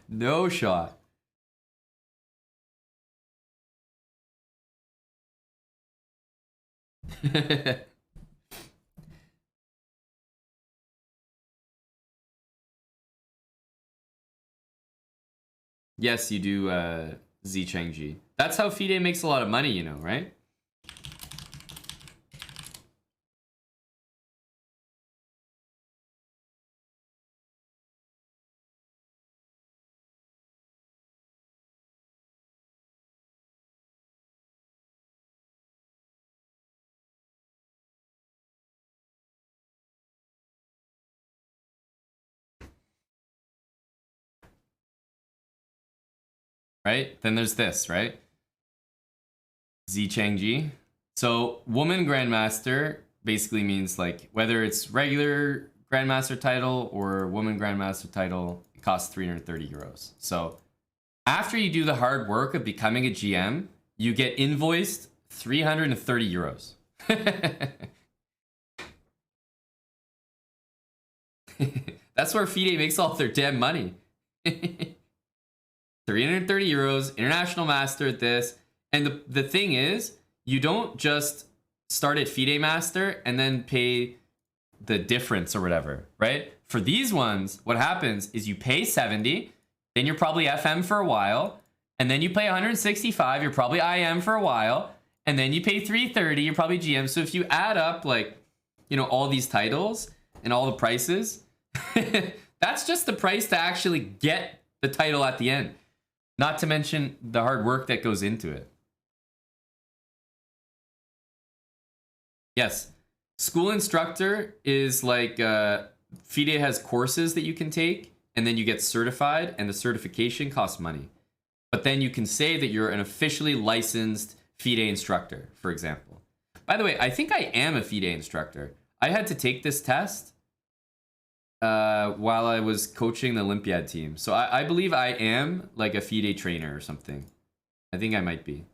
No shot. Yes, you do, ZChangji. That's how FIDE makes a lot of money, right? right? Then there's this, right? Zi Changji. So woman grandmaster basically means like whether it's regular grandmaster title or woman grandmaster title, it costs 330 euros. So after you do the hard work of becoming a GM, you get invoiced 330 euros. That's where FIDE makes all their damn money. 330 euros, international master at this. And the thing is, you don't just start at FIDE master and then pay the difference or whatever, right? For these ones, what happens is you pay 70, then you're probably FM for a while, and then you pay 165, you're probably IM for a while, and then you pay 330, you're probably GM. So if you add up like, you know, all these titles and all the prices, that's just the price to actually get the title at the end. Not to mention the hard work that goes into it. Yes, school instructor is like FIDE has courses that you can take, and then you get certified, and the certification costs money. But then you can say that you're an officially licensed FIDE instructor, for example. By the way, I think I am a FIDE instructor. I had to take this test while I was coaching the Olympiad team. So I believe I am like a FIDE trainer or something. I think I might be.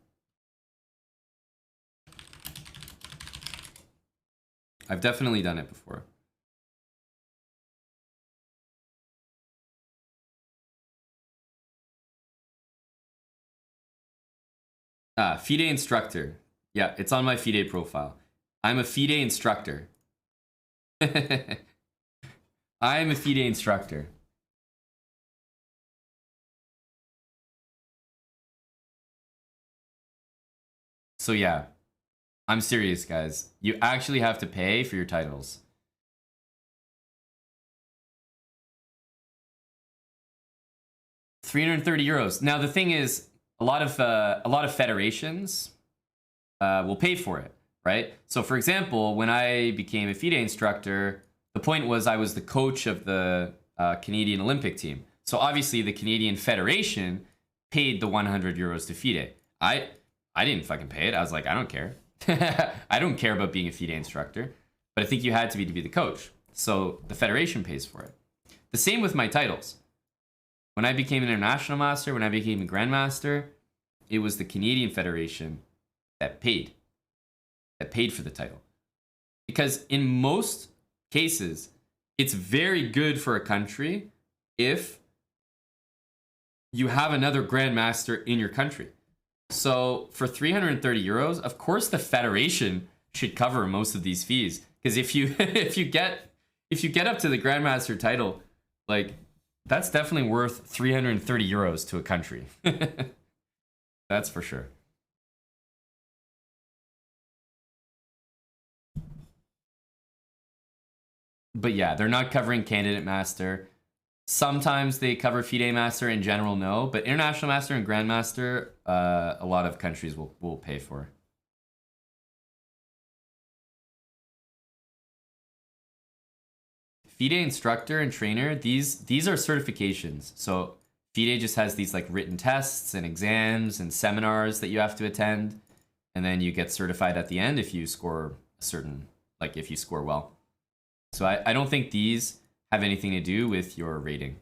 I've definitely done it before. FIDE instructor. Yeah, it's on my FIDE profile. I'm a FIDE instructor. I am a FIDE instructor. So yeah, I'm serious, guys. You actually have to pay for your titles. €330. Now the thing is, a lot of federations will pay for it, right? So for example, when I became a FIDE instructor, the point was I was the coach of the Canadian Olympic team. So obviously the Canadian Federation paid the €100 to FIDE. I didn't fucking pay it. I was like, I don't care. I don't care about being a FIDE instructor, but I think you had to be the coach. So the Federation pays for it. The same with my titles. When I became an international master, when I became a grandmaster, it was the Canadian Federation that paid for the title. Because in most cases, it's very good for a country if you have another grandmaster in your country. So for 330 euros, of course the federation should cover most of these fees. Because if you if you get up to the grandmaster title, like that's definitely worth 330 euros to a country. That's for sure. But yeah, they're not covering candidate master. Sometimes they cover FIDE master, in general, no. But international master and grandmaster, a lot of countries will pay for. FIDE instructor and trainer, these are certifications. So FIDE just has these like written tests and exams and seminars that you have to attend. And then you get certified at the end if you score a certain, like if you score well. So I don't think these have anything to do with your rating.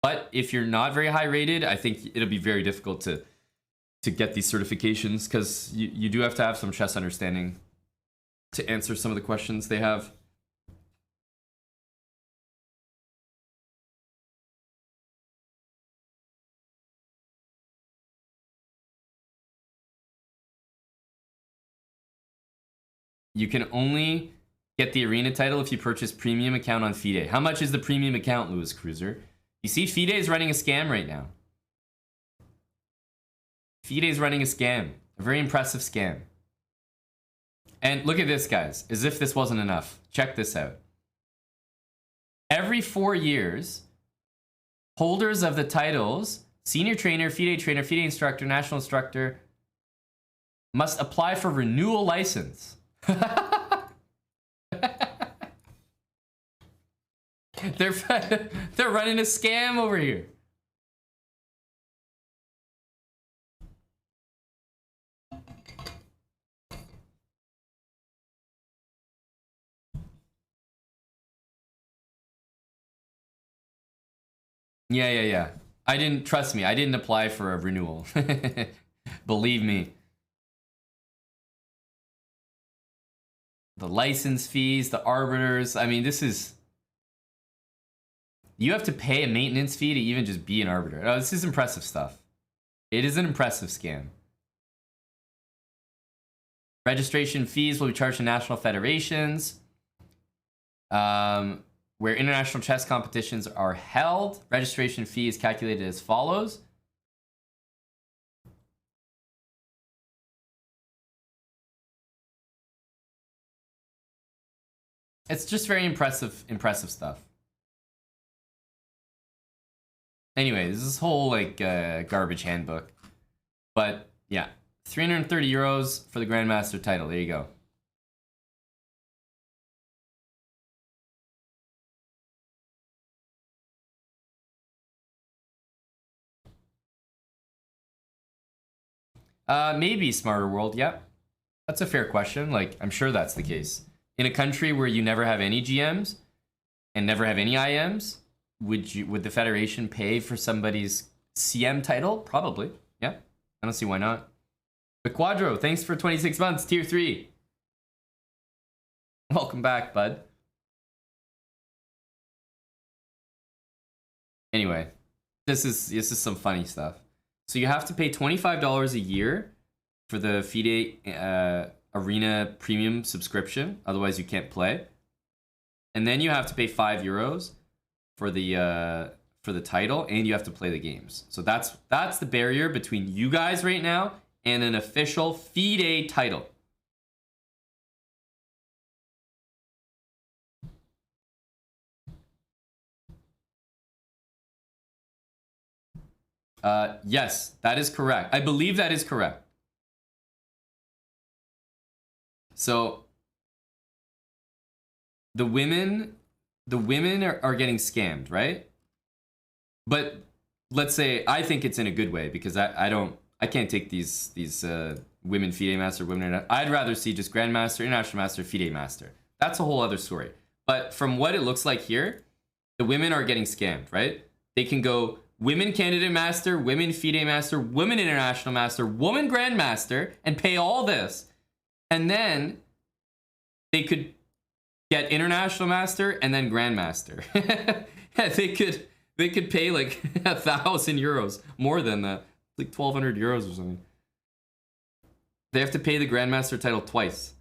But if you're not very high rated, I think it'll be very difficult to get these certifications because you do have to have some chess understanding to answer some of the questions they have. You can only get the arena title if you purchase premium account on FIDE. How much is the premium account, Lewis Cruiser? You see, FIDE is running a scam right now. FIDE is running a scam. A very impressive scam. And look at this, guys. As if this wasn't enough. Check this out. Every 4 years, holders of the titles, senior trainer, FIDE instructor, national instructor, must apply for renewal license. They're running a scam over here. Yeah, yeah, yeah. I didn't, trust me, I didn't apply for a renewal. Believe me. The license fees, the arbiters. I mean, this is... You have to pay a maintenance fee to even just be an arbiter. Oh, this is impressive stuff. It is an impressive scam. Registration fees will be charged to national federations. Where international chess competitions are held, registration fee is calculated as follows. It's just very impressive stuff. Anyway, this is whole like garbage handbook. But yeah, 330 euros for the Grandmaster title. There you go. Maybe Smarter World. Yep. That's a fair question. Like, I'm sure that's the case. In a country where you never have any GMs and never have any IMs, would the Federation pay for somebody's CM title? Probably. Yeah. I don't see why not. But Quadro, thanks for 26 months, tier 3. Welcome back, bud. Anyway, this is some funny stuff. So you have to pay $25 a year for the FIDE Arena Premium subscription. Otherwise, you can't play. And then you have to pay €5 for the title, and you have to play the games. So that's the barrier between you guys right now and an official FIDE title. Yes, that is correct. I believe that is correct. So the women are getting scammed, right? But let's say I think it's in a good way because I can't take these women FIDE Master, women. I'd rather see just Grandmaster, International Master, FIDE Master. That's a whole other story. But from what it looks like here, the women are getting scammed, right? They can go Women Candidate Master, Women FIDE Master, Women International Master, Woman Grandmaster, and pay all this. And then they could get International Master and then Grandmaster. They could pay like 1,000 euros, more than that, like 1,200 euros or something. They have to pay the Grandmaster title twice.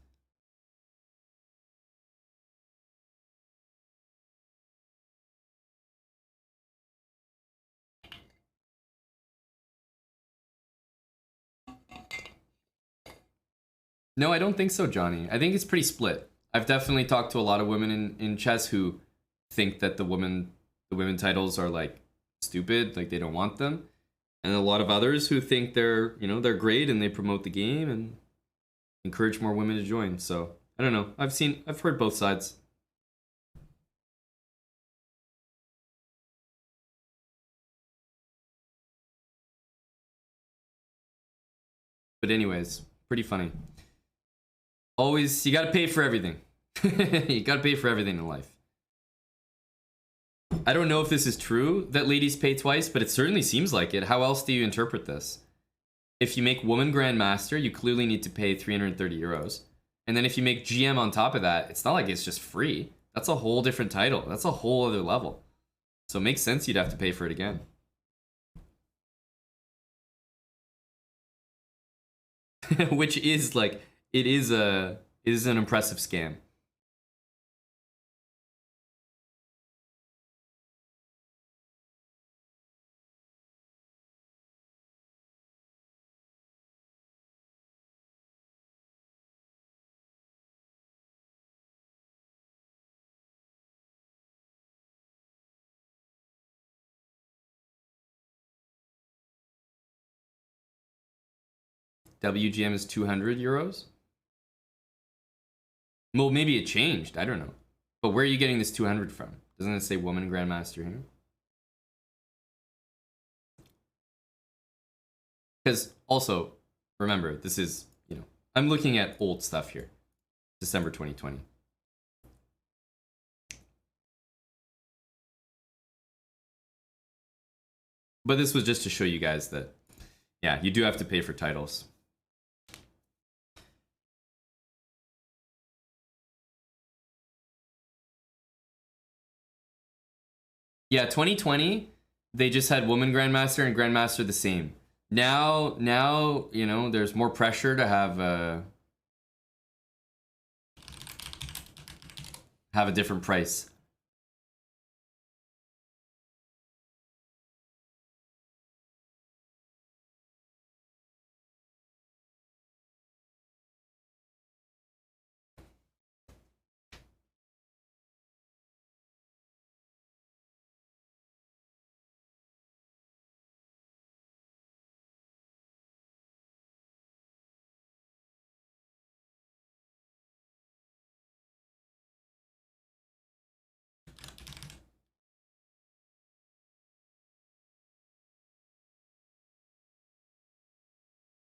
No, I don't think so, Johnny. I think it's pretty split. I've definitely talked to a lot of women in chess who think that the women titles are like stupid, like they don't want them. And a lot of others who think they're great and they promote the game and encourage more women to join. So, I don't know. I've heard both sides. But anyways, pretty funny. Always, you gotta pay for everything. You gotta pay for everything in life. I don't know if this is true that ladies pay twice, but it certainly seems like it. How else do you interpret this? If you make Woman Grandmaster, you clearly need to pay 330 euros. And then if you make GM on top of that, it's not like it's just free. That's a whole different title. That's a whole other level. So it makes sense you'd have to pay for it again. Which is like, it is an impressive scam. WGM is 200 euros. Well, maybe it changed. I don't know. But where are you getting this 200 from? Doesn't it say Woman Grandmaster here? Because also, remember, this is, I'm looking at old stuff here. December 2020. But this was just to show you guys that, yeah, you do have to pay for titles. Yeah, 2020, they just had Woman Grandmaster and Grandmaster the same. Now, you know, there's more pressure to have a different price.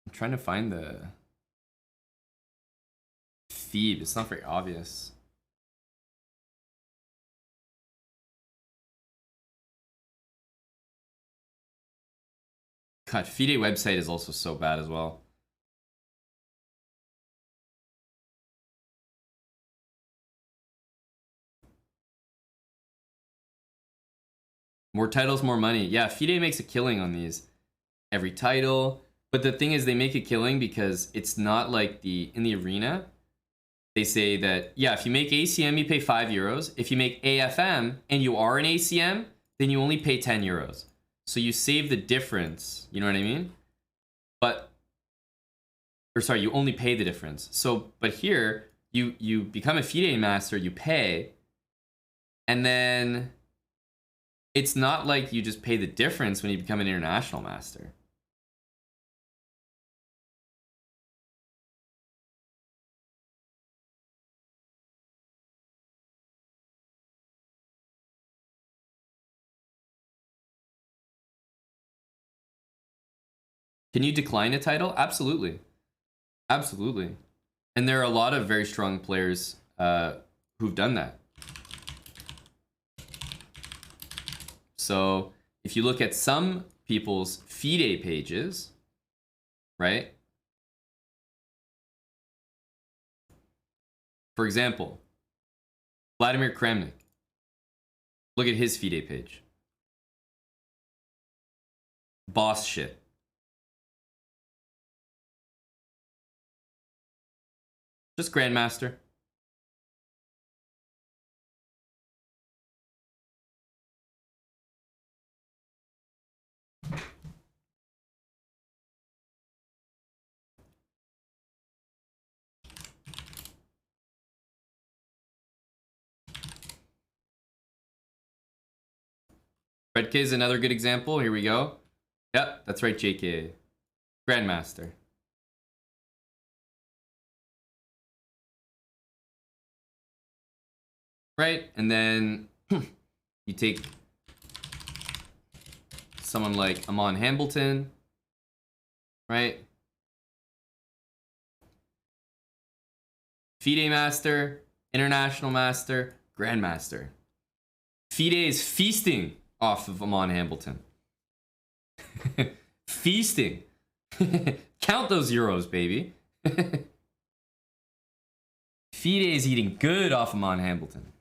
I'm trying to find the feed. It's not very obvious. God, FIDE website is also so bad as well. More titles, more money. Yeah, FIDE makes a killing on these. Every title. But the thing is, they make a killing because it's not like in the arena, they say that, yeah, if you make ACM, you pay €5. If you make AFM and you are an ACM, then you only pay €10. So you save the difference. You know what I mean? You only pay the difference. So, but here, you become a FIDE master, you pay, and then it's not like you just pay the difference when you become an international master. Can you decline a title? Absolutely. Absolutely. And there are a lot of very strong players who've done that. So if you look at some people's FIDE pages, right? For example, Vladimir Kramnik. Look at his FIDE page. Boss shit. Just Grandmaster. Red K is another good example. Here we go. Yep, that's right, JK. Grandmaster. Right? And then you take someone like Amon Hambleton, right? FIDE Master, International Master, Grandmaster. FIDE is feasting off of Amon Hambleton. Feasting. Count those euros, baby. FIDE is eating good off Amon Hambleton.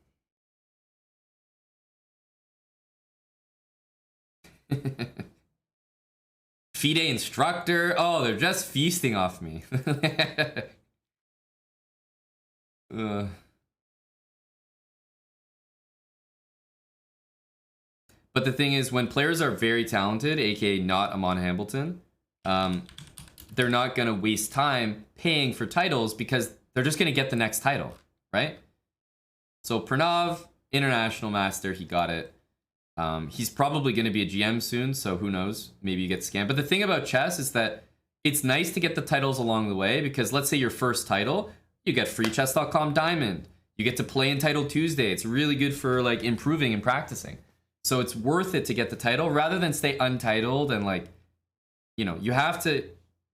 FIDE instructor. Oh, they're just feasting off me. But the thing is, when players are very talented, aka not Amon Hambleton, they're not going to waste time paying for titles because they're just going to get the next title, right? So Pranav, International Master, he got it. He's probably going to be a GM soon, so who knows? Maybe you get scammed. But the thing about chess is that it's nice to get the titles along the way because let's say your first title, you get freechess.com Diamond. You get to play in Title Tuesday. It's really good for like improving and practicing. So it's worth it to get the title rather than stay untitled and like, you know, you have to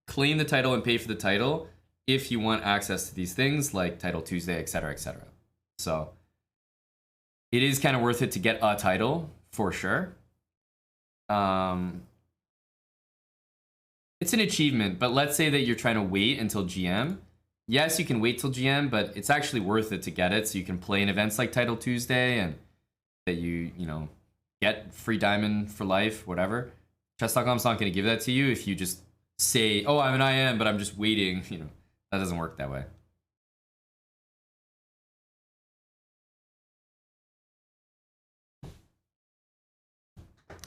claim the title and pay for the title if you want access to these things like Title Tuesday, etc., etc. So it is kind of worth it to get a title for sure. it's an achievement, but let's say that you're trying to wait until GM. Yes, you can wait till GM, but it's actually worth it to get it so you can play in events like Title Tuesday and that you know, get free diamond for life, whatever. Chess.com's not going to give that to you if you just say, oh, I'm an IM, but I'm just waiting. You know, that doesn't work that way.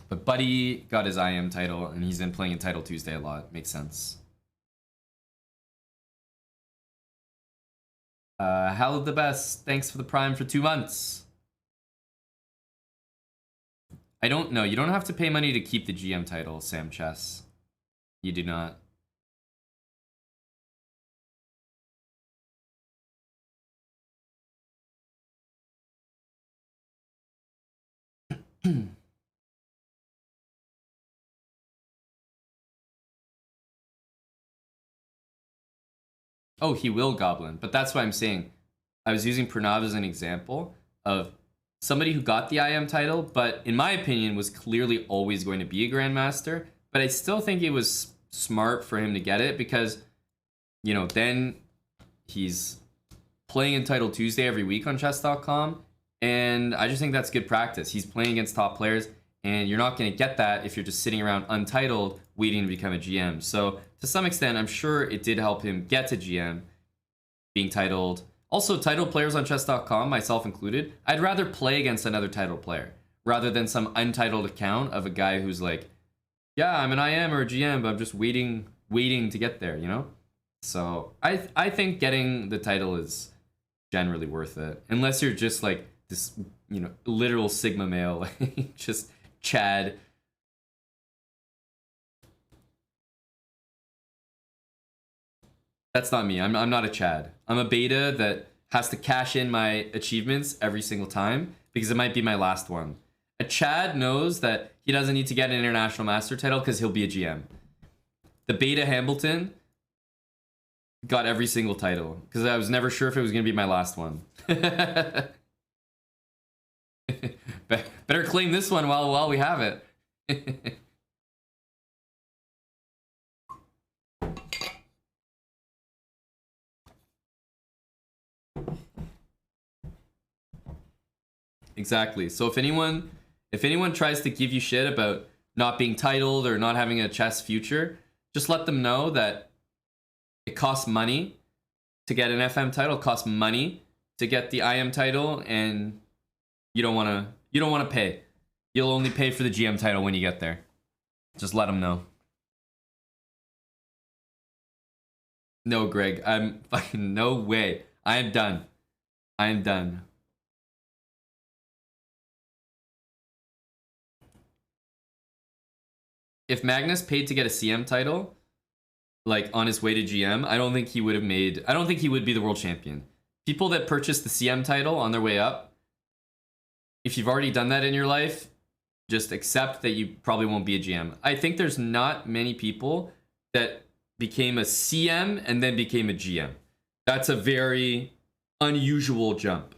But Buddy got his IM title, and he's been playing in Title Tuesday a lot. Makes sense. Hell the best. Thanks for the Prime for 2 months. I don't know. You don't have to pay money to keep the GM title, Sam Chess. You do not. Oh, he will Goblin. But that's why I'm saying I was using Pranav as an example of somebody who got the IM title, but in my opinion was clearly always going to be a Grandmaster. But I still think it was smart for him to get it because, you know, then he's playing in Title Tuesday every week on chess.com. And I just think that's good practice. He's playing against top players, and you're not going to get that if you're just sitting around untitled waiting to become a GM. So to some extent, I'm sure it did help him get to GM, being titled. Also, titled players on chess.com, myself included, I'd rather play against another titled player rather than some untitled account of a guy who's like, yeah, I'm an IM or a GM, but I'm just waiting to get there, you know? So I think getting the title is generally worth it. Unless you're just like this, you know, literal Sigma male, like just Chad. That's not me. I'm not a Chad. I'm a beta that has to cash in my achievements every single time because it might be my last one. A Chad knows that he doesn't need to get an international master title because he'll be a GM. The beta Hamilton got every single title because I was never sure if it was going to be my last one. Better claim this one while we have it. Exactly. So if anyone tries to give you shit about not being titled or not having a chess future, just let them know that it costs money to get an FM title, it costs money to get the IM title, and you don't want to pay. You'll only pay for the GM title when you get there. Just let them know. No, Greg, I'm fucking no way. I am done. I am done. If Magnus paid to get a CM title, like on his way to GM, I don't think he would be the world champion. People that purchase the CM title on their way up, if you've already done that in your life, just accept that you probably won't be a GM. I think there's not many people that became a CM and then became a GM. That's a very unusual jump.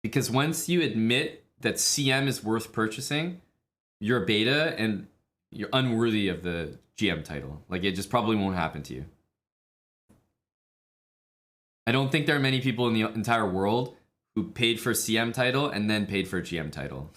Because once you admit that CM is worth purchasing, you're a beta and you're unworthy of the GM title. Like, it just probably won't happen to you. I don't think there are many people in the entire world who paid for a CM title and then paid for a GM title.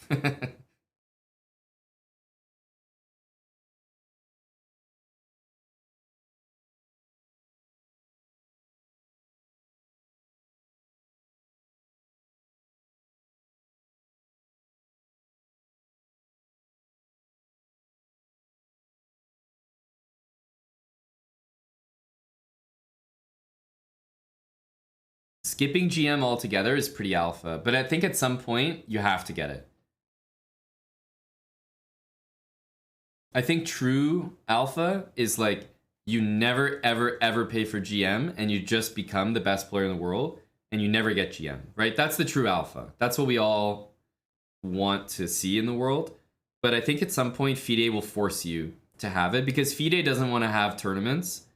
Skipping GM altogether is pretty alpha, but I think at some point you have to get it. I think true alpha is like you never ever pay for GM and you just become the best player in the world and you never get GM, right? That's the true alpha. That's what we all want to see in the world. But I think at some point FIDE will force you to have it because FIDE doesn't want to have tournaments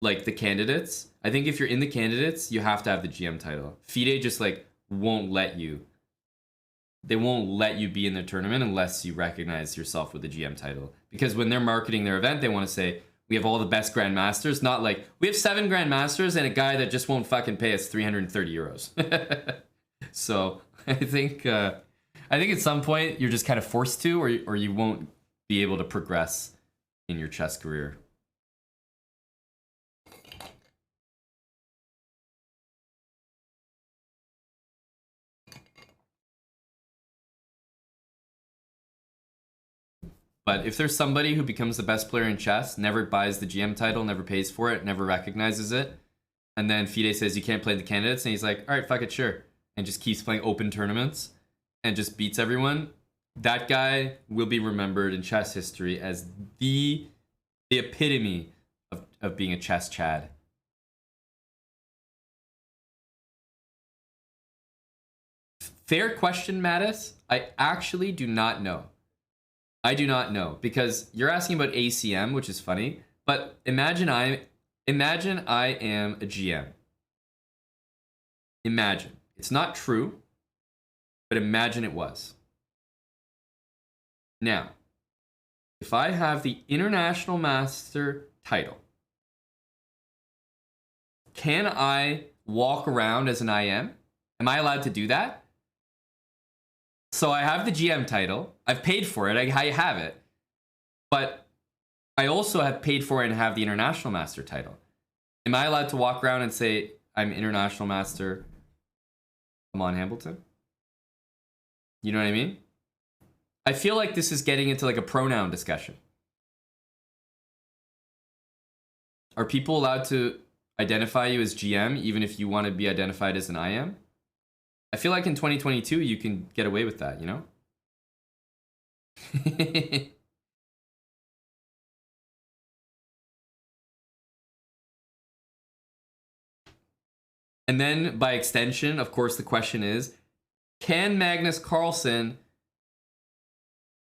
like the candidates. I think if you're in the candidates, you have to have the GM title. FIDE just like won't let you. they won't let you be in the tournament unless you recognize yourself with the GM title. Because when they're marketing their event, they want to say, we have all the best grandmasters, not like we have 7 grandmasters and a guy that just won't fucking pay us 330 euros. So I think at some point you're just kind of forced to, or you won't be able to progress in your chess career. But if there's somebody who becomes the best player in chess, never buys the GM title, never pays for it, never recognizes it, and then FIDE says you can't play the candidates, and he's like, all right, fuck it, sure, and just keeps playing open tournaments and just beats everyone, that guy will be remembered in chess history as the epitome of being a chess Chad. Fair question, Mattis. I actually do not know. I do not know, because you're asking about ACM, which is funny, but imagine I am a GM. Imagine. It's not true, but imagine it was. Now, if I have the International Master title, can I walk around as an IM? Am I allowed to do that? So I have the GM title. I've paid for it. I have it. But I also have paid for it and have the International Master title. Am I allowed to walk around and say, I'm International Master Amon Hambleton? You know what I mean? I feel like this is getting into like a pronoun discussion. Are people allowed to identify you as GM even if you want to be identified as an IM? I feel like in 2022 you can get away with that, you know? And then by extension, of course, the question is, can Magnus Carlsen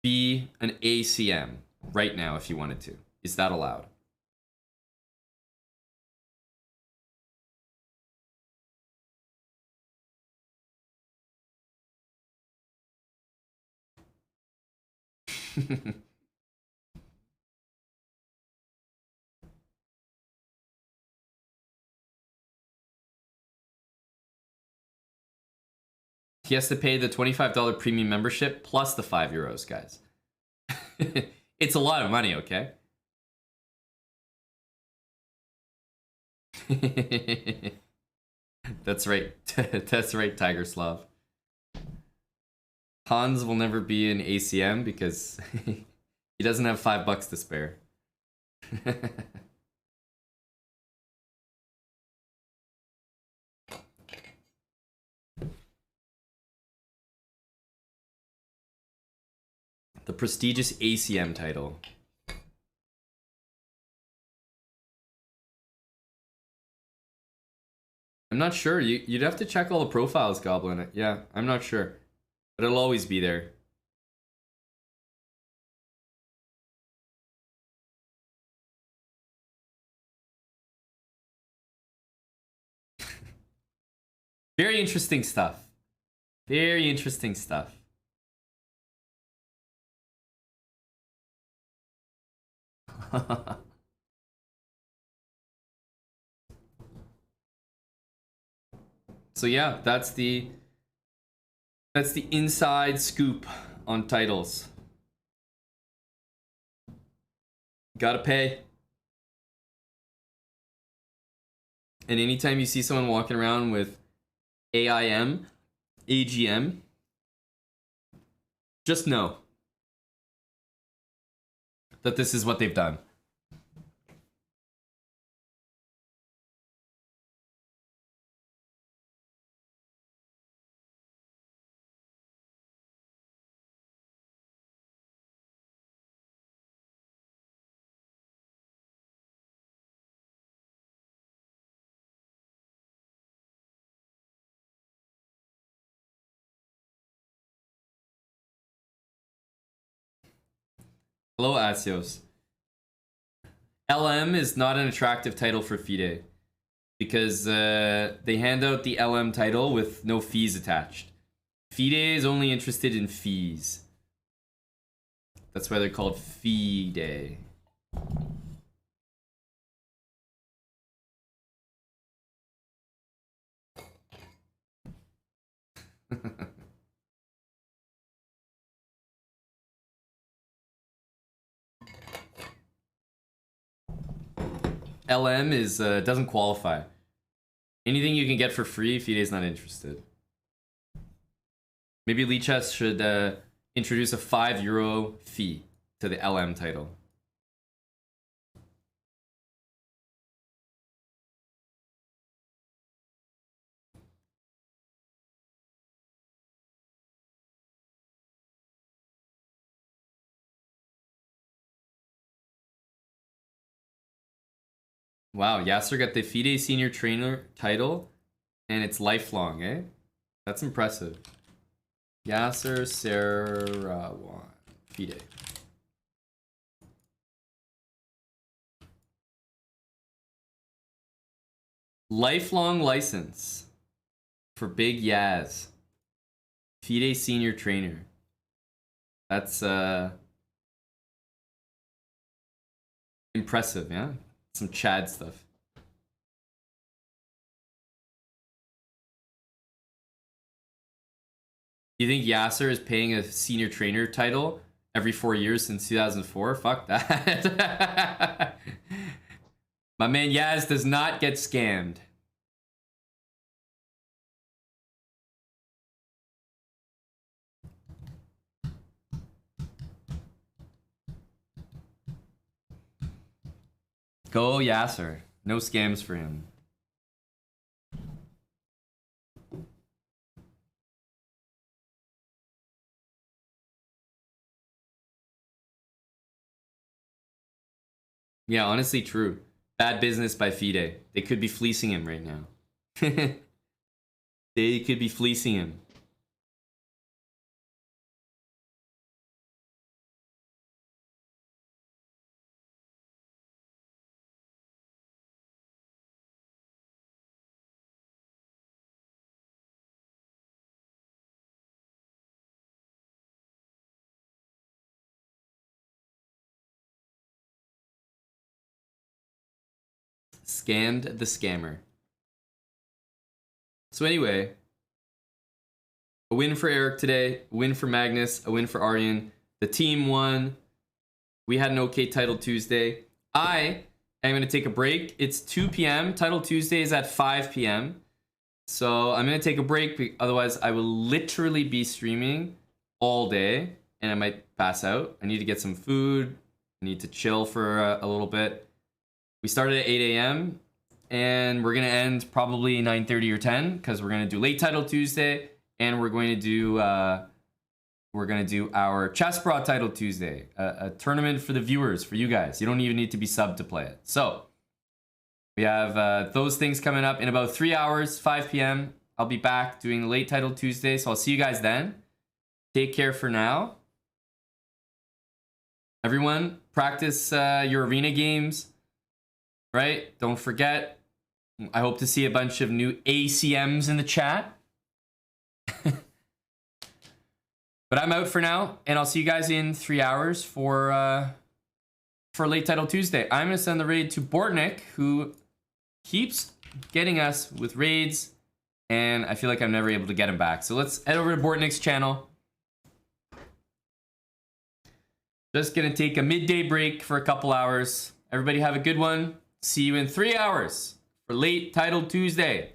be an ACM right now if you wanted to? Is that allowed? He has to pay the $25 premium membership plus the €5, guys. It's a lot of money, okay? That's right. That's right, Tiger Slav. Hans will never be an ACM because he doesn't have $5 to spare. The prestigious ACM title. I'm not sure. You'd have to check all the profiles, Goblin. Yeah, I'm not sure. But it'll always be there. Very interesting stuff. Very interesting stuff. So yeah, that's the inside scoop on titles. Gotta pay. And anytime you see someone walking around with AIM, AGM, just know that this is what they've done. Hello, Asios. LM is not an attractive title for FIDE because they hand out the LM title with no fees attached. FIDE is only interested in fees. That's why they're called FIDE. LM is doesn't qualify. Anything you can get for free, FIDE is not interested. Maybe Lichess should introduce a €5 fee to the LM title. Wow, Yasser got the FIDE senior trainer title, and it's lifelong, eh? That's impressive. Yasser Seirawan, FIDE. Lifelong license for Big Yaz. FIDE senior trainer. That's impressive, yeah? Some Chad stuff. You think Yasser is paying a senior trainer title every 4 years since 2004? Fuck that. My man Yaz does not get scammed. Go Yasser. No scams for him. Yeah, honestly, true. Bad business by FIDE. They could be fleecing him right now. They could be fleecing him. Scammed the scammer. So anyway, a win for Eric today, a win for Magnus, a win for Aryan. The team won. We had an okay Title Tuesday. I am going to take a break. It's 2 p.m. Title Tuesday is at 5 p.m. So I'm going to take a break. Otherwise, I will literally be streaming all day and I might pass out. I need to get some food. I need to chill for a little bit. We started at 8 a.m. and we're going to end probably 9:30 or 10 because we're going to do late Title Tuesday and we're going to do our Chessbrah Title Tuesday, a tournament for the viewers, for you guys. You don't even need to be subbed to play it. So we have those things coming up in about 3 hours, 5 p.m. I'll be back doing the late Title Tuesday, so I'll see you guys then. Take care for now. Everyone, practice your arena games, right? Don't forget. I hope to see a bunch of new ACMs in the chat. But I'm out for now, and I'll see you guys in 3 hours for late Title Tuesday. I'm going to send the raid to Bortnik, who keeps getting us with raids, and I feel like I'm never able to get him back. So let's head over to Bortnik's channel. Just going to take a midday break for a couple hours. Everybody have a good one. See you in 3 hours for late Title Tuesday.